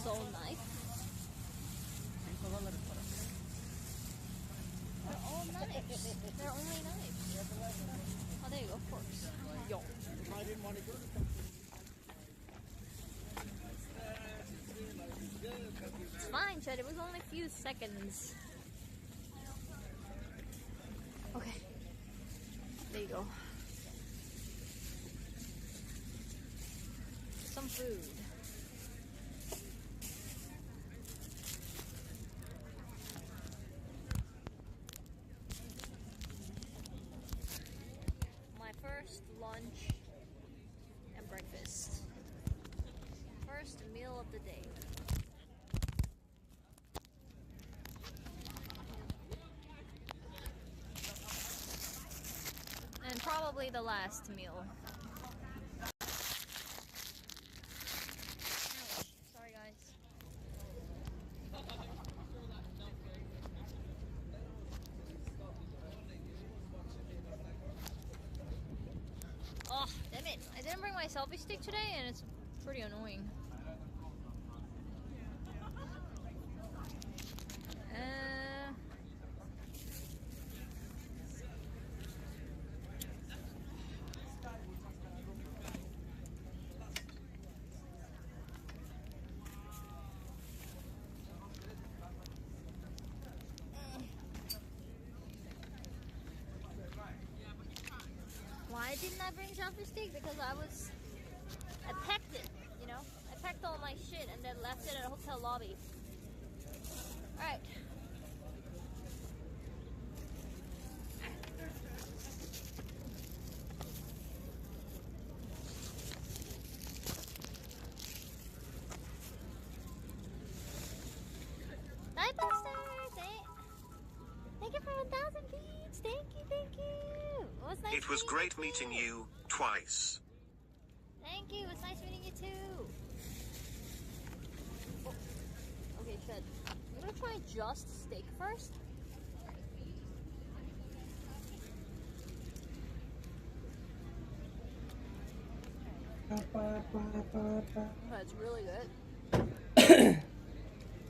It's all knife. They're all knives. They're only knives. Oh, there you go, forks. Yo. I didn't want to go to fine, Chad. It was only a few seconds. Okay. There you go. Some food. My first lunch and breakfast. First meal of the day. And probably the last meal. Sorry guys. Oh, damn it. I didn't bring my selfie stick today and it's pretty annoying. Why didn't I bring selfie stick? Because I packed it, you know? I packed all my shit and then left it at a hotel lobby. Alright. Bye, Buster! Thank you for 1,000 beats! Thank you, thank you! Nice it was great meeting you twice. Thank you, it's nice meeting you too. Oh. Okay, Shed. I'm gonna try just steak first. That's really good.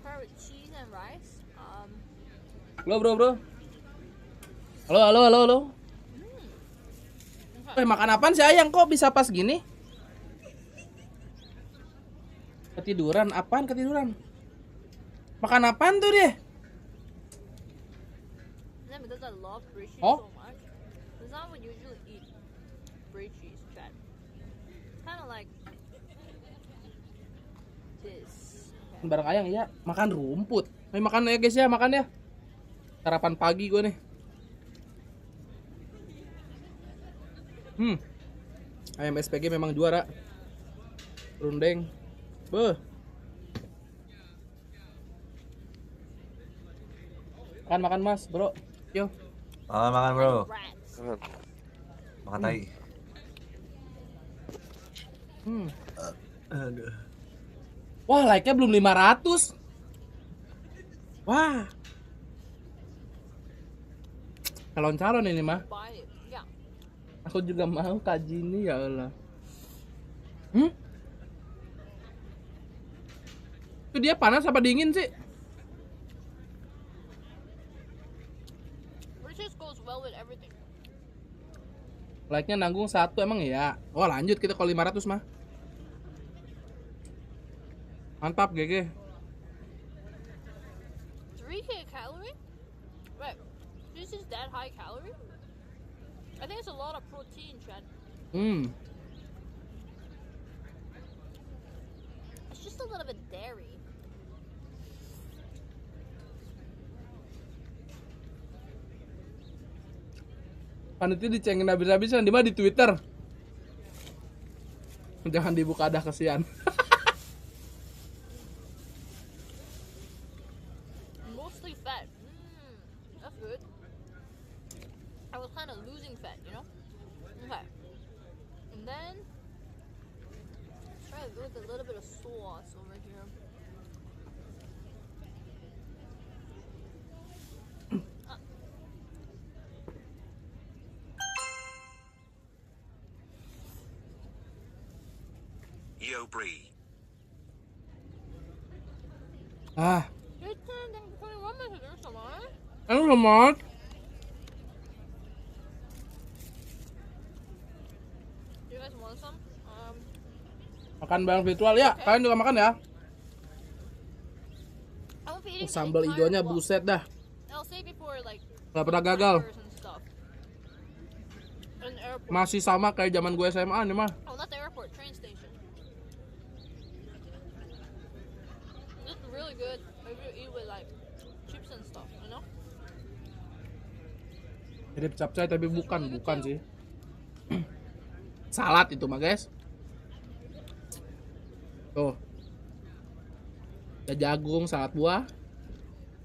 Paired with cheese and rice. Bro. Halo. Makan apaan sih Ayang? Kok bisa pas gini? Ketiduran? Apaan ketiduran? Makan apaan tuh dia? Because I love brie cheese Oh? so much. It's not what you usually eat brie cheese, Chad. Kind of like this. Okay. Bareng Ayang ya, makan rumput. Ayo makan ya guys ya, makan ya. Sarapan pagi gue nih. Ayam SPG memang juara. Rundeng. Beuh. Makan Mas, bro. Yo. Makan bro. Makan tai. Aduh. Wah, like-nya belum 500. Wah. Calon-calon ini mah. Aku juga mau kaji ini ya Allah. Itu dia panas apa dingin sih? Like-nya nanggung 1 emang ya. Oh lanjut kita kalau 500 mah. Mantap GG. 3K calorie? Right. This is that high calorie? I think it's a lot of protein, Chad. It's just a little bit dairy. Panitia dicengin habis-habisan di Twitter. Jangan dibuka, dah kesian. Mostly fat. That's good. I was kind of losing fat, you know? Okay. And then try to go with a little bit of sauce over here. Yo, Bree. Ah. It's 21 minutes or something. Enak banget. You guys want some? Makan bareng virtual ya. Kalian juga makan ya. Sambal hijaunya buset dah. I'll say before like Gak pernah gagal. and stuff. In the airport. Masih sama kayak zaman gue SMA nih mah. Oh, not the airport, train station. It's really good if you eat with like chips and stuff, you know? Mirip capcay tapi bukan sih. Salad itu mah guys. Tuh. Ada jagung, salad buah.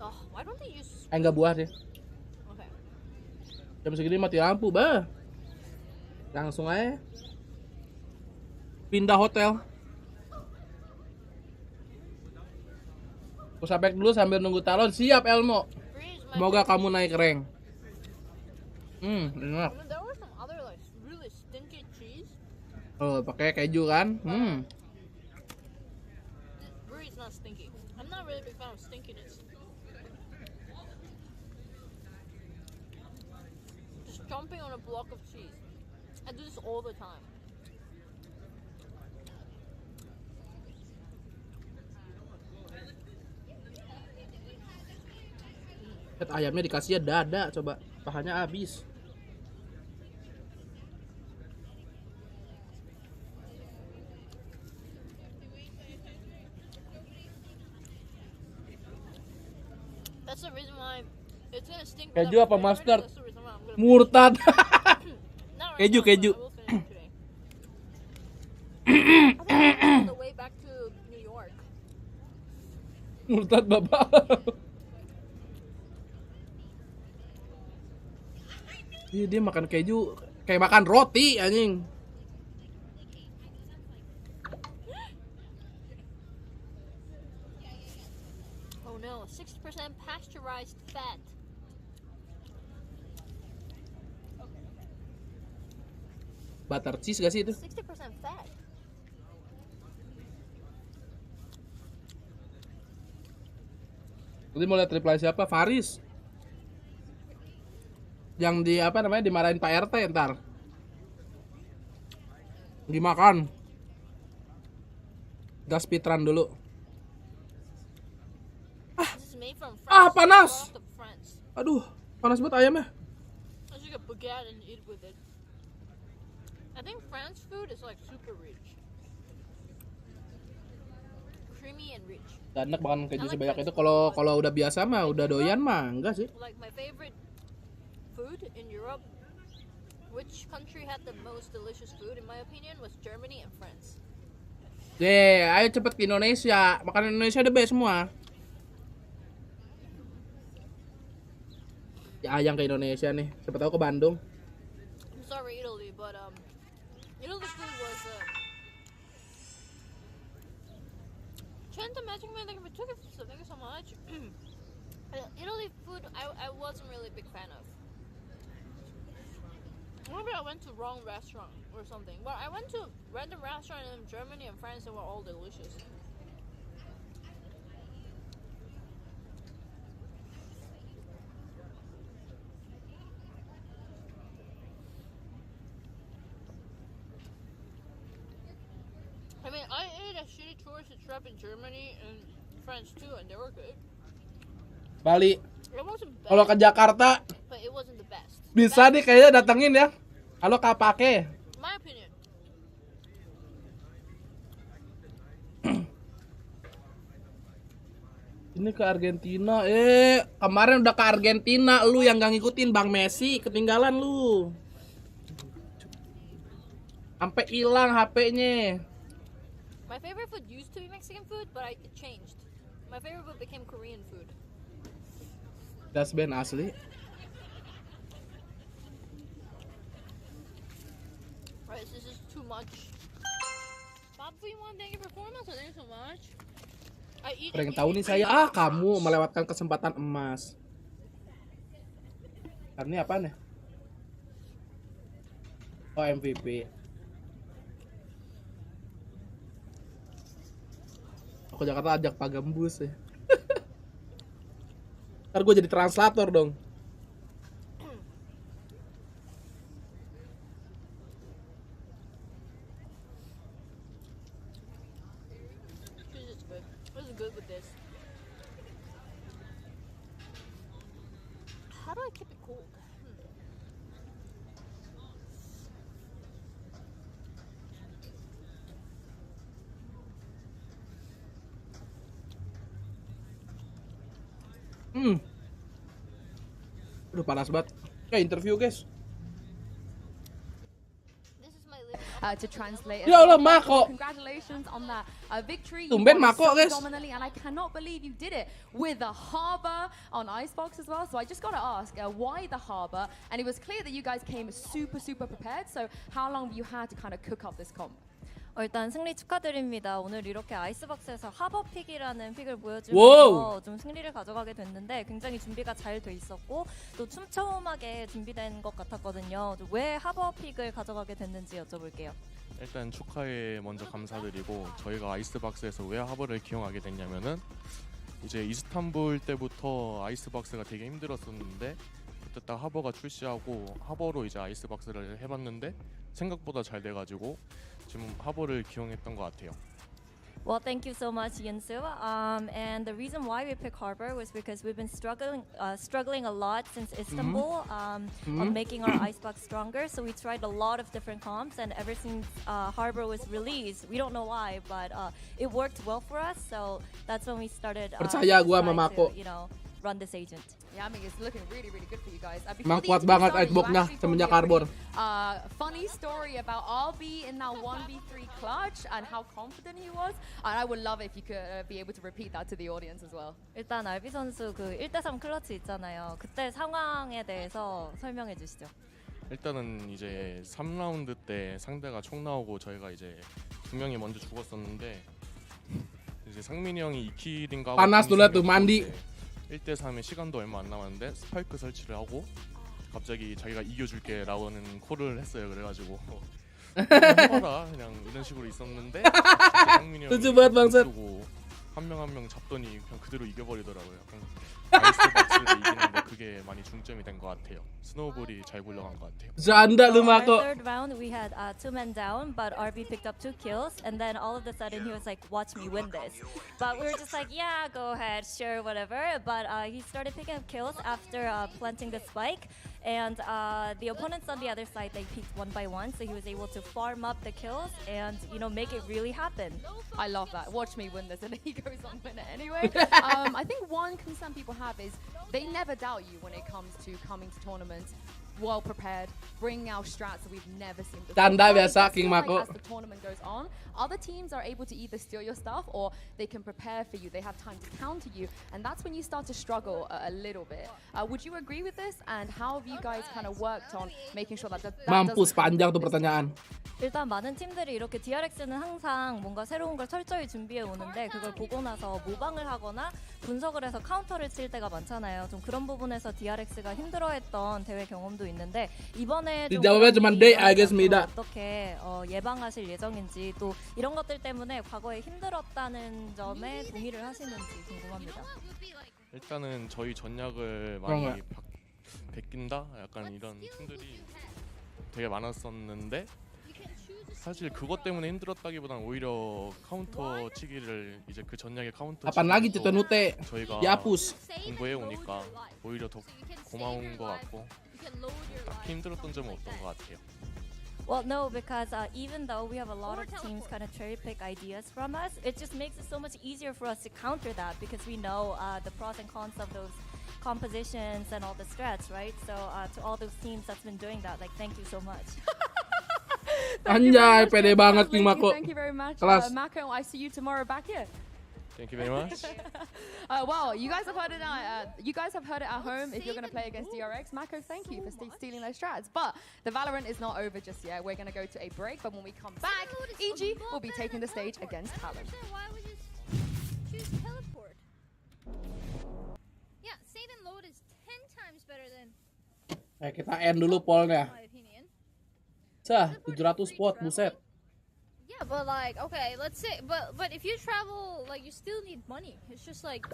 Oh, why don't they use? Enggak buah sih. Okay. Jam segini mati lampu, bah. Langsung aja. Pindah hotel. Aku sapek dulu sambil nunggu Talon. Siap Elmo. Semoga kamu naik rank. Enak. There were some other like really stinky cheese. Oh, pakai keju kan? Brie is not stinky. I'm not really a big fan of stinkiness. Just jumping on a block of cheese. I do this all the time. Lihat ayamnya dikasih dada, coba pahanya habis. That's the reason why it's gonna stink. Keju apa mustard? Murtad. Keju. On the way back to New York. Murtad bapak. Iya, dia makan keju kayak makan roti anjing. Oh no, 60% pasteurized fat. Butter cheese gak sih itu? 60% fat. Nanti mau lihat reply siapa? Faris. Yang di apa namanya dimarahin Pak RT ntar. Dimakan. Gas pitran dulu. Panas. Aduh, panas banget ayamnya. I think France food is like super rich. Creamy and rich. Gak enak makan keju sebanyak itu. Kalau udah biasa mah udah doyan mah enggak sih. Like my favorite food in Europe, which country had the most delicious food in my opinion was Germany and France. Ayo cepet ke Indonesia. Makanan Indonesia the best semua. Ya ayang ke Indonesia nih. Siapa tahu ke Bandung. I'm sorry Italy, but Italy food was Chanta Magic Man, thank you for tickets, so thank you so much. Italy food I wasn't really a big fan of. Maybe I went to wrong restaurant or something. But I went to random restaurant in Germany and France and were all delicious. I mean, I ate a shitty tourist trap in Germany and France too, and they were good. Bali. It wasn't bad. Kalau ke Jakarta, but it wasn't the best. Bisa nih kayaknya datengin ya. Halo Kapake. My opinion. Ini ke Argentina. Kemarin udah ke Argentina, lu yang gak ngikutin Bang Messi, ketinggalan lu. Sampai hilang HP-nya. My favorite food used to be Mexican food, but it changed. My favorite food became Korean food. Das band asli. Right, this is too much. Bob V1, thank you for performance. Thank you so much. Pengen tahu nih saya, kamu melewatkan kesempatan emas. Ini apa nih? Oh, MVP. Aku Jakarta ajak Pak Gembus ya. Ntar gue jadi translator dong. do I keep it cold? Aduh panas banget. Kayak interview guys. To translate. Ya Allah, Mako. Congratulations on that victory. Tumben You won Mako, so guys. dominantly, and I cannot believe you did it with a harbor on Icebox as well. So I just got to ask, why the harbor? And it was clear that you guys came super prepared. So how long have you had to kind of cook up this comp? 일단 승리 축하드립니다. 오늘 이렇게 아이스박스에서 하버픽이라는 픽을 와우. 보여주면서 좀 승리를 가져가게 됐는데 굉장히 준비가 잘 돼 있었고 또 촘촘하게 준비된 것 같았거든요. 왜 하버픽을 가져가게 됐는지 여쭤볼게요. 일단 축하에 먼저 감사드리고 저희가 아이스박스에서 왜 하버를 기용하게 됐냐면은 이제 이스탄불 때부터 아이스박스가 되게 힘들었었는데 그때 딱 하버가 출시하고 하버로 이제 아이스박스를 해봤는데 생각보다 잘 돼가지고 지금 하버를 기용했던 것 같아요. Well, thank you so much, Yinsu. And the reason why we picked Harbor was because we've been struggling a lot since Istanbul on making our icebox stronger. So we tried a lot of different comps, and ever since Harbor was released, we don't know why, but it worked well for us. So that's when we started. Percaya gua sama Mako. Run this agent. Yeah, I mean it's looking really good for you guys. Emang kuat banget Icebox-nya semenjak Harbor. Funny story about RB in that 1v3 clutch and how confident he was. And I would love it if you could be able to repeat that to the audience as well. 일단 RB 선수 그 1대3 클러치 있잖아요. 그때 상황에 대해서 설명해 주시죠. 일단은 이제 3라운드 때 상대가 총 나오고 저희가 이제 두 명이 먼저 죽었었는데 이제 상민이 형이 2킬인가 하고 Panas tuh lihat tuh mandi. 1대3에 시간도 얼마 안 남았는데 스파이크 설치를 하고 갑자기 자기가 이겨줄게 라고는 콜을 했어요. 그래가지고 해봐라 그냥 이런 식으로 있었는데 상민이 형이 쏘고 한 명 잡더니 그냥 그대로 이겨버리더라고요. 아이스박스를 이기는데 그게 많이 중점이 된 것 같아요. 스노우볼이 잘 굴러간 것 같아요. Janda lu Mako. Third round we had 2 men down, but RB picked up 2 kills, and then all of a sudden he was like, "Watch me win this." But we were just like, "Yeah, go ahead, sure, whatever." But he started picking up kills after planting the spike, and the opponents on the other side they peeked one by one, so he was able to farm up the kills and make it really happen. I love that. Watch me win this, and he goes on win it anyway. I think one concern people have is they never doubt you when it comes to coming to tournaments well prepared, bringing out strats that we've never seen before. Tanda biasa King Mako. As the tournament goes on, other teams are able to either steal your stuff or they can prepare for you. They have time to counter you, and that's when you start to struggle a little bit. Would you agree with this? And how have you guys kind of worked on making sure that Mampus panjang tuh pertanyaan. 일단 많은 팀들이 이렇게 DRX는 항상 뭔가 새로운 걸 철저히 준비해 오는데 그걸 보고 나서 모방을 하거나 분석을 해서 카운터를 칠 때가 많잖아요. 좀 그런 부분에서 DRX가 힘들어했던 대회 경험도 있는데 이번에 좀 어떻게 예방하실 예정인지 또 이런 것들 때문에 과거에 힘들었다는 점에 동의를 하시는지 궁금합니다. 일단은 저희 전략을 많이 베낀다? 약간 이런 팀들이 되게 많았었는데 사실 그것 때문에 힘들었다기보다는 오히려 카운터 치기를 이제 그 전략의 카운터 치기로 저희가 공부해 오니까 오히려 더 고마운 것 같고 딱히 힘들었던 점은 없던 것 같아요. Well, no, because even though we have a lot of teams kind of cherry pick ideas from us, it just makes it so much easier for us to counter that because we know the pros and cons of those compositions and all the strats, right? So to all those teams that's been doing that, like thank you so much. Anjay, pede banget King Mako. Thank you very much, Kelas. Mako. I see you tomorrow back here. Thank you very much. Well, you guys have heard it. You guys have heard it at home. If you're going to play against DRX, Mako, thank you for stealing those strats. But the Valorant is not over just yet. We're going to go to a break, but when we come back, EG will be taking the stage against Talon. Why would you choose teleport? Yeah, save and load is 10 times better than. Kita end dulu pollnya. 700 spot, buset. Yeah, but like, okay, let's say, but if you travel, like, you still need money. It's just like,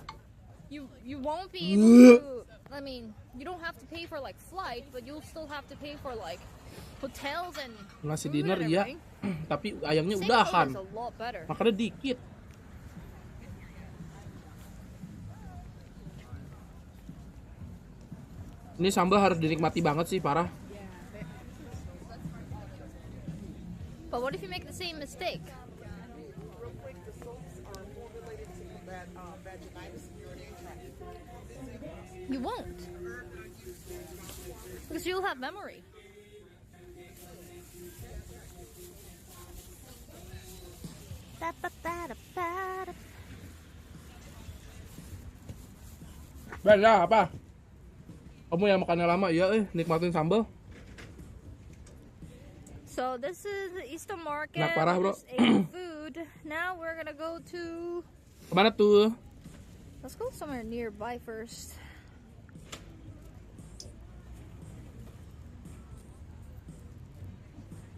you won't be able to. I mean, you don't have to pay for like flight, but you'll still have to pay for like hotels and. Nasi dinner ya, tapi ayamnya udahan. Makanya dikit. Ini sambal harus dinikmati banget sih, parah. But what if you make the same mistake? You won't. Because you'll have memory. Bella, apa? Kamu yang makannya lama, iya nikmatin sambal. So this is the Eastern Market. Nah, parah, bro. Just ate food. Now we're gonna go to. Kemana tuh? Let's go somewhere nearby first.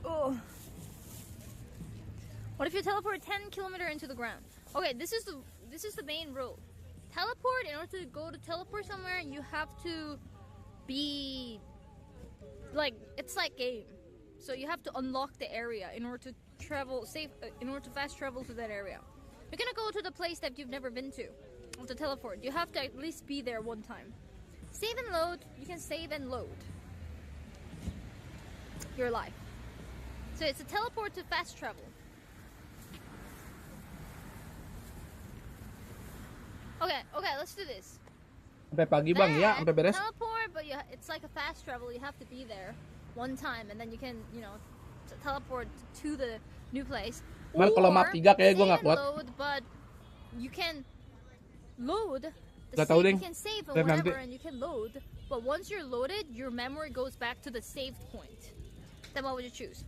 Oh. What if you teleport 10 kilometers into the ground? Okay, this is the main rule. Teleport. In order to go to teleport somewhere, you have to be like it's like game. So you have to unlock the area in order to travel in order to fast travel to that area. You're gonna go to the place that you've never been to teleport. You have to at least be there one time. Save and load. You can save and load your life. So it's a teleport to fast travel. Okay, let's do this. Sampai pagi bang, ya, sampai beres. Teleport, but it's like a fast travel. You have to be there one time, and then you can, teleport to the new place. Cuman kalau map 3 kayak gue nggak kuat. Load, but you can load. You can save and whatever, and you can load. But once you're loaded, your memory goes back to the saved point. Then what would you choose?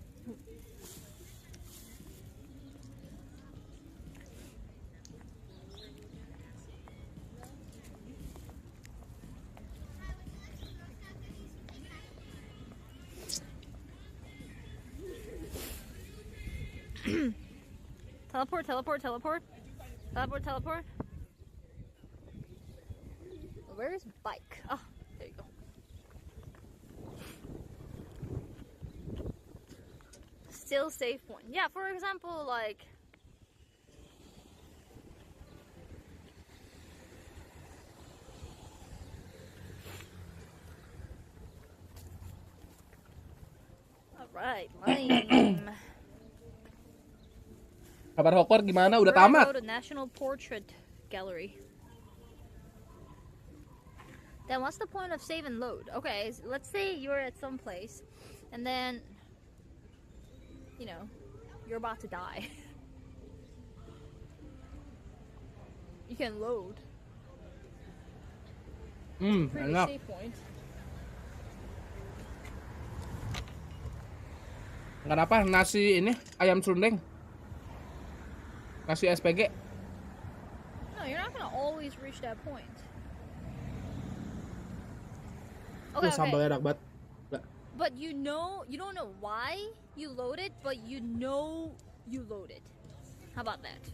Teleport. Where is bike? Oh, there you go. Still safe one. Yeah, for example, like alright, lame. Kabar Hokor gimana? Udah We're gonna tamat. go to National Portrait Gallery. Then what's the point of save and load? Okay, so let's say you're at some place, and then, you're about to die. You can load. Pretty Enak. safe point. Kenapa? Nasi ini ayam serundeng. Nasi SPG. No, you're not gonna always reach that point. Okay. Sambalnya enak banget. But you don't know why you load it, but you know you load it. How about that?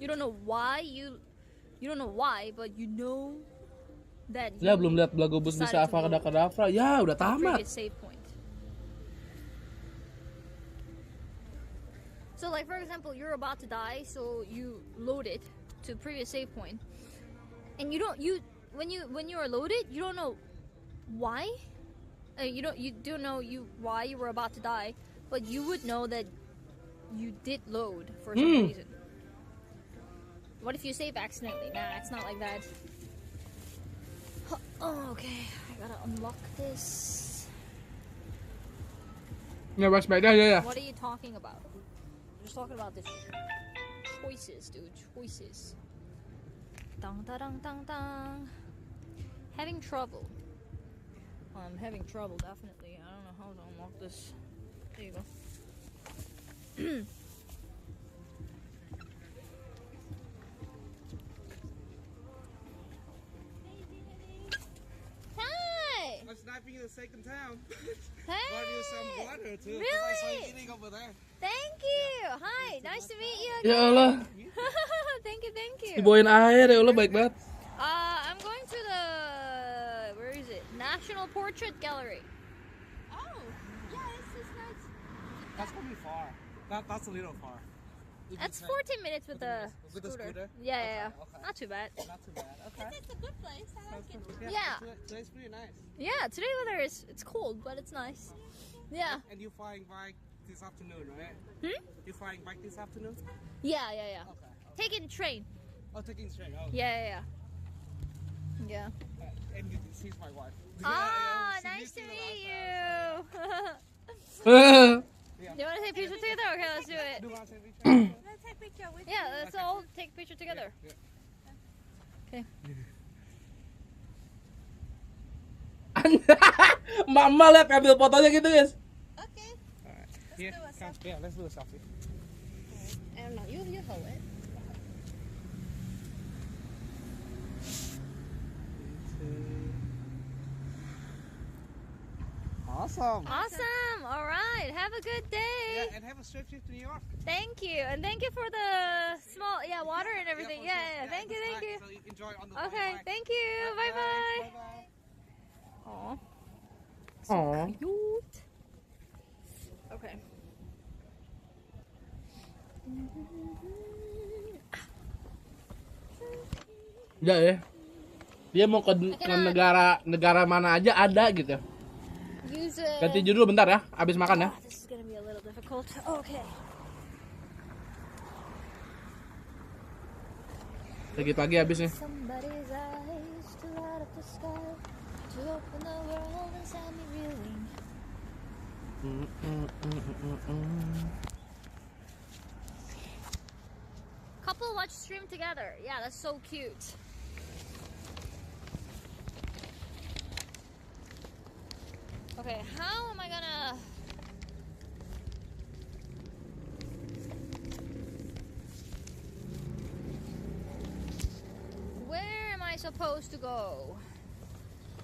You don't know why, but you know that. Ya belum lihat Blagobus bisa Avakadakadavra. Ya udah tamat. Save point. So like for example, you're about to die, so you load it to previous save point, and when you are loaded, you don't know why. You don't know why you were about to die, but you would know that you did load for some reason. What if you save accidentally? Nah, it's not like that. Oh, okay. I gotta unlock this. Ya Mas Beda ya. What are you talking about? I'm just talking about the choices, dude. Choices. Dang, dang, dang, dang. Having trouble. I'm having trouble, definitely. I don't know how to unlock this. There you go. Hi! I'm sniping you the second time. Hey! Brought you some water too. Really? I saw you eating over there. Thank you! Hi! Nice to meet you Ya again. Allah. Thank you. Dibawain air ya Allah, baik banget. I'm going to the... Where is it? National Portrait Gallery. Oh, yeah, it's nice. That's gonna be far. That's a little far. That's 14 minutes with the scooter. Yeah. Okay. Not too bad. Not too bad. Okay. It's a good place. I like it. Yeah. Today's pretty nice. Yeah, today weather it's cold, but it's nice. Yeah. And you're flying back this afternoon, right? You're flying back this afternoon? Yeah. Okay. Taking train. Oh, taking train. Oh. Yeah. And she's my wife. Ah, nice to meet you. You want to take a picture together? Okay, let's do it. Do you want to take a picture? Let's take a picture with Yeah, let's all take a picture together. Okay. Mama lihat ambil fotonya gitu guys. Okay. Alright. Yeah, let's do a selfie. I don't know. You hold it. Awesome. All right. Have a good day. Yeah, and have a safe trip to New York. Thank you, and thank you for the small water and everything. Yeah. Thank you. So you enjoy on the Okay. way. Thank you. Bye bye. Aw. Aw. Cute. Okay. Ya. Dia mau ke negara mana aja ada gitu. Use it. Ganti judul bentar ya, abis makan ya. This is gonna be a little difficult. Okay. Pagi-pagi habis nih. Somebody's eyes to light up the sky, to open the world and send me reeling. Couple watch stream together. Yeah, that's so cute. Okay, how am I gonna... Where am I supposed to go?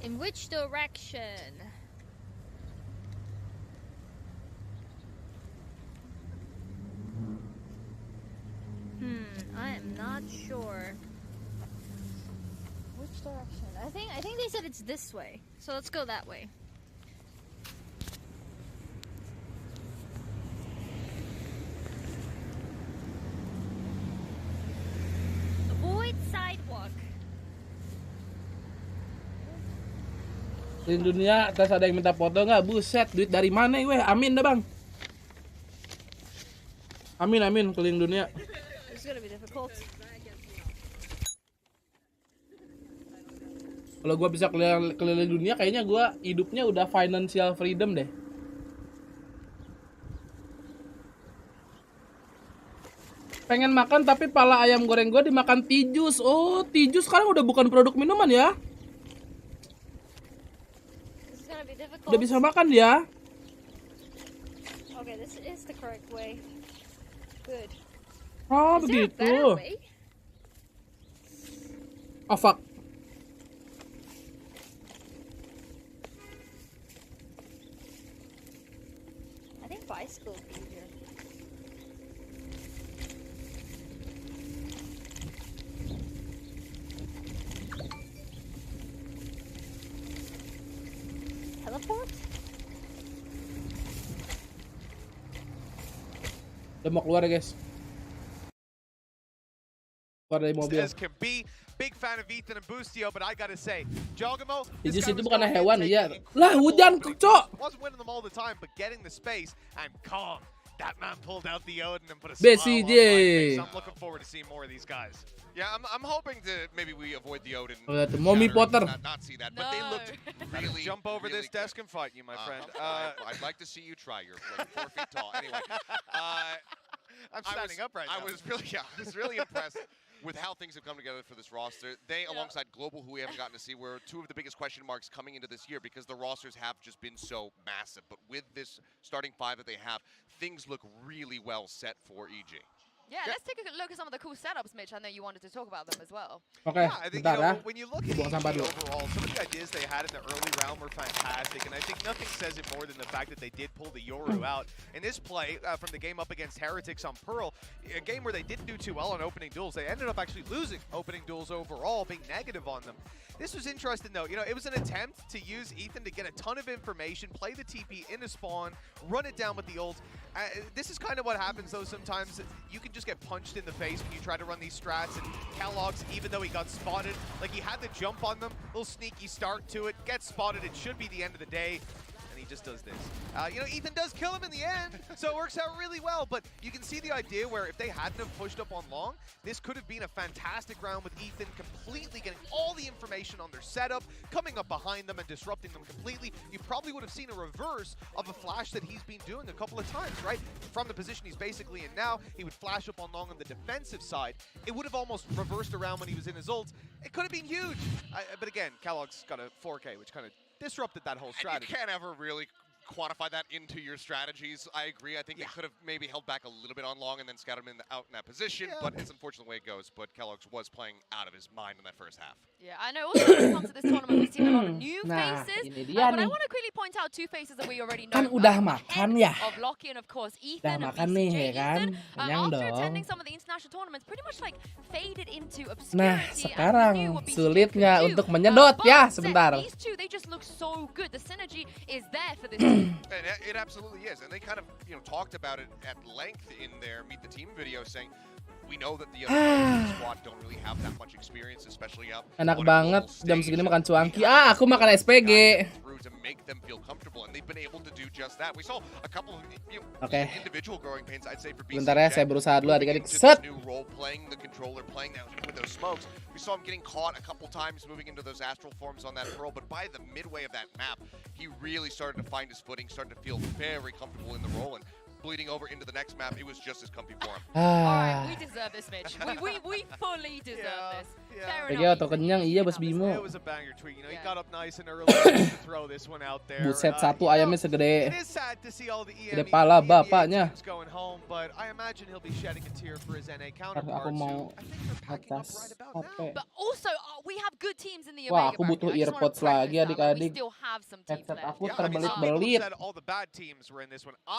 In which direction? I am not sure. Which direction? I think they said it's this way. So let's go that way. Avoid sidewalk. Di dunia atas ada yang minta foto nggak? Buset, duit dari mana weh? Amin dah bang. Amin keliling dunia. It's gonna be difficult. Kalau gua bisa keliling dunia, kayaknya gua hidupnya udah financial freedom deh. Pengen makan tapi pala ayam goreng gua dimakan Tijus. Oh, Tijus sekarang udah bukan produk minuman ya? This is gonna be difficult. Udah bisa makan dia. Okay, this is the correct way. Good. Oh, Is there a begitu. better way? Oh, fuck. I think bicycle would be easier. Teleport? Udah mau keluar ya guys. Keluar dari mobil. As can be. Big fan of Ethan and Boostio, but I gotta say, Jogamo, Tijus itu bukan hewan ya. Lah hujan cok. Wasn't winning them all the time, but getting the space and Kong. That man pulled out the Odin and put a smile on my face. I'm looking forward to seeing more of these guys. Yeah, I'm hoping to maybe we avoid the Odin. Mommy Potter. Not see that, but they looked really jump over really this desk and fight you, my friend. I'd like to see you try. You're like 4 feet tall. Anyway, I'm standing up right now. I was really impressed with how things have come together for this roster. They, alongside Global, who we haven't gotten to see, were two of the biggest question marks coming into this year because the rosters have just been so massive. But with this starting five that they have, things look really well set for EG. Yeah, let's take a look at some of the cool setups, Mitch. I know you wanted to talk about them as well. Okay, Yeah, I think bentar ya. when you look at EG overall, some of the ideas they had in the early round were fantastic, and I think nothing says it more than the fact that they did pull the Yoru out. In this play, from the game up against Heretics on Pearl, a game where they didn't do too well on opening duels, they ended up actually losing opening duels overall, being negative on them. This was interesting, though. You know, it was an attempt to use Ethan to get a ton of information, play the TP in a spawn, run it down with the ult. This is kind of what happens, though, sometimes. You can just get punched in the face when you try to run these strats, and KaloGS, even though he got spotted, like he had to jump on them, little sneaky start to it, gets spotted, it should be the end of the day. He just does this. You know, Ethan does kill him in the end, so it works out really well. But you can see the idea where if they hadn't have pushed up on long, this could have been a fantastic round with Ethan completely getting all the information on their setup, coming up behind them and disrupting them completely. You probably would have seen a reverse of a flash that he's been doing a couple of times, right? From the position he's basically in now, he would flash up on long on the defensive side. It would have almost reversed around when he was in his ult. It could have been huge. But again, KaloGS got a 4K, which kind of disrupted that whole strategy. And you can't ever really quantify that into your strategies. I agree. I think they could have maybe held back a little bit on long and then scattered him out in that position, but it's unfortunate the way it goes. But KaloGS was playing out of his mind in that first half. Yeah, I know. Also, when it comes to this tournament, we've seen a lot of new faces. But I want to quickly point out two faces that we already know. Kan udah makan ya? Of Locky and of course Ethan. Udah makan nih, ya kan? Kenyang After dong. attending some of the international tournaments, pretty much like faded into obscurity. Nah, sekarang sulit nggak untuk menyedot ya? Sebentar. These two, they just look so good. The synergy is there for this team. And it absolutely is. And they kind of, you know, talked about it at length in their Meet the Team video, saying, we know that the other players in the squad don't really have that much experience, especially up. Enak banget jam segini makan cuanki. Aku makan SPG. To make them feel comfortable, and they've been able to do just that. We saw a couple of individual growing pains, I'd say, for BC. Bentar ya, saya berusaha dulu adik-adik. Set. New role, playing the controller, playing that with those smokes. We saw him getting caught a couple times moving into those astral forms on that Pearl, but by the midway of that map, he really started to find his footing, started to feel very comfortable in the role, and bleeding over into the next map, it was just as comfy for him. Alright, we deserve this, Mitch. We fully deserve this. Fair enough. Atau kenyang, iya Bos Bimo. It was a banger tweet. You know, he got up nice and early to throw this one out there. Buset, satu ayamnya segede. It is sad to see all the Gede pala bapaknya. going home, but I imagine he'll be shedding a tear for his NA counterparts. Aku mau atas HP. But also, we have good teams in the Wah, aku butuh earpods lagi adik-adik. Headset aku terbelit-belit.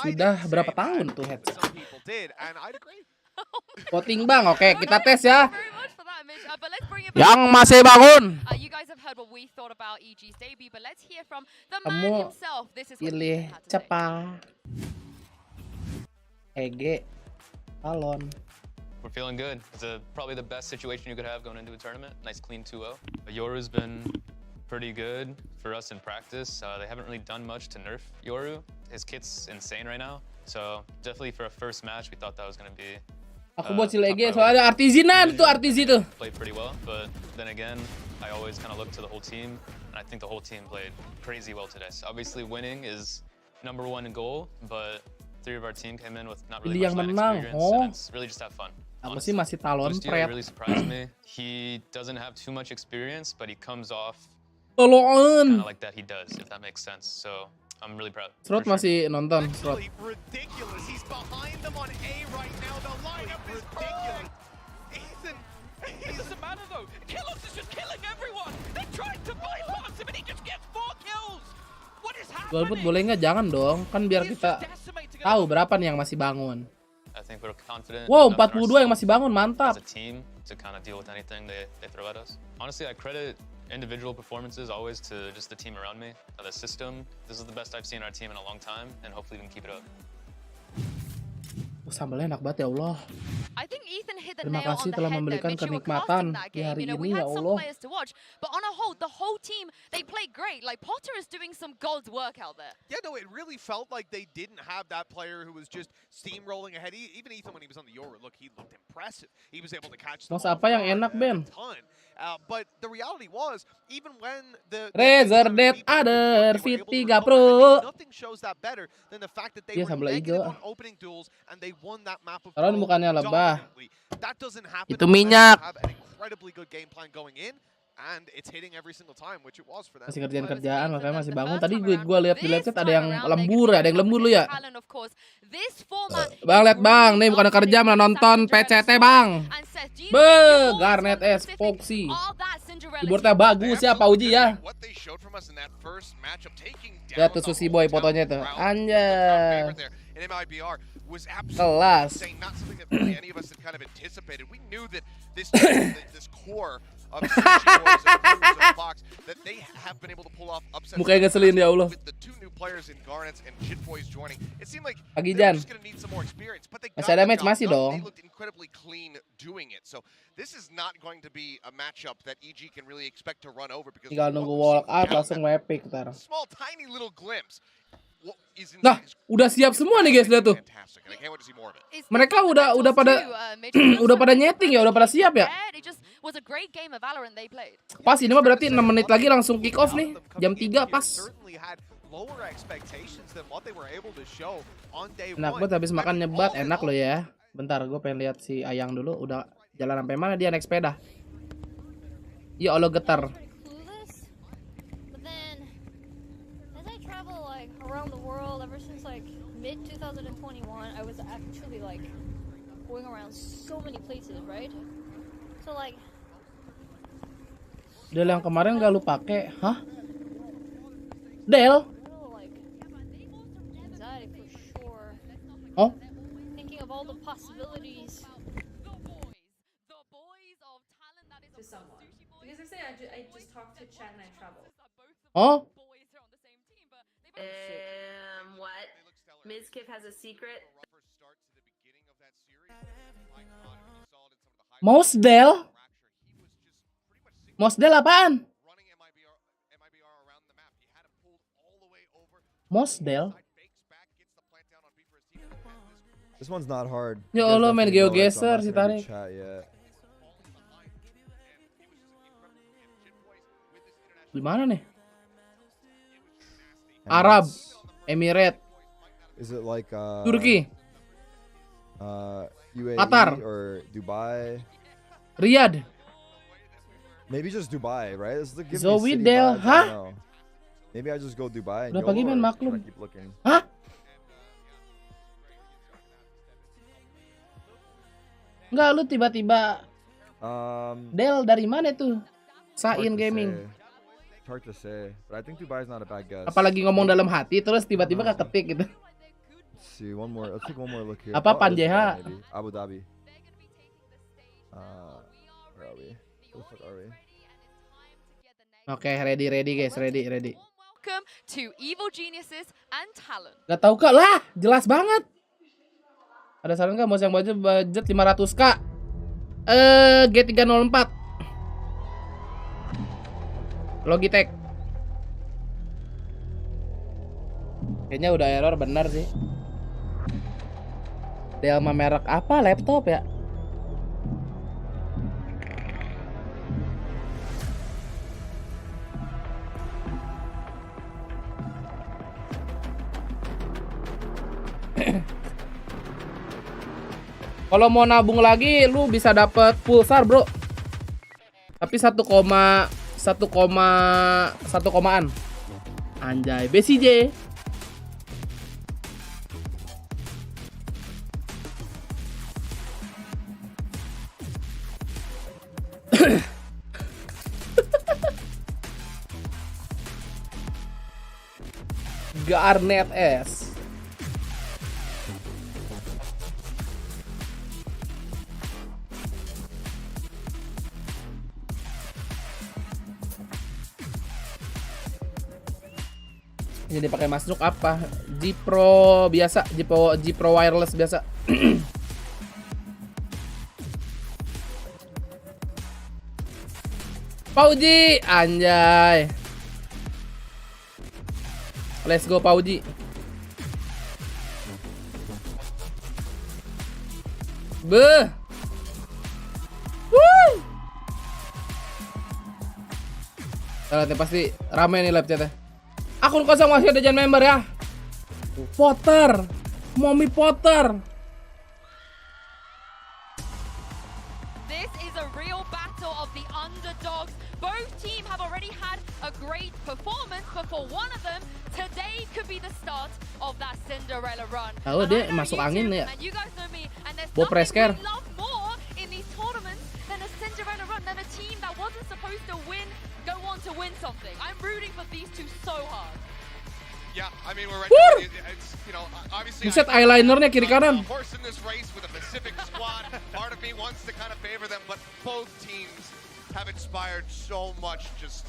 Sudah berapa tahun tuh headset? Voting bang, oke kita tes ya. Yang masih bangun. Kamu pilih cepat. Ege, Talon. We're feeling good. It's probably the best situation you could have going into a tournament. Nice clean 2-0. Yoru's been pretty good for us in practice. They haven't really done much to nerf Yoru. His kit's insane right now. So definitely for a first match, we thought that was going to be Aku buat si Lege soalnya artizinan tuh artizi tuh. Played pretty well, but then again, I always kind of look to the whole team, and I think the whole team played crazy well today. So obviously winning is number one goal, but 3 of our team came in with not really much line experience, and it's really just have fun. Aku sih masih Talon Pret. Really surprised me. He doesn't have too much experience, but he comes off Talon. kind of like that he does, if that makes sense. So I'm really proud. Srot masih nonton, Srot. Ridiculous. He's behind them on A right now. The lineup is ridiculous. Ethan, it doesn't matter though. KaloGS is just killing everyone. They tried to bypass him and he just gets 4 kills. What is happening? Golput boleh nggak? Jangan dong. Kan biar kita tahu berapa nih yang masih bangun. I think we're confident. Wow, 42 yang masih bangun, mantap. As a team to kind of deal with anything they throw at us. Honestly, I credit individual performances always to just the team around me, the system. This is the best I've seen our team in a long time, and hopefully we can keep it up. Sambalnya enak banget ya Allah. I think Ethan hit the Terima nail kasih on the telah head memberikan there. kenikmatan di hari You know, ini we ya had some Allah. players to watch, but on a whole, the whole team, they played great. Like Potter is doing some God's work out there. Yeah, no, it really felt like they didn't have that player who was just steamrolling ahead. Even Ethan, when he was on the Yoru, look, he looked impressive. He was able to catch the Mas apa yang enak, Ben? but the reality was, even when the Razer Dead Adder Fit 3 Pro. nothing shows that better than the fact that they Dia were sambal negative hijau. on opening duels and they won that map of Talon bukannya lebah. That doesn't happen. Itu minyak. Have an incredibly good game plan going in, and it's hitting every single time, which it was for them. Masih kerjaan makanya masih bangun. Tadi gue lihat di live chat ada yang lembur, ada yang lembur lu ya. Bang, lihat bang, nih bukan kerja malah nonton PCT bang. Garnet S Foxy. Keyboardnya bagus ya Pak Uji ya. Ya tuh Susi Boy fotonya tuh. Anjay. Kelas. Mukanya ngeselin ya Allah. players in Garnets and Jit Boys joining, it seemed like Pagi they were Jan. just going to need some more experience. But they got Masih ada the match job masih done. dong. They looked incredibly clean doing it. So this is not going to be a matchup that EG can really expect to run over because Tinggal nunggu walk out langsung epic ntar. small tiny little glimpse. Nah, udah siap semua nih guys, lihat tuh. Mereka udah pada udah pada nyeting ya, udah pada siap ya. Pas ini mah berarti 6 menit lagi langsung kick off nih. Jam 3 pas. Enak banget habis makan nyebat, enak loh ya. Bentar, gue pengen lihat si Ayang dulu. Udah jalan sampai mana dia naik sepeda. Ya Allah getar. Around the world ever since like mid 2021, I was actually like going around so many places, right? So like Del yang kemarin gak lu pakai, hah? Del? anxiety for sure. Oh? Thinking of all the possibilities. To someone. Because I say I just talked to Chat and I traveled. Oh? What? Ms. Kif has a secret. Mosdel? Mosdel apaan? Mosdel? This one's not hard. Ya Allah, main GeoGuessr si Tarik. Gimana nih? Arab, Emirat, Is it like Turki, UAE Qatar, or Dubai? Riyadh, Maybe just Dubai, right? Give me Zoe city Del, vibes, I hah? don't know. Maybe I just go Dubai and Udah pagi YOLO, main or maklum. should I keep looking? Hah? Enggak, lu tiba-tiba Del dari mana tuh? Sain Gaming. It's hard to say, but I think Dubai is not a bad guess. Apalagi ngomong dalam hati terus tiba-tiba keketik gitu. Let's see, let's take one more look here. Apa Oh, it is Panjeha? Dubai, maybe. Abu Dhabi. Where are we? Where the fuck are we? Oke, ready guys, ready. Welcome to Evil Geniuses and Talon. Gak tahu Kak lah, jelas banget. Ada saran nggak mau yang budget 500k? G304. Logitech. Kayaknya udah error benar sih. Delma merek apa laptop ya? Kalau mau nabung lagi lu bisa dapet pulsar, Bro. Tapi 1,1,1,an. Anjay, BCJ. Garnet S. Jadi pakai masuk apa? G Pro biasa, G Pro wireless biasa. Pauji, anjay. Let's go Pauji. Beuh. Woo. Nanti pasti rame nih live chatnya. Akun kosong masih ada jangan member ya. Potter, Mommy Potter. This is a real battle of the underdogs. Both teams have already had a great performance, but for one of them, today could be the start of that Cinderella run. Tahu dia masuk angin ya. Bob Presker. Love more in these tournaments than a Cinderella run, than a team that wasn't supposed to win, go on to win something. I'm rooting for these two so hard. Yeah, I mean, we're right. It's, you know, obviously. Buset eyelinernya kiri kanan. Horse in this race with a Pacific squad. Part of me wants to kind of favor them, but both teams have inspired so much just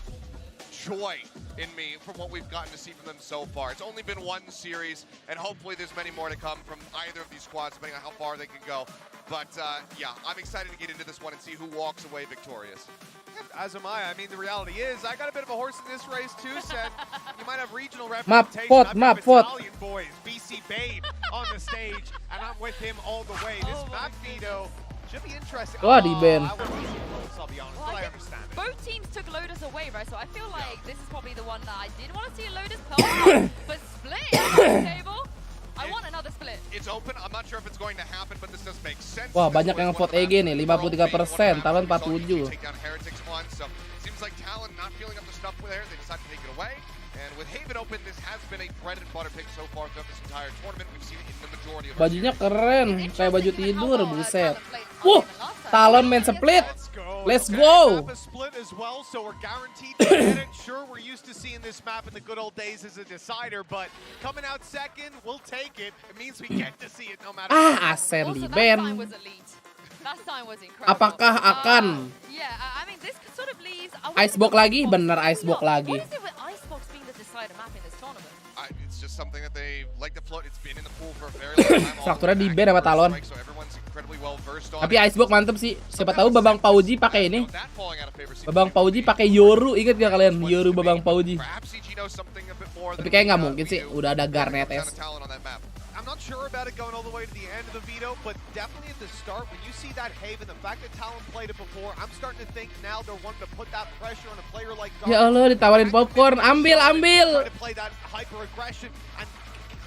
joy in me from what we've gotten to see from them so far. It's only been one series, and hopefully there's many more to come from either of these squads, depending on how far they can go. But yeah, I'm excited to get into this one and see who walks away victorious. As am I. I mean, the reality is, I got a bit of a horse in this race too, Seth. You might have regional representation. Map pot. Italian boys, BC Babe on the stage, and I'm with him all the way. This map veto should be interesting. Wah, di ban. I wouldn't use Lotus, I'll be honest, but I understand it. Both teams took Lotus away, right? So I feel like this is probably the one that I didn't want to see Lotus pull, but split on the table. I want another split. It's open. I'm not sure if it's going to happen, but this does make sense. Wah, banyak yang vote EG nih, 53%, Talon 47. Take down Heretics once, so seems like Talon not feeling up the stuff with there. They decided to take it away. And with Haven open, this has been a bread and butter pick so far throughout this entire tournament. We've seen it in the majority of bajunya keren, kayak baju tidur, buset. Talon main split. Let's go. Split as well, so we're guaranteed to get it. Sure, we're used to seeing this map in the good old days as a decider, but coming out second, we'll take it. It means we get to see it no matter what. Asen di ban. That sign was incredible. Apakah akan yeah, I mean this sort of leaves Icebox lagi? Bener Icebox lagi. What is it with Icebox being the decider map in this tournament? It's just something that they like to float. It's been in the pool for a very long time. Frakturnya di ban sama Talon. Tapi Icebox mantep sih. Siapa tahu Babang Pauji pakai ini. Babang Pauji pakai Yoru, inget gak kalian? Yoru Babang Pauji. Tapi kayak nggak mungkin sih. Udah ada Garnet S. I'm not sure about it going all the way to the end of the veto, but definitely at the start, when you see that Haven, the fact that Talon played it before, I'm starting to think now they're wanting to put that pressure on a player like Ya Allah, ditawarin popcorn, ambil. Trying to play that hyper aggression and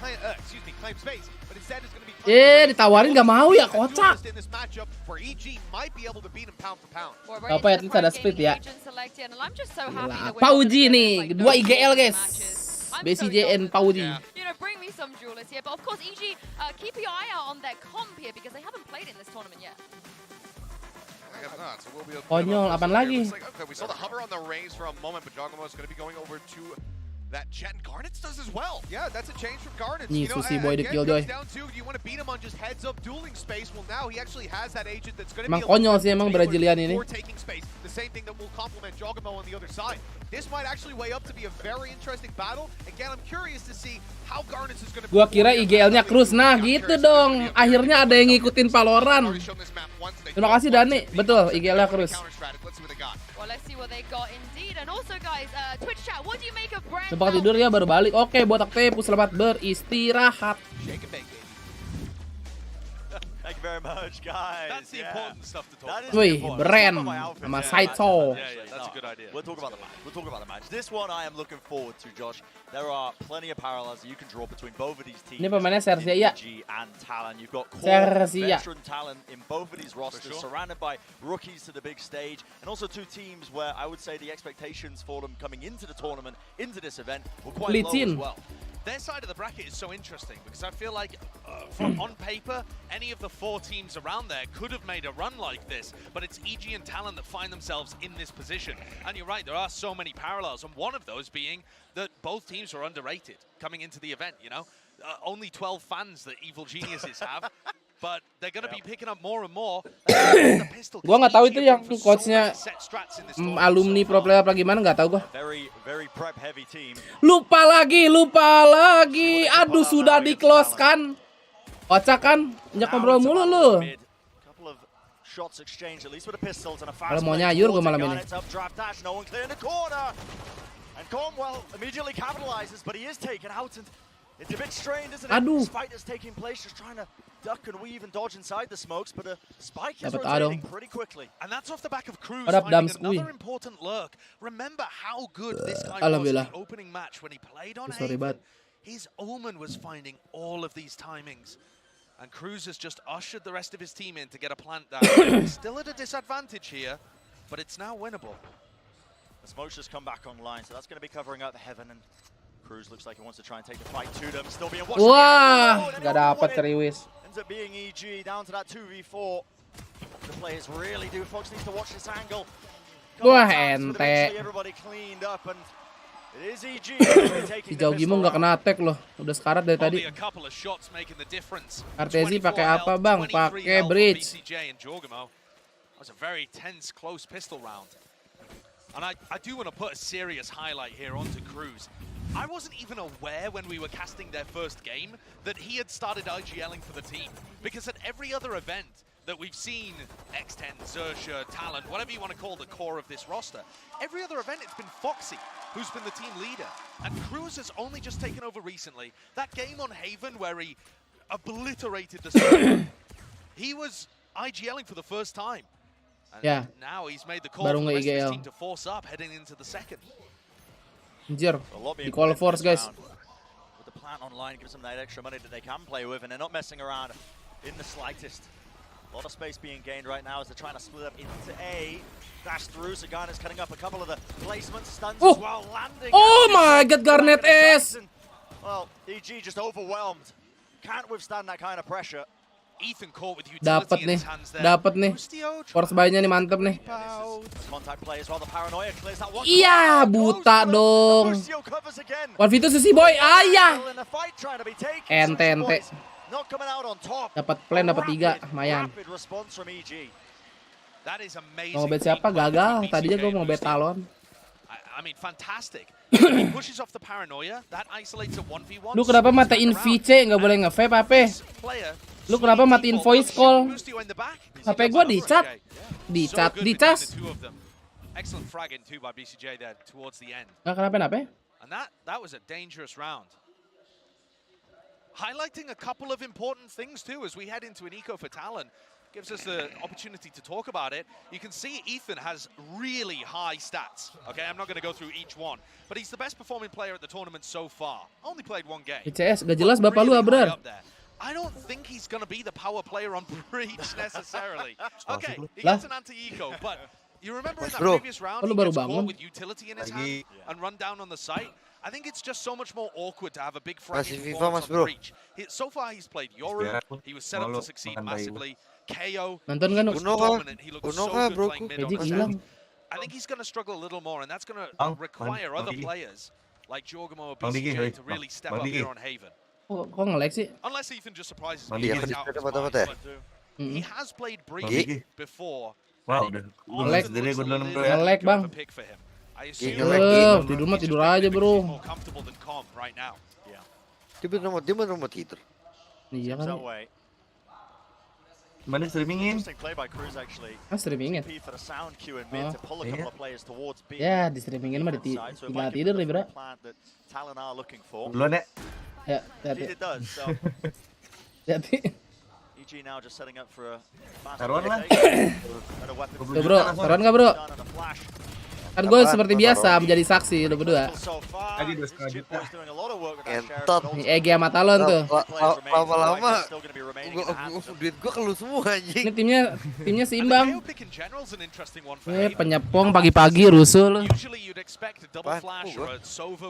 claim space, but instead it's going to be ditawarin nggak mau ya, kocak. in this matchup where EG might be able to beat him pound for pound. Apa ya, itu ada split ya. Gila, Pauji nih, 2 IGL guys. BCJN Pauji. You know, bring me some jewelers here, but of course, EG, keep your eye out on their comp here because they haven't played in this tournament yet. Konyol, apaan lagi? Okay, we saw the hover on the raise for a moment, but Jogomo is going to be going over to that Jet, and Garnets does as well. Yeah, that's a change from Garnets. Nih, Susi Boy the Killjoy. Down to, do you want to beat him on just heads up dueling space? Well, now he actually has that agent that's going to Emang konyol sih emang Brazilian ini. taking space. The same thing that will complement Jogomo on the other side. This might actually weigh up to be a very interesting battle. Again, I'm curious to see how Garnets is going to. Gua kira IGL-nya Cruz. Nah, gitu dong. Akhirnya ada yang ngikutin Valorant. Terima kasih Dani. Betul, IGL-nya Cruz. Well, let's see what they got indeed. And also, guys, Twitch chat, what do you make of Brand? Sempat tidur ya, baru balik. Oke, botak tepu, selamat beristirahat. Thank you very much, guys. That's the important stuff to talk about. Wih, Brand sama Saito. Yeah, that's a good idea. We'll talk about the match. We'll talk about the match. This one I am looking forward to, Josh. There are plenty of parallels that you can draw between both of these teams. Ini pemainnya Sersia ya. And Talon. You've got core Sersia. veteran talent in both of these rosters, surrounded by rookies to the big stage, and also two teams where I would say the expectations for them coming into the tournament, into this event, were quite low as well. Their side of the bracket is so interesting because I feel like from on paper, any of the 4 teams around there could have made a run like this, but it's EG and Talon that find themselves in this position. And you're right, there are so many parallels, and one of those being that both teams are underrated coming into the event, you know? Only 12 fans that Evil Geniuses have. But they're going to be picking up more and more. Gua nggak tahu itu yang coachnya alumni pro player apa gimana, nggak tahu gua. Lupa lagi. Aduh, sudah di close kan. Kocak kan, banyak ngobrol mulu lu. Kalau mau nyayur gua malam ini. It's a bit strained, isn't it? Aduh. Spike is taking place, just trying to duck and weave and dodge inside the smokes, but Spike is Dapat rotating pretty quickly. And that's off the back of Cruz Harap finding Damskui. another important lurk. Remember how good this guy was in Alhamdulillah. the opening match when he played on Sorry, Haven. bud. His Omen was finding all of these timings. And Cruz has just ushered the rest of his team in to get a plant down. Still at a disadvantage here, but it's now winnable. The smokes just come back online, so that's going to be covering out the Heaven, and Cruz looks like he wants to try and take the fight to them. Still being watched. Wah, nggak dapat Triwis. Ends up being EG down to that 2v4. The players really do. Fox needs to watch this angle. Wah, ente. Everybody cleaned up, and it is EG Si Jaugimu nggak kena attack loh. Udah sekarat dari tadi. Artezi pakai apa bang? Pakai bridge. That was a very tense, close pistol round. And I do want to put a serious highlight here onto Cruz. I wasn't even aware when we were casting their first game that he had started IGLing for the team. Because at every other event that we've seen, X10, Xerxia, Talon, whatever you want to call the core of this roster, every other event it's been Foxy who's been the team leader. And Cruz has only just taken over recently. That game on Haven where he obliterated the server, he was IGLing for the first time. And now he's made the call for the rest of his team to force up heading into the second. Anjir, di call force guys. With the plant online gives them that extra money that they can play with, and they're not messing around in the slightest. A lot of space being gained right now as they're trying to split up into A. Dash through, Sagana's cutting up a couple of the placements, stuns as well, landing. Oh my god, Garnet S! Well, EG just overwhelmed. Can't withstand that kind of pressure. Ethan caught with utility in his hands there. Dapat nih. Force buy-nya nih mantep nih. Iya, buta dong. 1v2 sisi boy, ayah. Ente. Dapat plan, dapat 3, lumayan. Mau bet siapa? Gagal. Tadinya gue mau bet Talon. I mean, fantastic. He pushes off the paranoia. That isolates a 1v1. Lu kenapa matiin VC? Nggak boleh nge-vape apa? Lu kenapa matiin voice call? HP gua dicat. Dicas. Excellent fragging too by BCJ there towards the end. Nggak kenapa-napa? And that was a dangerous round. Highlighting a couple of important things too as we head into an eco for Talon. Gives us the opportunity to talk about it. You can see Ethan has really high stats. Okay, I'm not going to go through each one, but he's the best performing player at the tournament so far. Only played 1 game. ICS, gak jelas bapak lu Abrar. I don't think he's going to be the power player on Breach necessarily. Okay, he gets an anti-eco, but you remember in that previous round, he gets caught with utility in his hand and run down on the site? I think it's just so much more awkward to have a big fragging performance on Breach. So far, he's played Yoru. He was set up to succeed massively. KO, nonton kan? he looked so good playing mid on the side. I think he's going to struggle a little more, and that's going to require other players like Jorgamo or BCJ to really step up here on Haven. Kok nge-lag sih? Unless Ethan just surprises me. He has played Breach before. Wow, nge-lag bang. Tidur mah tidur aja bro. Dia bener mau tidur. Iya kan. Mana streamingin? Streamingin. Ya, di streamingin mah tinggal tidur nih bro. Belum ya? Ya, hati. Taruhan lah. Tuh bro, taruhan gak bro? Kan gue seperti biasa menjadi saksi lu berdua. Tadi 2,5 juta. Entot. Nih EG sama Talon tuh. Lama-lama duit gue keluar semua anjing. Ini timnya seimbang. Penyepong pagi-pagi rusuh lu.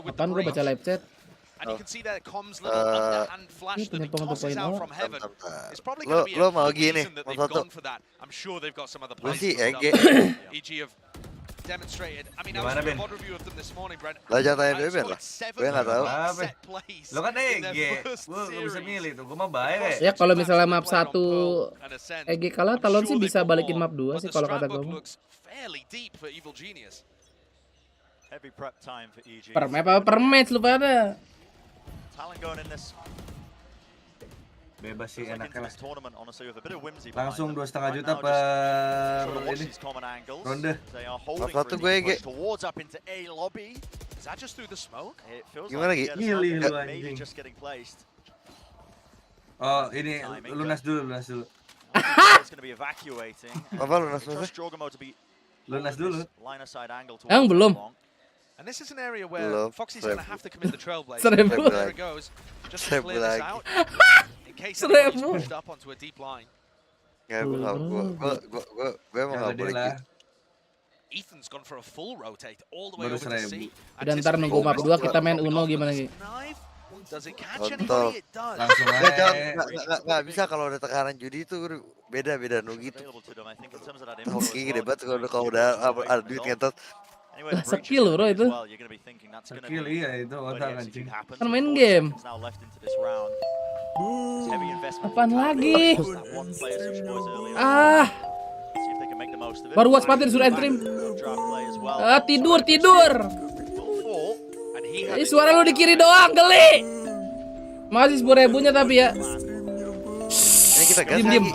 Apaan gue baca live chat? And you can see that comms little underhand flash that he tosses out from heaven. It's probably going to be a good reason that they've gone for that. I'm sure they've got some other plays. EG have demonstrated. I mean, I was doing a mod review of them this morning, Brent. Lah jangan tanya Beben lah. 7 Gue nggak tahu. set plays. Lo kan EG, gue nggak bisa milih tuh. Gue mah baik. Ya kalau misalnya map 1 EG kalah, Talon sih bisa balikin map 2 sih kalau kata gue. Per map apa per match lu pada? Bebas sih enaknya lah. Langsung 2,5 juta per ini ronde. Satu gue EG. Gimana Gi? Gili lu anjing. Oh ini lunas dulu. Apa lunas dulu? Lunas dulu. Yang belum. And this is an area where Foxy's going to have to commit the trailblaze. There it goes. Just to clear this out. In case anybody's pushed up onto a deep line. Ya, gue mau nggak boleh. Ethan's gone for a full rotate all the way over to C. Dan ntar nunggu map 2 kita main Uno gimana Gi? Does it catch anybody? It does. Langsung aja. Nggak bisa kalau ada tekanan judi itu beda nunggu gitu. Oke gede banget kalau udah ada duit ngetot. Skill bro itu. Skill iya itu otak anjing. Kan main game. Apaan lagi? Baru waspada disuruh entrim. well. Tidur. And he had Suara lu di kiri doang, geli. Masih 10.000-nya tapi ya. Ini kita gas Diem.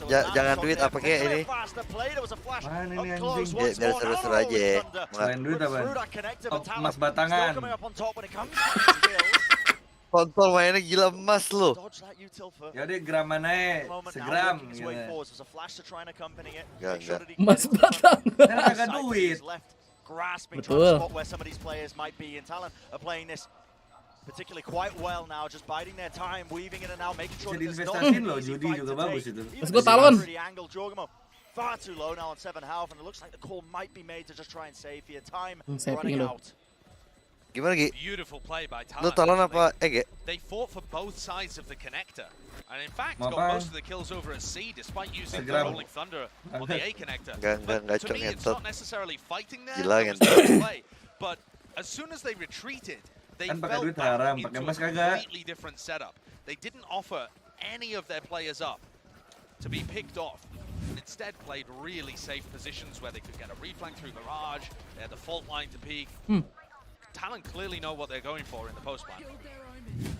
Jangan duit apa kayak ini. Mana ini anjing? Biar seru-seru aja. Selain duit apa? Emas batangan. Kontol mainnya gila emas lu. Ya udah gram mana? Segram. Enggak. Emas batangan. Kan agak duit. Betul. Where some of these players might be in Talon are playing this particularly quite well now, just biding their time, weaving in and out, making sure that there's not Investasiin loh, judi juga bagus itu. Let's go Talon. Far too low now on 7 health, and it looks like the call might be made to just try and save here. Time Saving running lo. out. Gimana Gi? Beautiful play by Lu Talon. Talon apa Ege? They fought for both sides of the connector, and in fact got Apa? most of the kills over at C, despite using the Segram. Rolling Thunder on the A connector. Enggak, To me, it's ngentot. not necessarily fighting there. Gila, that was ngentot. the play. But as soon as they retreated, they Kan pakai fell duit back haram, into pakai a emas kagak. completely different setup. They didn't offer any of their players up to be picked off, and instead played really safe positions where they could get a reflank through Mirage. They had the fault line to peek. Talon clearly know what they're going for in the post plan,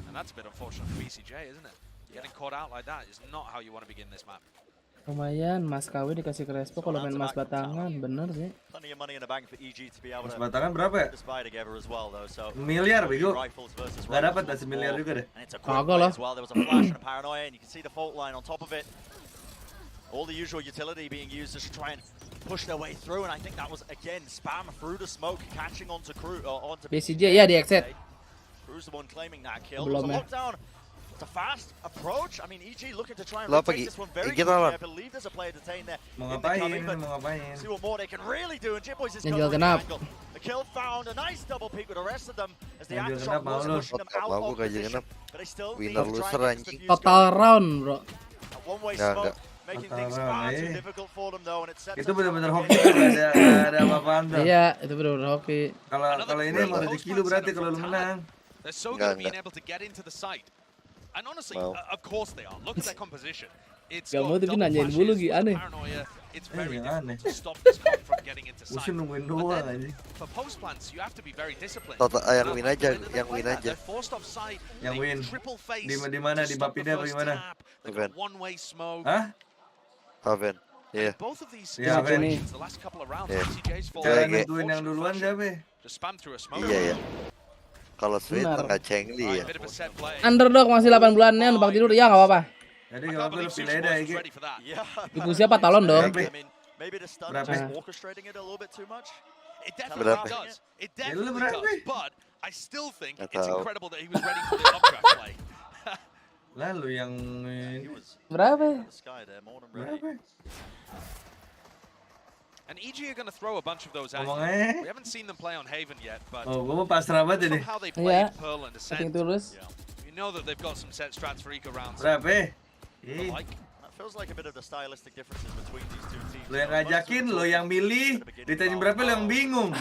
and that's a bit unfortunate for BCJ, isn't it? Getting caught out like that is not how you want to begin this map. Lumayan, Mas KW dikasih Crespo kalau main emas batangan, bener sih. Plenty of money in the bank for EG to be able Emas to batangan berapa ya? spy together as well, though. So Miliar bego. rifles versus Gak dapat rifles dah semiliar juga deh. And it's a quick Kagak play lah. as well. There was a flash and a paranoia, and you can see the fault line on top of it. All the usual utility being used just to try and push their way through, and I think that was again spam through the smoke, catching onto crew onto BCJ ya di exit. Crew's the one claiming that kill. Belum There's a ya. lockdown. It's a fast approach. I mean, EG looking to try and Lo apa, retake Gi? this one very Kita quickly. lah. I believe there's a player detained there. Mau in the ngapain? coming, but Mau ngapain? see what more they can really do. And Jitboys is Ganjil covering the genap. angle. The kill found a nice double peek with the rest of them as the Ganjil aftershock genap mau was lu. pushing them out Mau of gua ganjil position. genap. But they still need Winner to try loser, and get anjing. this Total round, bro. one-way Nggak, smoke, nggak. making Total things round, far too eh. difficult for them though, and it sets Itu up benar-benar Talon hoki, nggak ada apa-apaan tuh. Iya, itu bener-bener hoki. Kalau ini mau rezeki lu berarti kalau lu menang. They're so good at being able to get into the site. And honestly, of course they are. Look at their composition. It's Gak got mau tapi double nanyain mulu flashes Gi, with aneh. paranoia. It's very yang aneh. difficult to stop this comp from getting into sight. Musuh nungguin But doang then, anjing. for post plans, you have to be very disciplined. Yang win aja, yang win aja. They're forced offside. Yang they win. triple face Di mana? to Di stop the Bapida apa first gimana? tap. They Bukan. got one-way smoke. Hah? Haven. Iya. Both of these Iya, Haven. situations, the last couple of rounds, Iya. BCJ's fall. Cara nentuin yang duluan siapa? Just spam through a smoke. Iya ya. Kalau sweet Benar. tengah cengli ya. Bit of a set play. Underdog masih 8 bulannya, numpang tidur ya nggak apa-apa. Jadi kalau lu pilih dah iki. Yeah. Ibu siapa Talon dong? I mean, maybe the stun Berapa? just orchestrating it a little bit too much. It definitely Berapa? does. It Ya, lu definitely berapa? does. But I still think Nggak it's tahu. incredible that he was ready for the uptrack play. Lalu yang Berapa? The sky there, more than ready. berapa? And EG are going to throw a bunch of those at Ngomong you. aja. We haven't seen them play on Haven yet, but Oh, gua mau pasrah banget ini. somehow they Iya. played Pearl and Setting Ascent. tulus. You know that they've got some set strats for eco rounds. Berapa? But like, That feels like a bit of the stylistic differences between these two teams. Lo yang ngajakin, lo yang milih, ditanya berapa lo yang bingung.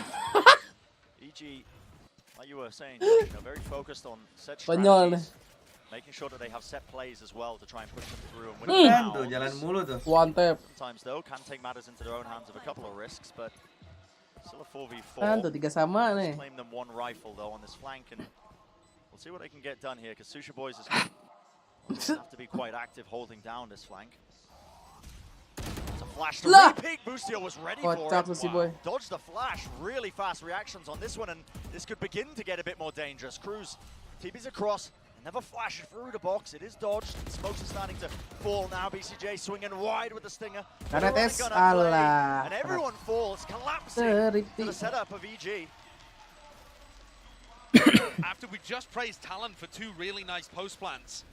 EG, like you were saying, Josh, very focused on set Konyol nih. strategies, making sure that they have set plays as well to try and push them through and win Kan tuh rounds. jalan mulu tuh. One tap. Sometimes though, can take matters into their own hands with a couple of risks, but still a 4v4. Kan tuh 3 sama nih. Claim them one rifle though on this flank, and we'll see what they can get done here because Sushi Boys is have to be quite active holding down this flank. It's a flash to Lah! repeat. Bustio was ready Kocak for Sushi it. Boy. Dodged the flash. Really fast reactions on this one, and this could begin to get a bit more dangerous. Cruz, TB's across. Never flashes through the box. It is dodged. Smokes are starting to fall now. BCJ swinging wide with the stinger. Karena They're tes gonna play, ala. and everyone falls, collapsing to the setup of EG. after we just praised Talon for 2 really nice post plans,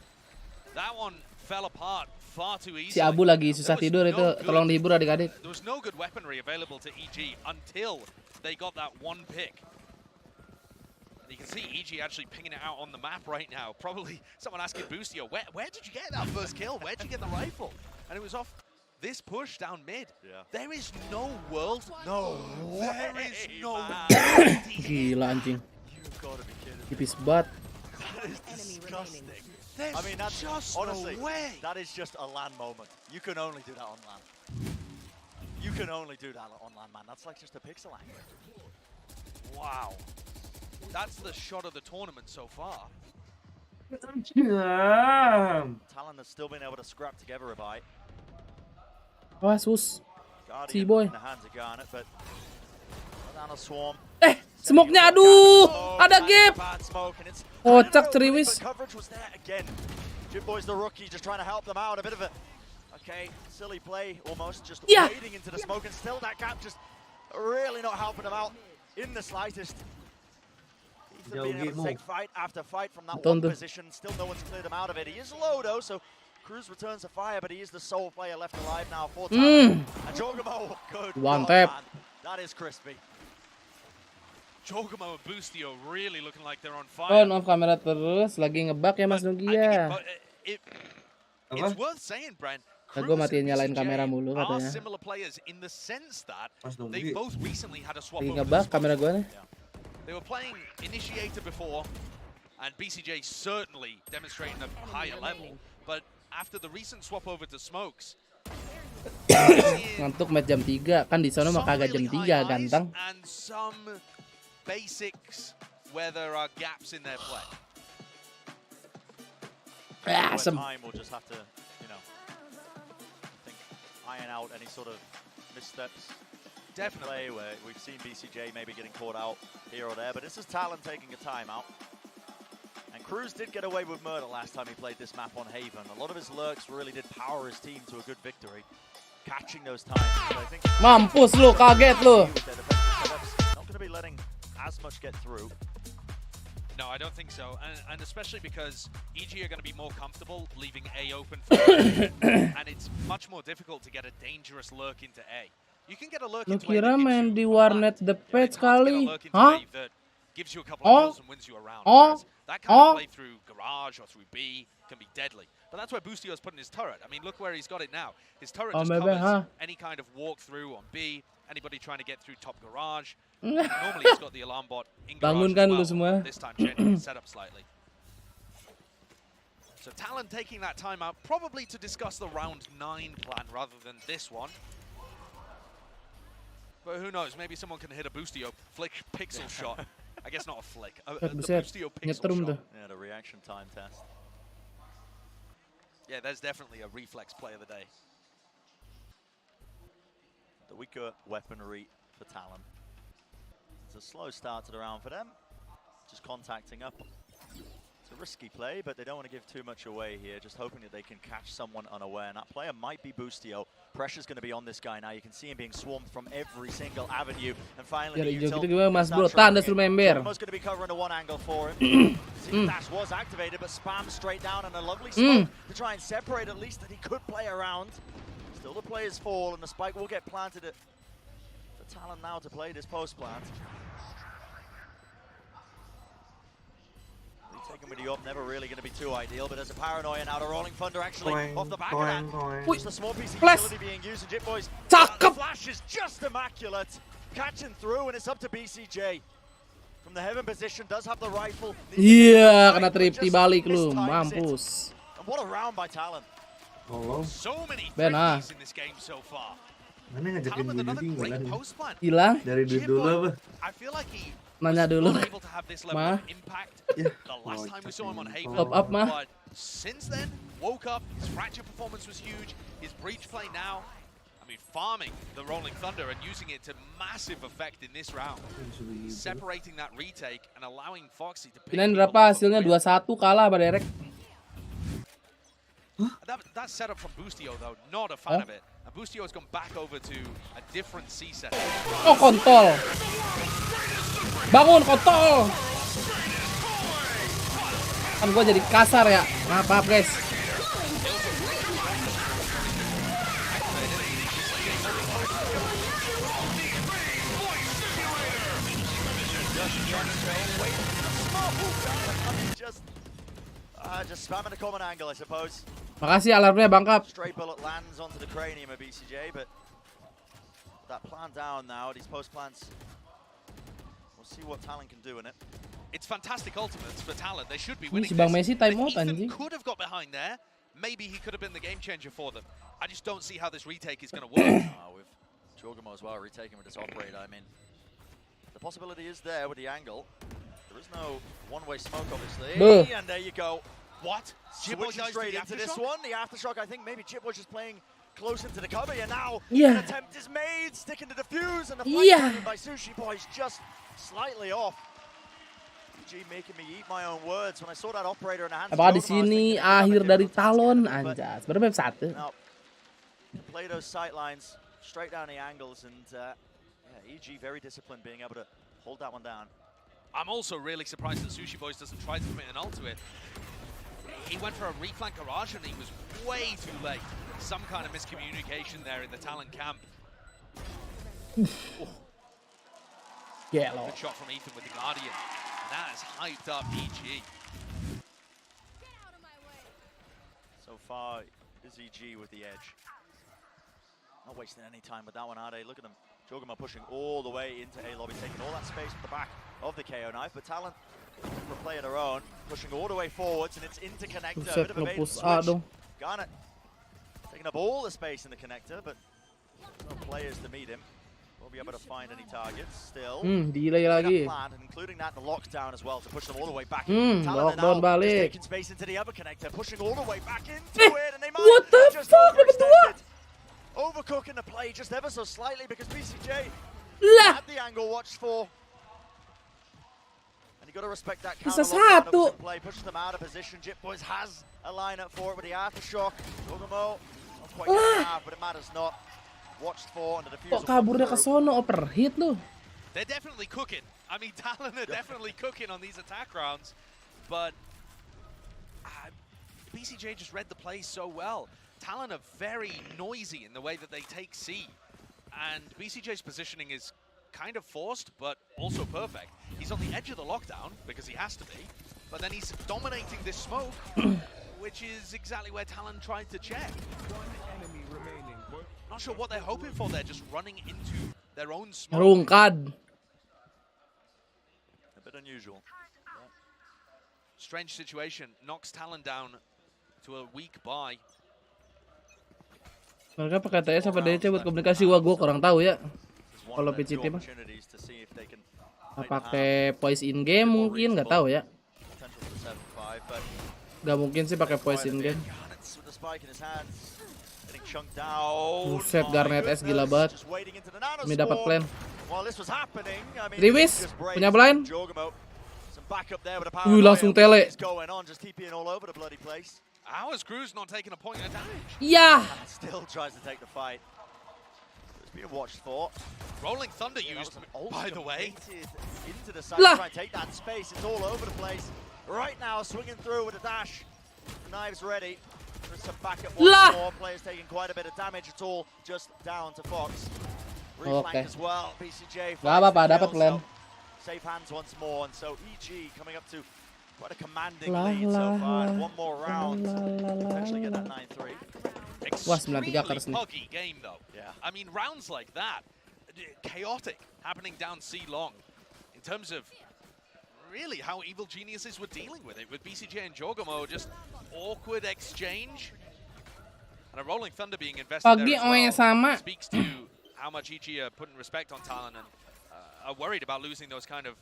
that one fell apart far too easily. Si Abu lagi susah tidur itu, tolong dihibur adik-adik. There was no good weaponry available to EG until they got that one pick. And you can see EG actually pinging it out on the map right now. Probably someone asking Bustio, where did you get that first kill? Where did you get the rifle? And it was off this push down mid. Yeah. There is no world. No. There is no. Gila anjing. You've got to be kidding. Tipis banget. That is disgusting. There's I mean, that's just honestly, no way. that is just a LAN moment. You can only do that on LAN. You can only do that on land, man. That's like just a pixel angle. Wow. That's the shot of the tournament so far. Talon has still been able to scrap together a bite. Sus. Guardian Boy. in the hands of Garnet, but down a swarm. Smoke-nya aduh, ada gap. Kocak ceriwis. Coverage was there again. Jimboy's the rookie, just trying to help them out. A bit of a silly play almost, just wading into the smoke, and still that gap just really not helping them out in the slightest. Ethan being able to take fight after fight from that one position. Still no one's cleared him out of it. He is low though, so Cruz returns to fire, but he is the sole player left alive now for Talon. And Jorgamo, good One God, tap. man. That is crispy. Jorgamo and Boostio really looking like they're on fire. On off kamera terus, lagi ngebug ya Mas Nugia. It's worth saying, Brent. Gue matiin nyalain kamera mulu Are katanya. similar players in the sense that they both recently had a swap Lagi over ngebug the kamera gue nih. They were playing Initiator before, and BCJ certainly demonstrating a higher level. But after the recent swap over to Smokes, Ngantuk match jam 3. Kan di sana mah kagak jam 3, ganteng. and some basics where there are gaps in their play. Awesome. Time will just have to, iron out any sort of missteps. Definitely. Where we've seen BCJ maybe getting caught out here or there, but this is Talon taking a timeout. And Cruz did get away with murder last time he played this map on Haven. A lot of his lurks really did power his team to a good victory, catching those times. But I think Mampus lu, kaget lu. not going to be letting as much get through. No, I don't think so, and especially because EG are going to be more comfortable leaving A open for and it's much more difficult to get a dangerous lurk into A. You can get a lurk Lu into A kira that gives main you di a warnet plant. the You page can't get a kali? lurk into Hah? A that gives you a couple of kills and wins you around. Whereas that kind of play through Garage or through B can be deadly. But that's where Boostio's putting his turret. I mean, look where he's got it now. His turret just maybe, covers any kind of walkthrough on B, anybody trying to get through top Garage. Normally he's got the alarm bot in Garage Bangunkan lu as semua. well. This time changing his setup slightly. So Talon taking that time out, probably to discuss the round 9 plan rather than this one. But who knows, maybe someone can hit a Boostio flick pixel shot. I guess not a flick, the Boostio pixel shot. Yeah, the reaction time test. Yeah, there's definitely a reflex play of the day. The weaker weaponry for Talon. It's a slow start to the round for them. Just contacting up. It's a risky play, but they don't want to give too much away here. Just hoping that they can catch someone unaware. And that player might be Boostio. Pressure's going to be on this guy now. You can see him being swarmed from every single avenue. And finally, Jadi the gitu util gimana Mas Bro? starts running Tanda suruh in. member. Almost going to be covering the one angle for him. See, dash was activated, but spam straight down and a lovely smoke to try and separate at least that he could play around. Still the players fall, and the spike will get planted for Talon now to play this post plant. Taking with you up, never really going to be too ideal, but there's a paranoia now to Rolling Thunder actually off the back of that. Just a small piece of utility being used, and Jitboy's the flash is just immaculate. Catching through, and it's up to BCJ. From the heaven position, does have the rifle. Iya, kena tripti balik lu, mampus. And what a round by Talon. So many Ben, threes in this game so far. Mana ngajakin Talon with gue another jadi great enggak post plan. Hilang? Dari duit dulu apa? I feel like he Nanya dulu. was able to have this level Ma? of impact the last time we saw him on Haven. Top up, Ma? But since then, woke up, his fracture performance was huge, his breach play now, I mean, farming the Rolling Thunder and using it to massive effect in this round. Separating that retake and allowing Foxy to pick Kirain berapa hasilnya? 2-1 kalah sama Derek. That setup from Boostio, though, not a fan of it. And Boostio has gone back over to a different C setup. Oh, kontol. Bangun, kontol. Kan gue jadi kasar ya. Maaf guys. Just spamming a common angle, I suppose. Makasih alarmnya bangkap. Stray bullet lands onto the cranium of BCJ, but that plan down now. These post plants. We'll see what Talon can do in it. It's fantastic ultimates for Talon. They should be winning. Si Bang this. Messi time out Ethan anjing. could have got behind there. Maybe he could have been the game changer for them. I just don't see how this retake is going to work. With Jorgamo as well, retaking with this operator. I mean, the possibility is there with the angle. There is no one-way smoke, obviously. And there you go. What? Switching straight into this one. The aftershock, I think maybe Chipboy just playing close into the cover here now. An attempt is made, sticking to the fuse, and the flank by Sushi Boy is just slightly off. Making me eat my own words when I saw that operator in the hands. Apakah di sini akhir dari Talon? Anjas, sebenarnya map 1. Play those sight lines straight down the angles, and EG very disciplined, being able to hold that one down. I'm also really surprised that Sushi Boys doesn't try to commit an ult to it. He went for a reflank garage and he was way too late. Some kind of miscommunication there in the Talon camp. Good shot from Ethan with the Guardian. And that has hyped up EG. So far is EG with the edge. Not wasting any time with that one, are they? Look at them. Jorgamo pushing all the way into A lobby, taking all that space at the back of the KO knife. But Talon for a play of their own, pushing all the way forwards, and it's into connector. A bit of a bait and switch. Garnet taking up all the space in the connector, but no players to meet him. Won't be able to find any targets still. Delay lagi. Planned, including that the lockdown as well to push them all the way back. Lockdown balik. Taking space into the other connector, pushing all the way back into it, and they might what the just fuck? overcooking the play just ever so slightly because BCJ had the angle watched for. And you got to respect that counter lockdown play, pushes them out of position. Jip Boys has a lineup for it with the aftershock. Jorgamo not quite getting half, but it matters not. Watched for and the defuse. Kok kaburnya ke sono overhit lu? They're definitely cooking. I mean, Talon are definitely cooking on these attack rounds, but BCJ just read the play so well. Talon are very noisy in the way that they take C, and BCJ's positioning is kind of forced, but also perfect. He's on the edge of the lockdown, because he has to be, but then he's dominating this smoke, which is exactly where Talon tried to check. Not sure what they're hoping for there, just running into their own smoke. Rungkad. A bit unusual. Strange situation, knocks Talon down to a weak buy. Mereka pakai TS apa DC buat komunikasi? Wah, gue kurang tahu ya. Kalau PCT mah. Pakai voice in game mungkin, nggak tahu ya. Nggak mungkin sih pakai voice in game. Buset, Garnet S gila banget. Demi dapat plan. Riwis punya blind. Langsung tele. Ours Crew's not taking a point of damage. Yeah. Still tries to take the fight. It's being watched for. Rolling Thunder used, by the way. Into the side to try and take that space. It's all over the place. Right now, swinging through with a dash. The knives ready. There's some backup once more. Players taking quite a bit of damage. It's all just down to Fox. Reflank as well. BCJ. Gak apa-apa, dapat plan. Safe hands once more, and so EG coming up to quite a commanding lead so far. One more round, potentially get that 9-3. Extremely puggy game though. Yeah. I mean, rounds like that, chaotic, happening down C long. In terms of really how Evil Geniuses were dealing with it, with BCJ and Jorgamo, just awkward exchange. And a Rolling Thunder being invested there as well speaks to how much EG are putting respect on Talon and are worried about losing those kind of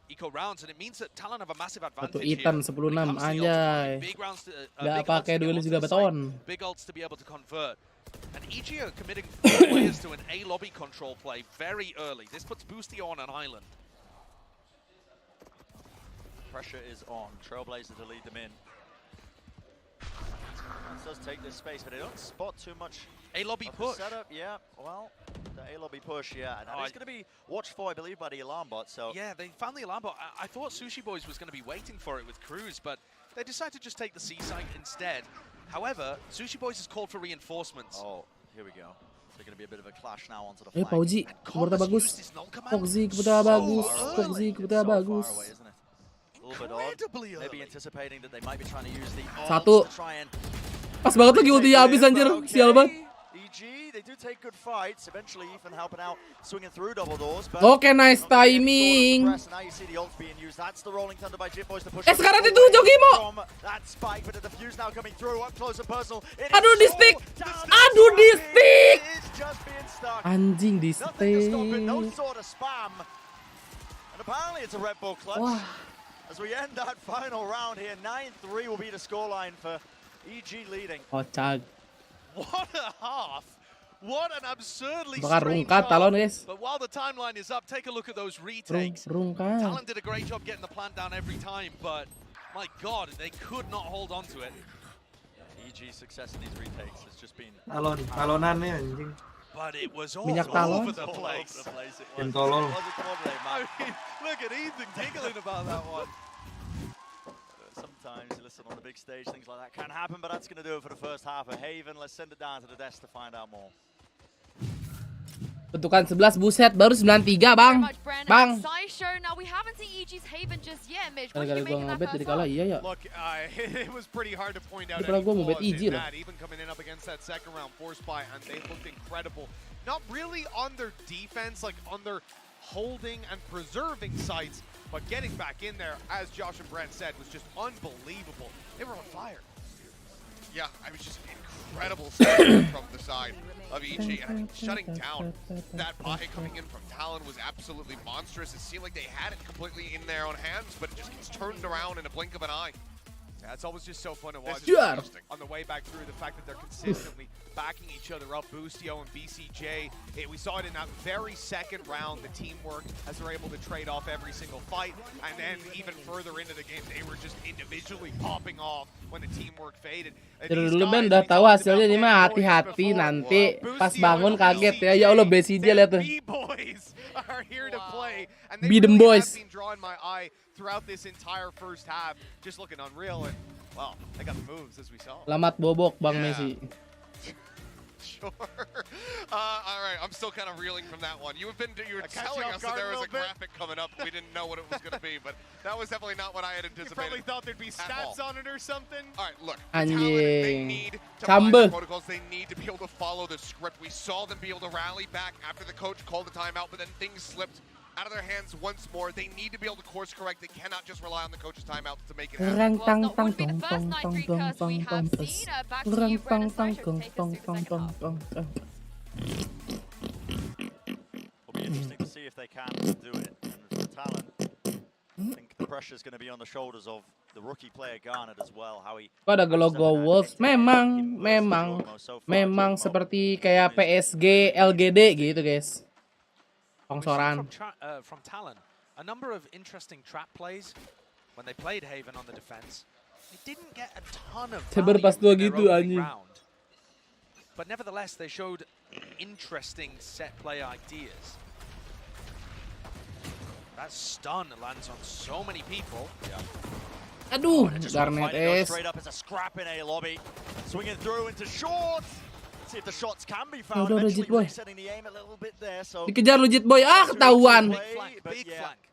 eco rounds, and it means that Talon have a massive advantage here. Itan 10-6 anjay. Gak pakai duelis juga beton. Big ults to be able to convert. And EG are committing 4 players to an A lobby control play very early. This puts Boosty on an island. Pressure is on. Trailblazer to lead them in. Does take this space, but they don't spot too much. A lobby push. Setup, yeah. Well, the A lobby push, yeah. That is going to be watched for, I believe, by the alarm bot. So yeah, they found the alarm bot. I thought Sushi Boys was going to be waiting for it with Cruz, but they decided to just take the C site instead. However, Sushi Boys has called for reinforcements. Oh, here we go. They're going to be a bit of a clash now onto the flank. Pauji, keberta bagus. Pauji, keberta bagus. Pauji, keberta bagus. Incredibly early. Maybe anticipating that they might be trying to use the satu. Pas banget lagi ultinya habis anjir. Sial banget. EG. They do take good fights. Eventually, Ethan helping out, swinging through double doors. Oke, nice timing. Now you see the ults being used. That's the rolling thunder by Jit Boys to push. Sekarang ditunjuk Imo. That spike, but the defuse now coming through up close and personal. Aduh di stick. Aduh di stick. Anjing di stick. No sort of spam. And apparently it's a Red Bull clutch. Wah. As we end that final round here, 9-3 will be the scoreline for EG leading. Kocak. What a half! What an absurdly Bakal strange rungkat Talon, half. guys. But while the timeline is up, take a look at those retakes. Rungkat. Talon did a great job getting the plant down every time, but my God, they could not hold on to it. EG's success in these retakes has just been Talonannya anjing. But it was all Minyak over Talon. the place. Tim tolol. I mean, look at Ethan giggling about that one. Sometimes you listen on the big stage, things like that can happen, but that's going to do it for the first half of Haven. Let's send it down to the desk to find out more. Bentukan 11 buset baru 93 bang. Bang. Now we haven't seen EG's Haven just yet, Mitch. Gara-gara gua ngebet jadi kalah iya ya. Look, it was pretty hard to point out Padahal any gua mau bet flaws EG in loh. that. Even coming in up against that second round force buy, and they looked incredible. Not really on their defense, like on their holding and preserving sites, but getting back in there, as Josh and Brent said, was just unbelievable. They were on fire. Yeah, I was just incredible stuff from the side of EG. And I mean, shutting down that buy coming in from Talon was absolutely monstrous. It seemed like they had it completely in their own hands, but it just gets turned around in a blink of an eye. Yeah, it's always just so fun to watch. Sure. On the way back through, the fact that they're consistently backing each other up, Boostio and BCJ. We saw it in that very second round, the teamwork, as they're able to trade off every single fight. And then even further into the game, they were just individually popping off when the teamwork faded. Dari dulu Ben udah tahu hasilnya, ini mah hati-hati nanti pas bangun kaget ya. Ya Allah BCJ lihat tuh. B-boys are here to play. And Be them boys. Been drawing my eye throughout this entire first half, just looking unreal. And well, they got the moves as we saw. Selamat bobok Bang Messi. Sure. All right, I'm still kind of reeling from that one. You were telling us that there was a graphic coming up. We didn't know what it was going to be, but that was definitely not what I had anticipated. You probably thought there'd be stats on it or something. All right, look. Anjing. They need to Cambe. find the protocols. They need to be able to follow the script. We saw them be able to rally back after the coach called the timeout, but then things slipped out of their hands once more. They need to be able to course correct. They cannot just rely on the coach's timeout to make it happen. Will be interesting to see if they can do it. And for Talon, I think the pressure is going to be on the shoulders of the rookie player Garnet as well. How he Pada logo Wolves memang seperti kayak PSG LGD gitu guys. Spongsoran. From Talon, a number of interesting trap plays when they played Haven on the defense. They didn't get a ton of Sabar pas dua value in gitu their opening anjing. round. But nevertheless, they showed interesting set play ideas. That stun lands on so many people. Aduh, Garnet S. Straight up as a scrap in A lobby. Swinging through into shorts. See if the shots can be found. Udah, Eventually Jit Boy. resetting the aim a little bit there. So Dikejar lu Jit Boy, ketahuan.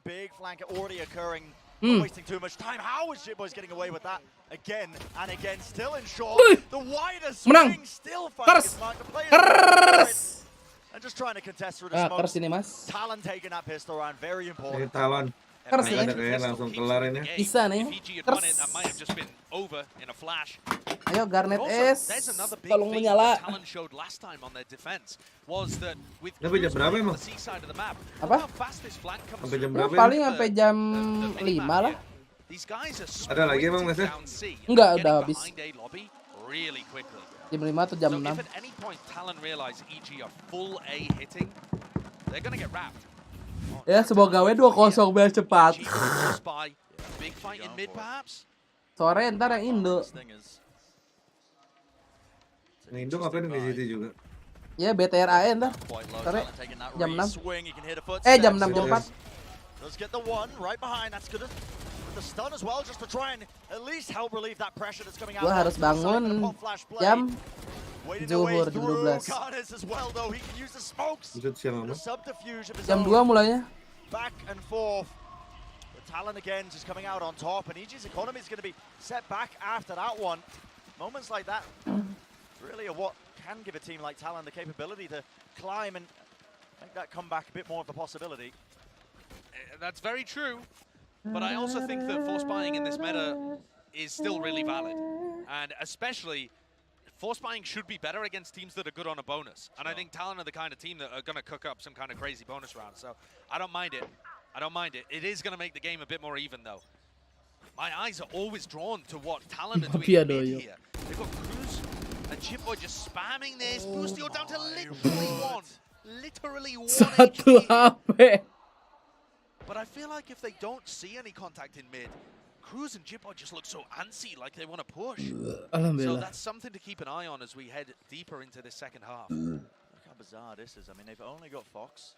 Big flank already occurring. Not wasting too much time. How is Jit Boys getting away with that again and again? Still in short. The wider swing still finding his mark. The players and just trying to contest through the smoke. Ini Mas. Talon taking that pistol round, very important. Talon. Kers Ada ini. kayak langsung kelar ini. Bisa nih. Kers. Over in a flash. Ayo Garnet S. There's another big Tolong thing menyala. that Talon showed last time on their defense was that with Sampai jam berapa emang? the seaside of the map, Apa? how fast this flank comes Sampai jam through. berapa? Paling sampai jam 5 lah. These guys are Ada lagi emang sprinting Mas? down C and Enggak, getting udah habis. behind A lobby really quickly. Jam 5 atau jam So 6. if at any point Talon realize EG are full A hitting, they're gonna get wrapped. Ya semoga we 2-0 biar cepat. Spy, big fight in mid perhaps. Sore ntar yang Indo. Indo ngapain di situ juga? Ya BTRAE ntar. Sore jam 6. Jam 6 jam 4. Let's get the one right behind. That's good. The stun as well, just to try and at least help relieve that pressure that's coming out. Gua harus bangun jam Zuhur jam 12. As well, though, he can use the smokes. Lanjut siang apa? Jam 2 mulainya. Back and forth. The Talon again just coming out on top, and EG's economy is going to be set back after that one. Moments like that really are what can give a team like Talon the capability to climb and make that comeback a bit more of a possibility. That's very true, but I also think that force buying in this meta is still really valid, and especially force buying should be better against teams that are good on a bonus. And I think Talon are the kind of team that are going to cook up some kind of crazy bonus round. So I don't mind it. I don't mind it. It is going to make the game a bit more even, though. My eyes are always drawn to what Talon are doing mid here. They've got Cruz and Chipboy just spamming this. Boostio down to literally one. Literally one HP. But I feel like if they don't see any contact in mid, Cruz and Chipboy just look so antsy, like they want to push. So that's something to keep an eye on as we head deeper into this second half. Look how bizarre this is. I mean, they've only got Fox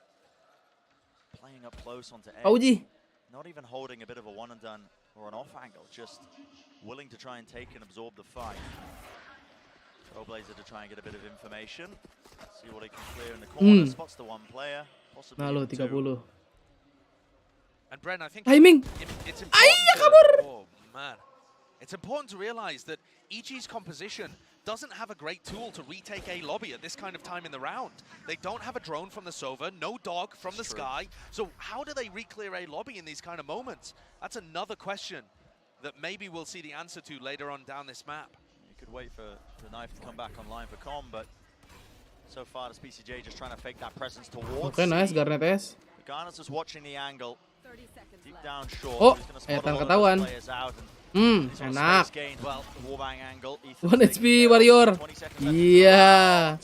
playing up close onto A. Pauji. Not even holding a bit of a one and done or an off angle, just willing to try and take and absorb the fight. Trailblazer to try and get a bit of information. See what he can clear in the corner. Spots the one player, possibly two. And Bren, I think timing. It's important oh man, it's important to realize that EG's composition doesn't have a great tool to retake A lobby at this kind of time in the round. They don't have a drone from the Sova, no dog from the sky. So how do they re-clear A lobby in these kind of moments? That's another question that maybe we'll see the answer to later on down this map. You could wait for the knife to come back online for Com, but so far the PCJ just trying to fake that presence towards. Okay, nice, Garnet S. Garnet's just watching the angle. Deep down short. Oh, Ethan ketahuan. Enak. 1 HP Warrior. Iya.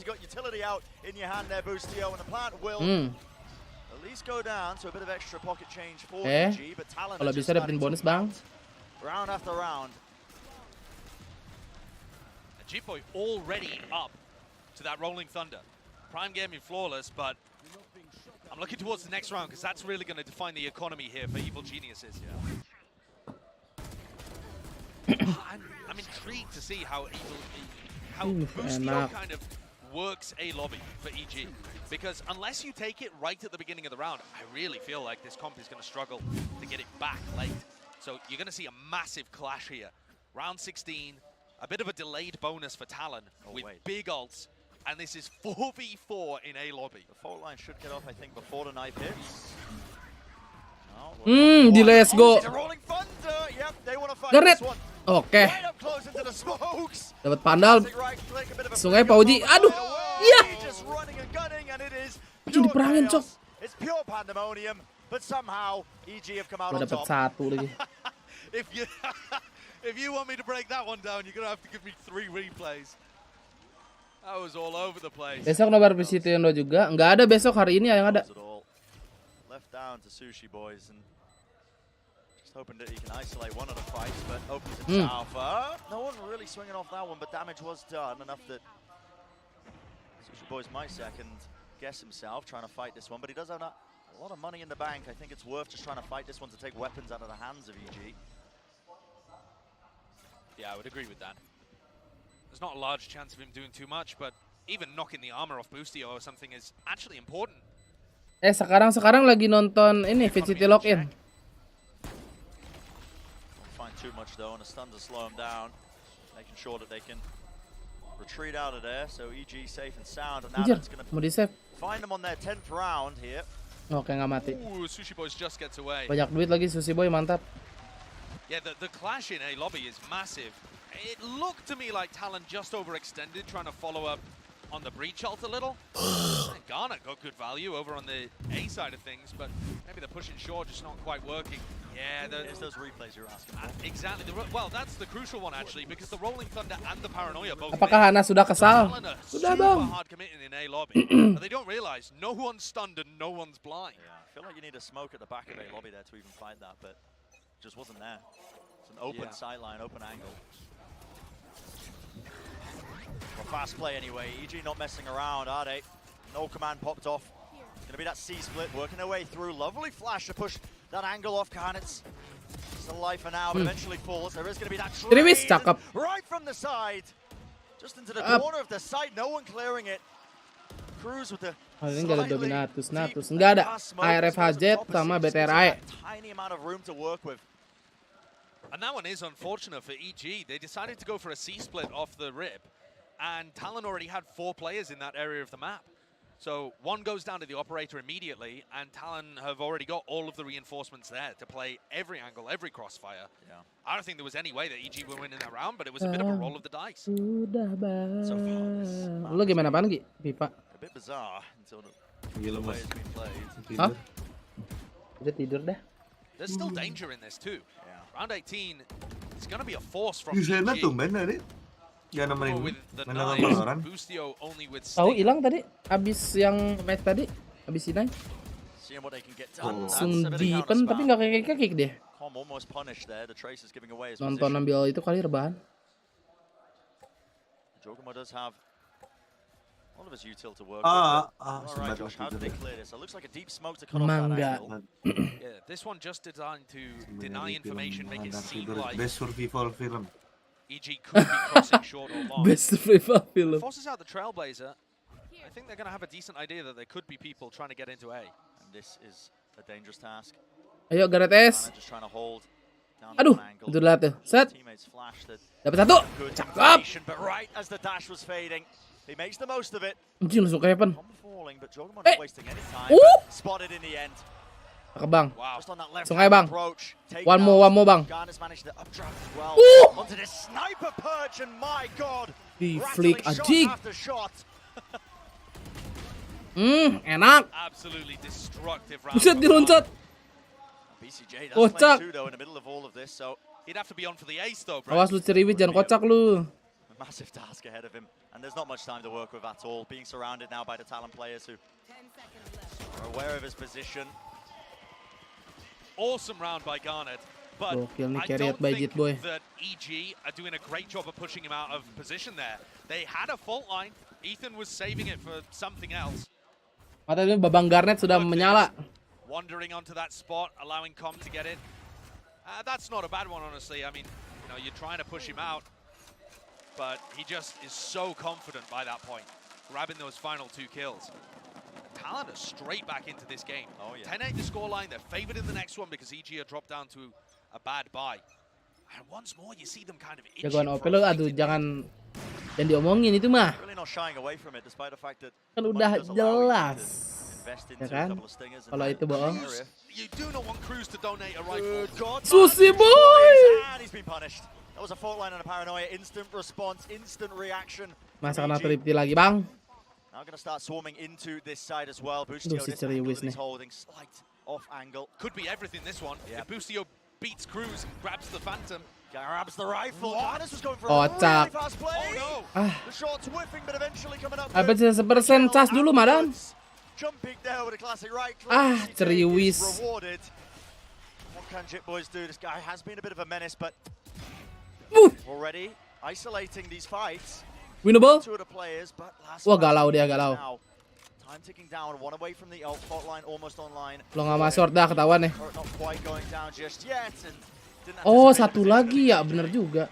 Kalau bisa dapetin bonus, Bang. Round after round. G-Boy already up to that Rolling Thunder. Prime Gaming flawless, but I'm looking towards the next round because that's really going to define the economy here for Evil Geniuses. I'm intrigued to see how Boostio kind of works a lobby for EG, because unless you take it right at the beginning of the round, I really feel like this comp is going to struggle to get it back late. So you're going to see a massive clash here. Round 16, a bit of a delayed bonus for Talon with big ults. And this is 4v4 in A lobby. The fault line should get off, I think, before the knife hits. Delay, let's go. Garnet. Oke. Dapat pandal. Sungai Pauji. Aduh. Iya. Jadi perangin, Cok. Gua dapat satu lagi. If you want me to break that one down, you're gonna have to give me 3 replays. I was all over the place. Besok nobar Visito Yondo juga. Nggak ada besok, hari ini yang ada. Left down to Sushi Boys and just hoping that he can isolate one of the fights, but opens it Alpha. No one really swinging off that one, but damage was done enough that Sushi Boys might second guess himself trying to fight this one, but he does have a lot of money in the bank. I think it's worth just trying to fight this one to take weapons out of the hands of EG. Yeah, I would agree with that. There's not a large chance of him doing too much, but even knocking the armor off Boostio or something is actually important. Sekarang lagi nonton ini VCT Login. Don't find too much though, and a stun to slow him down, making sure that they can retreat out of there. So EG safe and sound, and now that's going to find them on their 10th round here. Oke, nggak mati. Sushi Boys just gets away. Banyak duit lagi Sushi Boy, mantap. Yeah, the clash in A lobby is massive. It looked to me like Talon just overextended, trying to follow up on the breach ult a little. Garnet got good value over on the A side of things, but maybe the push in short just not quite working. Yeah, there's those replays you're asking for. Exactly. Well, that's the crucial one actually, because the Rolling Thunder and the Paranoia both. Apakah Hana sudah kesal? Sudah bang. Hard committing in A lobby, but they don't realize no one's stunned and no one's blind. Yeah, I feel like you need a smoke at the back of A lobby there to even find that, but it just wasn't there. It's an open sideline, open angle. Well, fast play anyway. EG not messing around, are they? No command popped off. Gonna be that C split working their way through. Lovely flash to push that angle off Garnet's. It's a life for now, but eventually falls. There is gonna be that trade right from the side, just into the corner of the site. No one clearing it. Cruz with the ini nggak ada Dominatus, Natus, nggak ada ARF Jet sama BTRI. Tiny amount of room to work with. And that one is unfortunate for EG. They decided to go for a C split off the rip. and Talon already had 4 players in that area of the map. So one goes down to the operator immediately, and Talon have already got all of the reinforcements there to play every angle, every crossfire. Yeah. I don't think there was any way that EG would win in that round, but it was a bit of a roll of the dice. Sudah bang. Lu gimana apaan Ki? FIFA. A bit bizarre until the Gila, way Mas. it's been played. Hah? Udah tidur dah. There's still danger in this too. Round 18, it's going to be a force from Bisa EG. tumben tadi. Ya nemenin. With the Menang knives, Valorant. Boostio only with Tahu Sting. hilang tadi abis yang match tadi, abis ini. Seeing what they can get done. Langsung dipen tapi nggak kayak kick dia. Com almost punished there. The Trace is giving away his Nonton position. ambil itu kali rebahan. Jogamo does have all of his util to work Ah, with. All right, sempat Josh, how waktu do they itu. clear this? It looks like a deep smoke to cut off that Mangga. angle. Yeah, this one just designed to deny information, make it seem like Best survival film. EG could be crossing short or long. Best survival film. Forces out the Trailblazer. I think they're going to have a decent idea that there could be people trying to get into A. And this is a dangerous task. Ayo Gareth S. Just trying to hold down Aduh, one angle. itu lihat tuh. Set. Teammates flashed it. Dapat satu. Good Cakep. information, but right as the dash was fading, he makes the most of it. Anjing langsung ke Heaven. Falling, but Jogamo Eh. not wasting any time. Uh. Spotted in the end. Cakep bang. Just on that left Langsung aja bang. approach. One more bang. Garner's managed to updraft as well. Uh. Onto this sniper perch, and my god, Di rattling flick shot anjing. after shot. Enak. Absolutely destructive round. Buset diloncat. BCJ does Kocak. play 2 though in the middle of all of this, so he'd have to be on for the ace though, bro. Awas lu ceriwis jangan kocak lu. a massive task ahead of him, and there's not much time to work with at all. Being surrounded now by the Talon players who are aware of his position. Awesome round by Garnet, but Gokil nih, I carry don't out by think Jet Boy. that EG are doing a great job of pushing him out of position there. They had a fault line. Ethan was saving it for something else. Mata ini babang Garnet sudah menyala. Wandering onto that spot, allowing Com to get in. That's not a bad one, honestly. I mean, you know, you're trying to push him out, but he just is so confident by that point, grabbing those final 2 kills. Talon are straight back into this game. Oh, yeah. 10-8 the scoreline. They're favored in the next one because EG are dropped down to a bad bye. And once more, you see them kind of itching Jagoan for OP lo, aduh jangan diomongin itu mah. Really not shying away from it, despite the fact that Kan udah jelas. invest into Ya kan? a couple of stingers in Kalau that itu bohong. area. You do not want Cruz to donate a rifle. Susi boy. And he's been punished. That was a fault line and a paranoia. Instant response, instant reaction. Masa kena tripti lagi bang. Now going to start swarming into this side as well. Boostio, Aduh, si this angle ceriwis that he's nih. holding, slight off angle. Could be everything this one. Yeah. If Boostio beats Cruz and grabs the Phantom. Grabs the rifle. Garnis was going for Oh, a really cak. fast play. Oh, Ah. The shot's whiffing, but eventually coming up. Apa 1% cas dulu madan. Jumping there with a classic right. Ah, Classic ceriwis. is rewarded. What can Jit Boys do? This guy has been a bit of a menace, but already isolating these fights. Winnable? 2 of the players, but last Wah fight galau dia is galau. now. Time ticking down, 1 away from the ult, hotline almost online. Lo nggak masuk dah ketahuan nih. Not quite going down just yet, and didn't Oh anticipate satu the position lagi ya, bener juga.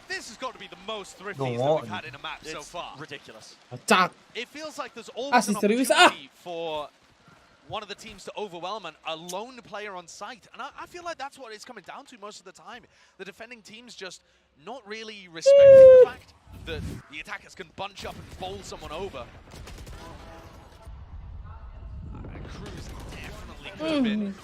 This has got to be the most thrifties No. that we've had in a map so It's far. ridiculous. Cak. It feels like there's Ah, always si an serius, opportunity for one of the teams to overwhelm a lone player on site. And I feel like that's what it's coming down to most of the time. The defending teams just not really respecting the fact that the attackers can bunch up and bowl someone over. And Cruz definitely could have been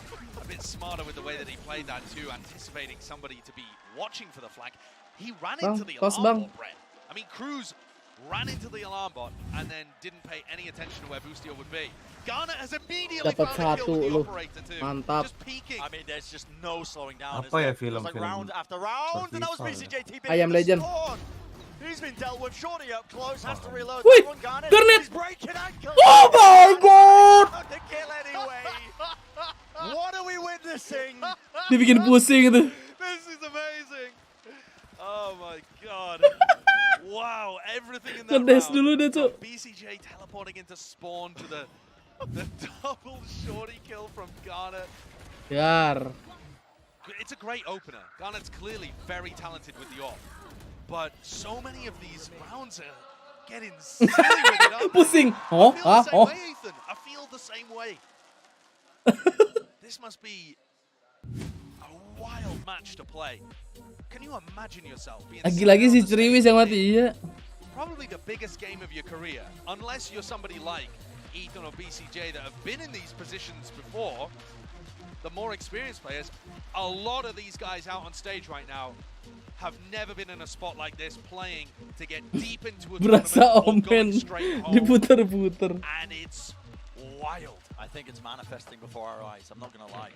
a bit smarter with the way that he played that too, anticipating somebody to be watching for the flank. He ran Bang, into the tos, alarm bang. bot, Brett. I mean, Cruz ran into the alarm bot and then didn't pay any attention to where Boostio would be. Garnet has immediately Dapat found a kill satu with the lu. operator too. Mantap. Just peeking. I mean, there's just no slowing down. Apa ya is there? It was like film-film round after round, and that was survival BCJ TP. Ayam Legend. He's been dealt with. Shorty up close, has to reload. Wih, That one, Garnet. Garnet. He's breaking ankle. Oh my god. Found the kill anyway. What are we witnessing? Dibikin pusing itu. This is amazing. Oh my god. Wow, everything in that Ngedes round. dulu deh, Cuk. BCJ teleporting into spawn to the double shorty kill from Garnet. Biar. It's a great opener. Garnet's clearly very talented with the off. But so many of these rounds are getting silly with it, aren't they? Pusing. Oh, I feel the same oh. way, Ethan. I feel the same way. This must be a wild match to play. Can you imagine yourself being Lagi-lagi si sat on the Ceriwis yang mati, iya. probably the biggest game of your career, unless you're somebody like Ethan or BCJ that have been in these positions before, the more experienced players, a lot of these guys out on stage right now have never been in a spot like this, playing to get deep into a Berasa tournament or going omen straight home, diputer-puter. and it's wild. I think it's manifesting before our eyes, I'm not going to lie.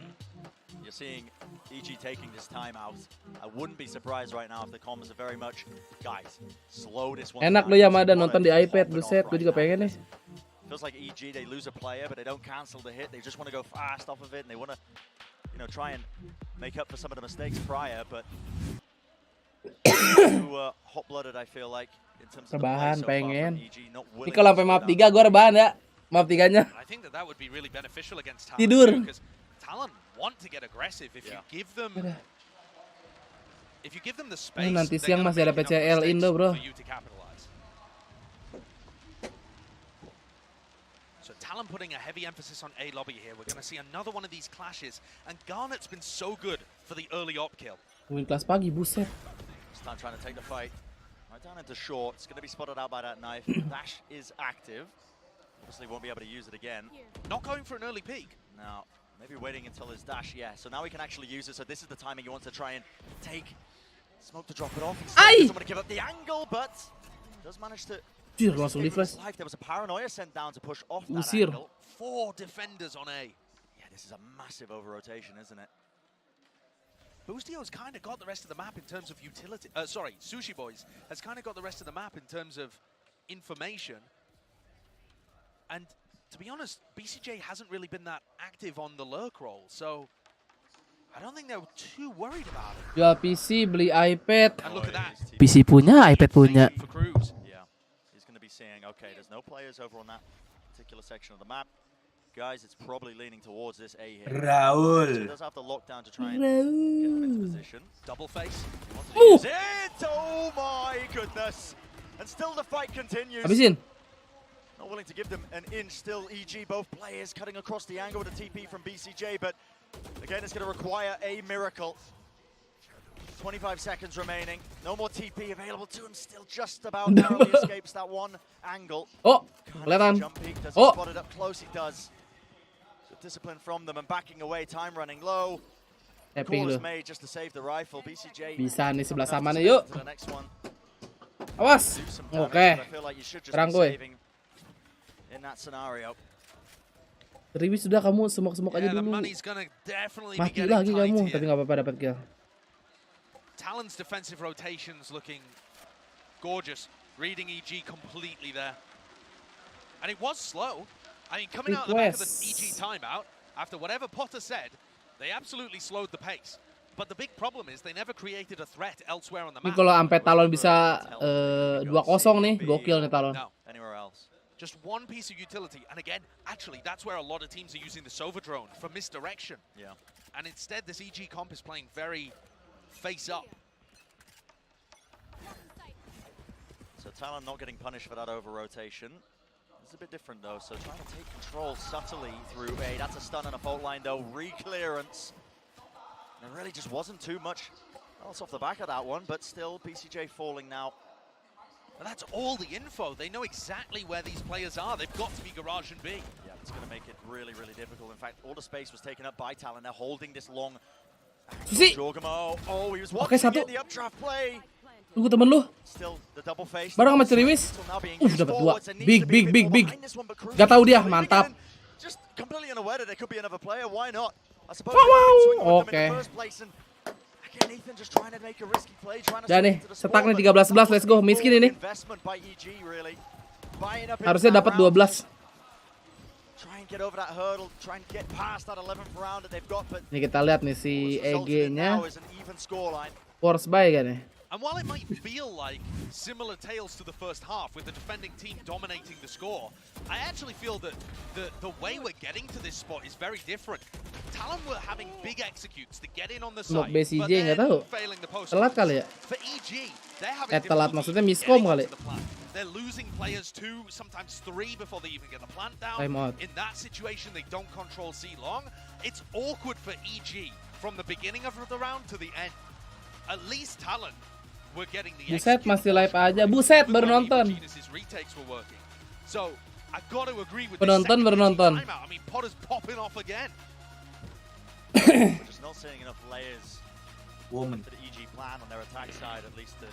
You're seeing EG taking this time out. I wouldn't be surprised right now if the comms are very much, guys, slow this one Enak down. lu ya Mada nonton di iPad, buset, gue juga pengen nih. Feels like EG, they lose a player, but they don't cancel the hit. They just want to go fast off of it, and they want to, you know, try and make up for some of the mistakes prior, but too hot-blooded, I feel like, in terms of the play Rebahan so far from pengen. EG, not Ini willing kalau to sampai slow map down. 3 gue rebahan ya. Map 3-nya. I think that would be really beneficial against Talon Tidur. too, because Talon want to get aggressive. If you give them the space, Nanti they're siang gonna masih ada make enough PCL mistakes Indo, bro. for you to capitalize. So Talon putting a heavy emphasis on A lobby here. We're going to see another one of these clashes, and Garnet's been so good for the early op kill. Win kelas pagi, buset. Stan trying to take the fight. Right down into short. It's going to be spotted out by that knife. Dash is active. Obviously won't be able to use it again. Not going for an early peek. Now, maybe waiting until his dash, yeah. So now he can actually use it. So this is the timing he wants to try and take. Smoke to drop it off. He still doesn't want to give up the angle, but does manage to... Anjir, langsung di flash. There was a paranoia sent down to push off that Usir. angle. 4 defenders on A. Yeah, this is a massive over-rotation, isn't it? Boostio's kind of got the rest of the map in terms of utility. Sushi Boys has kind of got the rest of the map in terms of information. And to be honest, BCJ hasn't really been that active on the lurk role, so I don't think they're too worried about it. Jual PC, beli iPad. And look at that. PC punya, iPad punya. For Cruz. Yeah, he's going to be saying, okay, there's no players over on that particular section of the map. Guys, it's probably leaning towards this A here. Raul. So he does have the lockdown to try and get them into position. Double face. Use it! Oh my goodness! And still the fight continues. Habisin. Not willing to give them an inch. Still EG, both players cutting across the angle with a TP from BCJ, but again, it's going to require a miracle. 25 seconds remaining. No more TP available to him. Still just about narrowly escapes that one angle. Oh, kelihatan. Jump peek. Does he spot it up close? He does. Good discipline from them and backing away. Time running low. Tapping Call is lu. made just to save the rifle. BCJ. Bisa nih sebelah sana nih, yuk. To the next one. Awas. Do some damage, Oke. but I feel like you should just Serang be gue. saving in that scenario. Riwi sudah kamu semok-semok aja Yeah, the dulu. money's gonna definitely be Mati getting lagi tight kamu, here. tapi nggak apa-apa dapat kill. Talon's defensive rotations looking gorgeous. Reading EG completely there. And it was slow. I mean, coming out of the back of the EG timeout, after whatever Potter said, they absolutely slowed the pace. But the big problem is they never created a threat elsewhere on the Ini map. kalau sampai Talon bisa 2-0 nih, gokil nih Talon. No. Anywhere else. Just one piece of utility. And again, actually, that's where a lot of teams are using the Sova drone for misdirection. Yeah. And instead, this EG comp is playing very face up. So Talon not getting punished for that over-rotation. It's a bit different though, so trying to take control subtly through A. That's a stun and a fault line though, re-clearance. There really just wasn't too much else off the back of that one, but still BCJ falling now. And that's all the info. They know exactly where these players are. They've got to be garage and B. Yeah, it's going to make it really, really difficult. In fact, all the space was taken up by Talon. They're holding this long. Susi. Jorgamo. Oh, he was Oke, watching satu. the updraft play. Tunggu temen lu. Still the double face. Bareng sama Ceriwis. Dapat 2. Big. Gak tahu dia, mantap. Just completely unaware that there could be another player. Why not? I suppose Wow. Oke. Again, Ethan just trying to make a risky play, trying to Udah nih, setak nih 13-11, let's go. Miskin ini. investment by EG really. Buying up Harusnya into dapat that round. 12. Try and get over that hurdle, try and get past that 11th round that they've got, but Nih kita lihat nih si EG-nya. now is an even scoreline. Force buy kan nih. And while it might feel like similar tales to the first half with the defending team dominating the score, I actually feel that the way we're getting to this spot is very different. Talon were having big executes to get in on the Smoke site, BCJ but then nggak tahu. failing the post. Telat kali ya? For EG, they're having Telat difficulty maksudnya miskom getting kali. into the plant. They're losing players 2, sometimes 3 before they even get the plant down. Time out. In that situation, they don't control C long. It's awkward for EG from the beginning of the round to the end. At least Talon were getting the Buset, masih live aja. Buset, baru nonton. Genius's retakes were working. So I got to agree with Penonton baru nonton. timeout. I mean, Potter's popping off again. We're just not seeing enough layers for the EG plan on their attack side, at least to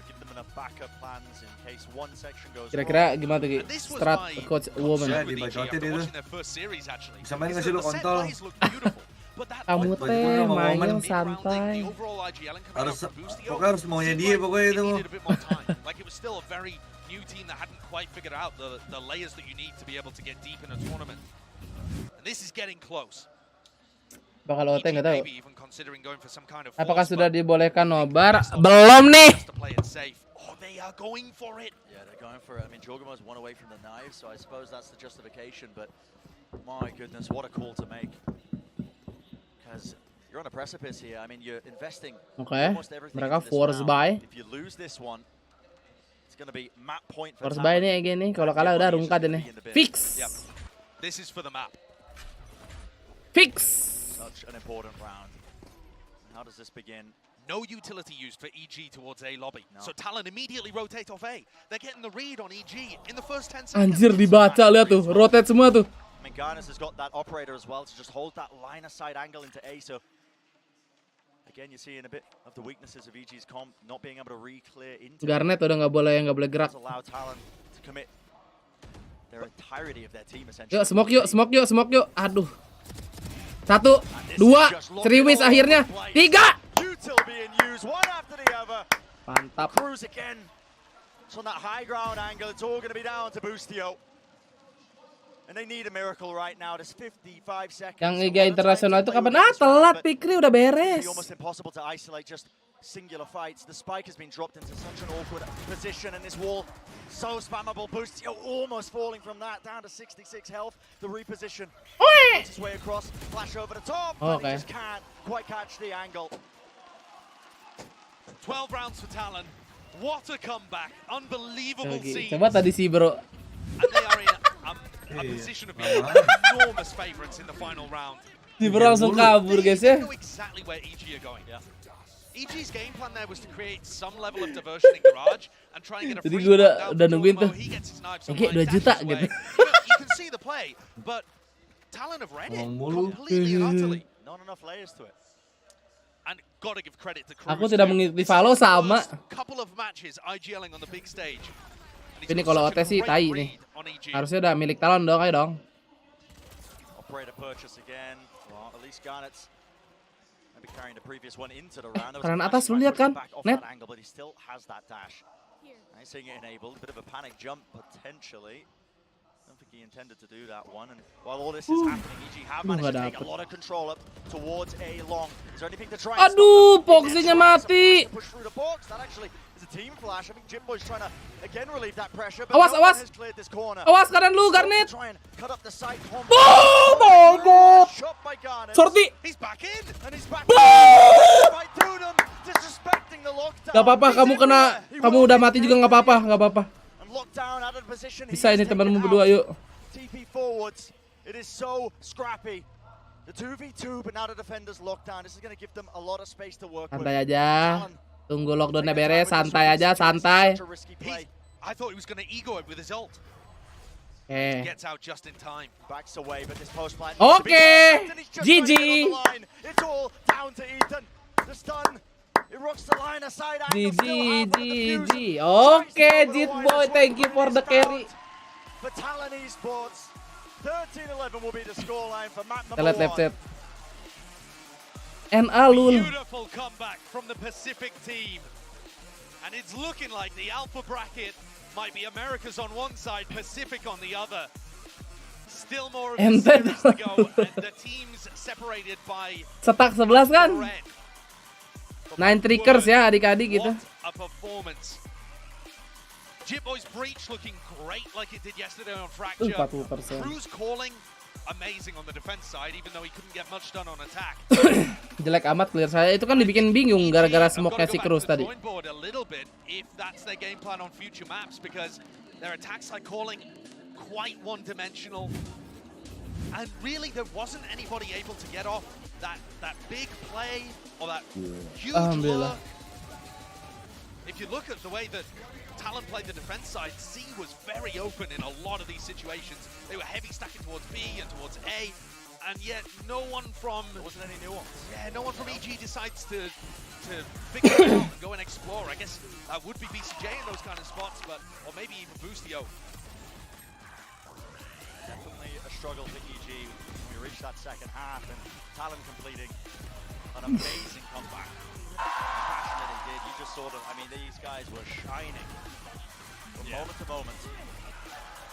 give them enough backup plans in case one section goes Kira-kira gimana tuh strat coach woman? Bisa main nggak sih lu kontol? Kamu teh main santai. Pokoknya harus maunya dia pokoknya itu. Like it was still a very new team that hadn't quite figured out the layers that you need to be able to get deep in a tournament. And this is getting close. Bakal OT nggak tahu. Even considering going for some kind of Apakah sudah dibolehkan nobar? Belum nih. to play it safe. Oh, they are going for it. Yeah, they're going for it. I mean, Jorgamo's one away from the knife, so I suppose that's the justification, but my goodness, what a call to make. Because you're on a precipice here. I mean, you're investing almost everything Mereka into this force round. buy. If you lose this one, it's going to be map point for Force buy nih again nih. Kalau kalah udah rungkat ini. Fix. Yep. This is for the map. Fix. Such an important round. How does this begin? No utility used for EG towards A lobby. So Talon immediately rotate off A. They're getting the read on EG in the first 10 seconds. Anjir dibaca, lihat tuh, rotate semua tuh. I mean, Garnus has got that operator as well to just hold that line of sight angle into A. So again, you're seeing a bit of the weaknesses of EG's comp, not being able to re-clear into. Garnet udah nggak boleh gerak. Allow Talon to commit their entirety of their team essentially. Yuk, smoke yuk. Aduh. 1, 2, Triwis akhirnya. 3. Mantap. Cruz again. It's on that high ground angle. It's all going to be down to Boostio. And they need a miracle right now. There's 55 seconds. Yang Liga Internasional itu kapan? Telat Pikri udah beres. It's almost impossible to isolate just singular fights. The spike has been dropped into such an awkward position, and this wall so spammable. Boostio almost falling from that, down to 66 health. The reposition makes his way across, flash over the top, but he just can't quite catch the angle. 12 rounds for Talon. What a comeback! Unbelievable scene. Coba tadi sih bro. And they are in a position of being enormous favorites in the final round. Si bro langsung kabur guys ya. They know exactly where EG are going. EG's game plan there was to create some level of diversion in garage and try and get a free gue down udah nungguin tuh. He gets his knives Oke, online, 2 juta dashes gitu. away. You can see the play, but Talon have read it completely and utterly. Not enough layers to it. And gotta give credit to Cruz. Aku tidak mengikuti VALO sama. Couple of matches IGLing on the big stage. Ini kalau OT sih tai nih. Harusnya udah milik Talon dong, ayo dong. Operator purchase again. Well, at least Garnet's maybe carrying the previous one into the round. Kanan atas lu lihat kan? Net. Angle, but he still has that dash. Nice seeing it enabled. Bit of a panic jump potentially. I don't think he intended to do that one. And while all this is happening, EG have managed to take a lot of control up towards A long. Is there anything to try? Aduh, Poxinya mati. Push through the box. That actually is a team flash. I think Jimbo's trying to again relieve that pressure. But Awas, no one awas. has cleared this corner. Awas kanan lu, Garnet. Try and cut up the side combo. Oh my god. Shot by Garnet. Sorti. He's back in. And he's back. Right through them, disrespecting the lockdown. Gak apa-apa, kamu udah mati juga nggak apa-apa. And lockdown out of position. Bisa ini temanmu berdua, yuk. TP forwards. It is so scrappy. The 2v2, but now the defenders lockdown. This is going to give them a lot of space to work with. Santai aja. Tunggu lockdownnya beres, santai aja, santai. I thought he was going to ego it with his ult. Gets out just in time. Backs away, but this post plan. Okay. GG. It's all down to Ethan. The stun. It rocks the line aside. GG. Okay, Jit boy, thank you for the carry. For Talon Esports, 13-11 will be the scoreline for map number 1. NA lul. Beautiful comeback from the Pacific team. And it's looking like the Alpha bracket might be America's on one side, Pacific on the other. Still more of the series to go, and the teams separated by Setak 11 kan? 9 trickers ya adik-adik gitu. What a performance. Jitboy's breach looking great like it did yesterday on Fracture. 40%. Cruz calling amazing on the defense side, even though he couldn't get much done on attack. Jelek amat clear saya. Itu kan dibikin bingung gara-gara smoke-nya si Cruz tadi. Board a little bit if that's their game plan on future maps, because their attack side calling quite one-dimensional. And really there wasn't anybody able to get off that big play or that huge lure. if you look at the way that Talon played the defense side, C was very open in a lot of these situations. They were heavy stacking towards B and towards A, and yet no one from... There wasn't any nuance. Yeah, no one from EG decides to figure it out and go and explore. I guess that would be BCJ in those kind of spots, but or maybe even Boostio. Definitely a struggle for EG when we reach that second half, and Talon completing an amazing comeback. The fashion that he did, you just saw them. I mean, these guys were shining from moment to moment.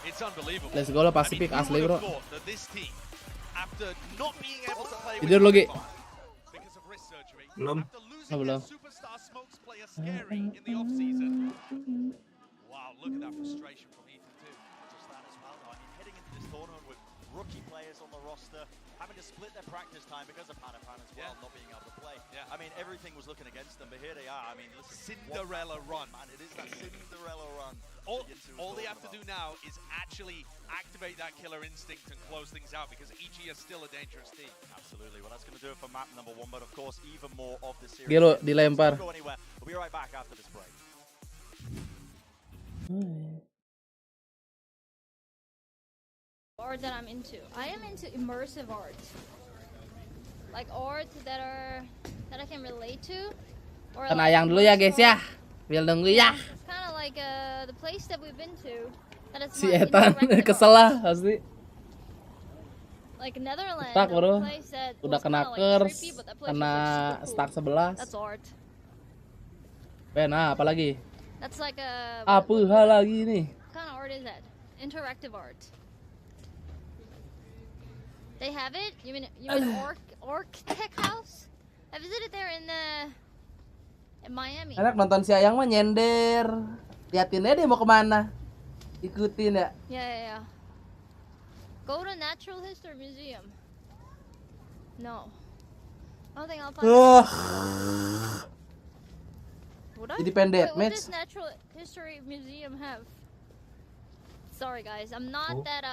It's unbelievable. Let's go lah Pacific asli bro. Thought that this team, after not being able to play Tidur lagi. because of wrist surgery, Belum. after losing their superstar smokes player Scary in the off-season. Wow, look at that frustration from Ethan too. Just that as well. I mean, heading into this tournament with rookie players on the roster, having to split their practice time because of Panapan as well, not being able to play. I mean, everything was looking against them, but here they are. I mean, listen, Cinderella run. Man, it is that Cinderella run. All they have to do now is actually activate that killer instinct and close things out, because EG is still a dangerous team. Absolutely. Well, that's going to do it for map number 1, but of course, even more of the series. Gelo dilempar. Don't go anywhere. We'll be right back after this break. Art that I'm into. I am into immersive art. Like art that I can relate to. Or Tenayang dulu ya guys ya. Biar dulu ya. It's kind of like the place that we've been to. That is Si Ethan kesel lah pasti. Like Netherlands. Tak bro. That Udah was kena kinda, curse, trippy, but that place kena was, like, super stack cool. 11. That's art. Nah, apalagi? That's like a. Apa hal lagi nih? What kind of art is that? Interactive art. They have it? You mean Orc Tech House? I visited there in Miami. Enak nonton si Ayang mah nyender. Liatin aja dia mau kemana. Ikutin ya. Yeah. Go to Natural History Museum. No. I don't think I'll find it. Would I? Jadi pendek, What match. does Natural History Museum have? Sorry guys, I'm not that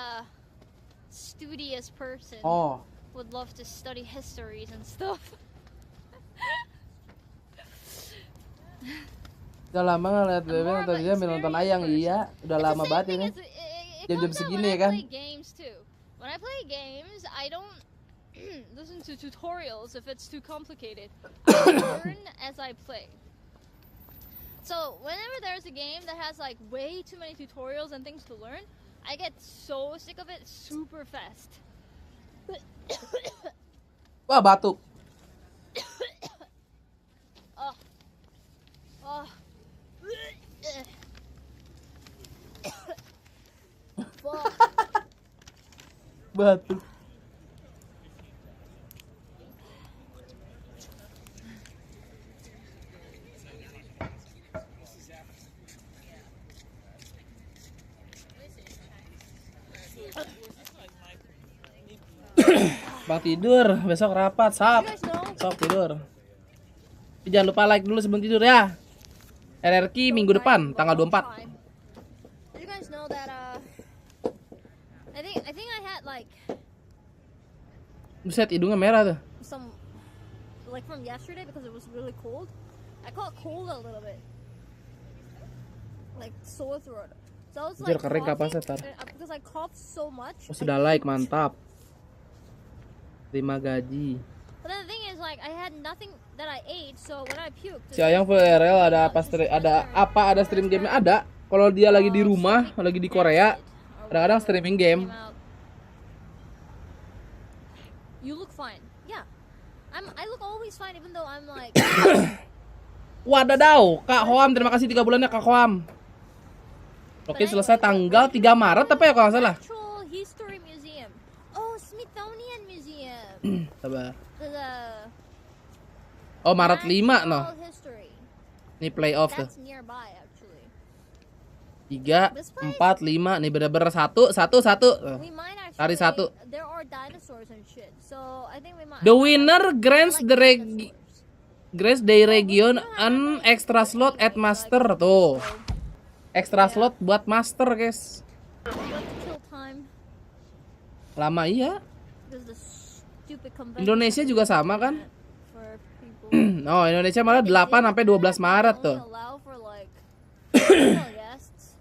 studious person. Oh. Would love to study histories and stuff. Udah lama ngeliat bebek nonton dia nonton Ayang iya. Udah lama banget ini. Jam-jam segini ya kan. When I play games, I don't listen to tutorials if it's too complicated. I learn as I play. So whenever there's a game that has like way too many tutorials and things to learn, I get so sick of it super fast. Wah, batuk. Batuk. Bang tidur, besok rapat, sok tidur. Tapi jangan lupa like dulu sebelum tidur ya. RRQ minggu depan, tanggal 24. You guys know that I think I had like Buset, hidungnya merah tuh. some like from yesterday because it was really cold. I caught cold a little bit. Like sore throat. So I was like Kering kapan coughing, setar? because I coughed so much. Oh, sudah like, mantap. Terima gaji. But then the thing is, like, I had nothing that I ate, so when I puked. Si Ayang VRL ada ada stream game ada. Kalau dia lagi di rumah, lagi di Korea, kadang-kadang streaming game. You look fine. Yeah. I look always fine even though I'm like. Wadadaw, Kak Hoam, terima kasih 3 bulannya Kak Hoam. Oke, selesai tanggal 3 Maret apa ya kalau nggak salah? Natural History Museum. Oh, Smithsonian Museum. Sabar. The Oh, Maret 5 no. history. Nih playoff tuh. That's nearby actually. 3, 4, 5. Nih bener-bener 1. We might actually. Hari 1. There are dinosaurs and shit. So I think we might. The winner grants the region an extra slot at master tuh. Extra slot buat master, guys. Kill time. Lama iya. Because the stupid convention Indonesia juga sama kan? for people. Oh, Indonesia malah 8 sampai 12 Maret tuh. Allow for like additional guests,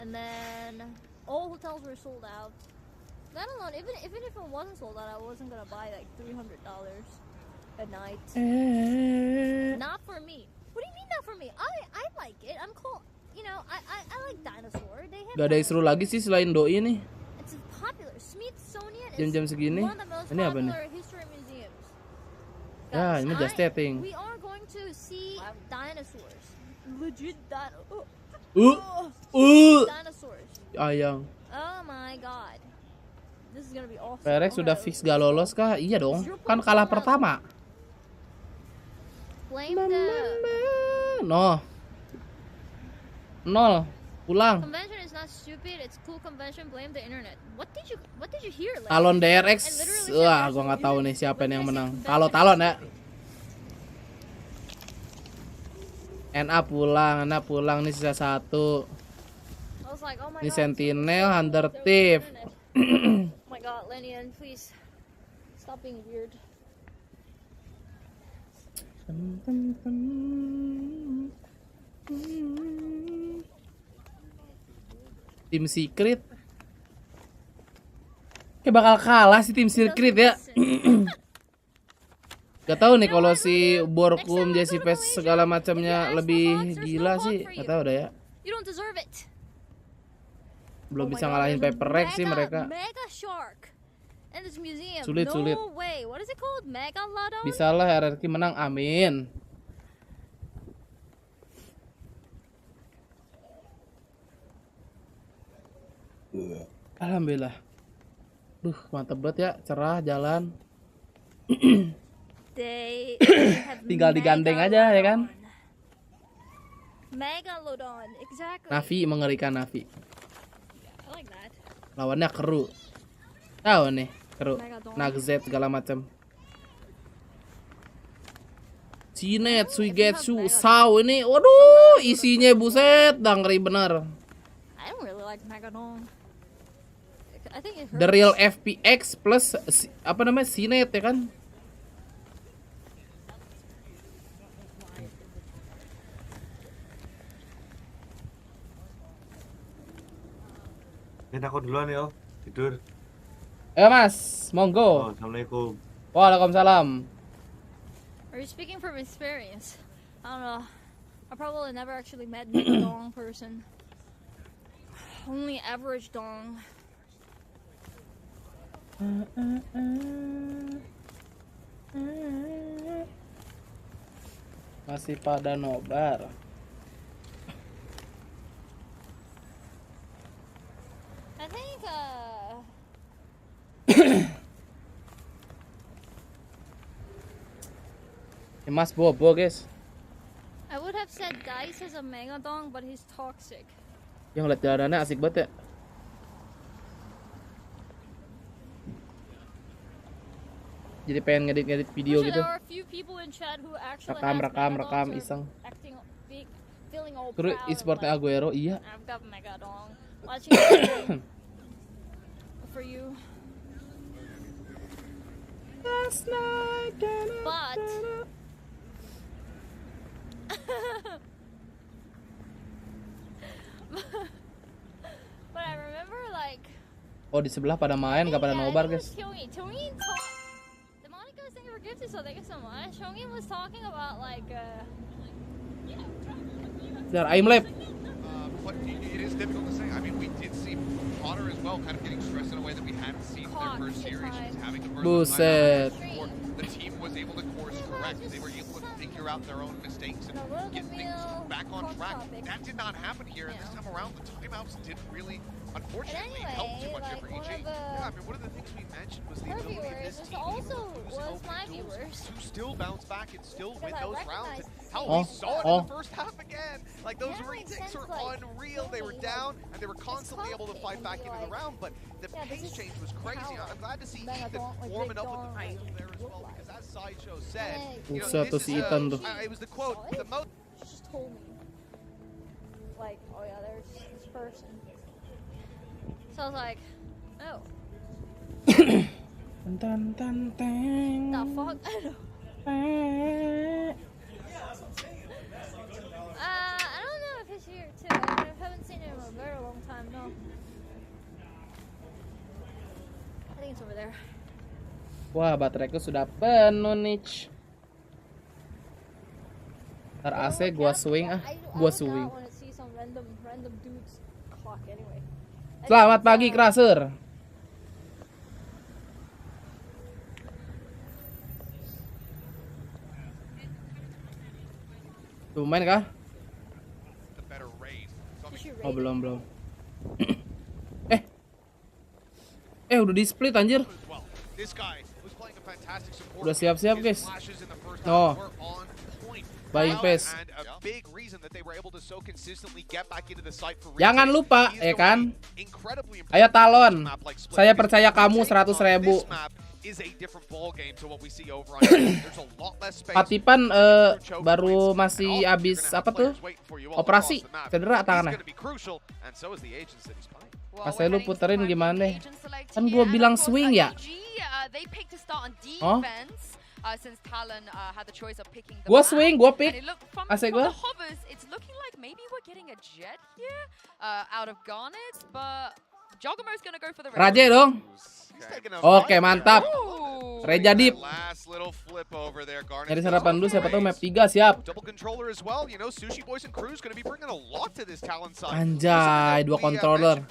and then all hotels were sold out. Let alone, even if it wasn't sold out, I wasn't gonna buy like $300 a night. Not for me. What do you mean not for me? I like it. I'm cool. You know, I like dinosaur. They have. Gak ada yang seru lagi sih selain doi nih. It's popular. Smithsonian Jam-jam is segini. one of the most Ini apa nih? popular history museums. Ya, ini just chatting. We are going to see dinosaurs. Legit dinosaurs. Dinosaurs. Ayang. Oh my god. This is gonna be awesome. Perek sudah fix gak lolos kah? Iya dong. Kan kalah pertama. Blame the No. 0. Pulang. convention is not stupid. It's cool convention. Blame the internet. What did you hear? Like, Talon DRX. Wah, gua nggak tahu nih siapa yang menang. Kalau Talon ya. NA pulang nih sisa 1. I was like, oh my Ini god. Sentinel, Hunter Thief. Oh my god, Lenian, please stop being weird. Tim Secret. Kayak bakal kalah sih Tim Secret ya. Gak tahu nih kalau si Borkum, Jesse Pes segala macamnya lebih gila sih. Gak tahu dah ya. You don't deserve it. Belum bisa ngalahin Paper Rex sih mereka. Mega shark. And this museum. Sulit. No way. What is it called? Megalodon? Bisa lah RRQ menang, amin. Alhamdulillah. Duh, mantep banget ya, cerah jalan. They have Tinggal digandeng aja ya kan. Megalodon, exactly. Navi mengerikan Navi. I like that. Lawannya Keru. Tahu nih, Keru. Megalodon. Nagzet segala macam. Cinet, Suigetsu, Sao ini, waduh, isinya buset, ngeri bener. I don't really like Megalodon. I think it hurts. The Real FPX plus apa namanya Cinet ya kan? Ini aku duluan ya, tidur. Ayo Mas, monggo. Assalamualaikum. Waalaikumsalam. Are you speaking from experience? I don't know. I probably never actually met a dong person. Only average dong. Masih pada nobar. I think Mas bobo guys. I would have said Dice has a megadong, but he's toxic. Yang lihat jalanannya asik banget ya. Jadi pengen ngedit video gitu. There are a few people in chat who actually Rekam has iseng. acting feeling all Terus proud e-sportnya and Aguero, iya. I've got megadong. Watching it for you. But but I remember like Oh di sebelah pada main, gak pada nobar guys. Kyungin the Monica was saying we're gifted, so thank you so much. Kyungin was talking about like There, I'm left. But it is difficult to say. I mean, we did see Potter as well, kind of getting stressed in a way that we hadn't seen in their first series. She was having to burn the Buset. time before the team was able to course correct. They were able to figure out their own mistakes and get things back on track. That did not happen here, and this time around, the timeouts didn't really, unfortunately, help too much for EG. Yeah, I mean, one of the things we mentioned was the her ability of viewers, this this team, also even with was losing my open duels, viewers. to still bounce back and still win Because I those rounds. recognized Hell, Oh, we saw it oh. in the first half again. Like, those retakes were unreal. They were down, and they were constantly able to fight back into the round, but the pace change was crazy. I'm glad to see Ethan warming up with the pace there as well, because as Sideshow said, you know, Buset tuh this si is Ethan tuh. it was the quote, the most... She just told me like, oh yeah, there's this person. So I was like, oh. Tan tan teng. The fuck? I don't know. I don't know if it's you Wah, bateraiku sudah penuh nih. Ntar AC gua swing gua swing. Selamat pagi, Kraser. Tuh main kah? Oh belum. Udah di split anjir. Udah siap-siap guys. Oh. Buying pace. Jangan lupa, kan? Ayo Talon. Saya percaya kamu 100.000. Patipan baru masih habis apa tuh? Operasi cedera tangannya. Pas saya lu puterin gimana deh? Kan gua bilang swing ya. Oh? Since Talon had the choice of picking the Gua swing, gua pick. Asik gua. It's looking like maybe we're getting a jet here out of Garnet, but Jogamo's gonna go for the Raja dong. Oke, mantap. Reja deep. Nyari sarapan dulu, siapa tahu map 3 siap. Anjay, 2 controller.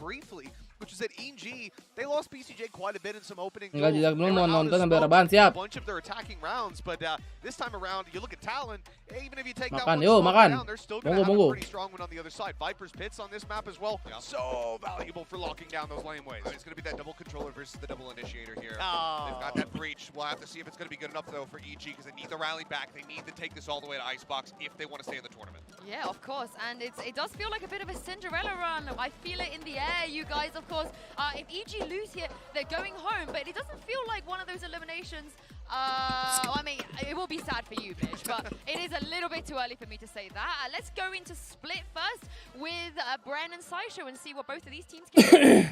Which is that EG, they lost BCJ quite a bit in some opening Enggak jejak dulu, goals. mau nonton sampai rebahan siap. A bunch of their attacking rounds, but this time around, you look at Talon, even if you take Makan, that yo, one makan. down, they're still going to have Monggo. a pretty strong one on the other side. Viper's Pits on this map as well, so valuable for locking down those laneways. It's going to be that double controller versus the double initiator here. They've got that breach. We'll have to see if it's going to be good enough, though, for EG, because they need the rally back. They need to take this all the way to Icebox if they want to stay in the tournament. Yeah, of course, and it does feel like a bit of a Cinderella run. I feel it in the air, you guys, of course. If EG lose here, they're going home, but it doesn't feel like one of those eliminations. I mean, it will be sad for you, Bish, but it is a little bit too early for me to say that. Let's go into split first with Bren and Saisho and see what both of these teams can do.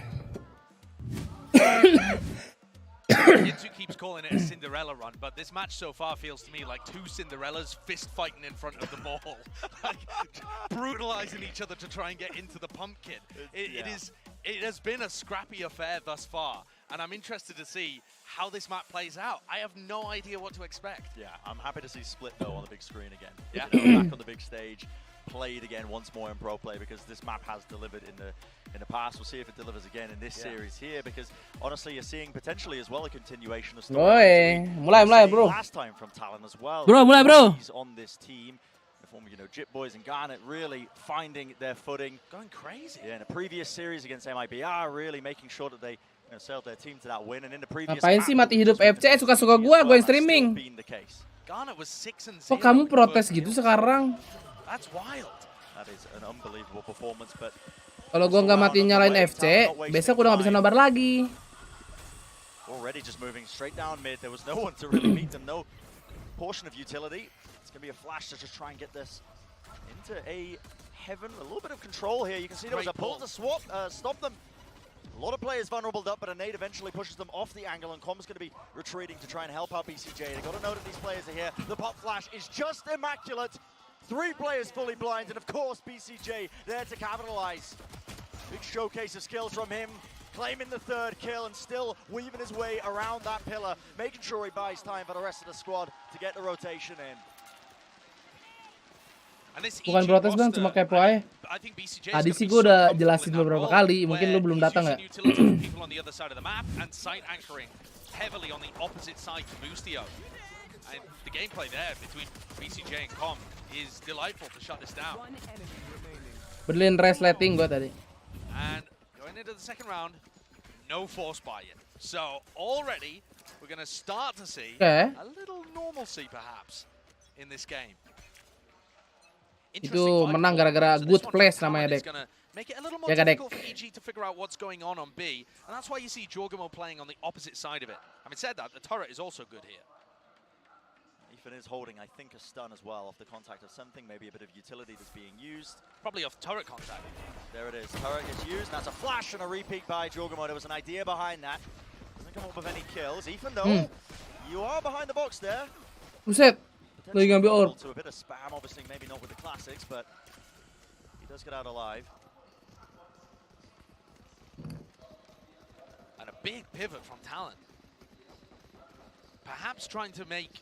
Yinzu keeps calling it a Cinderella run, but this match so far feels to me like 2 Cinderellas fist fighting in front of the ball, like brutalizing each other to try and get into the pumpkin. It has been a scrappy affair thus far, and I'm interested to see how this map plays out. I have no idea what to expect. Yeah, I'm happy to see Split though on the big screen again. Yeah, back on the big stage, played again once more in pro play, because this map has delivered in the past. We'll see if it delivers again in this series here, because honestly, you're seeing potentially as well a continuation of story. Mulai bro. Last time from Talon as well. Mulai bro. He's on this team. The former, Jit Boys and Garnet really finding their footing, going crazy. Yeah, in a previous series against MIBR, really making sure that they sailed their team to that win. And in the previous Ngapain sih mati hidup FC? Suka-suka gua yang streaming. Garnet was 6-0. Kok kamu protes gitu sekarang? That's wild. That is an unbelievable performance, but kalau gua nggak mati nyalain FC, besok udah nggak bisa nobar lagi. Already just moving straight down mid. There was no one to really meet them. No portion of utility. It's going to be a flash to just try and get this into a heaven. A little bit of control here. You can see there was a pull to stop them. A lot of players vulnerable up, but a nade eventually pushes them off the angle, and Com's going to be retreating to try and help out BCJ. They've got to know that these players are here. The pop flash is just immaculate. 3 players fully blind, and of course BCJ there to capitalize. Big showcase of skills from him, claiming the 3rd kill and still weaving his way around that pillar, making sure he buys time for the rest of the squad to get the rotation in. Bukan protes bang, cuma kepo aja. Tadi sih gue udah jelasin beberapa kali, mungkin lu belum datang ya. And the gameplay there between BCJ and Com is delightful to shut this down. Berlin resleting gue tadi. And going into the second round, no force buy in. So already we're going to start to see a little normalcy perhaps in this game. Itu menang gara-gara good place namanya, Dek. Make it a little more Ya, Dek. difficult for EG to figure out what's going on B, and that's why you see Jorgamo playing on the opposite side of it. Having said that, the turret is also good here. Ethan is holding, I think, a stun as well off the contact of something, maybe a bit of utility that's being used. Probably off turret contact. There it is, turret gets used, that's a flash and a repeat by Jorgamo. There was an idea behind that. Doesn't come up with any kills, Ethan though, you are behind the box there. Buset, lagi ngambil or. To a bit of spam, obviously maybe not with the classics, but he does get out alive. And a big pivot from Talon. Perhaps trying to make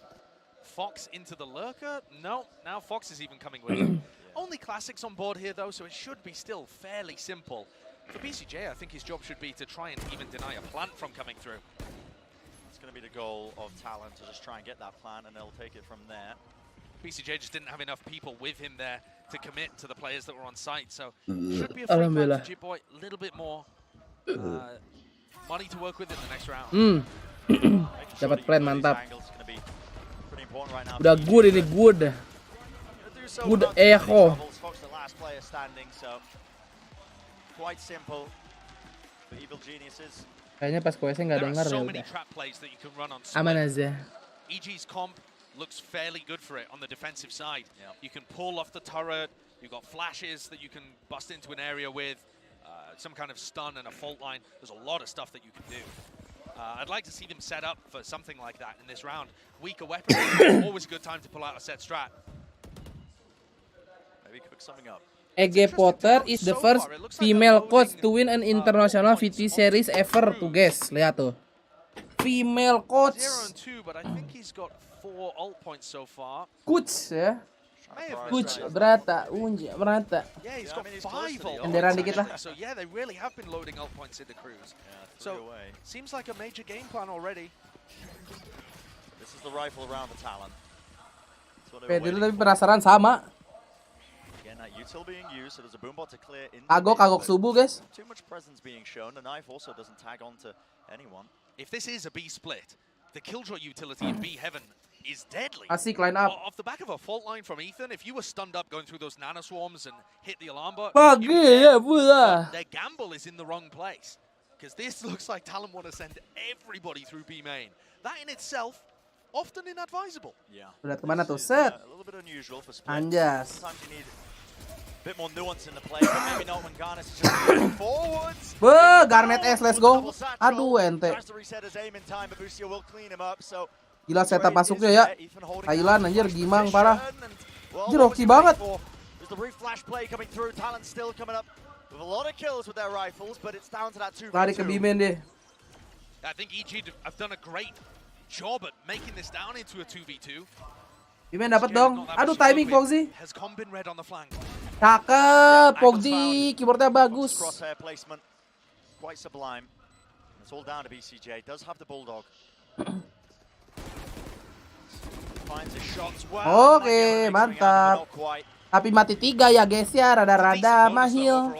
Fox into the lurker? No, now Fox is even coming with him. Only classics on board here though, so it should be still fairly simple. For BCJ, I think his job should be to try and even deny a plant from coming through. It's going to be the goal of Talon to just try and get that plant, and they'll take it from there. BCJ just didn't have enough people with him there to commit to the players that were on site, so should be a free plant for Jitboy. A little bit more money to work with in the next round. Dapat plan mantap. Udah good ini, good. Good echo. Quite simple for evil geniuses. Kayaknya pas questnya nggak denger ya udah. Aman aja. EG's comp looks fairly good for it on the defensive side. You can pull off the turret. You've got flashes that you can bust into an area with. Some kind of stun and a fault line. There's a lot of stuff that you can do. I'd like to see them set up for something like that in this round. Weaker weapons, always a good time to pull out a set strat. Maybe cook something up. EG Potter is the first female coach to win an international VT series ever tuh guys. Lihat tuh. Female coach. 0-2, but I think he's got 4 ult points so far. Coach ya. Coach berata, unja berata. Yeah, he's got 5 ult Enderan dikit lah. So yeah, they really have been loading ult points into crews. So seems like a major game plan already. This is the rifle around the Talon. Pedro tapi penasaran sama. Again, that util being used, so there's a boombot to clear in. Kagok subuh guys. Too much presence being shown. The knife also doesn't tag on to anyone. If this is a B split, the Killjoy utility in B heaven is deadly. Asik line up. Off the back of a fault line from Ethan, if you were stunned up going through those nanoswarms and hit the alarm bot, ya pula. Their gamble is in the wrong place. Because this looks like Talon want to send everybody through B main. That in itself, often inadvisable. Yeah. Udah kemana tuh? Set. A little bit unusual for split. Anjas. Sometimes you need a bit more nuance in the play, but maybe not when Garnet is just moving forwards. Garnet S, let's go. Aduh ente. Tries to reset his aim in time, but Busio will clean him up. So gila setup masuknya ya. Thailand anjir gimang parah. Anjir hoki banget. There's the reflash play coming through. Talon still coming up with a lot of kills with their rifles, but it's down to that 2v2. Lari ke B-main deh. I think EG have done a great job at making this down into a 2v2. B-main dapat dong. Aduh timing Fogzy. Has Com been red on the flank? Cakep Fogzy, keyboardnya bagus. Crosshair placement, quite sublime. It's all down to BCJ. Does have the bulldog. Finds his shots well. Oke, mantap. Tapi mati 3 ya guys ya, rada-rada mahil.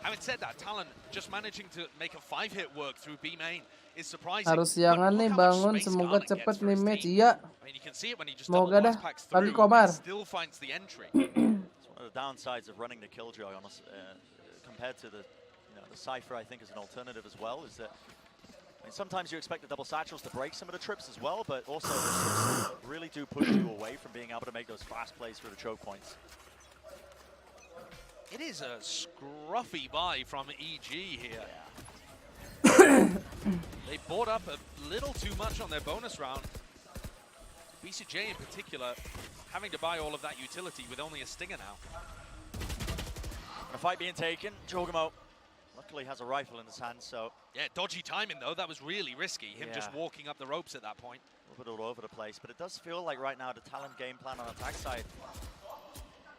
Having said that, Talon just managing to make a 5-hit work through B main is surprising. Harus jangan nih bangun, semoga cepet nih match. Iya. Semoga dah. Lagi Komar. Still finds the entry. It's one of the downsides of running the Killjoy compared to the Cypher, I think, as an alternative as well, is that sometimes you expect the double satchels to break some of the trips as well, but also the trips really do push you away from being able to make those fast plays through the choke points. It is a scruffy buy from EG here. They bought up a little too much on their bonus round. BCJ in particular having to buy all of that utility with only a stinger now. A fight being taken, Jogamo luckily has a rifle in his hand, so... Yeah, dodgy timing though, that was really risky, him just walking up the ropes at that point. A little bit all over the place, but it does feel like right now the Talon game plan on attack side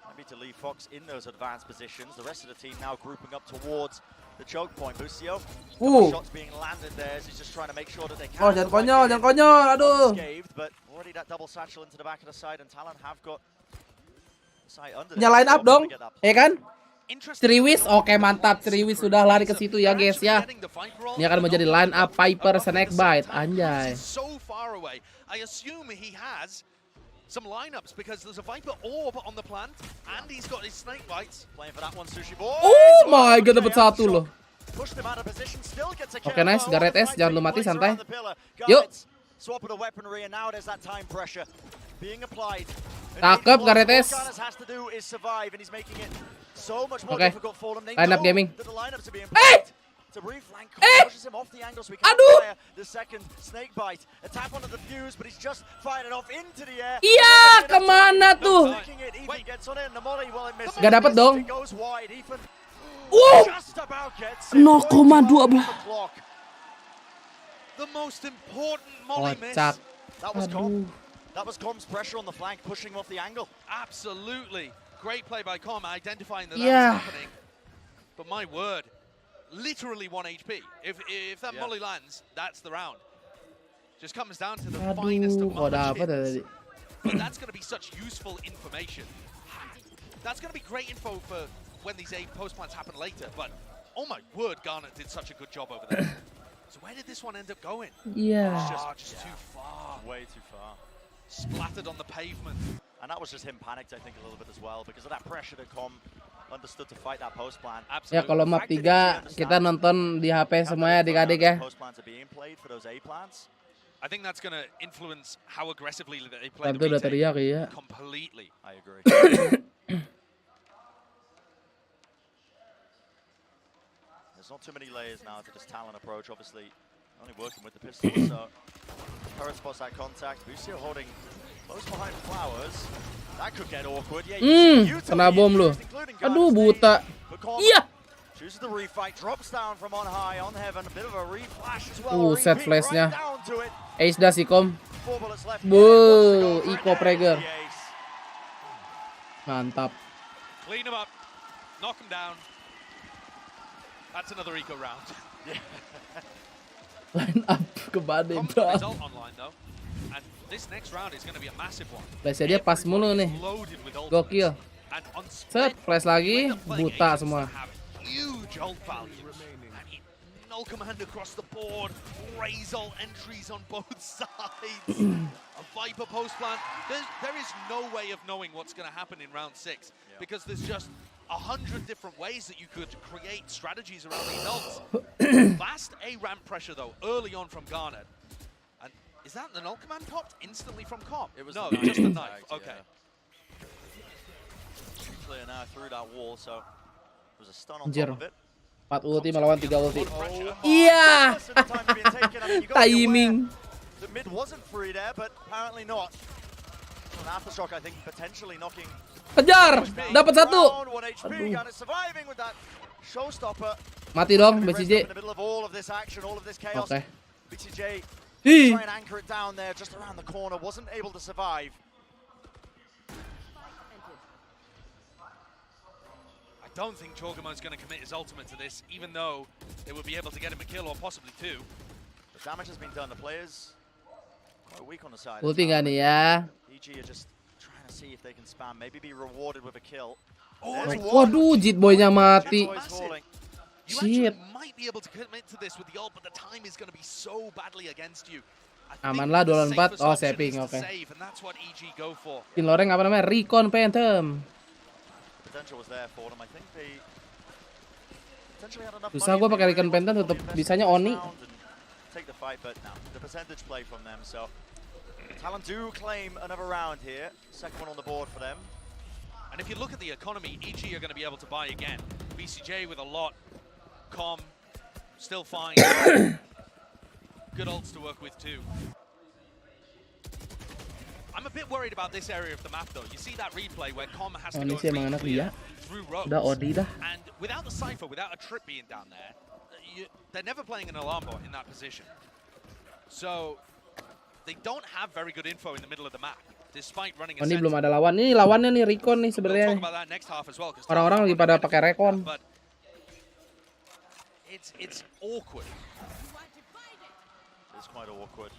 might be to leave Fox in those advanced positions. The rest of the team now grouping up towards the choke point. Busio, shots being landed there as he's just trying to make sure that they can... Oh, jangan konyol, aduh. But already that double satchel into the back of the side, and Talon have got the side under. Nyalain up dong, ya kan? Triwis, oke mantap. Triwis sudah lari ke situ ya guys ya. Ini akan menjadi line up Viper Snakebite, anjay. So far away. I assume he has some lineups because there's a Viper orb on the plant and he's got his Snakebites. Playing for that one, Sushi Boy. Oh my god, dapat satu loh. Oke, nice. Garret S, jangan lu mati, santai. Yuk. Swap of the weaponry and now there's that time pressure being applied. Cakep Garret S. Oke, line up gaming. Aduh. Iya, kemana tuh? Gak dapet dong. 0,12. The most important molly miss. Kocak. That was Com. That was Com's pressure on the flank, pushing him off the angle. Absolutely. Great play by Com, identifying that Yeah. that was happening. But my word, literally 1 HP. If that molly lands, that's the round. Just comes down to the finest of Kok dapet ya margins. tadi? But that's going to be such useful information. That's going to be great info for when these A post plants happen later. But oh my word, Garnet did such a good job over there. So where did this one end up going? Yeah. It's just too far. Way too far. Splattered on the pavement. And that was just him panicked, I think, a little bit as well, because of that pressure that Com understood to fight that post plan. Ya kalau map 3 kita nonton di HP semuanya adik-adik ya. Post plans are being played for those A plants. I think that's going to influence how aggressively they play the Tentu udah retake. teriak ya. Completely. I agree. There's not too many layers now to this Talon approach, obviously. Only working with the pistol, so Turret spots that contact. Lucio holding close behind Flowers. That could get awkward. Yeah, you see Kena bom lu. Aduh buta. Iya. Chooses the refight, drops down from on high on Heaven. A bit of a reflash as well. Set flashnya. Down to it. Ace dah si Kom. 4 bullets left. Wow, Eco Prager. Mantap. Clean him up. Knock him down. That's another eco round. Line up ke badai bang. Result online though. And this next round is going to be a massive one. Flashnya dia pas mulu nih. Gokil. Set, flash lagi, buta semua. Huge ult value. And null command across the board. Raise ult entries on both sides. A Viper post plant. There is no way of knowing what's going to happen in round 6 because there's just 100 different ways that you could create strategies around these ults. Vast A ramp pressure though, early on from Garnet. And is that the null command popped instantly from Com? It was no, the just the knife, knife. Okay. Clear now through that wall, so there was a stun on Anjir. top of it. 4 ulti melawan 3 ulti. Iya. Timing. The mid wasn't free there, but apparently not. An aftershock, I think, potentially knocking. Kejar, dapat 1. Aduh. Mati dong, BCJ. Oke. BCJ Ih. try and anchor it down there just around the corner, wasn't able to survive. I don't think Jorgamo's going to commit his ultimate to this, even though they would be able to get him a kill or possibly 2. The damage has been done. The players quite weak on the side. Ulti nggak nih ya? EG are just trying to see if they can spam, maybe be rewarded with a kill. Waduh, Jit Boy-nya mati. You actually might be able to commit to this with the ult, but the time is going to be so badly against you. Aman lah 2 lawan 4. Oh, saving, oke. Save, and that's what EG go for. Tin loreng apa namanya? Recon Phantom. Potential was there for them. I think they potentially had enough Susah money gue if pakai they Recon Phantom really tetap invested bisanya this Oni. round and take the fight, but no, the percentage play from them. So Talon do claim another round here. Second one on the board for them. And if you look at the economy, EG are going to be able to buy again. BCJ with a lot. Com, still fine. Good ults to work with too. I'm a bit worried about this area of the map though. You see that replay where Com has to go and clear through rows. Udah Odi dah. And without the Cypher, without a trip being down there, they're never playing an alarm bot in that position. So they don't have very good info in the middle of the map, despite running a Ini belum ada lawan. Ini lawannya nih Recon nih sebenarnya. Orang-orang lagi pada pakai Recon. It's awkward. It's quite awkward.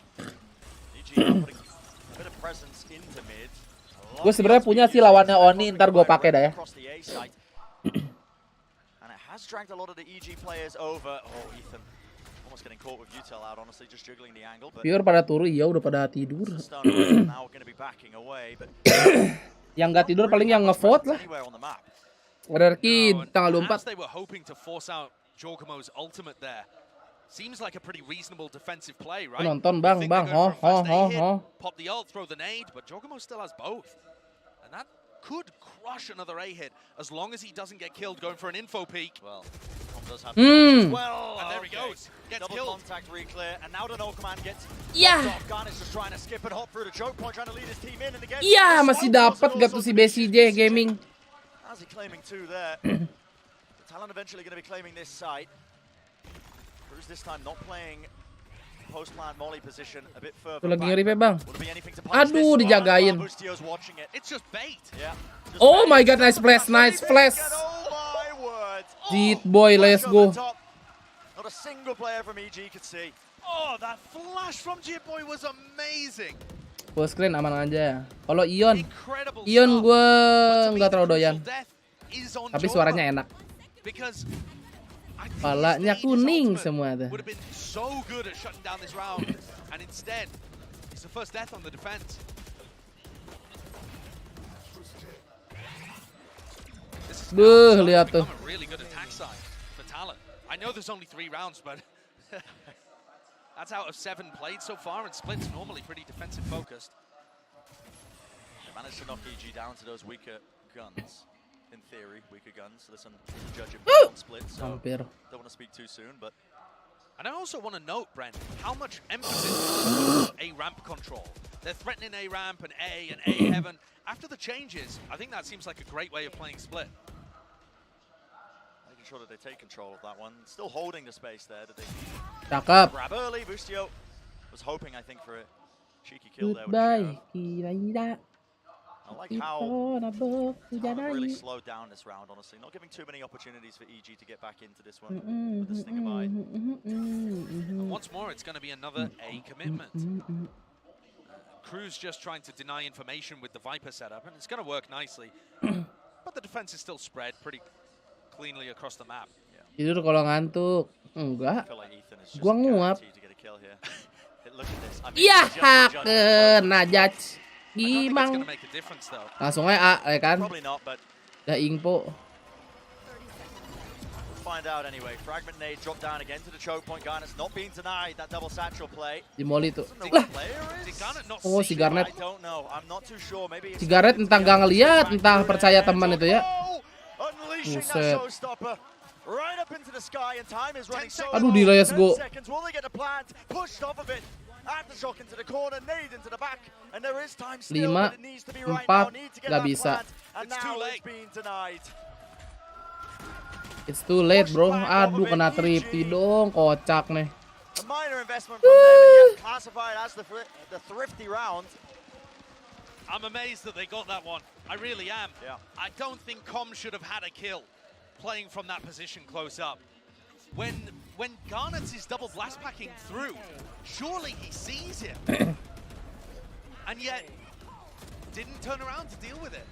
EG putting a bit of presence into mid. Gue sebenarnya punya sih lawannya Oni, ntar gue pakai dah ya. And it has dragged a lot of the EG players over. Oh, Ethan almost getting caught with Utel out, honestly, just juggling the angle. But Pure pada turu, iya udah pada tidur. now going to be backing away, but Yang nggak tidur paling yang ngevote lah. Berarti tanggal 24. They were hoping to force out Jorgamo's ultimate there. Seems like a pretty reasonable defensive play, right? Nonton bang, ho. Pop the ult, throw the nade, but Jorgamo still has both. And that could crush another A hit as long as he doesn't get killed going for an info peek. Well, Tom does have as well. And there he goes. Gets Double killed. contact reclear, and now the no command gets Yeah. off. Garnet's just trying to skip and hop through the choke point, trying to lead his team in, and again. Iya, masih dapat gak tuh si BCJ Gaming. How's he claiming 2 there? Talon eventually going to be claiming this side. Cruz this time not playing post-plant molly position a bit further Tuh lagi back. nge-revive, Bang. Would there be anything to punish this? Aduh, dijagain. Boostio's watching it. It's just bait. Yeah. Oh my god, nice flash, nice flash. Jit boy, let's go. Not a single player from EG could see. Oh, that flash from Jitboy was amazing. Full screen aman aja. Kalau Ion gue nggak terlalu doyan. Tapi suaranya enak. Because Palanya kuning semua tuh. would have been so good at shutting down this round, and instead, it's the first death on the defense. Duh, lihat tuh. A really good attack side for Talon. I know there's only 3 rounds, but that's out of 7 played so far, and Split's normally pretty defensive focused. They managed to knock EG down to those weaker guns. In theory, weaker guns. So listen, judge it on Split, so Hampir. don't want to speak too soon, but... And I also want to note, Brent, how much emphasis on A ramp control. They're threatening A ramp and A heaven. After the changes, I think that seems like a great way of playing Split. Making sure that they take control of that one. Still holding the space there. Did they Cakep. grab early? Boostio was hoping, I think, for a cheeky kill there with Goodbye, the kira-kira. I like how Talon really slowed down this round, honestly. Not giving too many opportunities for EG to get back into this one with the Stinger-Bite. And once more, it's going to be another A commitment. Cruz just trying to deny information with the Viper setup, and it's going to work nicely. But the defense is still spread pretty cleanly across the map. Tidur kalau ngantuk. Enggak. Gua nguap. Iya, kena judge. Gimang. Langsung aja A, ya kan? Udah info. Find out anyway. Fragment nade drop down again to the choke point. Garnet's not being denied that double satchel play. Di molly tuh. Lah. Oh, si Garnet. I don't know. I'm not too sure. Maybe Si Garnet entah gak ngeliat, entah percaya teman itu ya. Buset. Right up into the sky and time is running so Aduh, di let's go. Will they get the plant pushed off of it? Aftershock into the corner, nade into the back, and there is time still, 5, but it needs to be right now. 4, Need to get gak that bisa. plant, and now it's being denied. It's too late, bro. Aduh, kena trippy dong, kocak nih. A minor investment from them, and yet classified as the thrifty round. I'm amazed that they got that one. I really am. Yeah. I don't think Com should have had a kill playing from that position close up. When Garnet is double blast packing through, surely he sees him. And yet, didn't turn around to deal with it.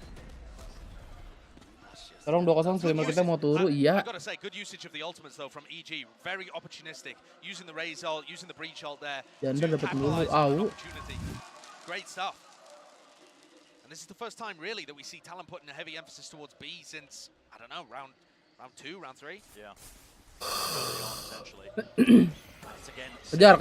Tolong 2-0 streamer kita mau turu, iya. I gotta say, good usage of the ultimates though from EG. Very opportunistic. Using the Raze ult, using the Breach ult there. Janda to dapat capitalize dulu, on an au. opportunity. Great stuff. And this is the first time really that we see Talon putting a heavy emphasis towards B since, I don't know, round 2, round 3? Yeah. Kejar.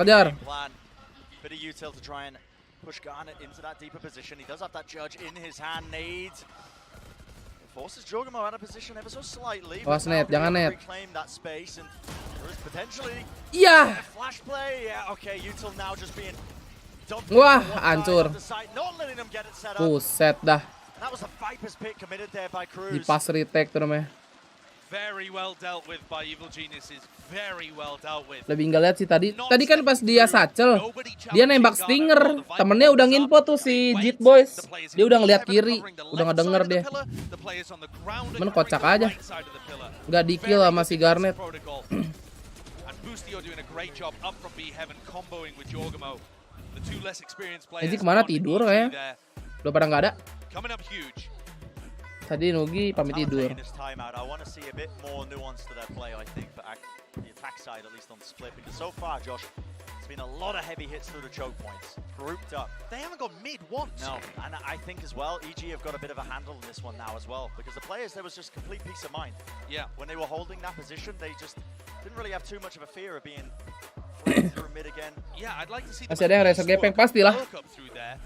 Bit of util to try and push Garnet into that deeper position. He does have that judge in his hand. Nades. It forces Jorgamo out of position ever so slightly. Awas net, jangan net. Reclaim that space and there is potentially Iya. flash play. Yeah, okay, util now just being dumped. Wah, hancur. Not letting them get it set up. Buset dah. That was a Viper's pick committed there by Cruz. Di pas retake tuh namanya. Very well dealt with by Evil Geniuses. Very well dealt with. Lebih nggak lihat sih tadi. Tadi kan pas dia satchel, dia nembak stinger. Temennya udah nginfo tuh si Jit Boys. Dia udah ngeliat kiri, udah ngedenger dia. Cuman kocak aja. Nggak di-kill sama si Garnet. Eji kemana tidur kayaknya? Udah pada nggak ada. Tadi Nugi pamit tidur. I want to see a bit more nuance to their play, I think, but the attack side, at least on Split, because so far, Josh, it's been a lot of heavy hits through the choke points, grouped up. They haven't got mid once. No, and I think as well, EG have got a bit of a handle in this one now as well, because the players, there was just complete peace of mind. Yeah. When they were holding that position, they just didn't really have too much of a fear of being through mid again. Yeah, I'd like to see Masih ada yang rasa gepeng pastilah.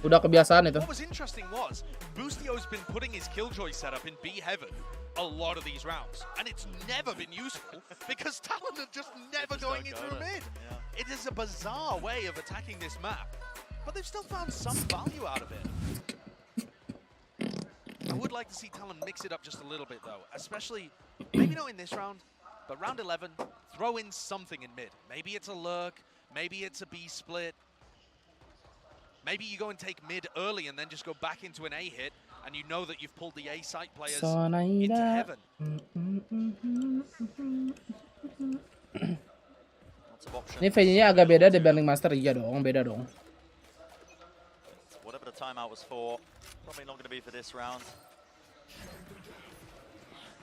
Udah kebiasaan itu. What was interesting was Boostio's been putting his Killjoy setup in B heaven a lot of these rounds, and it's never been useful because Talon are just never going in through mid. Yeah. It is a bizarre way of attacking this map, but they've still found some value out of it. I would like to see Talon mix it up just a little bit though, especially maybe not in this round, But round 11, throw in something in mid. Maybe it's a lurk, maybe it's a B split. Maybe you go and take mid early and then just go back into an A hit, and you know that you've pulled the A site players into heaven. Ini venue-nya agak beda dibanding Master. Iya dong, beda dong. Whatever the timeout was for, probably not going to be for this round.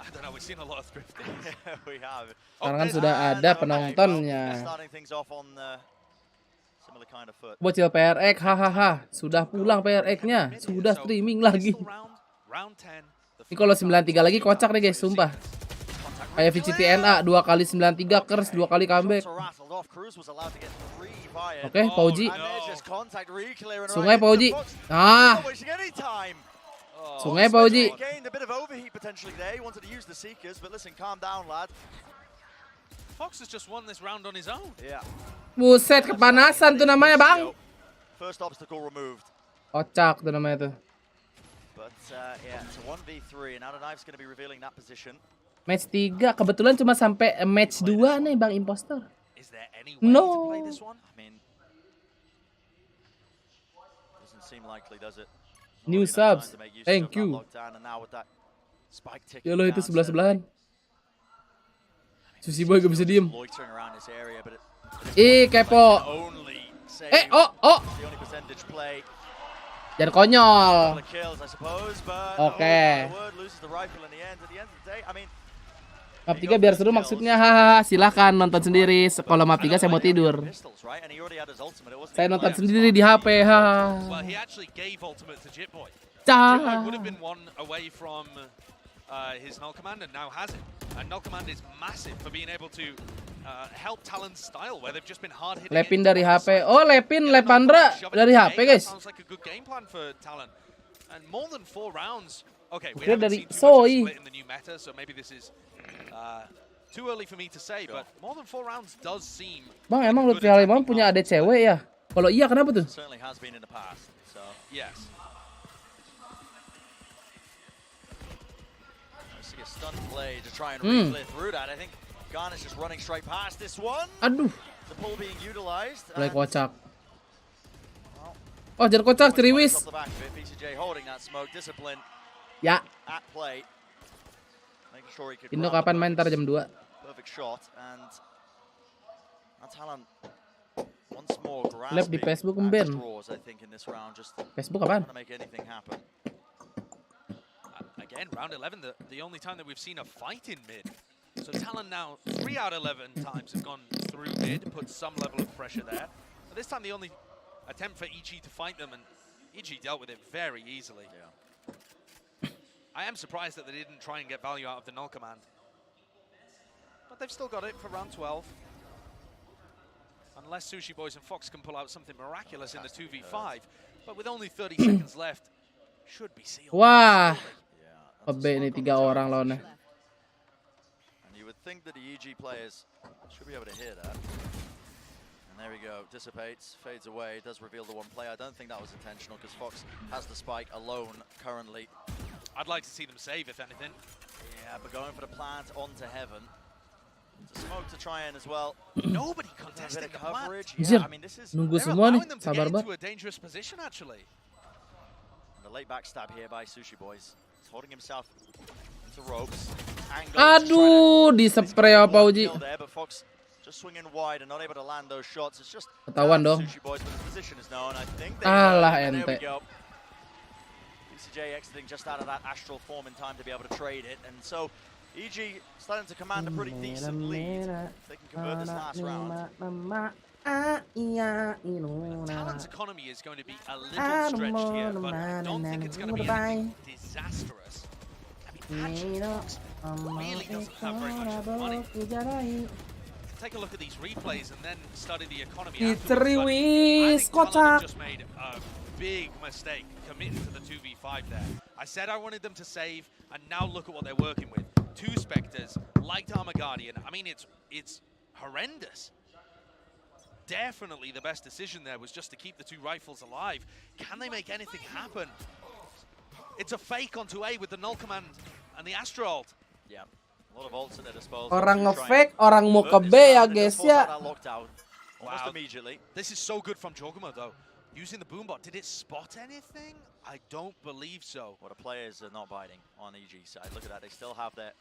I don't know, we've seen a lot of thrifting. We have. Sekarang kan sudah ada penontonnya. Starting things off on similar kind of foot. Bocil PRX, hahaha. Sudah pulang PRX-nya. Sudah streaming lagi. Ini kalau 93 lagi kocak deh guys, sumpah. Kayak VCTNA 2 kali 93 kers 2 kali comeback. Oke, Pauji. Sungai Pauji. Ah. Sungai Pauji. Fox has just won this round on his own. Buset, kepanasan tuh namanya, Bang. First obstacle removed. Kocak tuh namanya tuh. But yeah, it's a 1v3 and now the knife's going to be revealing that position. Match 3, kebetulan cuma sampai match 2 nih Bang Imposter. No. New subs, thank you. Ya lo itu sebelah-sebelahan. Sushi Boy gak bisa diem. Ih kepo. Oh. Jangan konyol. Oke. Map 3 biar seru maksudnya, haha. Silahkan nonton sendiri. Kalau map 3 saya mau tidur. Saya nonton sendiri di HP, haha. His null command and now has it. And null command is massive for being able to help Talon's style where they've just been hard hitting. Lepin dari HP. Oh, Lepandra dari HP, guys. Sounds like a good game plan for Talon. And more than 4 rounds. Okay, we haven't haven't dari seen too much Soy. split in the new meta, so maybe this is too early for me to say, but more than 4 rounds does seem. Bang, emang Lutfi Halimon punya adik cewek ya? Kalau iya kenapa tuh? Certainly has been in the past. So yes. See a stun play to try and re-flare through that. I think Garnish just running straight past this one. Aduh. The pull being utilized. Mulai kocak. Oh, jangan kocak, Triwis. PCJ holding that smoke, discipline. Ya. At play. Making sure he could Indo kapan main ntar jam 2? Perfect shot and Talon once more Lab di Facebook grasping Ben. I think in this round just Facebook apaan? trying to make anything happen. Again, round 11, the only time that we've seen a fight in mid. So Talon now 3 out of 11 times have gone through mid, put some level of pressure there. But this time the only attempt for EG to fight them, and EG dealt with it very easily. I am surprised that they didn't try and get value out of the null command. But they've still got it for round 12. Unless Sushi Boys and Fox can pull out something miraculous in the 2v5. But with only 30 seconds left, should be sealed. Wah. Pebe nih 3 orang lawannya. And you would think that the EG players should be able to hear that. And there we go, dissipates, fades away, does reveal the one play. I don't think that was intentional because Fox has the spike alone currently. I'd like to see them save, if anything. Yeah, but going for the plant onto heaven. It's a smoke to try in as well. Nobody contesting the coverage. Anjir, Yeah, I mean, this is nunggu semua nih, them to sabar get banget. into a dangerous position, actually. the late backstab here by Sushi Boys. He's holding himself into ropes. Aduh, di spray apa Uji? There, but Fox just swinging wide and not able to land those shots. It's just ketahuan dong. Sushi Boys, but the position is known. I think they Alah there we ente. go. PCJ exiting just out of that astral form in time to be able to trade it, and so EG starting to command a pretty decent lead. They can convert this last round. Talon's economy is going to be a little stretched here, but I don't think it's going to be anything disastrous. I mean, Fox really doesn't have very much money. Take a look at these replays and then study the economy afterwards. But I think Talon just made a big mistake committing to the 2v5 there. I said I wanted them to save, and now look at what they're working with. 2 Spectres, like Armor Guardian. I mean, it's horrendous. Definitely the best decision there was just to keep the 2 rifles alive. Can they make anything happen? It's a fake onto A with the null command and the Astro ult. Yeah, Orang nge-fake, orang mau ke B ya guys ya. Wow. This is so good from Joguma though. Using the boombot, did it spot anything? I don't believe so. Well, the players are not biting on EG side. Look at that, they still have their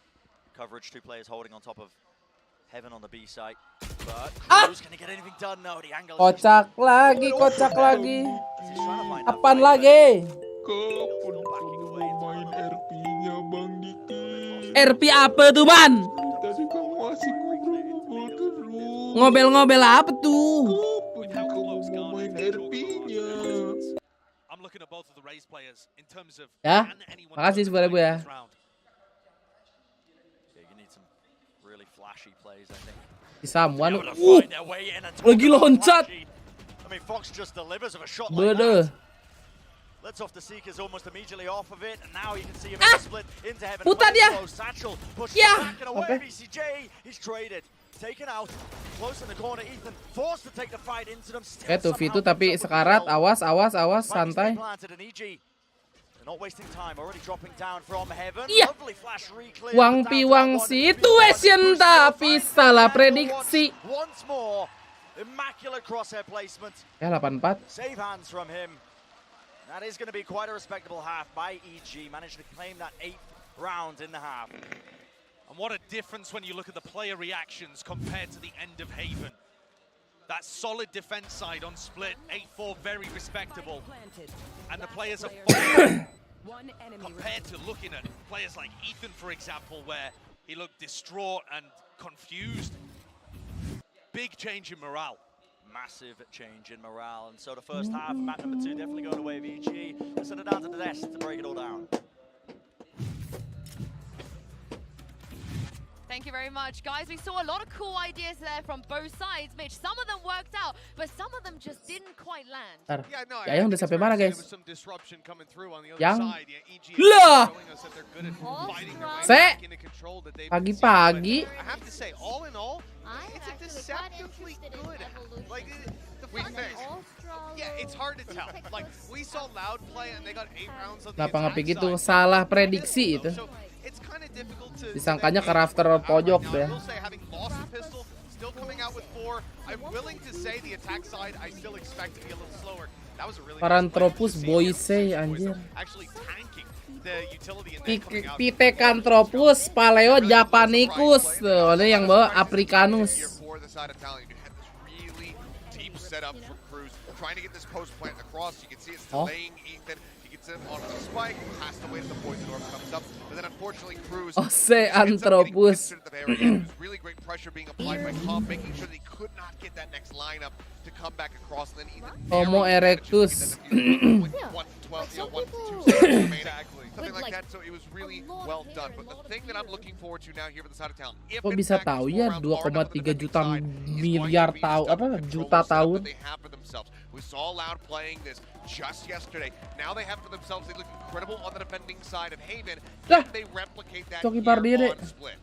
coverage. Two players holding on top of Heaven on the B side. But who's gonna get anything done? No, the angle. Kocak lagi, kocak lagi. Apaan lagi? RP-nya Bang Diki. RP apa tuh, Ban? Tadi kamu masih ngobrol terus. Ngobel-ngobel apa tuh? Kamu main RP-nya. I'm looking at both of the Rays players in terms of Ya, makasih 10.000 ya. Someone lagi loncat. Bede. Let's off the Seekers almost immediately off of it, and now you can see him in the split into Heaven. Putar dia. Satchel pushes Ya. back and away. BCJ, he's traded, taken out, close in the corner. Ethan forced to take the fight into them. Tuh itu tapi sekarat, awas, santai. Not wasting time, already dropping down from Heaven. Iya. Lovely flash reclear. Wang situation tapi salah prediksi. Once more, immaculate crosshair placement. Ya 84. Save hands from him. That is going to be quite a respectable half by EG. Managed to claim that 8th round in the half. And what a difference when you look at the player reactions compared to the end of Haven. That solid defense side on split, 8-4, very respectable. And the players are compared to looking at players like Ethan, for example, where he looked distraught and confused. Big change in morale. Massive change in morale. And so the first half, map number 2, definitely going away with EG. Let's send it down to the desk to break it all down. Thank you very much, guys. We saw a lot of cool ideas there from both sides, Mitch. Some of them worked out, but some of them just didn't quite land. Yang udah sampai mana, guys? Yang Lah. Pagi-pagi. I have to say, all in all, it's a deceptively good. Like, yeah, it's hard to tell. Like, we saw Loud play and they got 8 rounds on the Kenapa nggak begitu salah prediksi itu? Disangkanya ke rafter pojok deh. Still coming out with 4. I'm willing to say the attack side I still expect to be a little slower. That was a really Paranthropus boise anjir. actually tanking the utility and then coming out. Pithecanthropus paleo japanicus. Tuh, ini yang bawa Africanus. For the side of Talon, you had this really deep setup for Cruz trying to get this post plant across. You can see it's delaying Ethan. On a spike, passed away to the poison orb comes up, but then unfortunately Cruz Anthropus. really great pressure being applied by Comp, making sure that he could not get that next lineup to come back across, and then Ethan Homo erectus. something like that, so it was really well done. But the thing that I'm looking forward to now here for the side of Talon, if Kok bisa tahu ya 2,3 juta miliar tahun apa juta tahun? we saw Loud playing this just yesterday. Now they have for themselves, they look incredible on the defending side of Haven. Can they replicate that here on Split?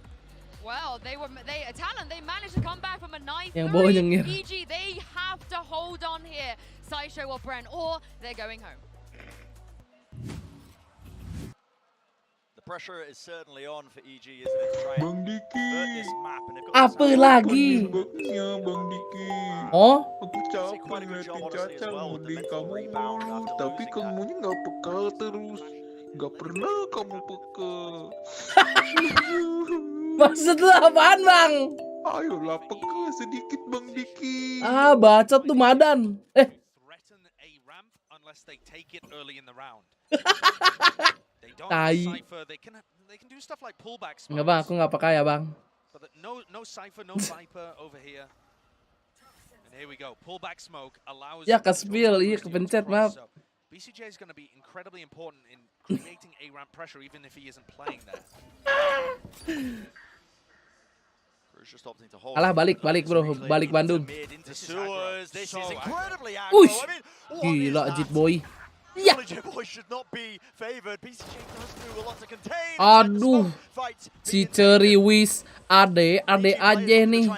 Well, Talon, they managed to come back from a 9-3. Yang bawah nyengir. EG, they have to hold on here. Sideshow or Brent, or they're going home. The pressure is certainly on for EG, isn't it? To try and convert this map. And Apa lagi? Bang Diki. Oh? Aku capek ngeliatin Caca ngoding kamu mulu, tapi kamunya nggak peka terus. Nggak pernah kamu peka. Maksud lu apaan, Bang? Ayolah peka sedikit Bang Diki. Ah, bacot tuh Madan. Unless they take it early in the round. Tai. They can do stuff like pullback smoke. Enggak, Bang, aku nggak peka ya, Bang. But no Cypher, no Viper over here. And here we go. Pullback smoke allows Ya, ke-spill, iya kepencet, maaf. BCJ is going to be incredibly important in creating A-ramp pressure even if he isn't playing there. Alah, balik bro, balik Bandung. Gila, Jit Boy. Ya. Aduh, si Ceriwis ade aja nih.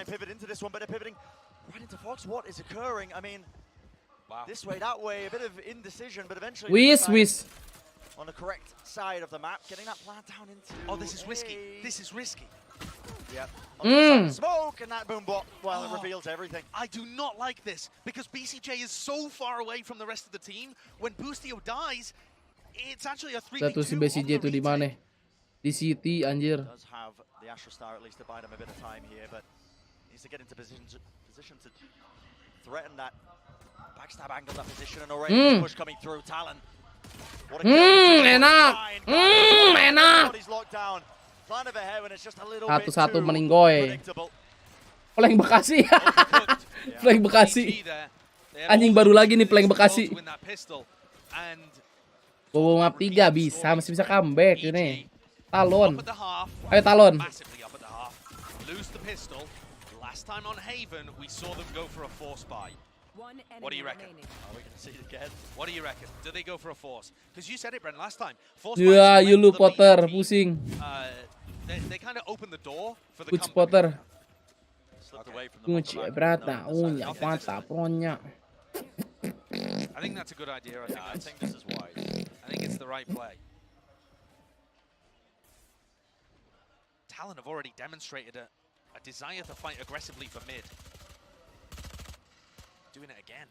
Wis. On the correct side of the map, getting that plant down into. Oh, this is risky. This is risky. Yeah. Smoke and that boom bot, well, it reveals everything. I do not like this because BCJ is so far away from the rest of the team. When Boostio dies, it's actually a 3v2. Satu si BCJ itu di mana? Di City anjir. Does have the Astra Star at least to buy them a bit of time here, but needs to get into position to threaten that backstab angle, that position, and already this push coming through. Talon. What a Enak. Enak. He's locked down. Plan of ahead when it's just a little Satu-satu bit too meninggoy. predictable. Plank Bekasi. Plank Bekasi. Anjing baru lagi nih Plank Bekasi. Bobo map 3 bisa, masih bisa comeback ini. Talon. Ayo Talon. Lose the pistol. Last time on Haven, we saw them go for a force buy. What do you reckon? Are we going to see it again? What do you reckon? Do they go for a force? Because you said it, Brent, last time. Force Ya, you lu Potter, pusing. They kind of open the door for the Coach comeback. Potter. Coach Brata, unya, mata, pronya. I think that's a good idea. I think this is wise. I think it's the right play. Talon have already demonstrated a desire to fight aggressively for mid. Doing it again.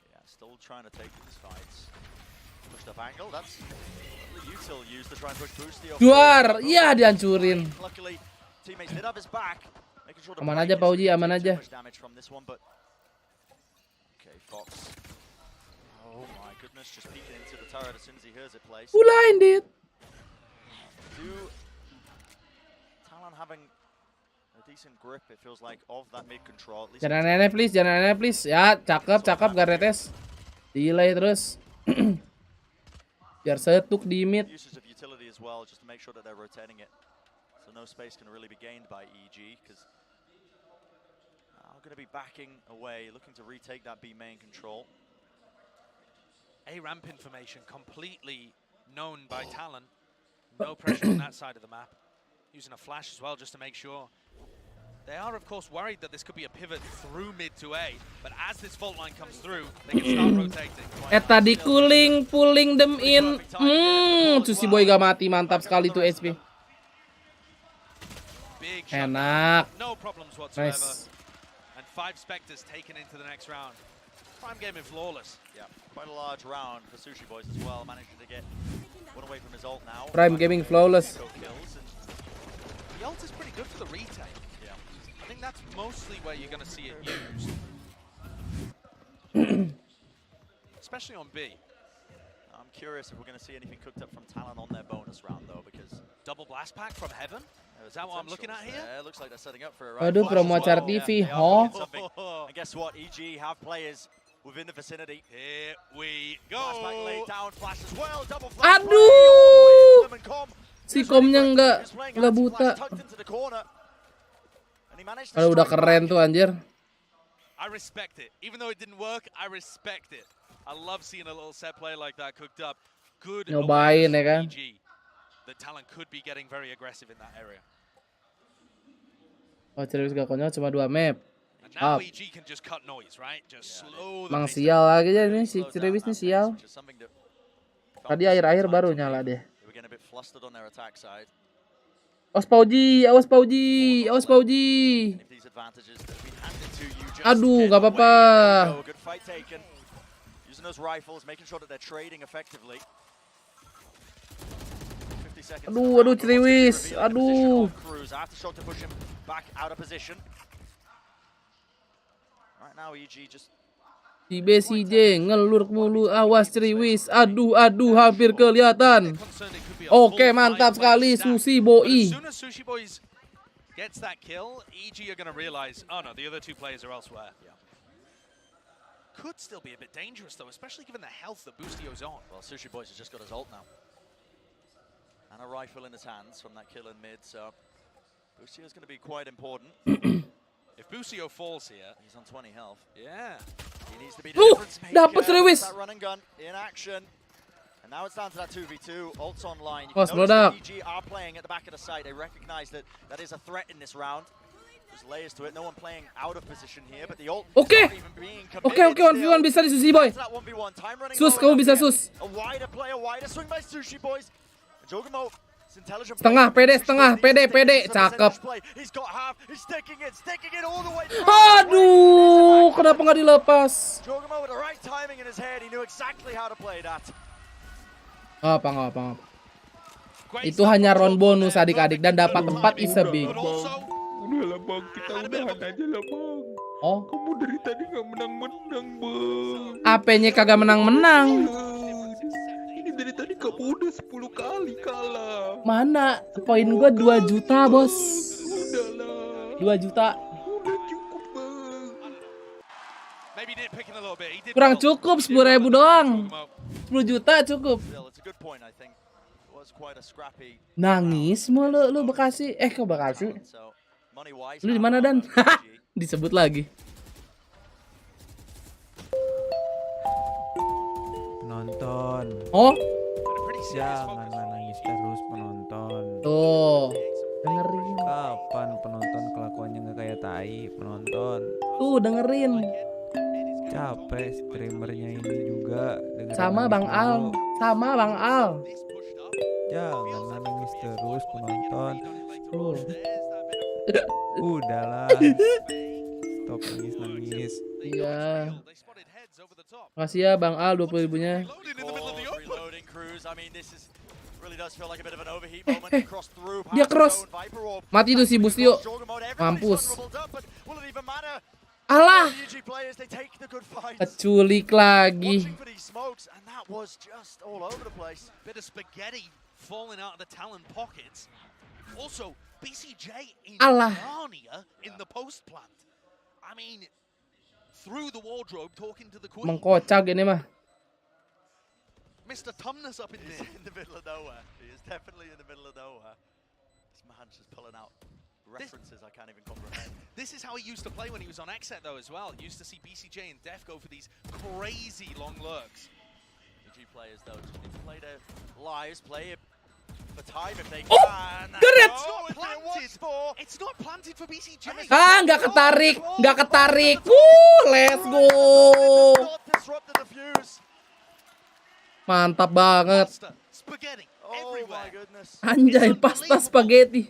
Yeah, still trying to take these fights. Pushed up angle, that's util used to try and push Boostio. Duar, iya dihancurin. Luckily, teammates did have his back. Making sure to Aman aja Pauji, aman aja. Damage from this one, but okay, Fox. Oh my goodness, just peeking into the turret as soon as he hears it placed. Blinded. Talon having a decent grip, it feels like, of that mid control. Jangan aneh please, jangan aneh please. Ya, cakep, cakep Garetes. Delay terus. Biar setuk di mid. Uses of utility as well, just to make sure that they're rotating it, so no space can really be gained by EG. Because I'm going to be backing away, looking to retake that B main control. A ramp information completely known by Talon. No pressure on that side of the map. Using a flash as well just to make sure. They are, of course, worried that this could be a pivot through mid to A, but as this fault line comes through, they can start rotating. Tadi cooling, pulling them in. Susi Boy gak mati, mantap sekali tuh HP. Enak. No problems whatsoever. Nice. And 5 Spectres taken into the next round. Prime game in flawless. Yeah, quite a large round for Sushi Boys as well, managing to get one away from his ult now. Prime gaming flawless. The ult is pretty good for the retake. Yeah. I think that's mostly where you're going to see it used. Especially on B. I'm curious if we're going to see anything cooked up from Talon on their bonus round, though, because... Double blast pack from Heaven? Is that what I'm looking at here? Yeah, it looks like they're setting up for a right. Aduh, promo acara TV, huh? And guess what? EG have players within the vicinity. Here we go. Blast pack laid down, flash as well, double flash. Aduh! Si komnya nggak buta. Kalau udah keren tuh anjir. I respect it. Even though it didn't work, I respect it. I love seeing a little set play like that cooked up. Good. Nyobain ya kan. The Talon could be getting very aggressive in that area. Oh, Cerewis gak konyol cuma 2 map. And now EG can just cut noise, right? Just slow the Mang pace sial lagi aja nih si Cerewis nih sial. Tadi akhir-akhir baru nyala deh. Awas Pauji, awas Pauji, awas Pauji. Aduh, gak apa-apa. Using those rifles, making sure that they're trading effectively. Aduh, aduh Cerewis, aduh. Si BCJ ngelur mulu, awas Cerewis. Aduh, aduh, hampir kelihatan. Oke, mantap sekali Sushi Boy. As soon as Sushi Boys gets that kill, EG are going to realize, oh no, the other 2 players are elsewhere. Yeah. Could still be a bit dangerous though, especially given the health that Boostio's on. Well, Sushi Boys has just got his ult now. And a rifle in his hands from that kill in mid, so Boostio's going to be quite important. If Boostio falls here, he's on 20 health. Yeah. He needs to be the difference maker. Dapat Cerewis. That run and gun in action. And now it's down to that 2v2. Ult's online. You Was can notice product. that EG are playing at the back of the site. They recognize that that is a threat in this round. There's layers to it. No one playing out of position here, but the ult Oke, is not even being committed. oke, 1v1 bisa di Sushi Boy. That 1v1. Time running Sus, low kamu enough bisa here. sus. A wider play, a wider swing by Sushi Boys. Jogumo Setengah, pede, cakep. Aduh, kenapa nggak dilepas? Nggak apa. Itu hanya round bonus adik-adik dan dapat 4 is a big. Udahlah bang, kita udahan aja lah bang. Oh, kamu dari tadi nggak menang-menang bang. AP-nya kagak menang-menang. Ini dari tadi kamu udah 10 kali kalah. Mana? Poin gua 2 juta bos. Udahlah. 2 juta. Udah cukup bang. Kurang cukup 10.000 doang. 10 juta cukup. Nangis mulu lu Bekasi. Ke Bekasi. Lu di mana Dan? Disebut lagi. Penonton. Oh? Jangan nangis terus penonton. Tuh, dengerin. Kapan penonton kelakuannya nggak kayak tai penonton? Tuh, dengerin. Capek streamernya ini juga. Sama Bang Al. Jangan nangis terus penonton. Udahlah. Stop nangis. Iya. Makasih ya Bang Al 20.000-nya. Dia cross. Mati tuh si Bustio. Mampus. Alah. Keculik lagi. Alah. Mengkocak ini mah. Mr. Tumnus up in the middle of nowhere. He is definitely in the middle of nowhere. This man's just pulling out references I can't even comprehend. This is how he used to play when he was on Xset though as well. He used to see BCJ and Def go for these crazy long lurks. EG players though just need to play their lives, play it for time if they can. Geret! It's not planted for BCJ. Nggak ketarik. Let's go. Mantap banget. Anjay, pasta spaghetti.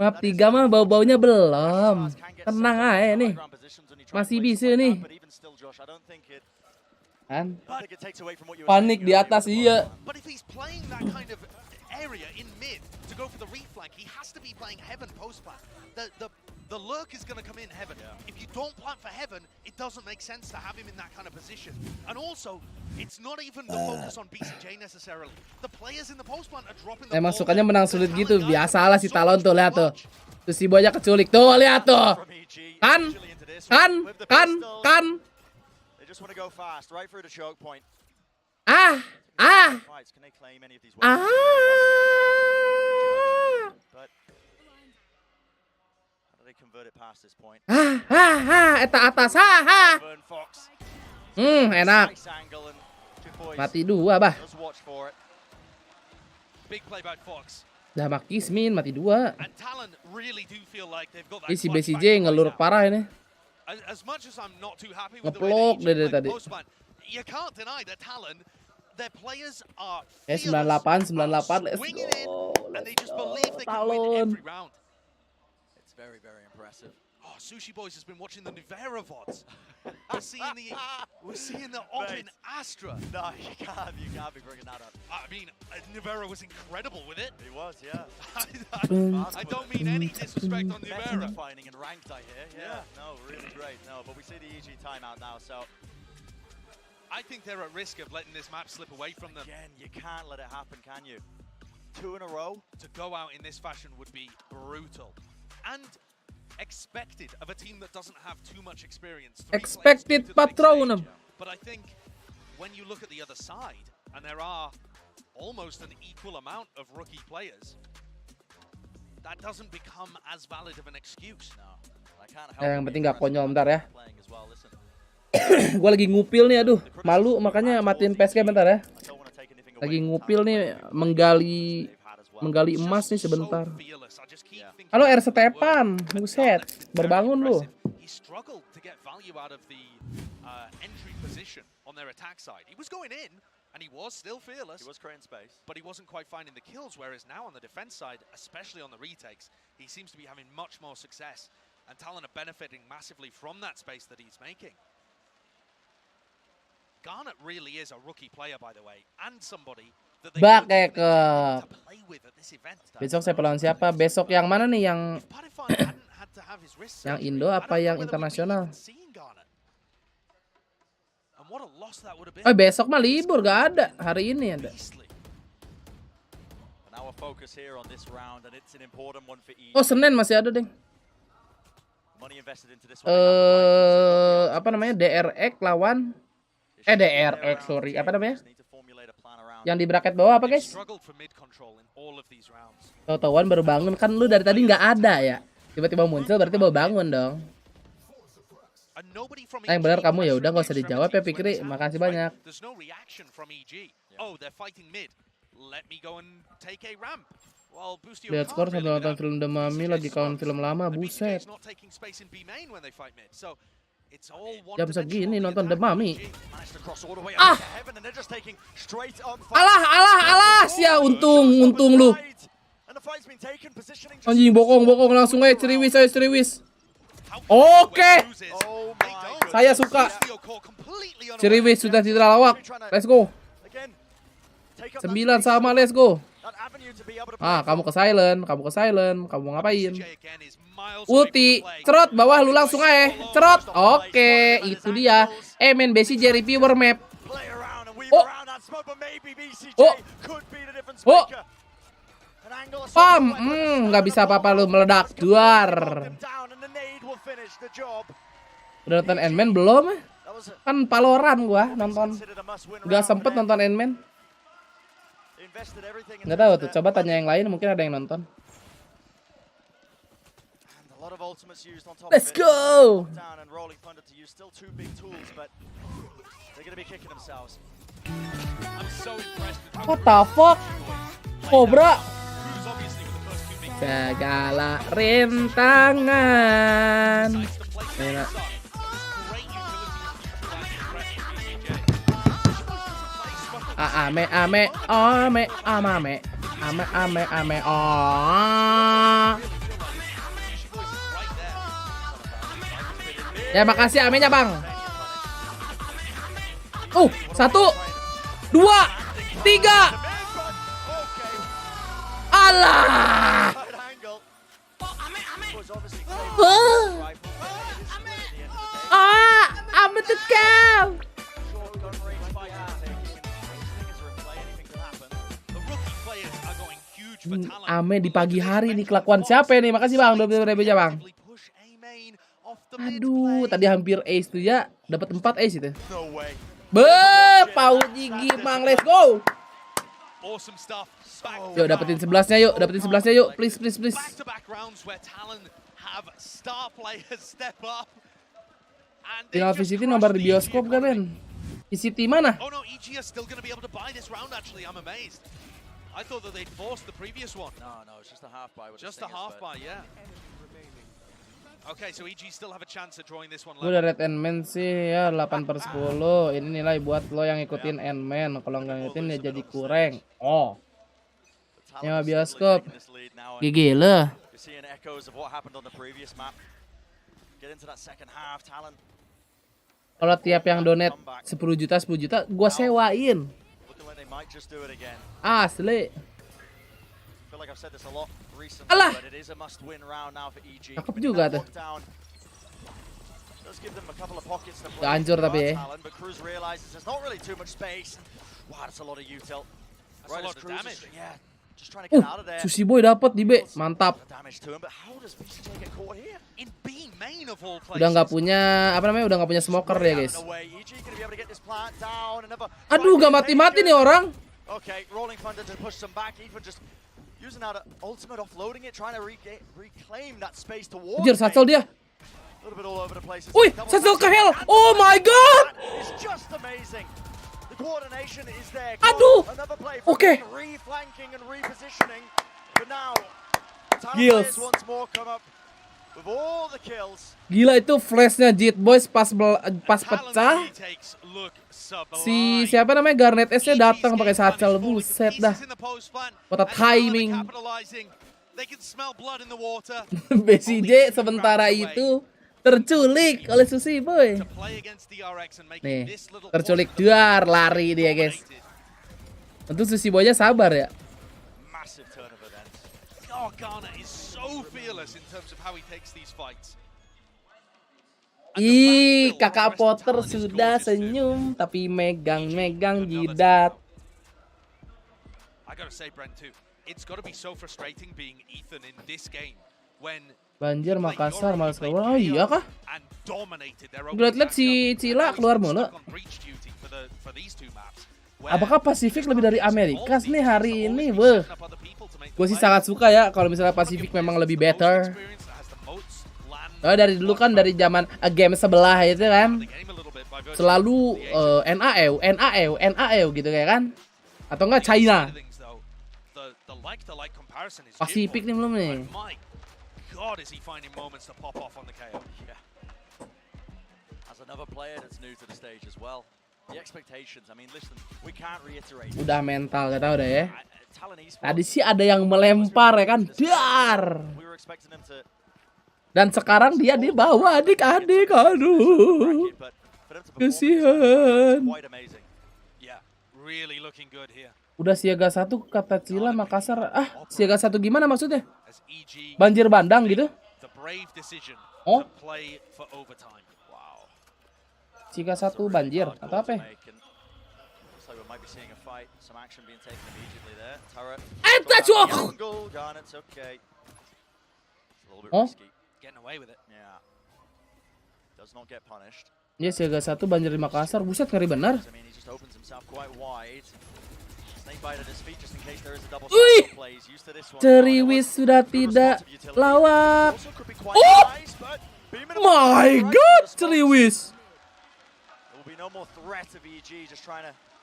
Map 3 mah bau-baunya belum. Tenang aja nih. Masih bisa nih. Kan? Panik di atas iya. The lurk is going to come in heaven. If you don't plant for heaven, it doesn't make sense to have him in that kind of position. And also, it's not even the focus on BCJ necessarily. The players in the post plant are dropping the Emang sukanya menang sulit gitu. Biasalah si Talon tuh, lihat tuh. Tuh si Boya keculik tuh, lihat tuh. Kan? They just want to go fast right through the choke point. Can they claim any of these weapons? But they convert it past this point. Eta atas, enak. Mati 2, bah. Big play by Fox. Dah Makismin mati 2. Ini si BCJ ngelur parah ini. Ngeplok dari tadi. You can't deny that Talon, their players are 98. Let's go. And they just believe they can win every round. It's very, very impressive. Oh, Sushi Boys has been watching the Nuvera VODs. We're seeing the Open Astra. No, you can't be bringing that up. I mean, Nuvera was incredible with it. He was, yeah. I don't mean any disrespect on Nuvera. Defining and ranked, I hear. Yeah, no, really great. No, but we see the EG timeout now, so I think they're at risk of letting this map slip away from them. Again, you can't let it happen, can you? 2 in a row. To go out in this fashion would be brutal. And expected of a team that doesn't have too much experience. Expected patronum. But I think when you look at the other side, and there are almost an equal amount of rookie players, that doesn't become as valid of an excuse. No, I can't help yang penting gak konyol bentar ya. Gue lagi ngupil nih, aduh, malu makanya matiin PSK bentar ya. Lagi ngupil nih, menggali emas nih sebentar. Halo R Stepan, buset, berbangun lu. He struggled to get value out of the entry position on their attack side. He was going in, And he was still fearless. He was creating space. But he wasn't quite finding the kills, whereas now on the defense side, especially on the retakes, he seems to be having much more success. And Talon are benefiting massively from that space that he's making. Garnet really is a rookie player, by the way, and somebody that they Bak would ke. play with at this event. Besok saya lawan siapa? Besok yang mana nih? Yang yang Indo apa yang internasional? Besok mah libur, gak ada. Hari ini ada. Oh, Senin masih ada, deng. Apa namanya? DRX lawan DRX, sorry. Apa namanya? Yang di bracket bawah apa, guys? Tahu-tahuan baru bangun, kan lu dari tadi nggak ada ya. Tiba-tiba muncul berarti baru bangun dong. Nah, yang benar kamu, ya udah nggak usah dijawab ya, Pikri. Makasih banyak. Lihat skor sambil nonton film The Mummy lagi kawan film lama, buset. Jam segini nonton The Mummy. Alah, sia, untung lu. Anjing, bokong langsung aja ceriwis. Oke. Saya suka. Ceriwis sudah citra lawak. Let's go. 9 sama, let's go. Kamu ke silent. Kamu ngapain? Ulti, cerot bawah lu langsung aja. Cerot. Oke, itu dia. Main basic Jerry Power map. Pam, nggak bisa apa-apa lu meledak. Duar. Udah nonton Ant-Man belum? Kan Valorant gua nonton. Udah sempet nonton Ant-Man. Nggak tahu tuh, coba tanya yang lain, mungkin ada yang nonton. Let's go. What the fuck? Cobra. Segala rintangan. Ya, makasih amenya, Bang. 1, 2, 3. Alah. Ame tekel. Ame di pagi hari nih, kelakuan siapa nih? Makasih Bang, 20.000 aja Bang. Aduh, tadi hampir ace tuh ya, dapat 4 ace itu. Pau gigi Mang, let's go. Yuk dapetin 11-nya yuk, please. Final VCT nomor di bioskop kan, men? VCT mana? I thought that they'd forced the previous one. No, it's just a half buy. Just a half buy, yeah. Okay, so EG still have a chance at drawing this one. Gue udah Red Ant-Man sih ya, 8/10. Ini nilai buat lo yang ngikutin Ant-Man. Kalau nggak ngikutin ya jadi kurang. Nyawa bioskop. Gigi lo. Kalau tiap yang donate 10 juta, gue sewain. Asli. Alah. Cakep juga tuh. Gak hancur tapi ya. Sushi Boy dapat di B, mantap. Udah nggak punya udah nggak punya smoker ya guys. Aduh, nggak mati nih orang. Anjir, satchel dia. Wih, satchel ke hell. Oh my god. Aduh. Oke. Gils. Gila itu flashnya Jit Boys pas pecah. Si siapa namanya Garnet S-nya datang pakai satchel, buset dah. What a timing. BCJ sementara itu terculik oleh Sushi Boy. Nih, terculik duar, lari dia guys. Tentu Sushi Boy-nya sabar ya. Ih, kakak Potter sudah senyum tapi megang-megang jidat. Banjir Makassar malas keluar. Oh iya kah? Gue liat si Cila keluar mulu. Apakah Pasifik lebih dari Amerika nih hari ini? Wah, gue sih sangat suka ya kalau misalnya Pasifik memang lebih better. Oh, dari dulu kan dari zaman game sebelah itu kan selalu NAEU gitu kayak kan, atau enggak China. Pasifik nih belum nih. God, is he finding moments to pop off on the KO? Yeah. As another player that's new to the stage as well. The expectations, I mean, listen, we can't reiterate. Udah mental kita udah ya. Tadi sih ada yang melempar ya kan, dar. Dan sekarang dia di bawah adik-adik, aduh. Kasihan. Udah siaga 1 kata Cila Makassar. Ah, siaga 1 gimana maksudnya? Banjir bandang gitu? Oh? Siaga 1 banjir atau apa? Oh? Ya siaga 1 banjir di Makassar. Buset, ngeri benar. Wih, Ceriwis sudah tidak lawak. Oh my god, Ceriwis.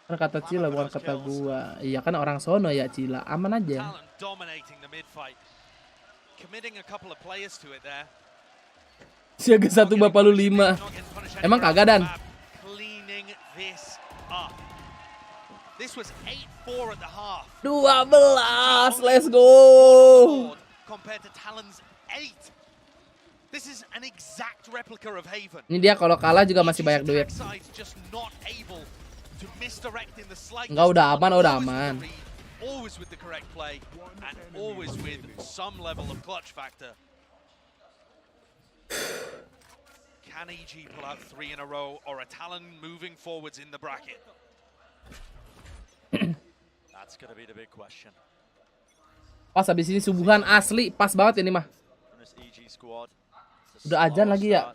Kata Cila bukan kata gua. Iya kan orang sono ya Cila, aman aja. Siaga 1 bapak lu 5. Emang kagak Dan? This was 8-4 at the half. 12, let's go. Compared to Talon's 8. This is an exact replica of Haven. Ini dia kalau kalah juga masih banyak duit. Enggak, udah aman. Always with the correct play and always with some level of clutch factor. Can EG pull out 3 in a row or a Talon moving forwards in the bracket? That's gonna be the big question. Pas habis ini subuhan asli, pas banget ini mah. Udah azan lagi ya.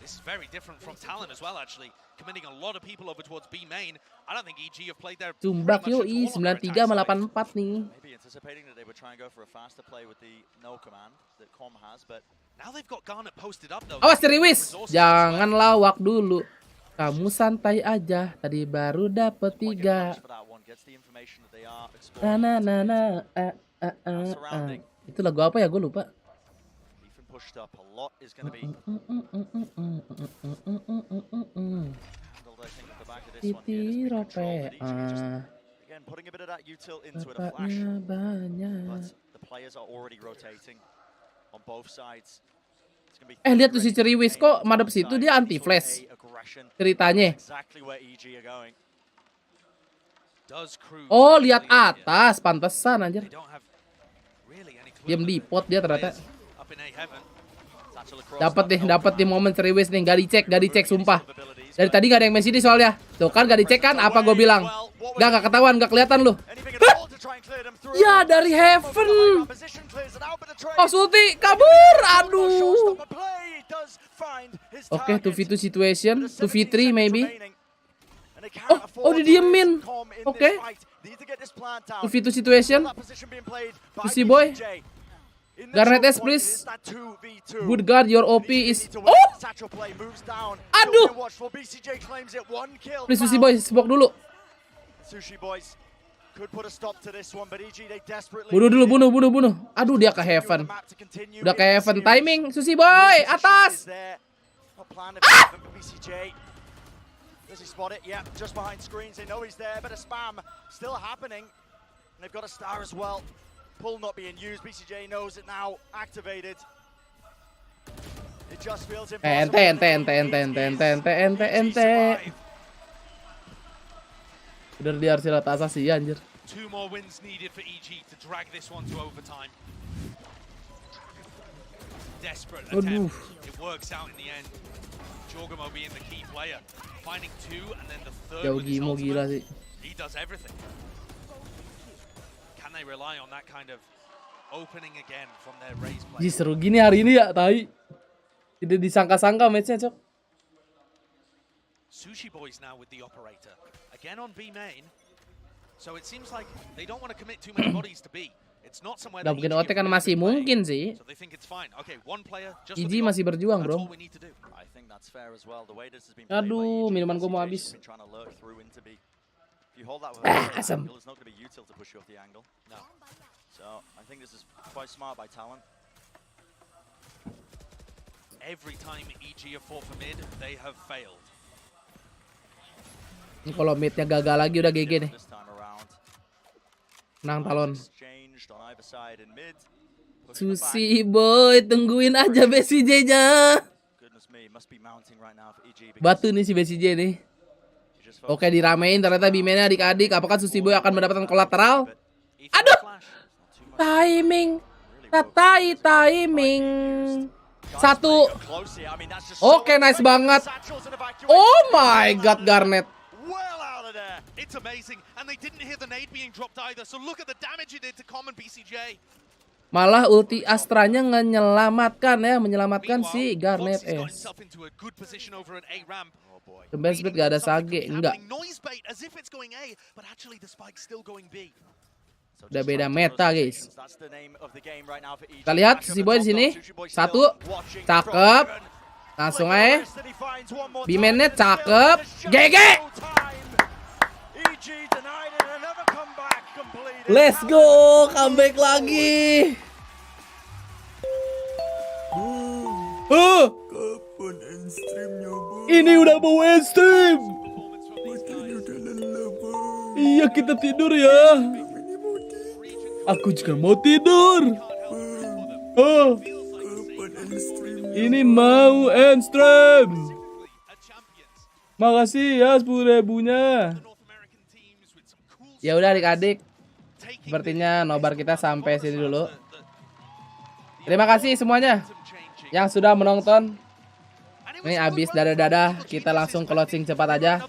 This is very different from Talon as well actually, committing a lot of people over towards B main. I don't think EG have played there. Tumbak yoi 93 sama 84 nih. Maybe anticipating that they would try and go for a faster play with the no command that Com has, but now they've got Garnet posted up though. Awas Ceriwis, jangan lawak dulu. Kamu santai aja, tadi baru dapet 3. Itu lagu apa ya? Gue lupa. Titi rope. Bapaknya banyak. Lihat tuh si Ceriwis kok madep situ dia anti flash. Ceritanya. Oh, lihat atas, pantesan anjir. Diam di pot dia ternyata. Dapat di momen Ceriwis nih, gak dicek sumpah. Dari tadi gak ada yang main sini soalnya. Tuh kan gak dicek kan, apa gue bilang. Gak ketahuan, gak kelihatan lu. Ya dari Heaven. Oh Sulti kabur, aduh. Oke, 2v2 situation, 2v3 maybe. Oh didiemin. Oke. 2v2 situation. Sushi Boy. Garnet S please. Good God, your OP is. Oh. Aduh. Please Sushi Boy, smoke dulu. Bunuh. Aduh, dia ke Heaven. Udah ke Heaven timing. Sushi Boy, atas. Ah! Does he spot it? Yeah, just behind screens. They know he's there, but a spam still happening. And they've got a star as well. Pull not being used. BCJ knows it now. Activated. It just feels impossible. Ente. Udah di Arsilat asasi anjir. 2 more wins needed for EG to drag this one to overtime. Desperate attempt. It works out in the end. Jorgamo being the key player, finding 2 and then the third with his ultimate. He does everything. Can they rely on that kind of opening again from their raise play? Ji seru gini hari ini ya, tai. Tidak disangka-sangka matchnya, Cok. Sushi Boys now with the operator. Again on B main. So it seems like they don't want to commit too many bodies to B. It's not somewhere that mungkin OT kan masih mungkin sih. So they think it's fine. Okay, one player just EG masih berjuang, Bro. Aduh, minuman gua mau habis. Asam. No. So I think this is quite smart by Talon. Every time EG have fought for mid, they have failed. Ini kalau midnya gagal lagi udah GG nih. Menang Talon. Susi boy, tungguin aja BCJ-nya. Batu nih si BCJ nih. Oke, diramein ternyata B-mainnya adik-adik. Apakah Susi boy akan mendapatkan kolateral? Aduh. Timing. Timing. 1. Oke, nice banget. Oh my god, Garnet. It's amazing, and they didn't hear the nade being dropped either. So look at the damage it did to common BCJ. Malah ulti Astranya menyelamatkan si Garnet S. Kembali speed gak ada Sage, enggak. Udah beda meta, guys. Kita lihat si boy di sini. 1, cakep. Langsung aja. B-mainnya cakep. GG. Let's go, comeback lagi. Ini udah mau end stream. Iya, kita tidur ya. Aku juga mau tidur. Ini mau end stream. Makasih ya 10.000-nya. Ya udah adik-adik, sepertinya nobar kita sampai sini dulu. Terima kasih semuanya yang sudah menonton. Ini abis dadah-dadah, kita langsung closing cepat aja.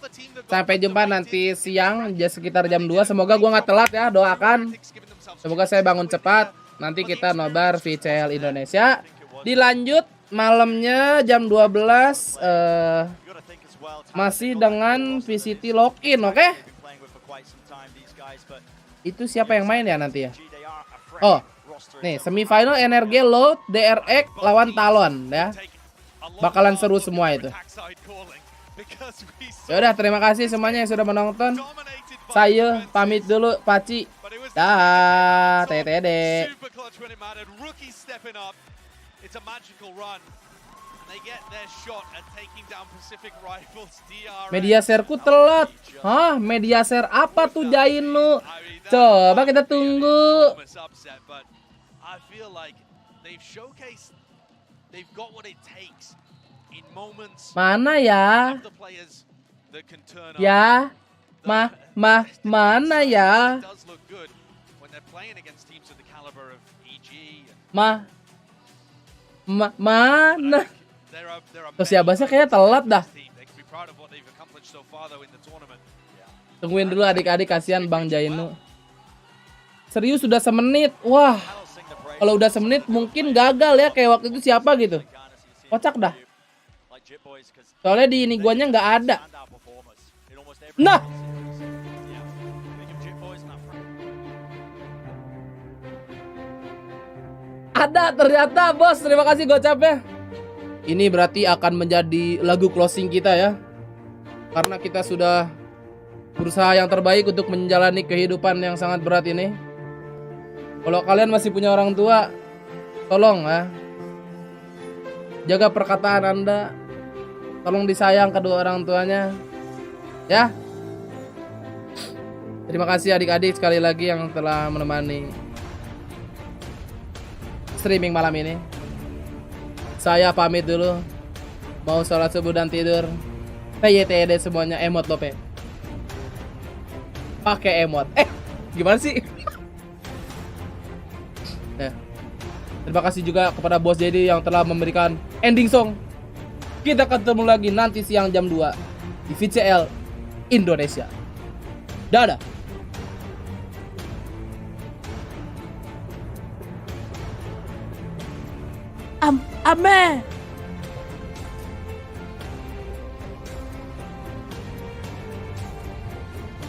Sampai jumpa nanti siang, sekitar jam 2. Semoga gua nggak telat ya, doakan. Semoga saya bangun cepat. Nanti kita nobar VCL Indonesia. Dilanjut malamnya jam 12 masih dengan VCT login, oke? Itu siapa yang main ya nanti ya? Oh, nih semifinal Energi Load DRX lawan Talon ya. Bakalan seru semua itu. Ya udah, terima kasih semuanya yang sudah menonton. Saya pamit dulu, Paci. Dah, TTD. Media shareku telat. Hah, media share apa tuh Jainu? Coba kita tunggu. Mana ya? Ya, mana ya? Mana? Terus ya bahasa kayaknya telat dah. Tungguin dulu adik-adik, kasihan Bang Jainu. Serius sudah semenit. Wah, kalau udah semenit mungkin gagal ya, kayak waktu itu siapa gitu. Kocak dah. Soalnya di ini guanya nggak ada. Nah, ada ternyata bos. Terima kasih gocapnya. Ini berarti akan menjadi lagu closing kita ya. Karena kita sudah berusaha yang terbaik untuk menjalani kehidupan yang sangat berat ini. Kalau kalian masih punya orang tua, tolong ya, jaga perkataan Anda. Tolong disayang kedua orang tuanya. Ya. Terima kasih adik-adik sekali lagi yang telah menemani streaming malam ini. Saya pamit dulu. Mau sholat subuh dan tidur. TYTD semuanya emot lope. Pakai emot. Gimana sih? Ya. Terima kasih juga kepada Bos Jadi yang telah memberikan ending song. Kita ketemu lagi nanti siang jam 2 di VCL Indonesia. Dadah. Amen.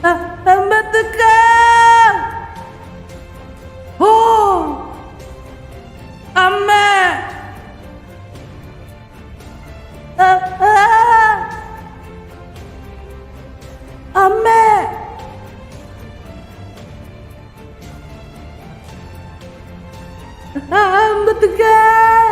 Hamba tukang. Oh. Amen. Amen. Hamba tukang.